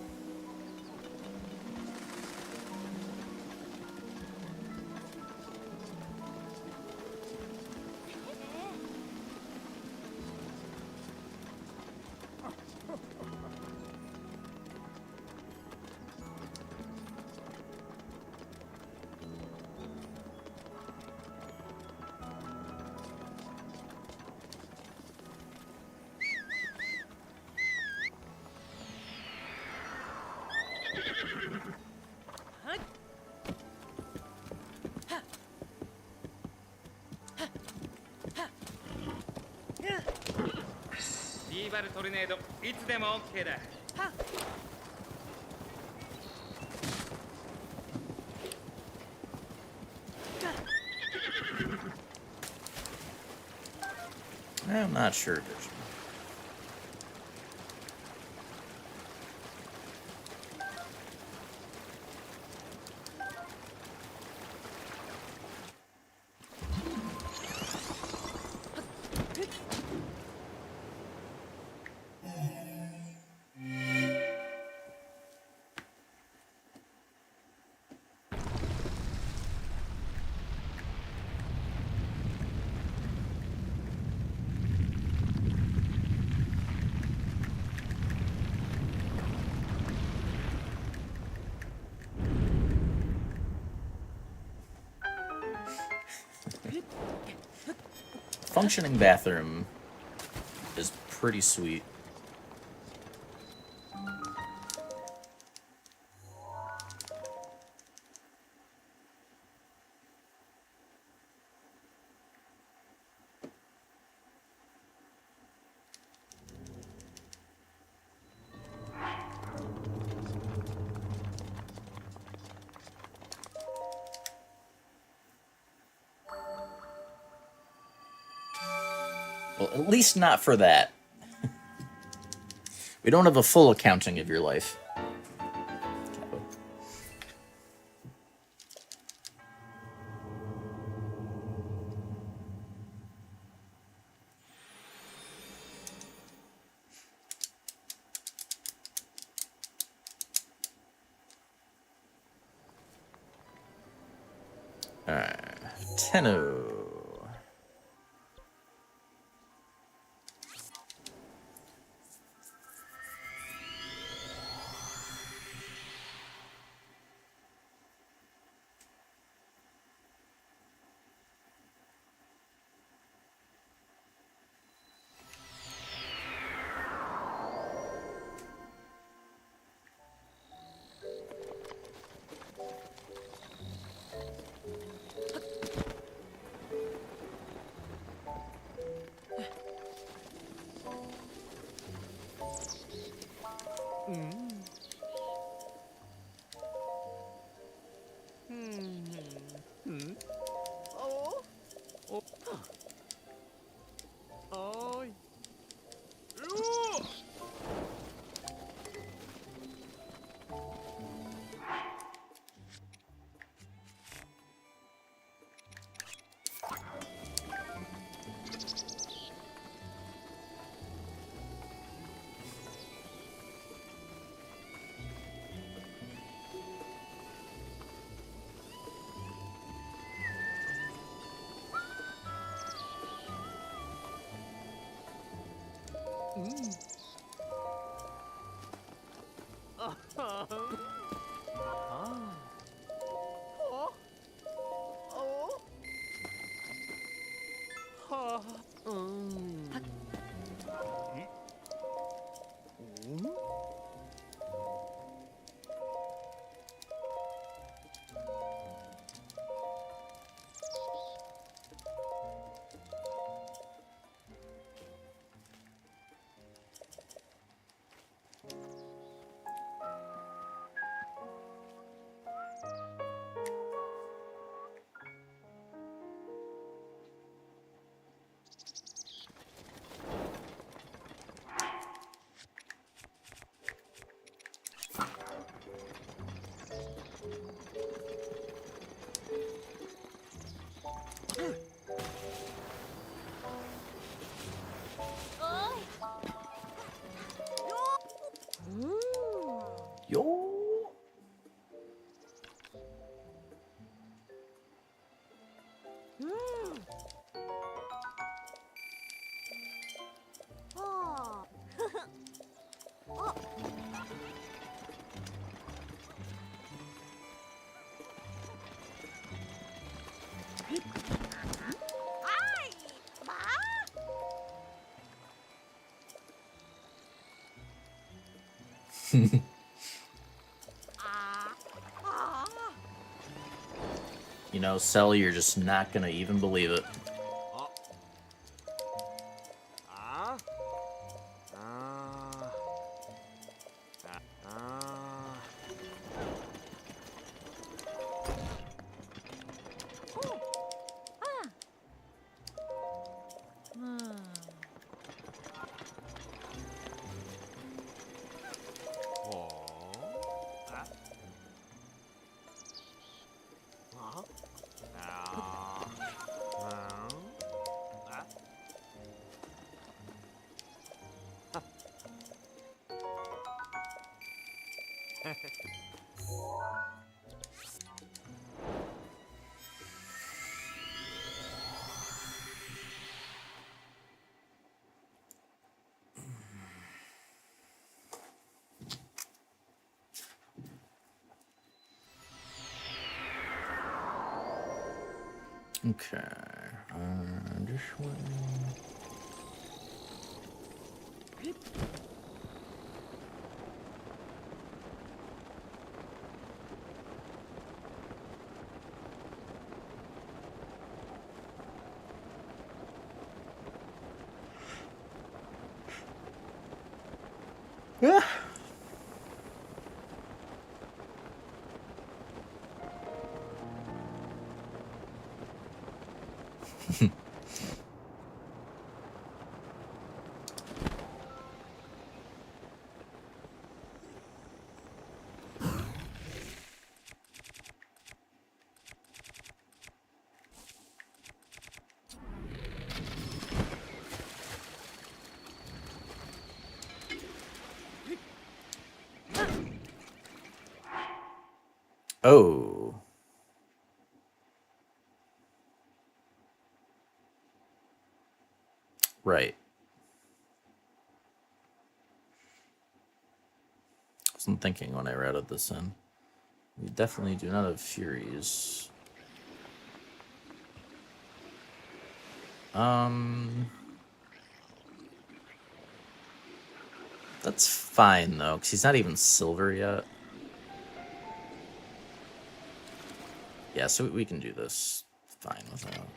not sure. Functioning bathroom is pretty sweet. Well, at least not for that. We don't have a full accounting of your life. Tenno. Yo. You know, Cell, you're just not gonna even believe it. Okay. This way. Yeah. Oh. Right. I wasn't thinking when I routed this in. We definitely do not have Furies. That's fine though, because he's not even silver yet. Yeah, so we can do this fine without.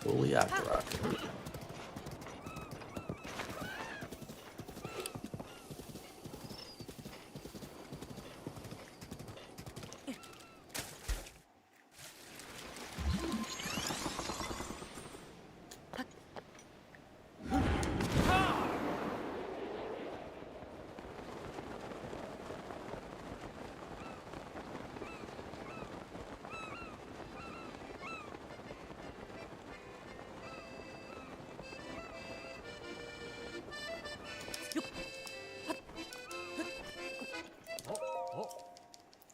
Holy Octorok.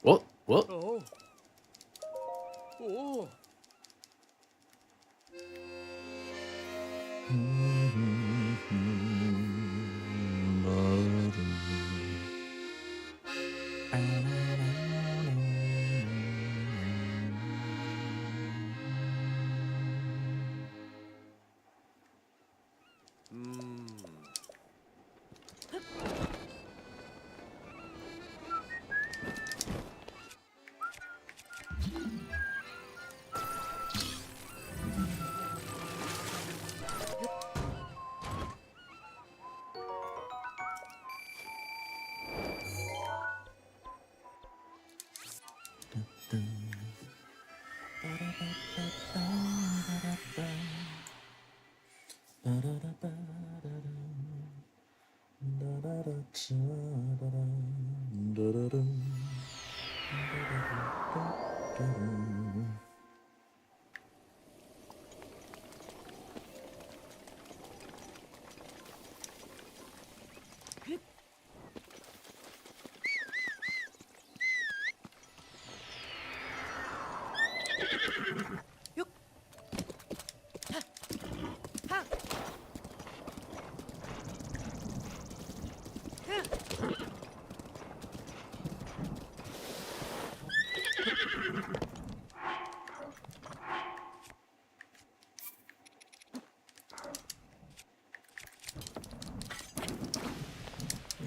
What? What? Oh. Oh.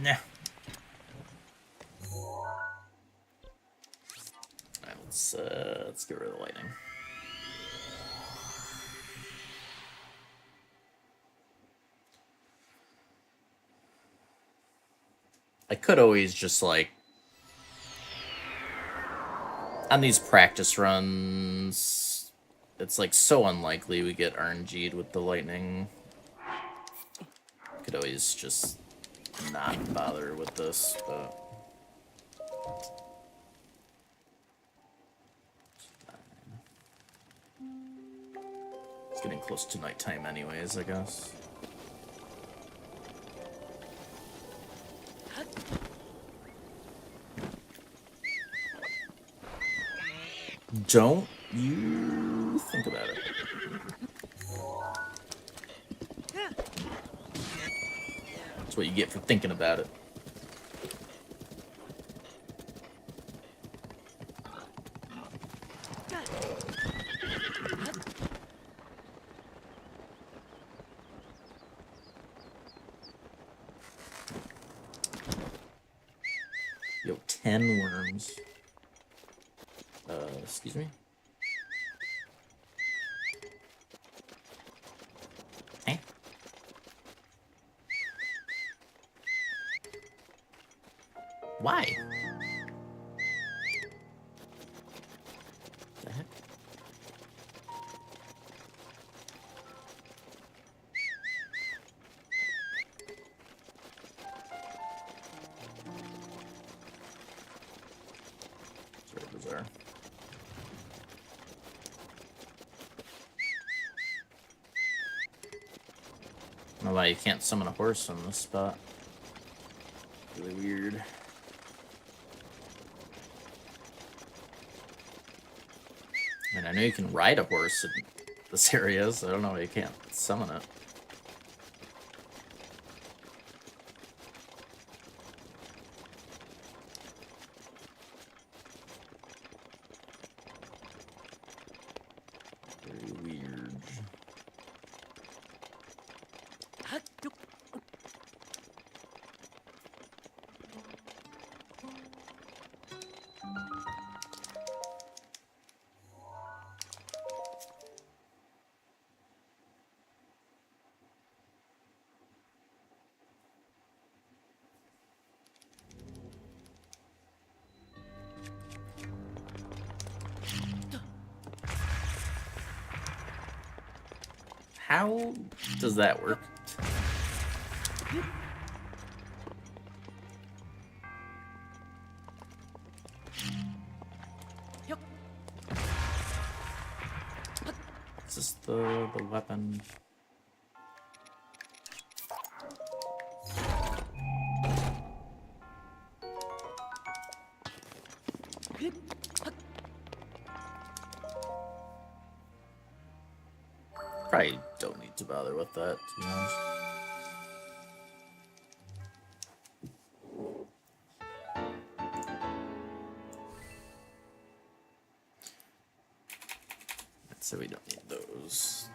Nah. Alright, let's get rid of the lightning. I could always just like on these practice runs, it's like so unlikely we get RNG'd with the lightning. Could always just not bother with this, but it's getting close to nighttime anyways, I guess. Don't you think about it. That's what you get for thinking about it. Yo, 10 worms. Excuse me? Eh? Why? The heck? It's very bizarre. I don't know why you can't summon a horse on this spot. Really weird. I mean, I know you can ride a horse in this area, so I don't know why you can't summon it. Very weird. How does that work? Is this the weapon? Probably don't need to bother with that, to be honest. So we don't need those.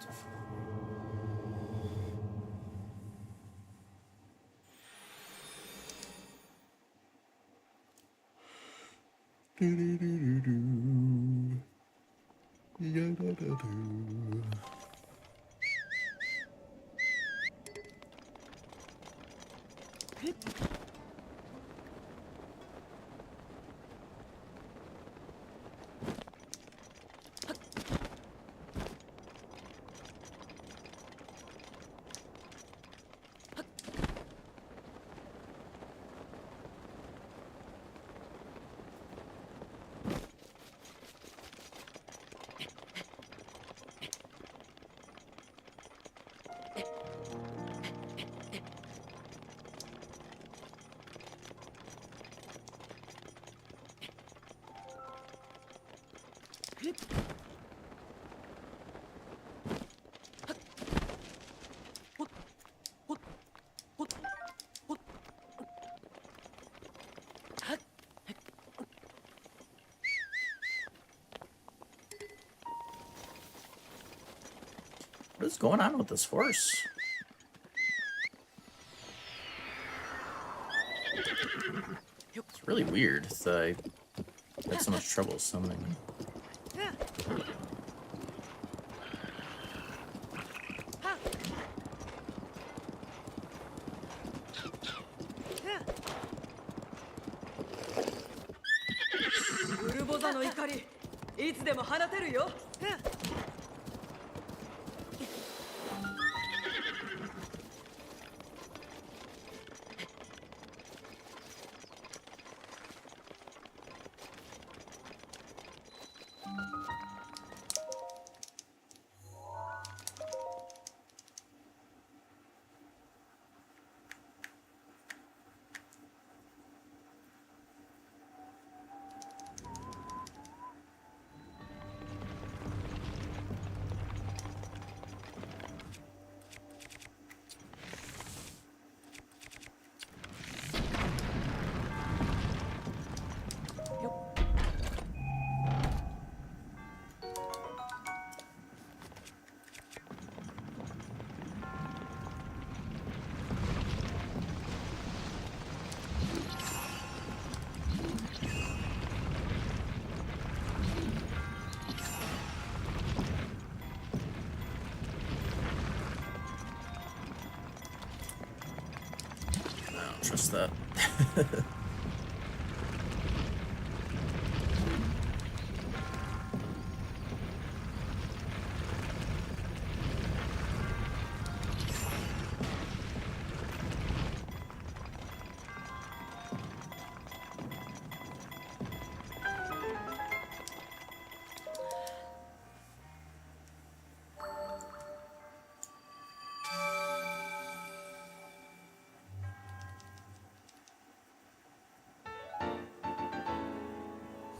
What is going on with this horse? It's really weird that I had so much trouble summoning him. trust that.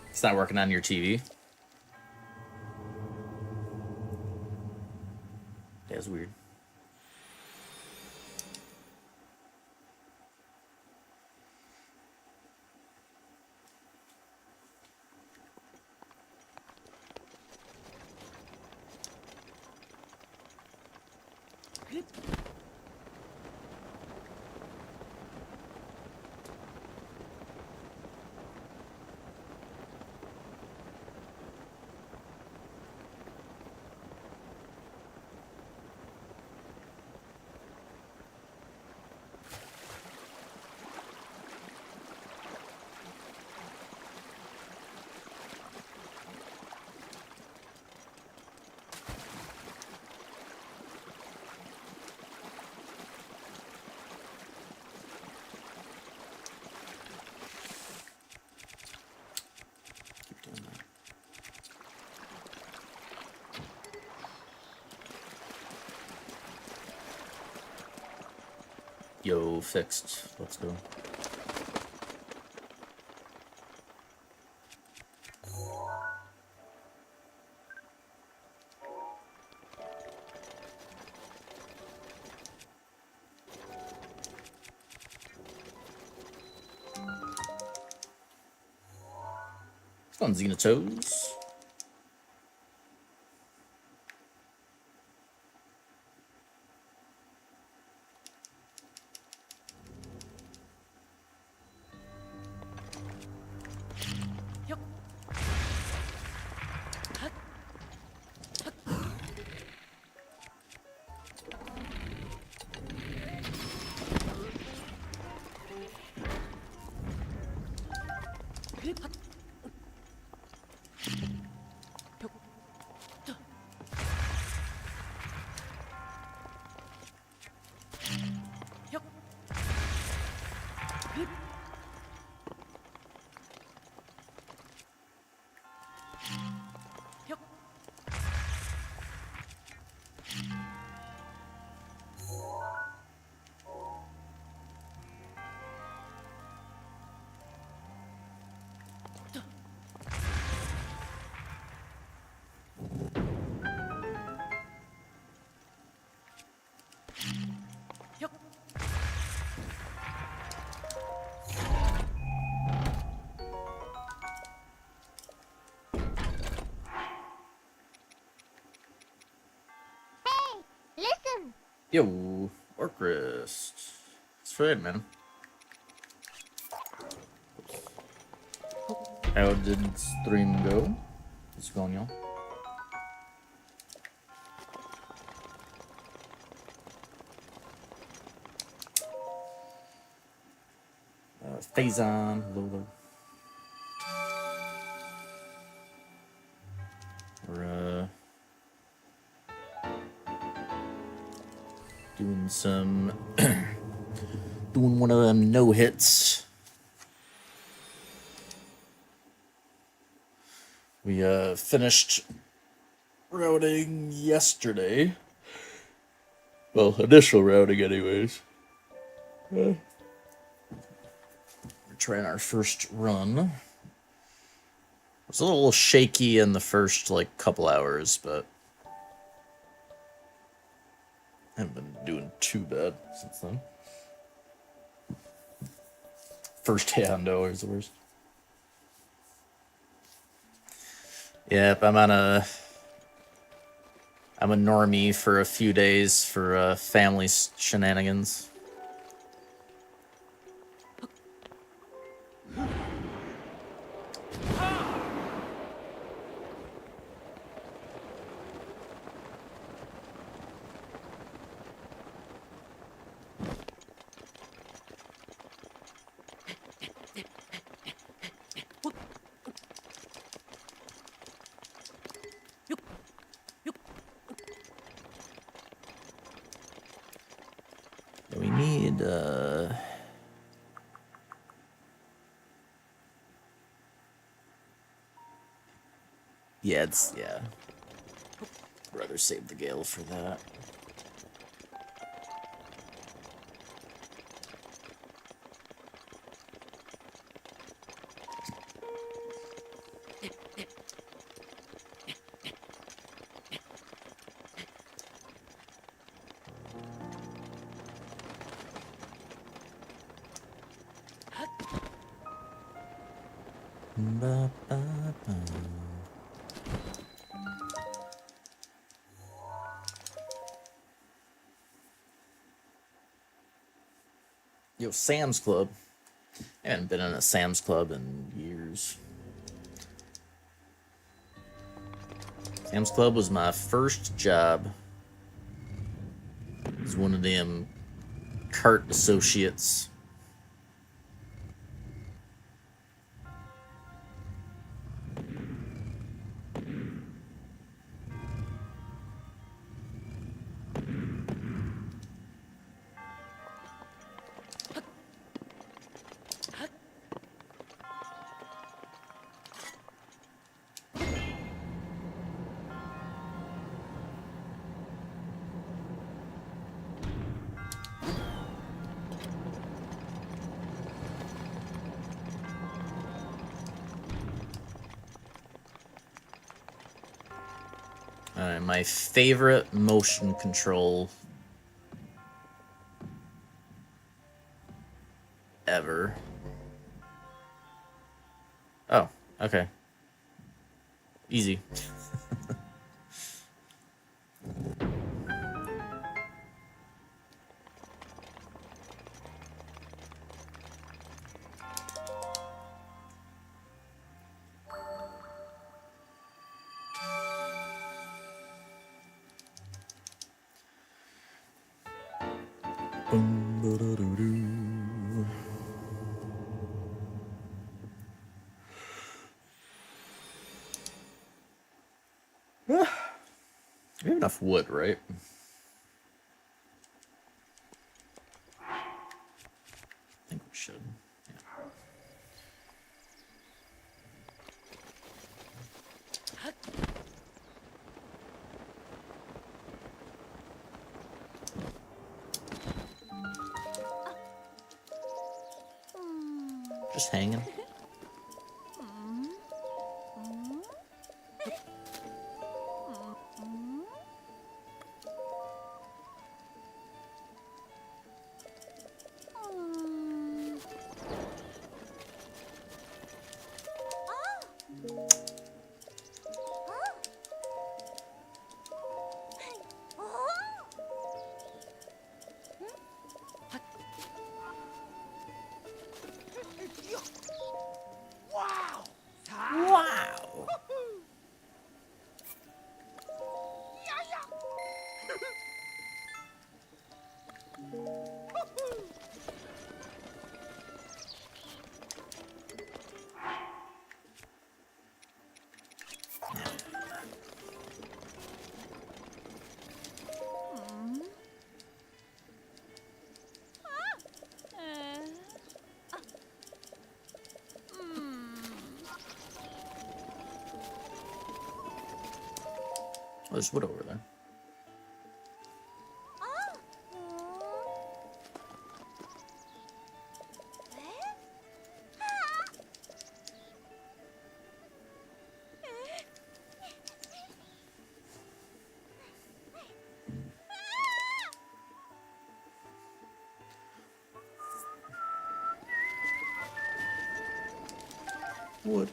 It's not working on your TV. That's weird. Keep doing that. Yo, fixed. Let's go. It's on Xenotoes. Listen! Yo, Orcrist. It's right, man. How did stream go? What's going on? Phazon, Lolo. We're doing some doing one of them no hits. We finished routing yesterday. Well, initial routing anyways. We're trying our first run. It was a little shaky in the first like couple hours, but I haven't been doing too bad since then. First hand always the worst. Yep, I'm a normie for a few days for family shenanigans. Yeah, it's yeah. Rather save the Gale for that. Ba, ba, ba. Yo, Sam's Club. I haven't been in a Sam's Club in years. Sam's Club was my first job. It was one of them cart associates. Alright, my favorite motion control ever. Oh, okay. Easy. We have enough wood, right? I think we should. Just hanging. Wow! Oh, there's wood over there. Wood.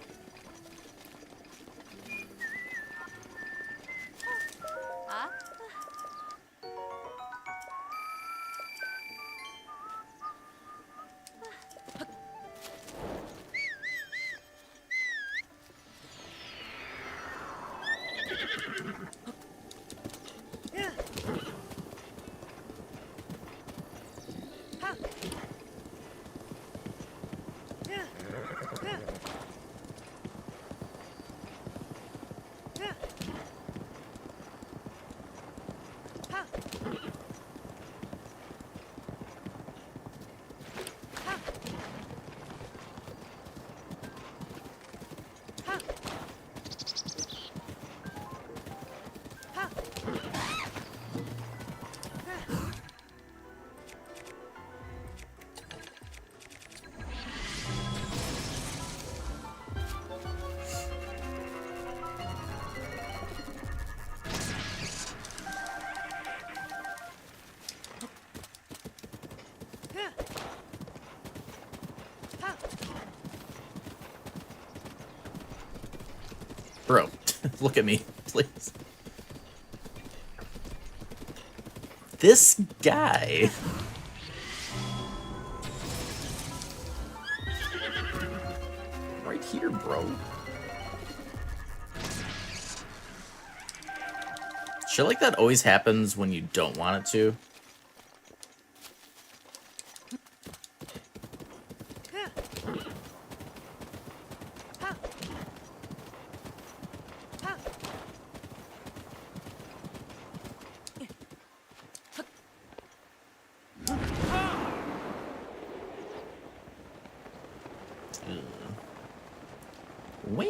Bro, look at me, please. This guy. Right here, bro. Shit like that always happens when you don't want it to. Well.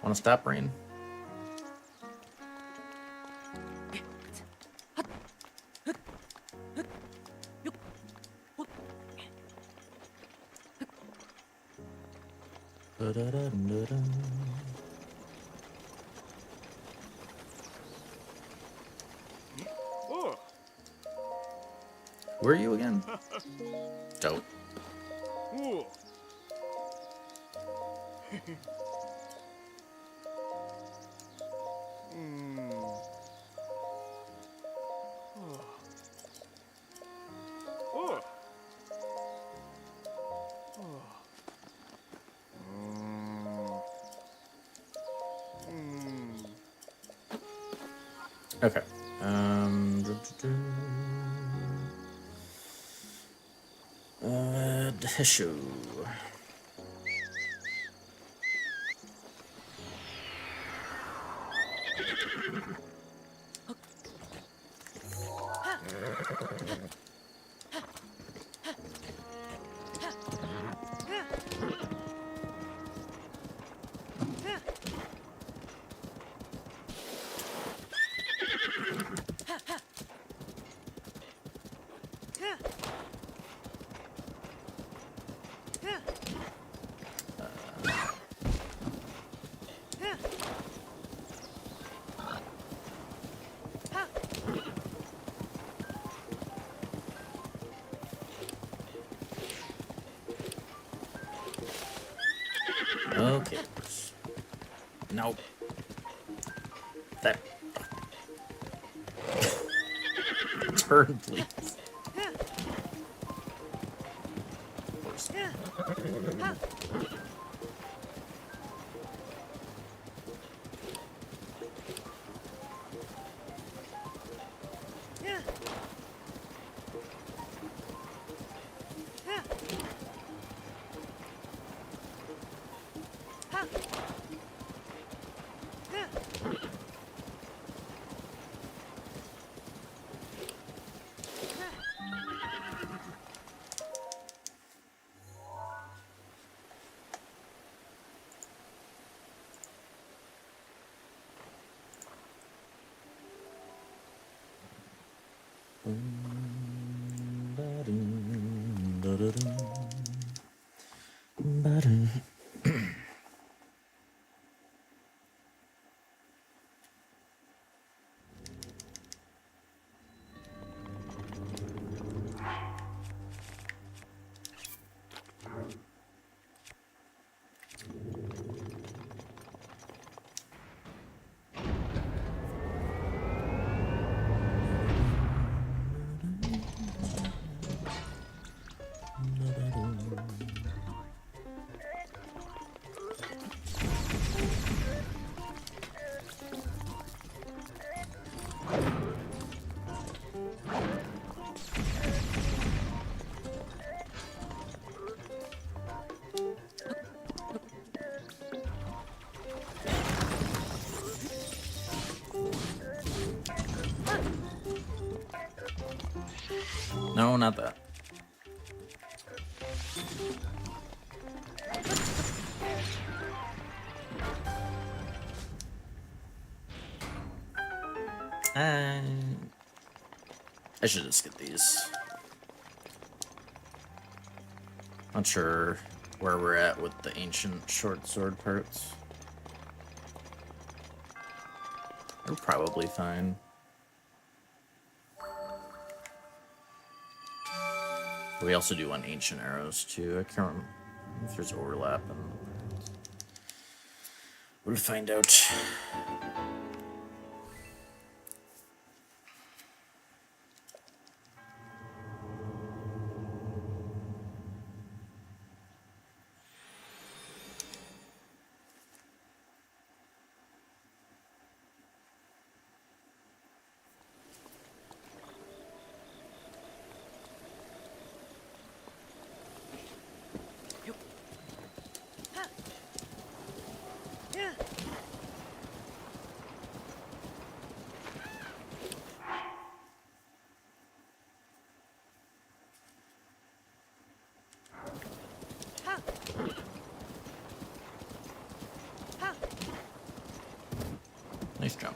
Wanna stop, Rain? Who are you again? Dope. Okay. Tissue. Okay. Nope. That. Turn, please. No, not that. I should just get these. Not sure where we're at with the ancient short sword parts. We're probably fine. We also do want ancient arrows too. I can't remember if there's overlap, and we'll find out. Nice jump.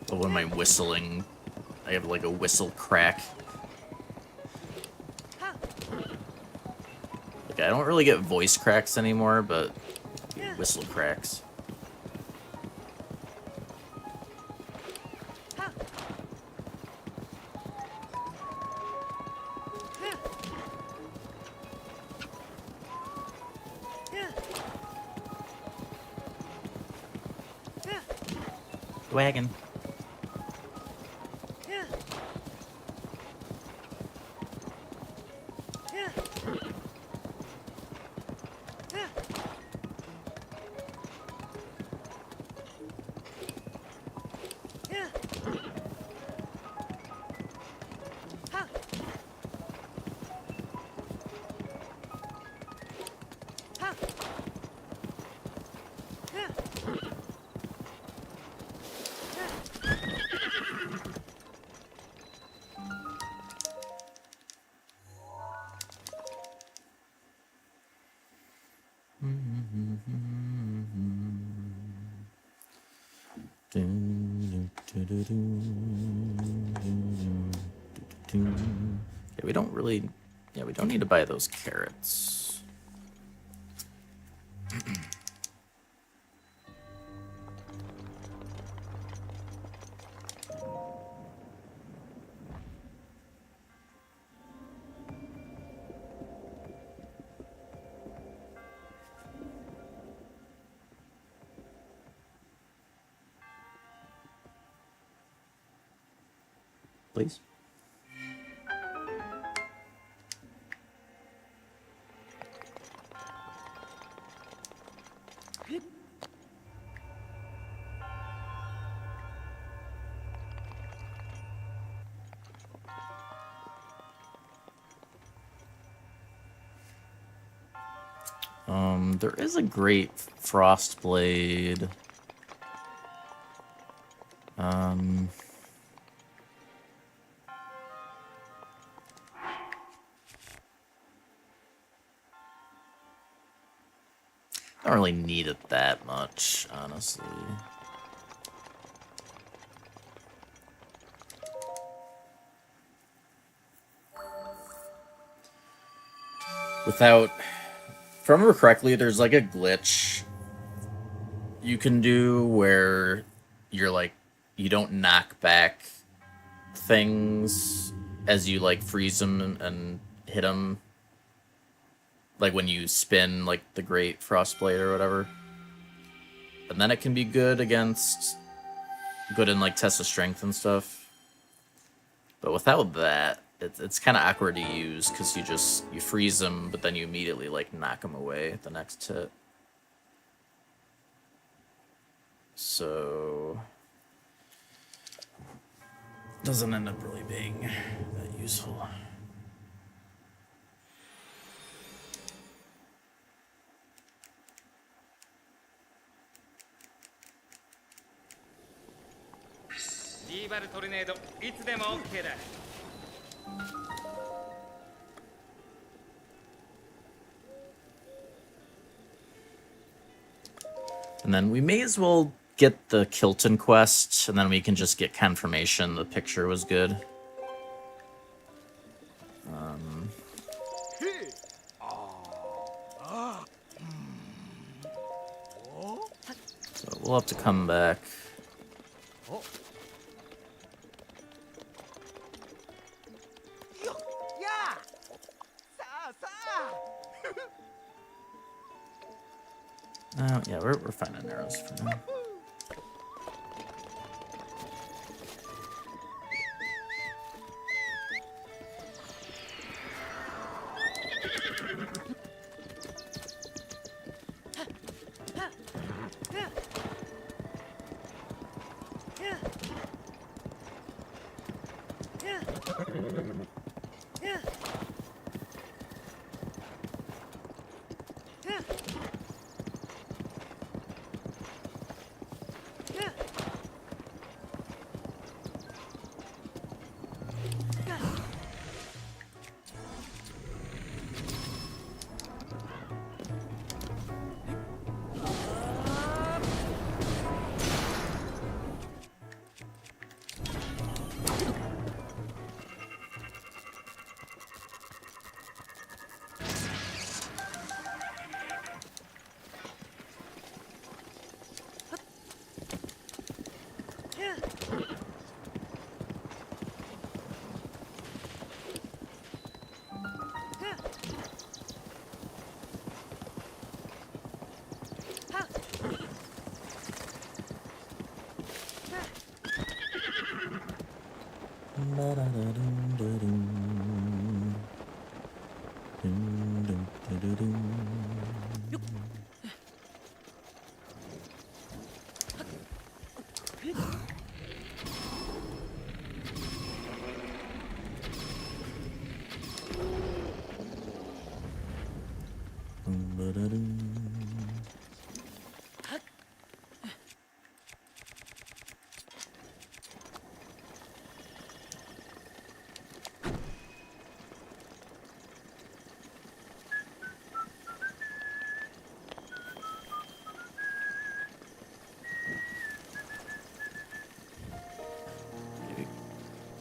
But when I'm whistling, I have like a whistle crack. Like, I don't really get voice cracks anymore, but whistle cracks. Wagon. Yeah, we don't really... Yeah, we don't need to buy those carrots. Please. There is a great Frostblade. I don't really need it that much, honestly. Without... If I remember correctly, there's like a glitch you can do where you're like, you don't knock back things as you like freeze them and hit them. Like when you spin like the Great Frostblade or whatever. And then it can be good against... Good in like test of strength and stuff. But without that, it's kind of awkward to use because you freeze them, but then you immediately like knock them away at the next hit. So doesn't end up really being that useful. リバルトルネードいつでも OK だ。 And then we may as well get the Kilton quest, and then we can just get confirmation the picture was good. So we'll have to come back. Yeah, we're finding arrows for now.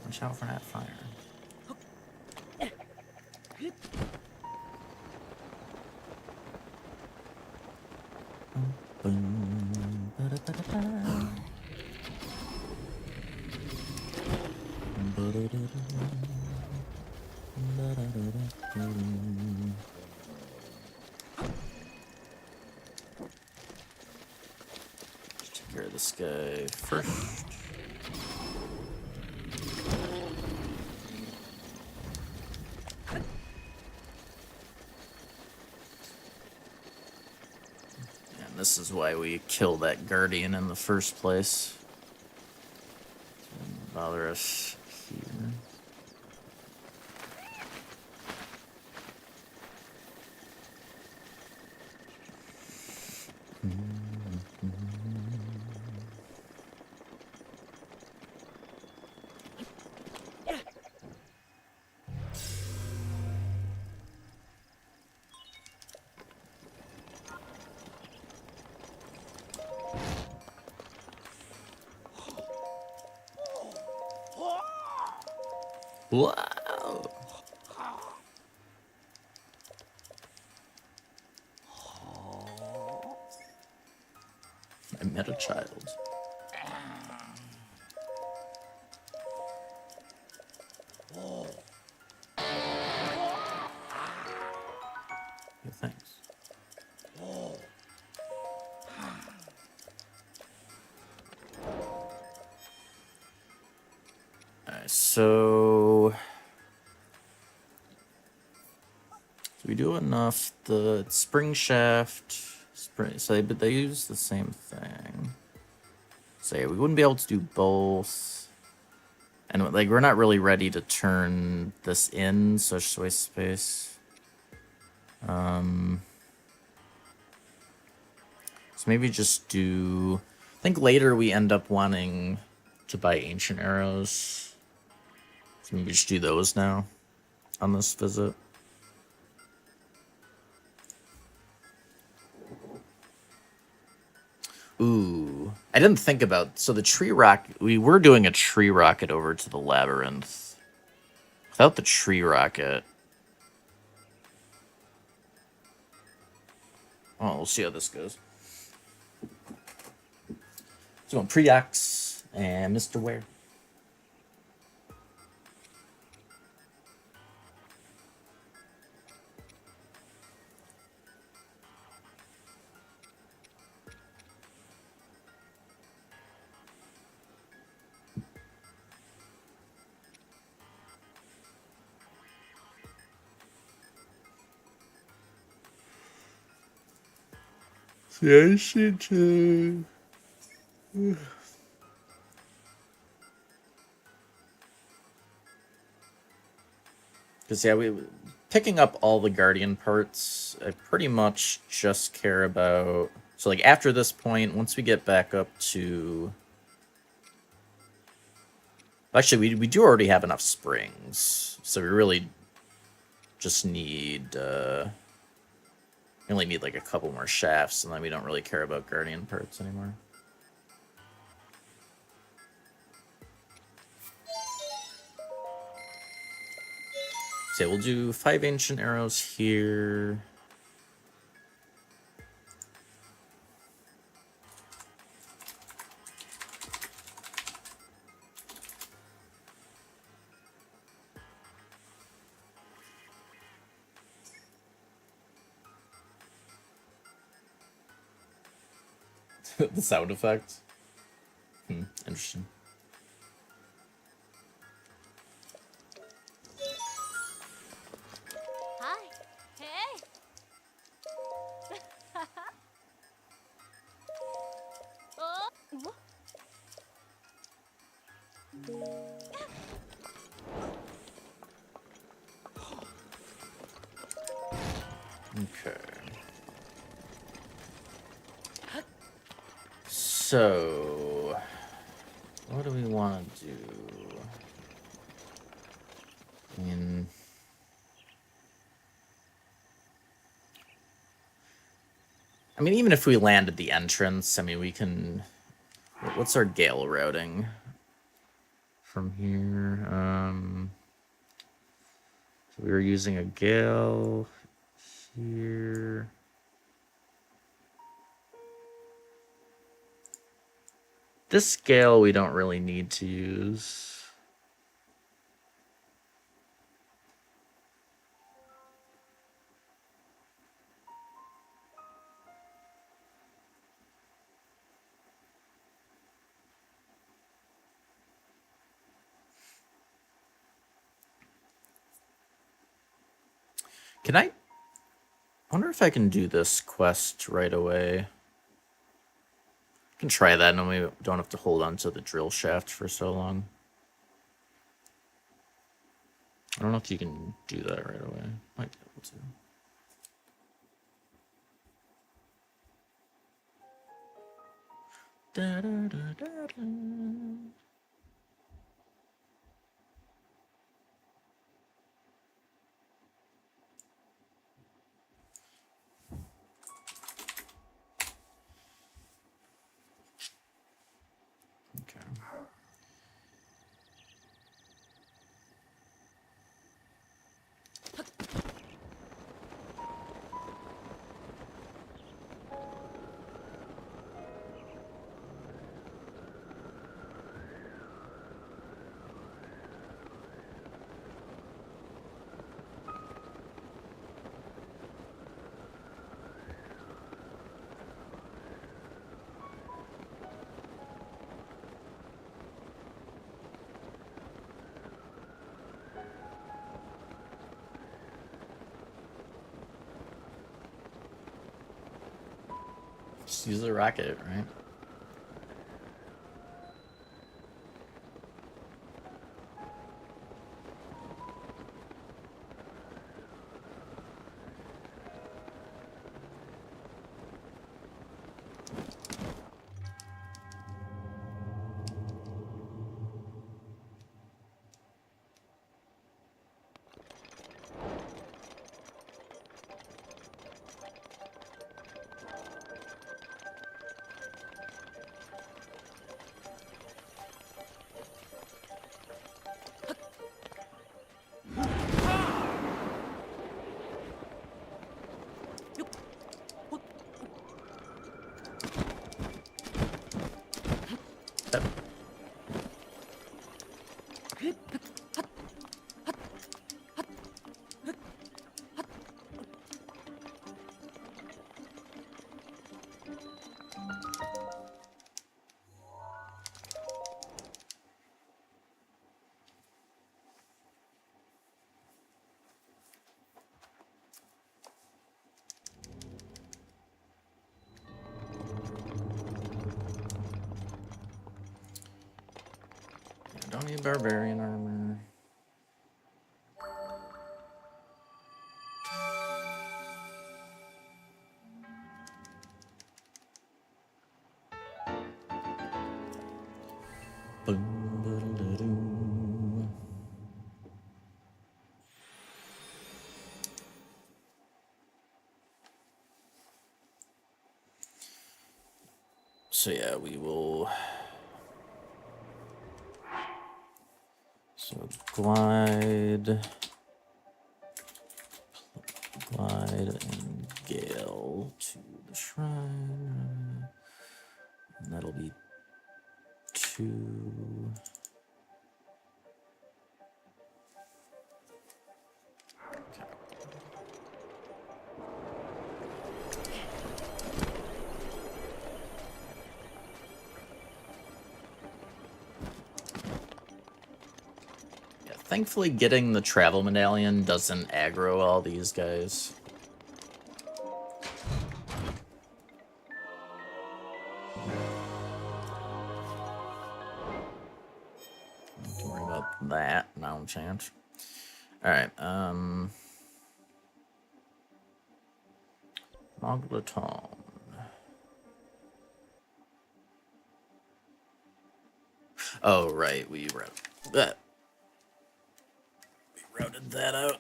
Watch out for that fire. Take care of this guy first. This is why we kill that guardian in the first place. Doesn't bother us here. Wow! I met a child. Yeah, thanks. Alright, so we do enough. The spring shaft, so they use the same thing. So yeah, we wouldn't be able to do both, and like we're not really ready to turn this in, so it's just waste space. So maybe just do. I think later we end up wanting to buy ancient arrows. So maybe just do those now on this visit. Ooh, I didn't think about, so the tree rocket, we were doing a tree rocket over to the labyrinth. Without the tree rocket. Oh, we'll see how this goes. So going Preox and Mr. Ware. Yeah, I should. Because yeah, we picking up all the Guardian parts. I pretty much just care about. So like after this point, once we get back up to. Actually, we do already have enough springs, so we really just need. We only need like a couple more shafts, and then we don't really care about Guardian parts anymore. So yeah, we'll do 5 ancient arrows here. The sound effect. Interesting. Hi. Hey. Oh. Okay. So, what do we want to do? I mean, even if we land at the entrance, I mean, we can. What's our gale routing from here? So we were using a gale here. This scale we don't really need to use. Can I wonder if I can do this quest right away? I can try that, and then we don't have to hold on to the drill shaft for so long. I don't know if you can do that right away. Might be able to. Da, da, da, da, da. Okay. Just use the rocket, right? 20 barbarian armor. So yeah, we will. So glide, and gale to the shrine. And that'll be 2. Thankfully, getting the travel medallion doesn't aggro all these guys. Don't worry about that. No chance. Alright, Moglaton. Oh, right, we routed that out.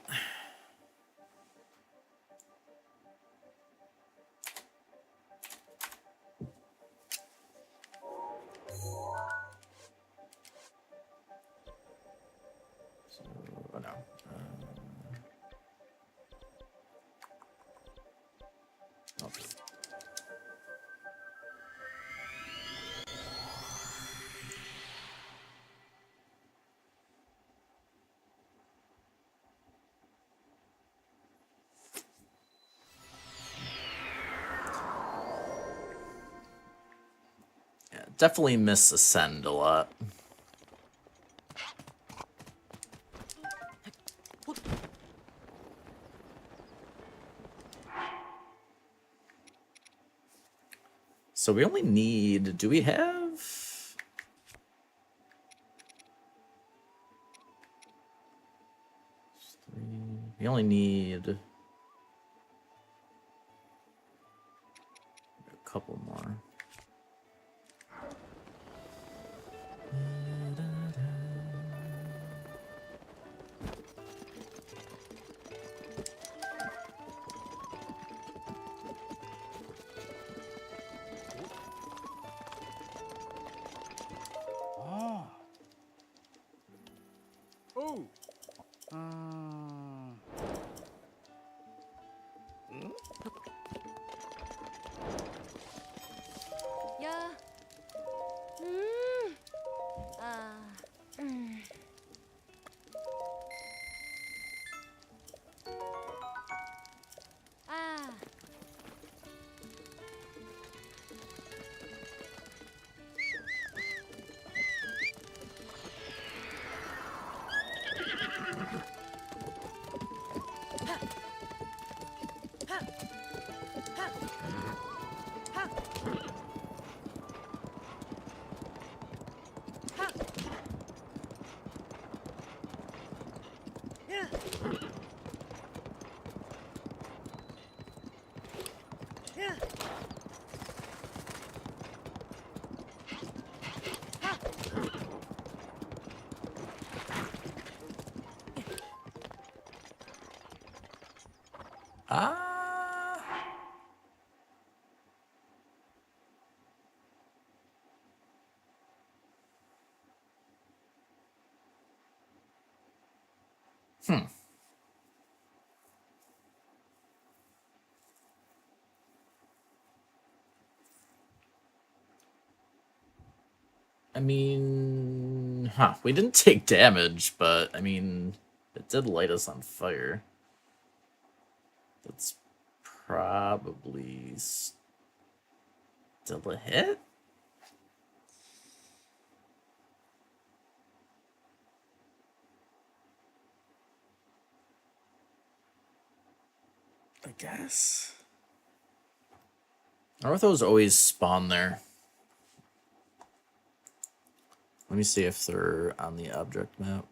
So, oh no. Okay. Yeah, definitely miss Ascend a lot. So we only need, do we have? 3. We only need a couple more. Oh. Yeah. I mean, we didn't take damage, but I mean, it did light us on fire. That's probably still a hit? I guess. Orthos always spawn there. Let me see if they're on the object map.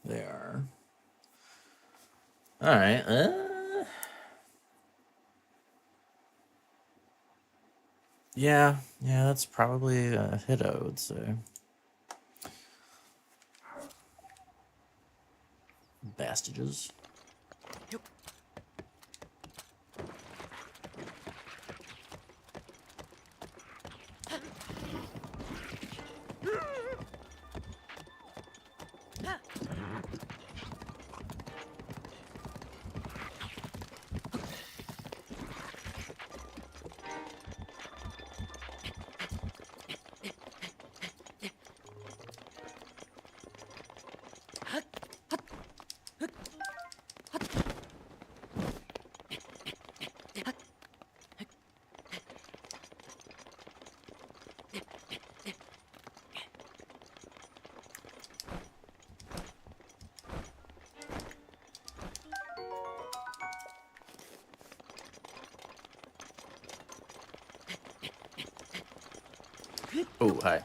They are. All right. Yeah, that's probably a hit, I would say. Bastages. Oh, hi.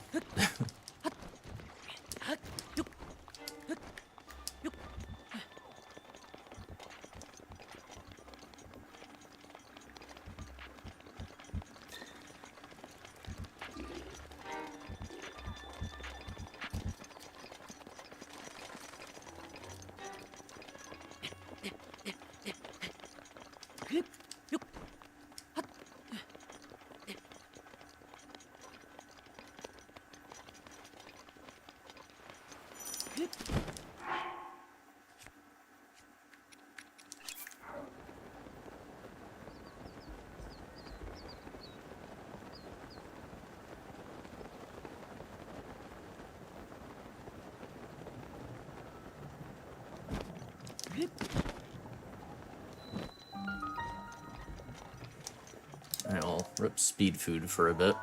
I'll rip speed food for a bit.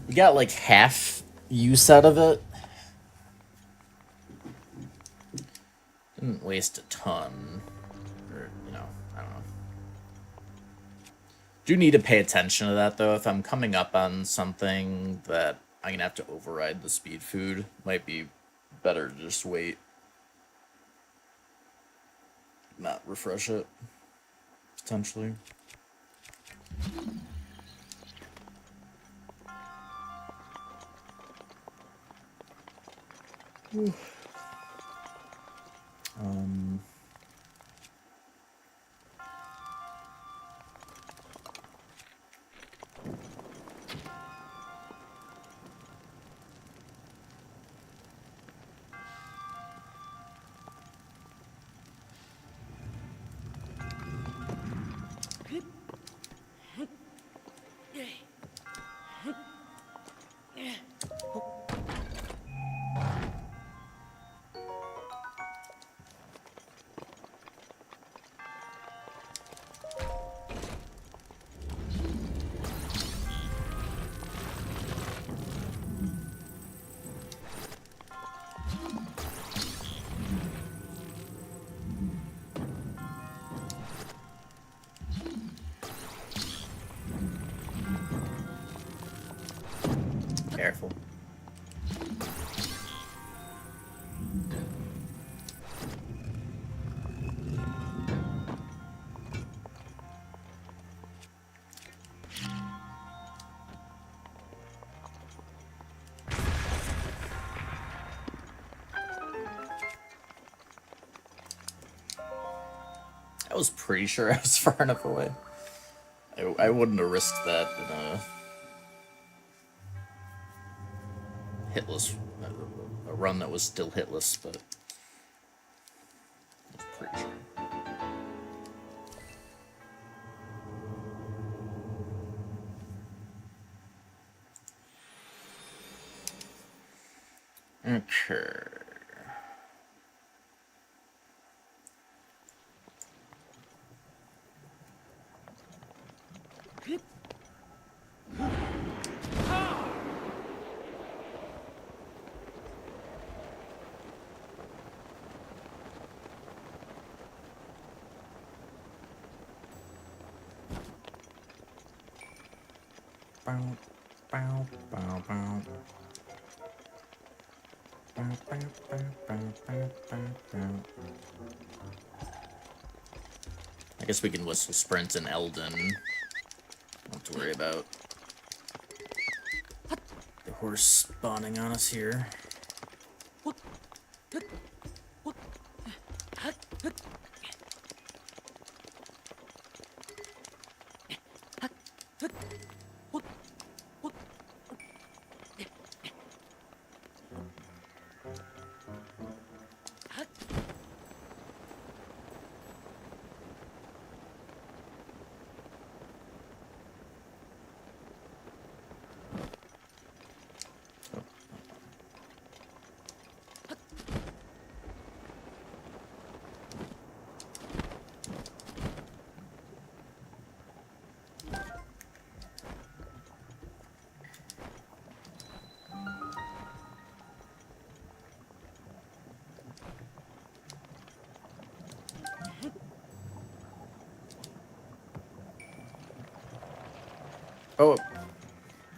We got like half use out of it. Didn't waste a ton. Or, I don't know. Do need to pay attention to that, though. If I'm coming up on something that I'm going to have to override the speed food, might be better to just wait. Not refresh it, potentially. Careful. I was pretty sure I was far enough away. I wouldn't have risked that in a hitless, a run that was still hitless, but I was pretty sure. Okay. Bow, bow, bow, bow. Bow, bow, bow, bow, bow, bow, bow. I guess we can whistle Sprint and Eldon. Don't have to worry about the horse spawning on us here. Oh,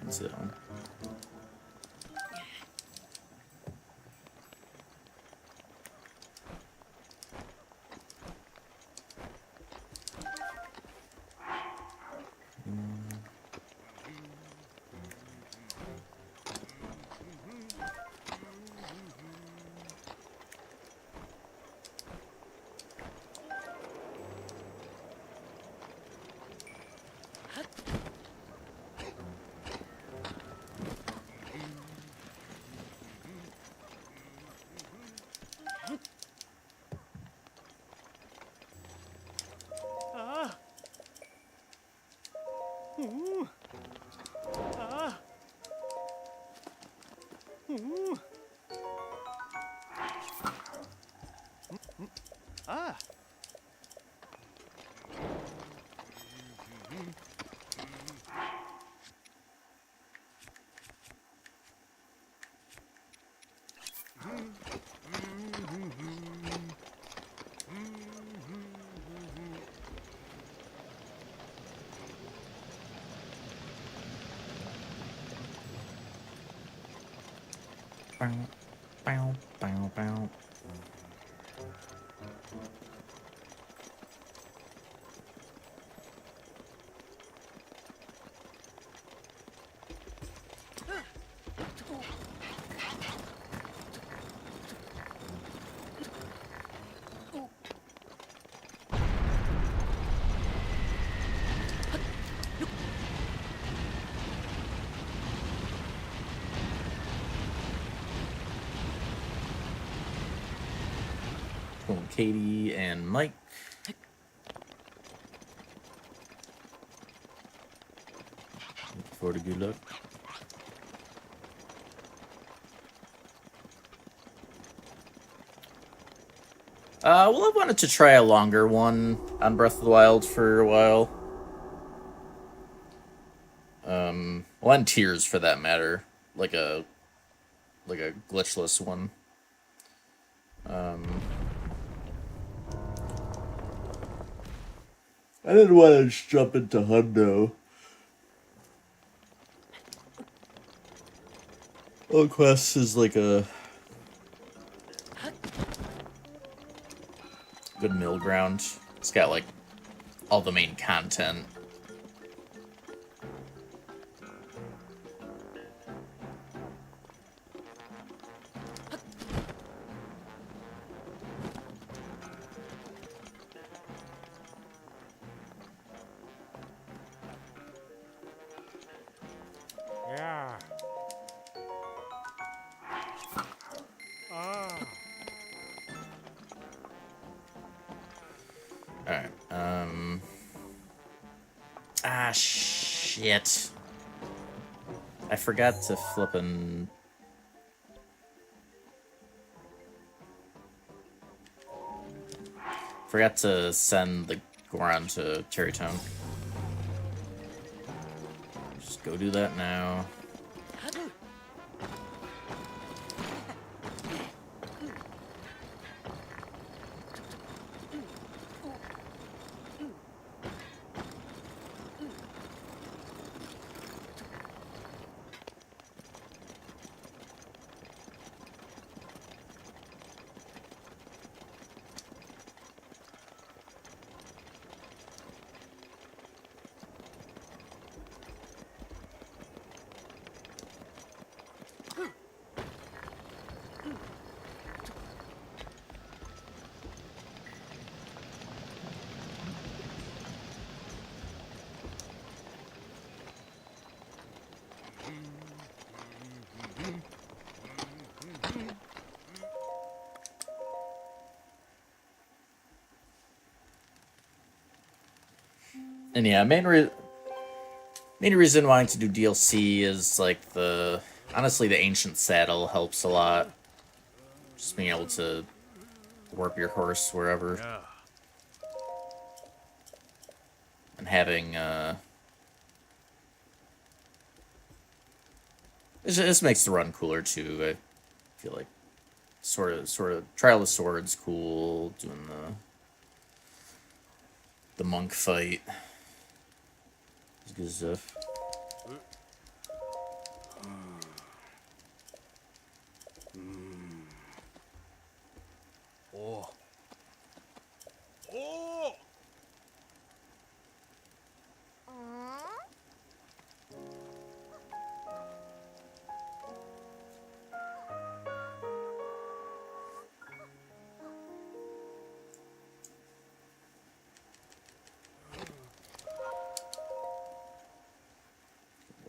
that's that one. Bow, bow, bow, bow. Cool, Katie and Mike. Looking forward to good luck. Well, I wanted to try a longer one on Breath of the Wild for a while. Well, on Tears for that matter, like a glitchless one. I didn't want to just jump into Hundo. Old Quest is like a good middle ground. It's got like all the main content. Yeah. Alright, ah, shit. I forgot to flippin'... Forgot to send the Goron to Cherry Town. Just go do that now. And yeah, main reason wanting to do DLC is like honestly the ancient saddle helps a lot. Just being able to warp your horse wherever. Yeah. And having this makes the run cooler too. I feel like sort of Trial of the Sword's cool, doing the monk fight. It's good stuff. Oh. Oh.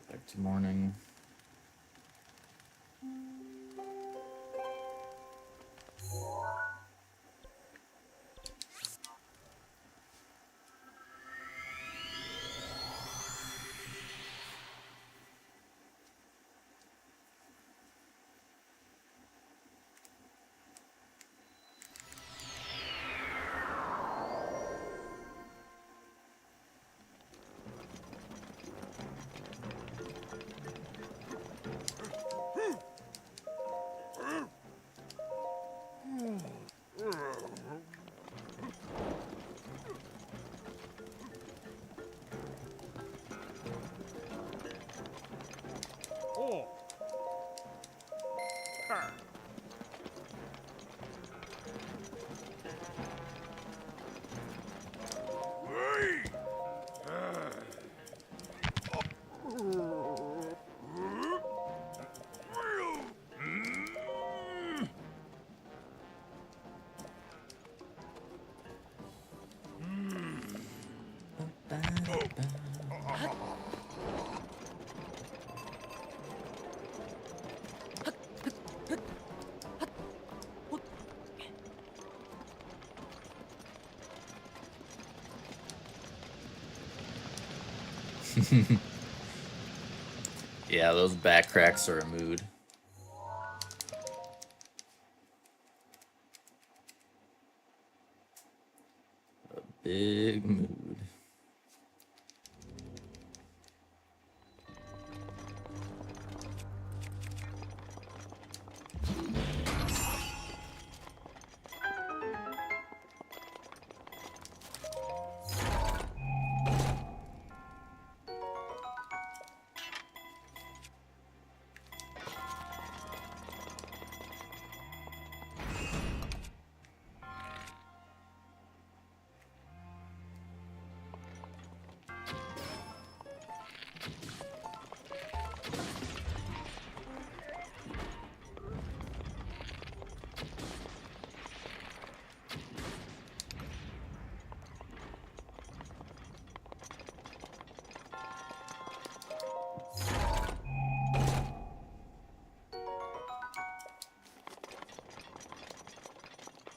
Back to morning. Oh. Ah. Hey. Yeah, those back cracks are a mood. A big mood.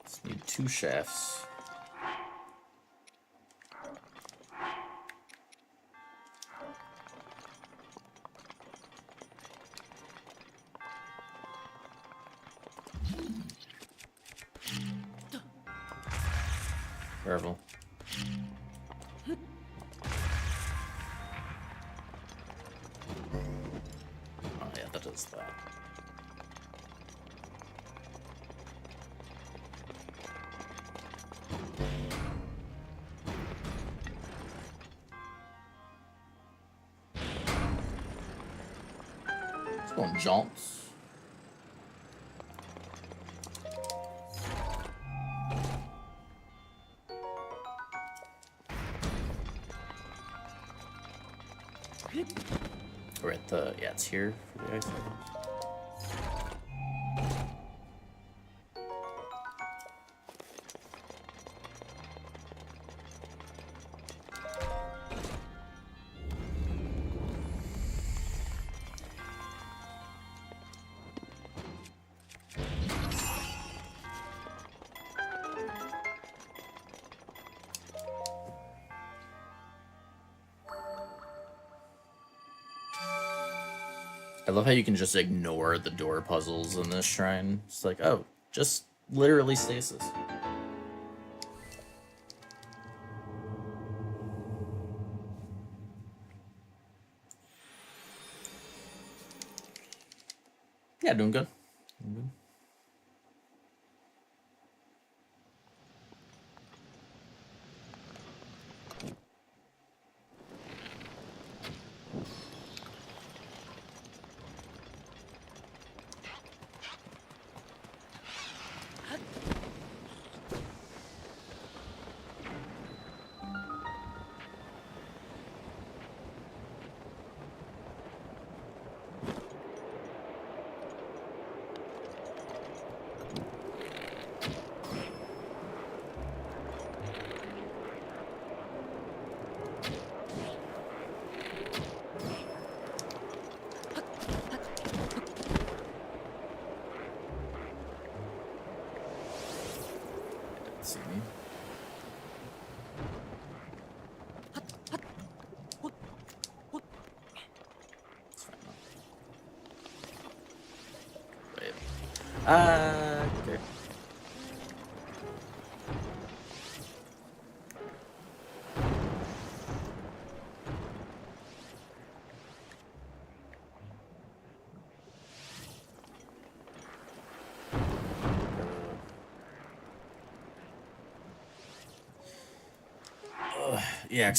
Just need 2 shafts. Careful. Oh yeah, that does that. It's going jaunts. We're at the, yeah, it's here for the ice items. I love how you can just ignore the door puzzles in this shrine. It's like, oh, just literally stasis. Yeah, doing good. Doing good. Let's see. Wait. Okay. Yeah.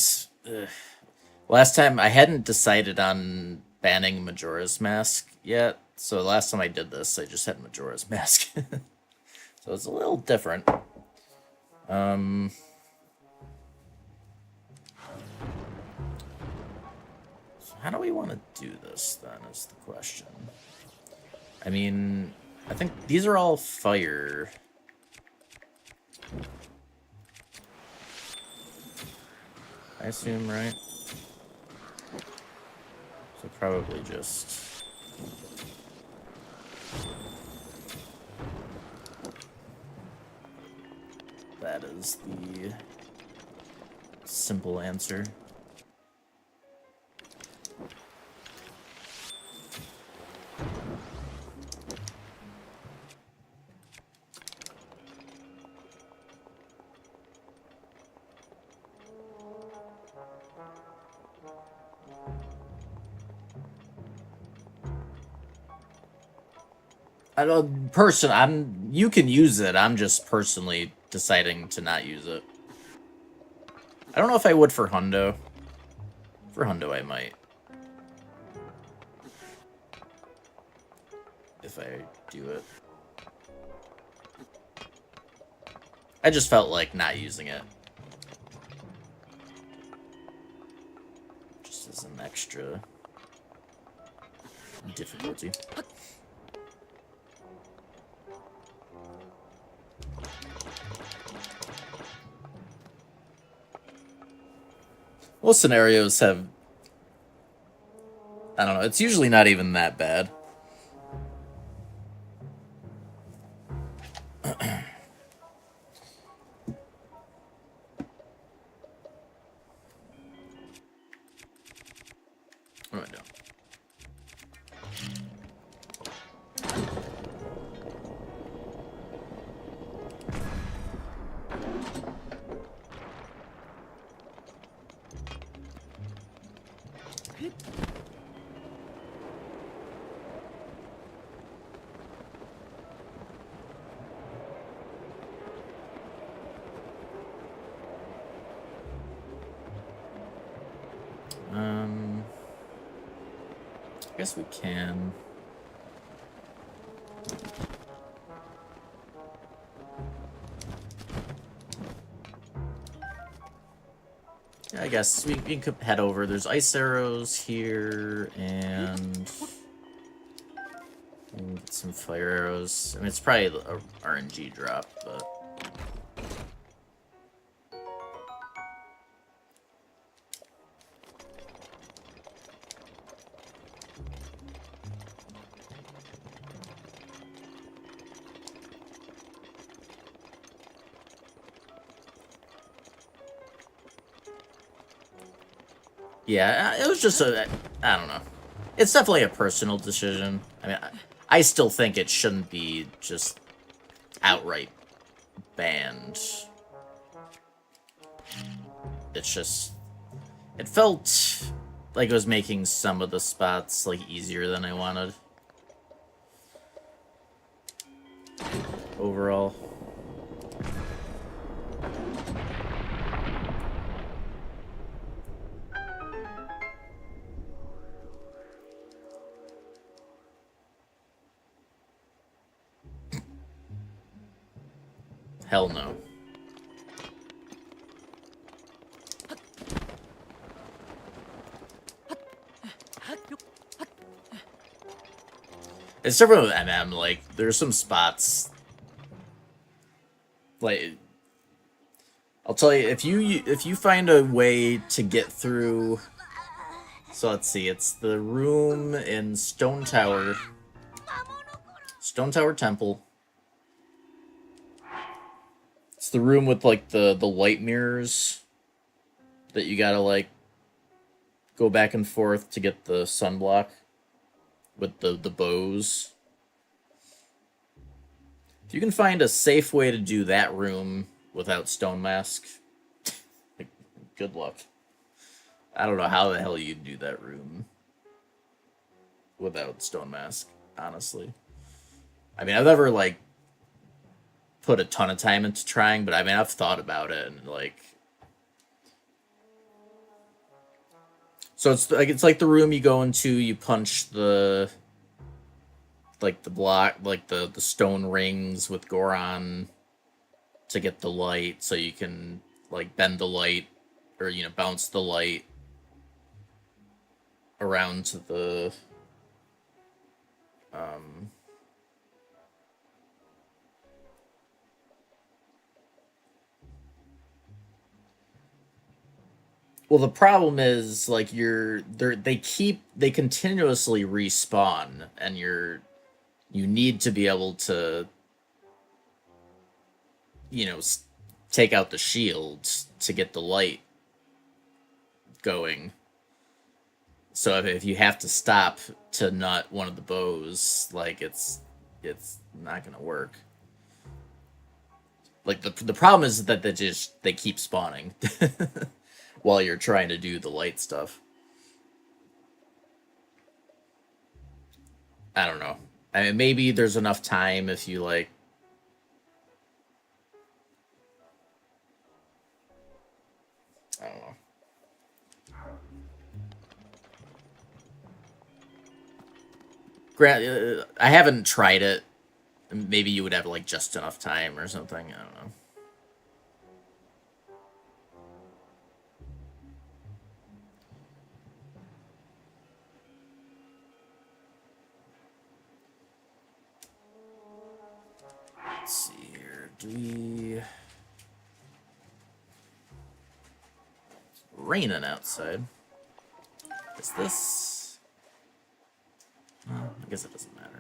Last time I hadn't decided on banning Majora's Mask yet, so last time I did this, I just had Majora's Mask. So it's a little different. So how do we want to do this then is the question. I mean, I think these are all fire. I assume, right? So probably just... that is the simple answer. I don't you can use it. I'm just personally deciding to not use it. I don't know if I would for Hundo. For Hundo, I might. If I do it. I just felt like not using it. Just as an extra difficulty. Most scenarios have... I don't know, it's usually not even that bad. What am I doing? I guess we can. Yeah, I guess we could head over. There's ice arrows here, and we can get some fire arrows. I mean, it's probably a RNG drop, but... yeah, it was just a... I don't know. It's definitely a personal decision. I mean, I still think it shouldn't be just outright banned. It's just... It felt like it was making some of the spots, like, easier than I wanted. Overall. Hell no. It's different with MM, like, there's some spots, like, I'll tell you, if you find a way to get through, so let's see, it's the room in Stone Tower Temple. It's the room with, like, the light mirrors that you gotta, like, go back and forth to get the sunblock with the bows. If you can find a safe way to do that room without Stone Mask, good luck. I don't know how the hell you'd do that room without Stone Mask, honestly. I mean, I've never, like, put a ton of time into trying, but I mean, I've thought about it, and, like... So it's like the room you go into, you punch the... like, the block, like, the stone rings with Goron to get the light, so you can, like, bend the light, or, you know, bounce the light around to the, well, the problem is, like, they continuously respawn, and you need to be able to, you know, take out the shields to get the light going. So if you have to stop to nut one of the bows, like, it's not gonna work. Like, the problem is that they keep spawning while you're trying to do the light stuff. I don't know. I mean, maybe there's enough time if you, like... I don't know. I haven't tried it. Maybe you would have, like, just enough time or something. I don't know. Let's see here. Do we... It's raining outside. Is this... Well, I guess it doesn't matter.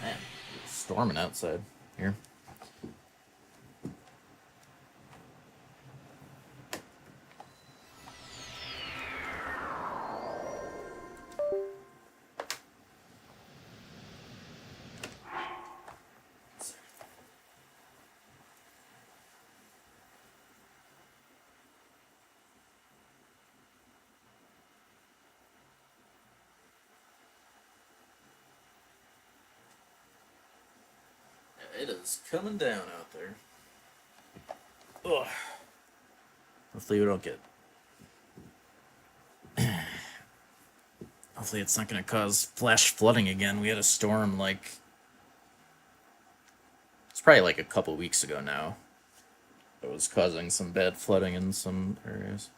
Man, it's storming outside here. It is coming down out there. Ugh. Hopefully we don't get... Hopefully it's not going to cause flash flooding again. We had a storm, like... It's probably like a couple weeks ago now. It was causing some bad flooding in some areas.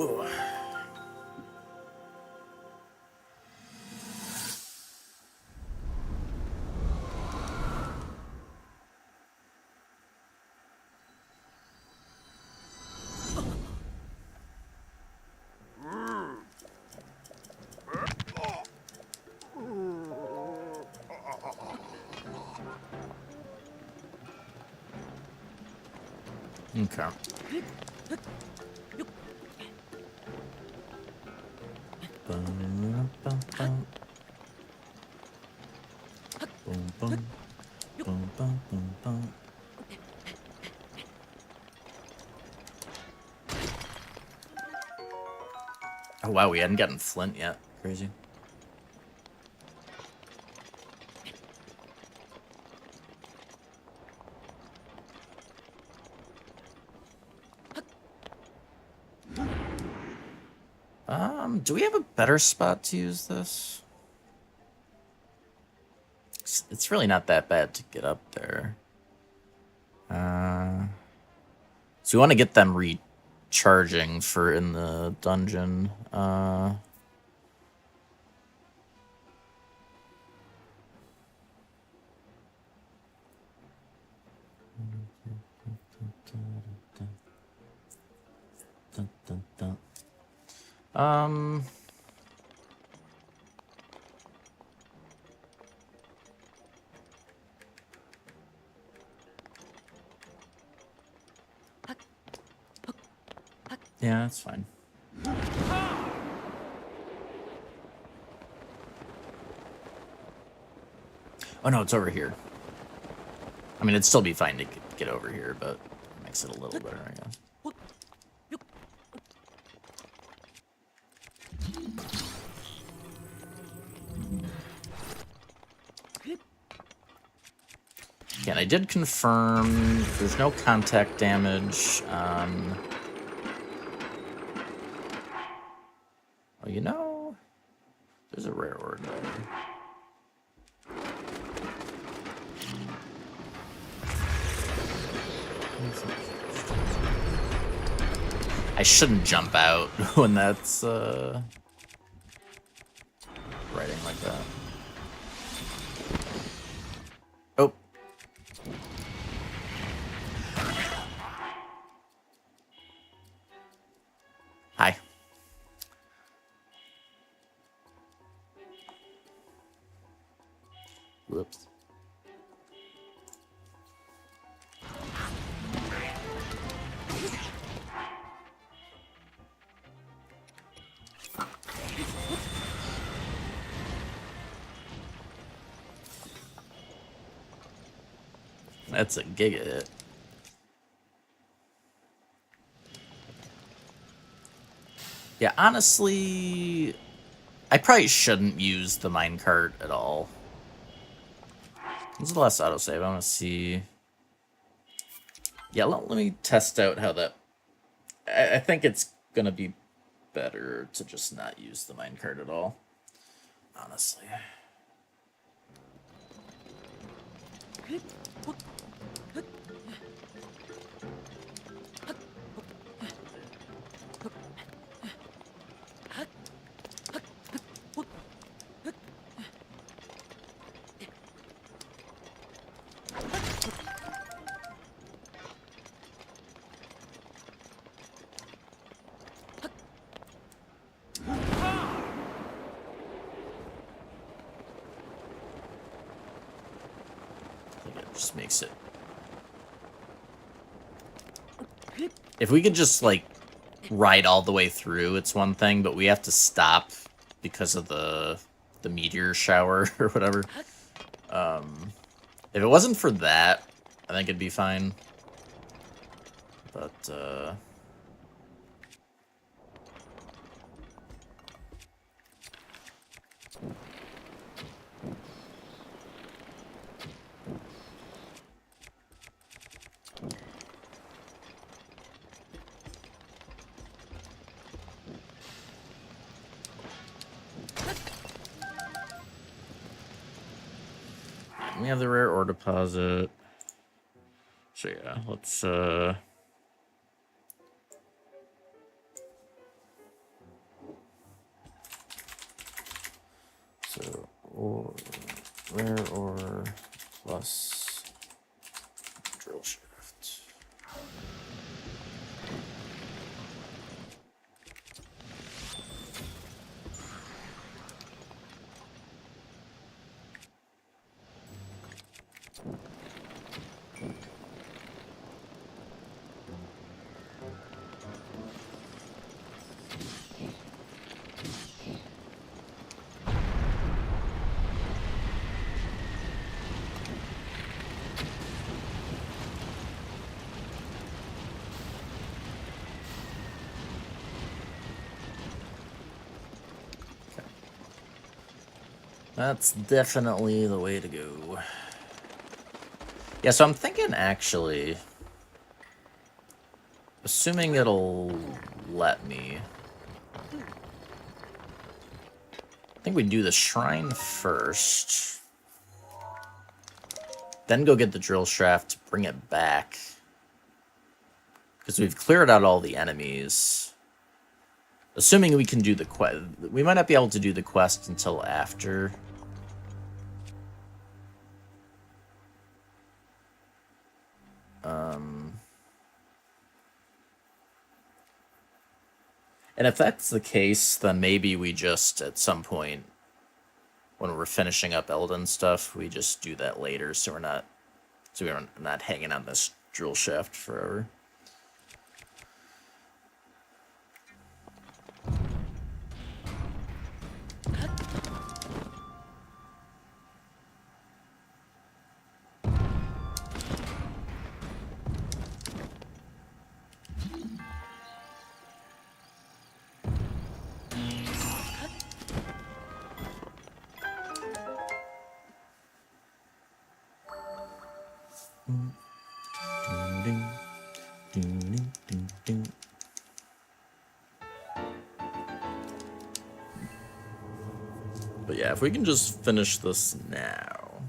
Ooh. Okay. Oh wow, we hadn't gotten Flint yet. Crazy. Do we have a better spot to use this? It's really not that bad to get up there. So we want to get them recharging for in the dungeon. Yeah, that's fine. Oh no, it's over here. I mean, it'd still be fine to get over here, but it makes it a little better, I guess. Yeah, and I did confirm there's no contact damage on... Oh, you know, there's a rare ore there. I shouldn't jump out when that's writing like that. Oh. Hi. Whoops. That's a giga hit. Yeah, honestly, I probably shouldn't use the minecart at all. When's the last autosave? I want to see. Yeah, let me test out how that... I think it's going to be better to just not use the minecart at all, honestly. Just makes it. If we could just, like, ride all the way through, it's one thing, but we have to stop because of the meteor shower or whatever. If it wasn't for that, I think it'd be fine. But, we have the rare ore deposit. So yeah, let's so ore, rare ore plus drill shaft. That's definitely the way to go. Yeah, so I'm thinking, actually, assuming it'll let me, I think we do the shrine first, then go get the drill shaft, bring it back, because we've cleared out all the enemies. Assuming we can do the quest, we might not be able to do the quest until after. And if that's the case, then maybe we just, at some point, when we're finishing up Elden stuff, we just do that later, so we're not hanging on this drill shaft forever. But yeah, if we can just finish this now.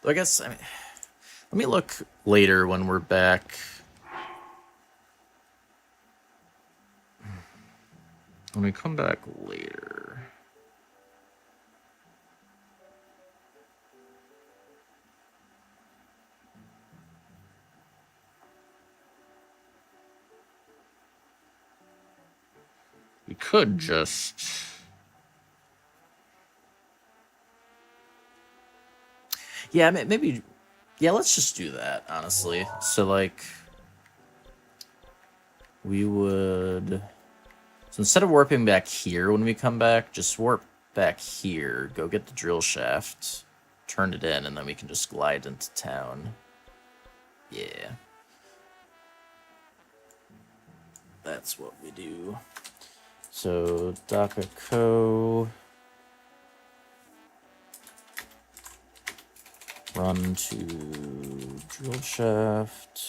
Though I guess, I mean, let me look later when we're back. When we come back later. We could just... Yeah, maybe... Yeah, let's just do that, honestly. So, like... We would... So instead of warping back here when we come back, just warp back here, go get the drill shaft, turn it in, and then we can just glide into town. Yeah. That's what we do. So, Dakako, run to drill shaft,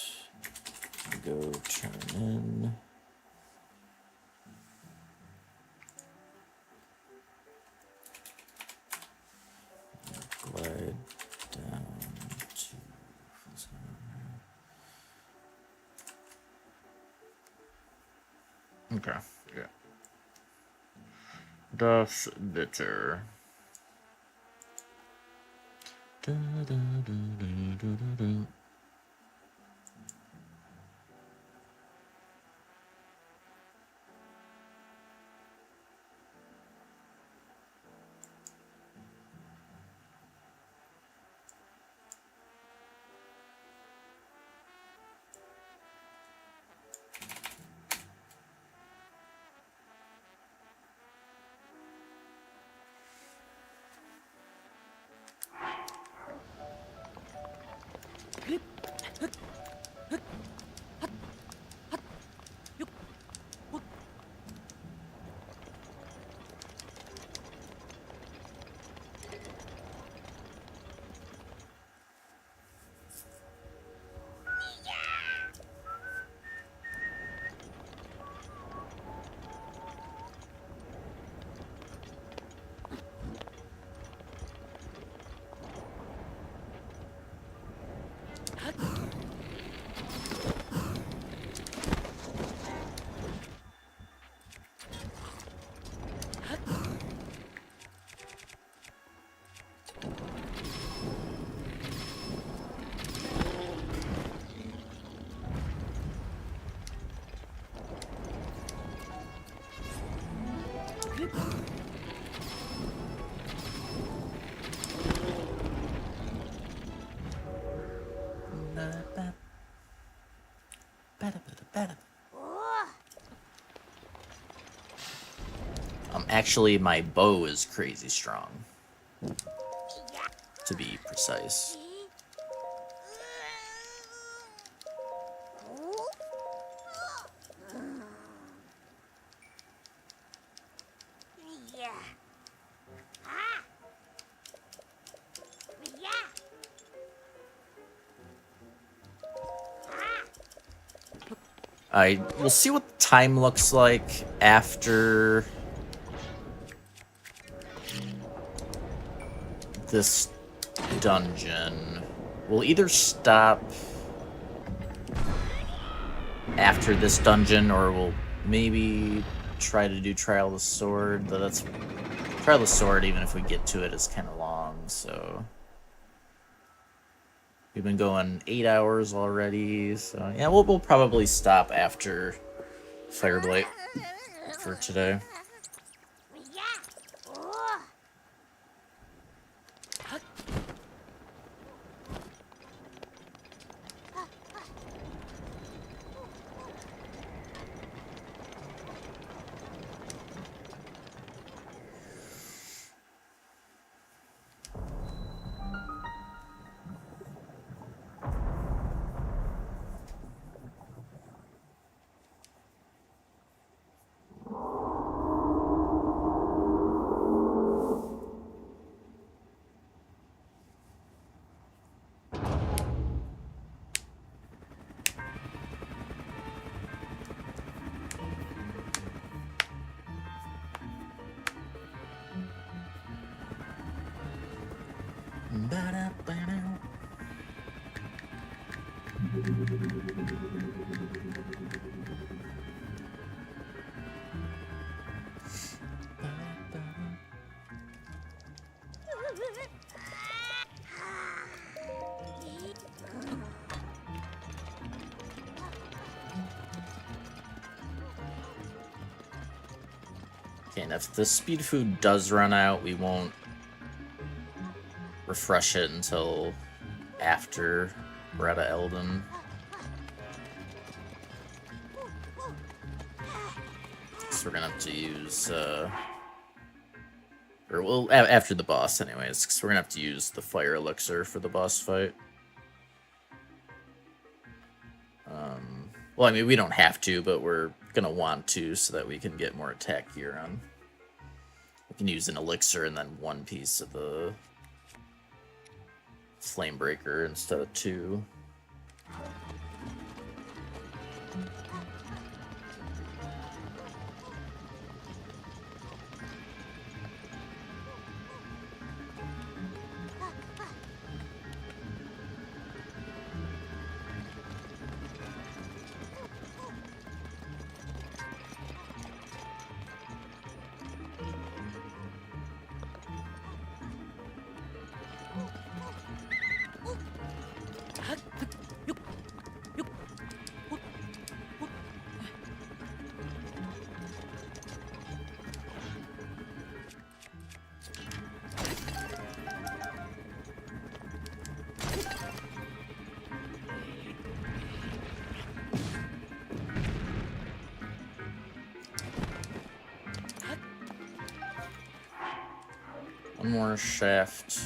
go turn in. Glide down to... Okay, yeah. Das bitter. Da, da, da, da, da, da. Actually, my bow is crazy strong, to be precise. We'll see what the time looks like after this dungeon. We'll either stop after this dungeon, or we'll maybe try to do Trial of the Sword. Though that's Trial of the Sword, even if we get to it, is kind of long, so we've been going 8 hours already. So yeah, we'll probably stop after Fireblight for today. Okay, and if the speed food does run out, we won't refresh it until after we're out of Eldin. So we're gonna have to use, after the boss anyways, because we're gonna have to use the fire elixir for the boss fight. Well, I mean, we don't have to, but we're gonna want to so that we can get more attack gear on. We can use an elixir and then one piece of the Flamebreaker instead of two. One more shaft.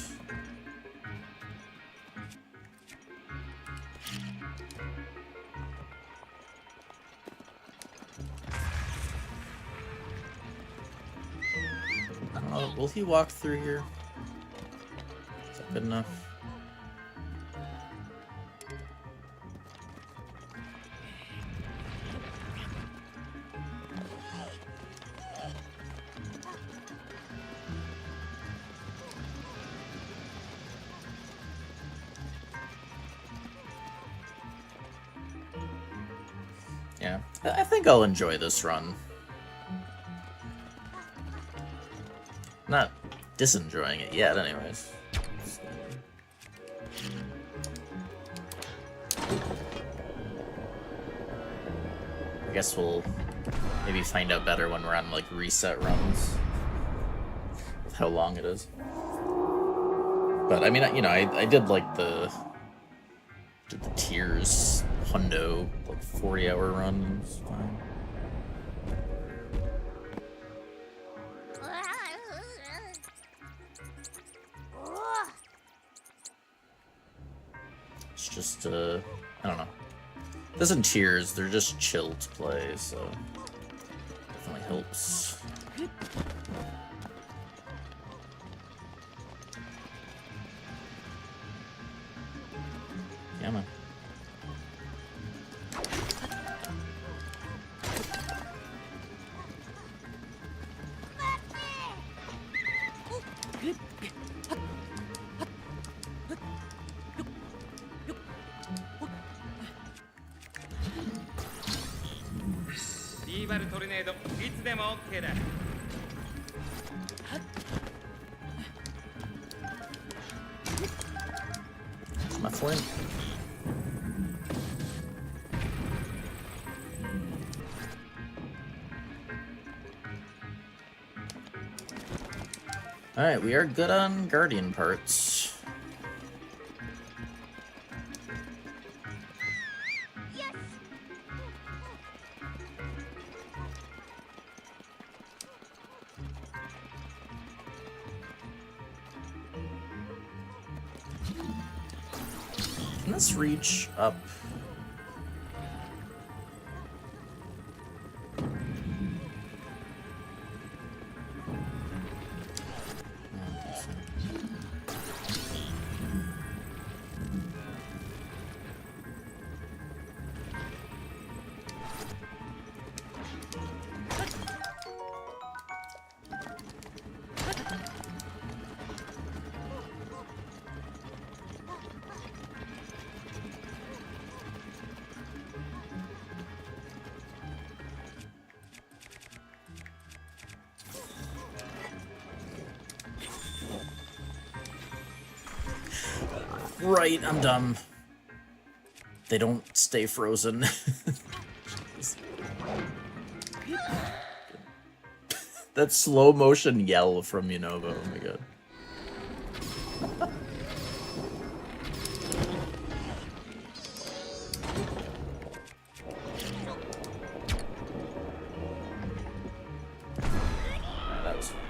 Will he walk through here? Is that good enough? Yeah, I think I'll enjoy this run. Not disenjoying it yet, anyways. I guess we'll maybe find out better when we're on like reset runs with how long it is. But I mean, you know, I did like the tiers hundo like 40-hour run. It's fine. It's just I don't know. This and tiers, they're just chill to play, so definitely helps. Yeah, man. My flint. Alright, we are good on Guardian parts. Yes. Can this reach up? Right, I'm dumb. They don't stay frozen. That slow motion yell from Unova, oh my god. That was fun.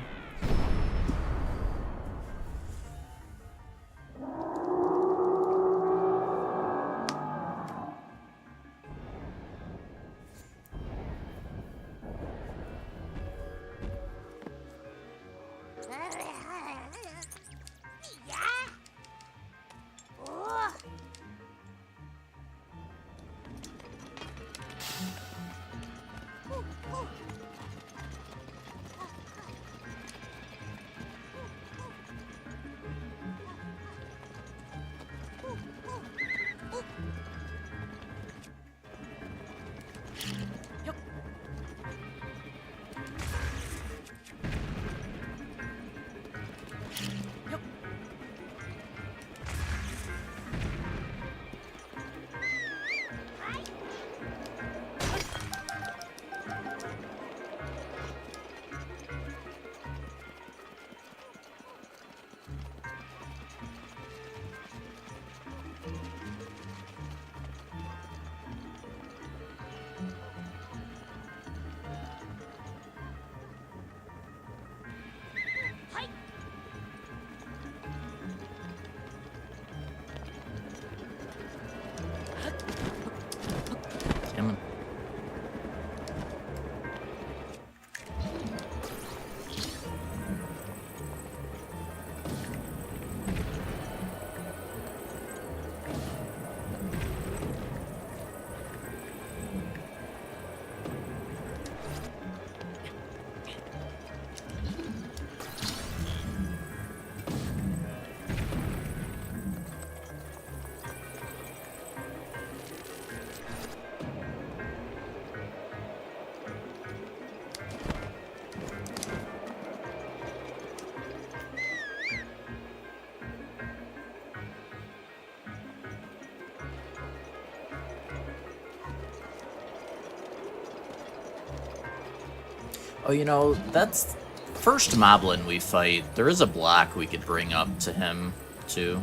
Oh, you know, that's first moblin we fight. There is a block we could bring up to him, too.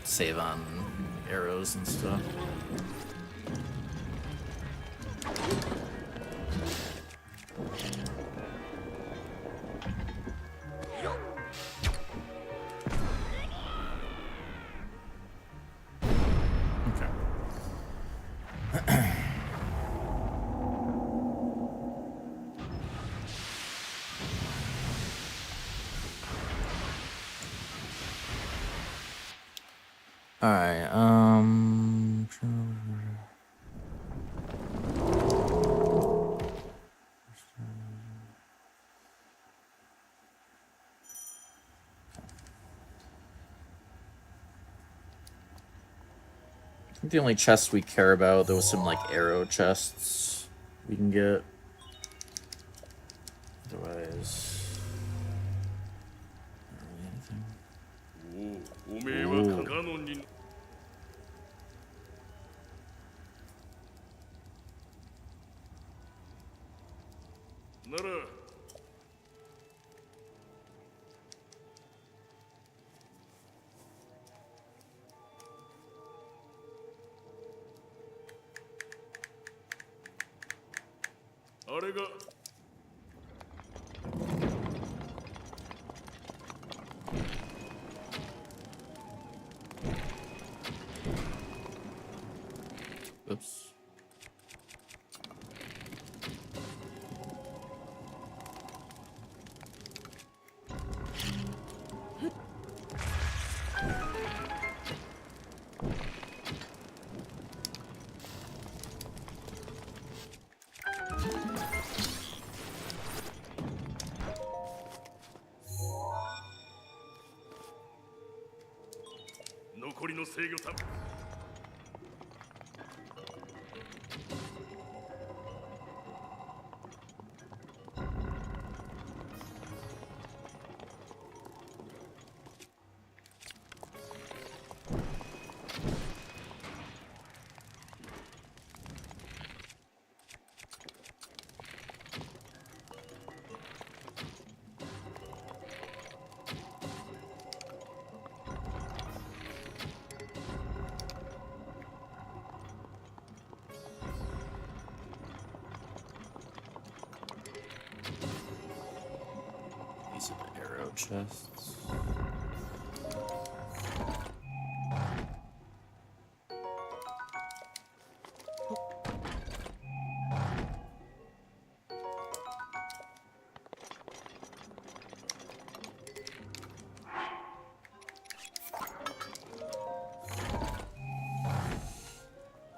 Save on arrows and stuff. Alright, I think the only chest we care about, there was some, like, arrow chests we can get. Otherwise... not really anything. Ooh. なら あれが Oops. These are the arrow chests.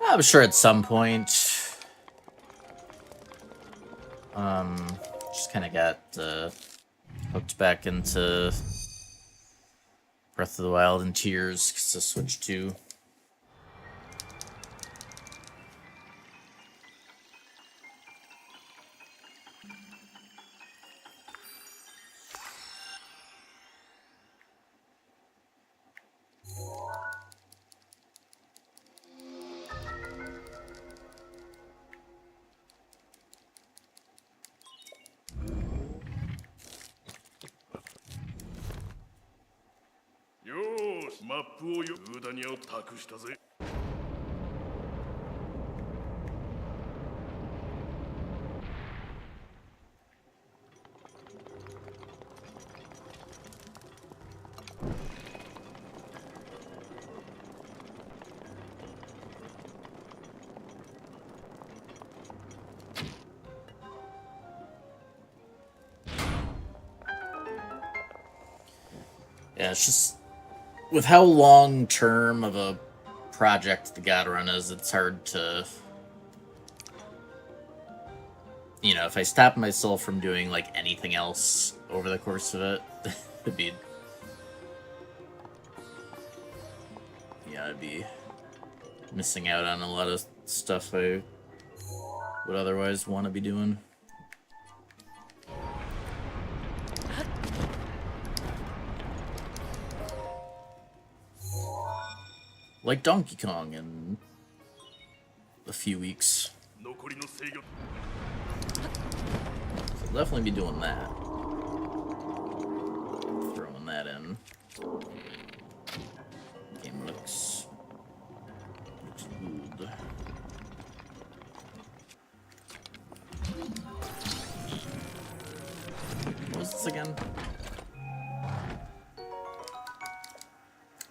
I'm sure at some point, just kind of got hooked back into Breath of the Wild and Tears because I switched to. Yeah, it's just with how long term of a project the God Run is, it's hard to, you know, if I stop myself from doing like anything else over the course of it, it'd be, yeah, I'd be missing out on a lot of stuff I would otherwise want to be doing. Like Donkey Kong and a few weeks. 残りの制御 So I'll definitely be doing that. Throwing that in. Game looks good. What was this again?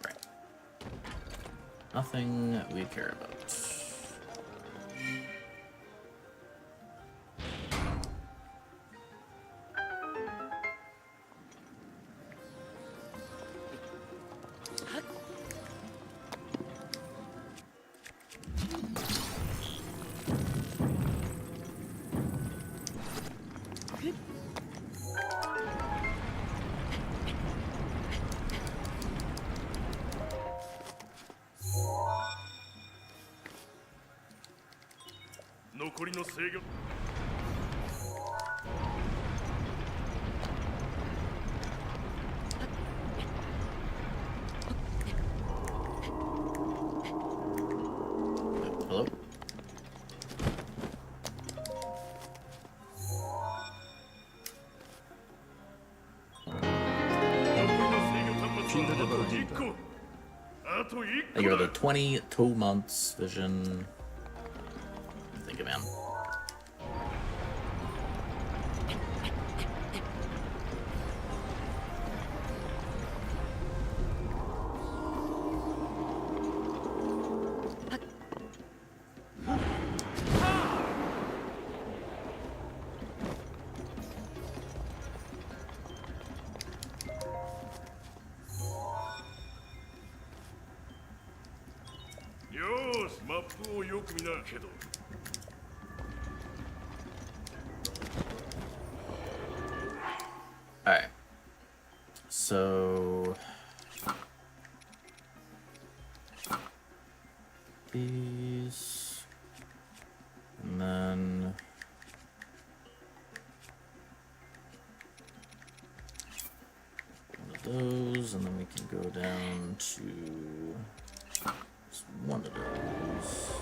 Right. Nothing we care about. Hello? Thank you for the 22 months vision. Think of man. Alright. So these, and then one of those, and then we can go down to just one of those.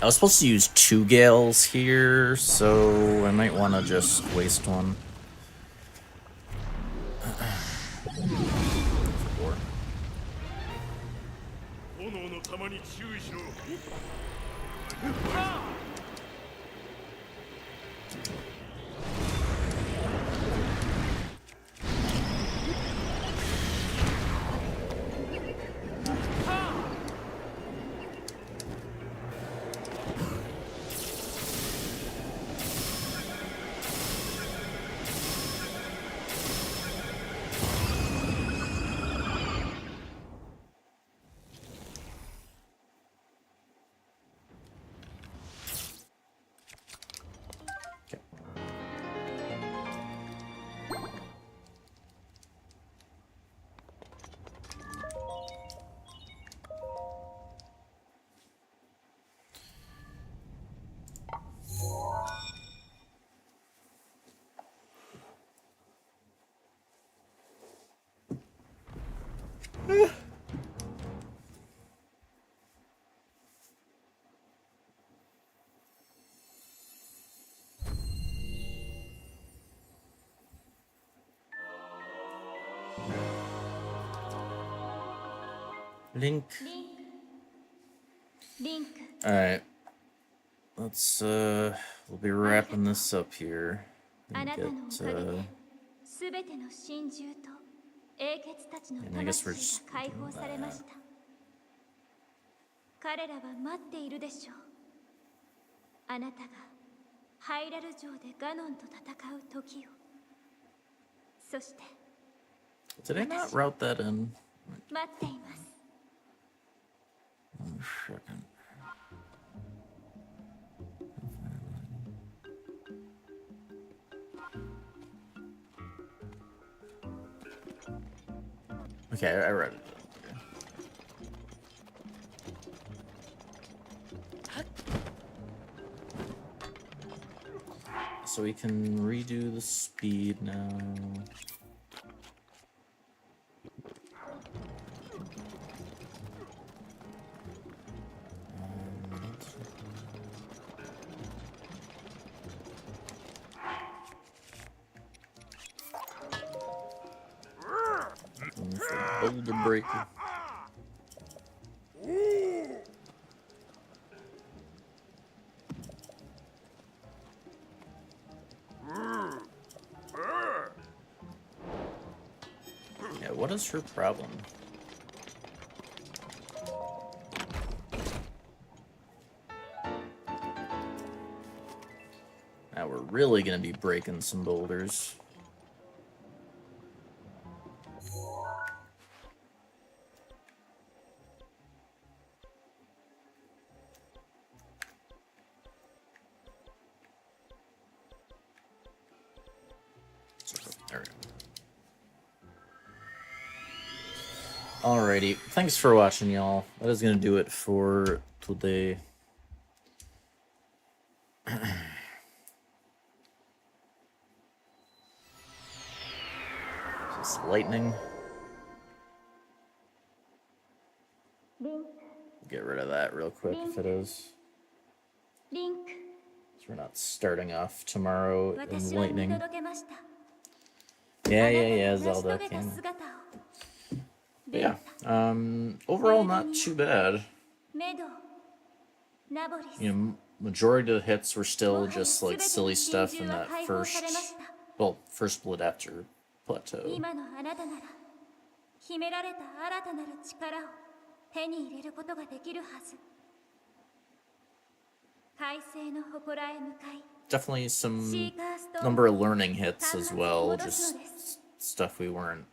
I was supposed to use 2 Gales here, so I might want to just waste one. Four. Link. Link. Alright. Let's, we'll be wrapping this up here. And I guess we're just doing that. 彼らは待っているでしょう。あなたがハイラル城でガノンと戦う時を。そして Did I not route that in? 待っています。 One second. Okay, I read it. So we can redo the speed now. Boulder breaker. Yeah, what is her problem? Now we're really gonna be breaking some boulders. There we go. Alrighty, thanks for watching, y'all. That is gonna do it for today. Just lightning. Get rid of that real quick if it is. リンク、 So we're not starting off tomorrow in 私は見 lightning. 届けました。 Yeah, あなたが Zelda 成し遂げた King. 姿を。 But yeah, overall not too bad. メド、ナボリス、 You know, majority of the hits were も still はや just 全 like ての silly 真 stuff 珠 in は that 解放されまし first, た。 well, first split after plateau. 今のあなたなら秘められた新たなる力を手に入れることができるはず。快晴の祠へ向かい、 Definitely シ some ーカーストーン number of learning hits を as 端末に well, 戻す just のです。 stuff we weren't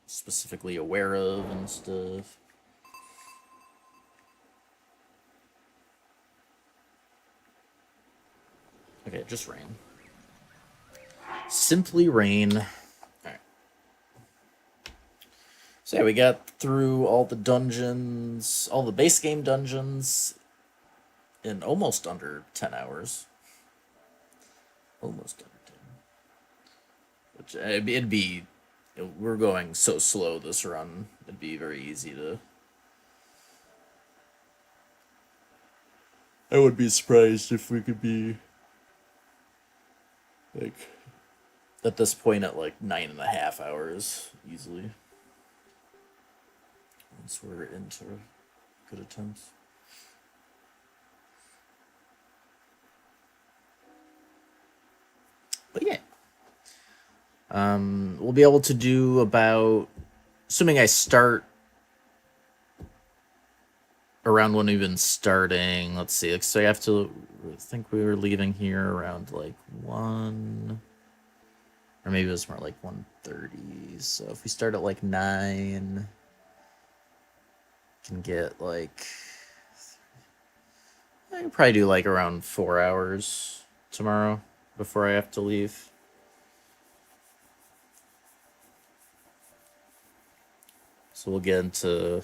specifically aware of and stuff. Okay, just rain. Simply rain. Alright. So yeah, we got through all the dungeons, all the base game dungeons in almost under 10 hours. Almost under 10. Which, it'd be, we're going so slow this run, it'd be very easy to... I would be surprised if we could be, like, at this point at like 9.5 hours easily. Once we're into good attempts. But yeah. We'll be able to do about, assuming I start around when we've been starting, let's see, so I have to, I think we were leaving here around like 1, or maybe it was more like 1:30, so if we start at like 9, can get like, I can probably do like around 4 hours tomorrow before I have to leave. So we'll get into,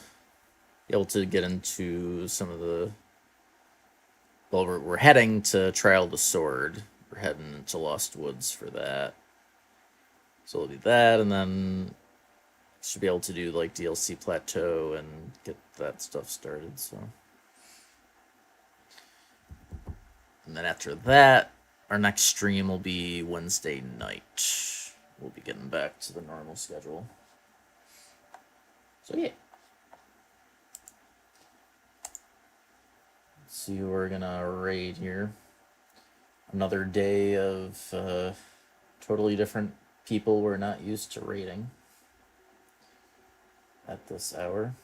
be able to get into some of the, well, we're heading to Trial of the Sword. We're heading to Lost Woods for that. So we'll do that, and then should be able to do like DLC Plateau and get that stuff started, so. And then after that, our next stream will be Wednesday night. We'll be getting back to the normal schedule. So yeah. Let's see who we're gonna raid here. Another day of totally different people we're not used to raiding at this hour.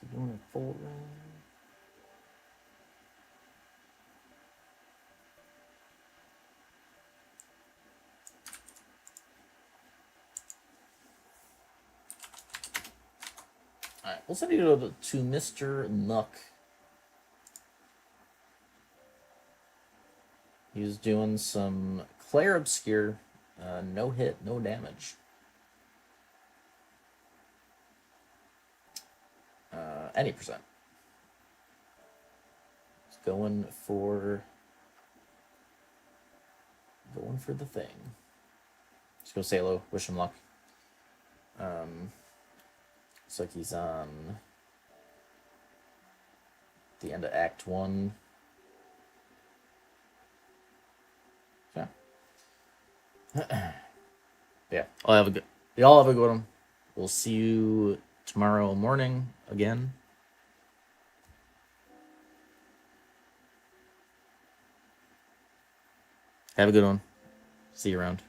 So doing a full round. Alright, we'll send you to Mr. Nook. He's doing some Claire Obscure. No hit, no damage. Any percent. He's going for the thing. Let's go say hello. Wish him luck. Looks like he's on the end of Act 1. Yeah. Yeah. Y'all have a good one. We'll see you tomorrow morning again. Have a good one. See you around.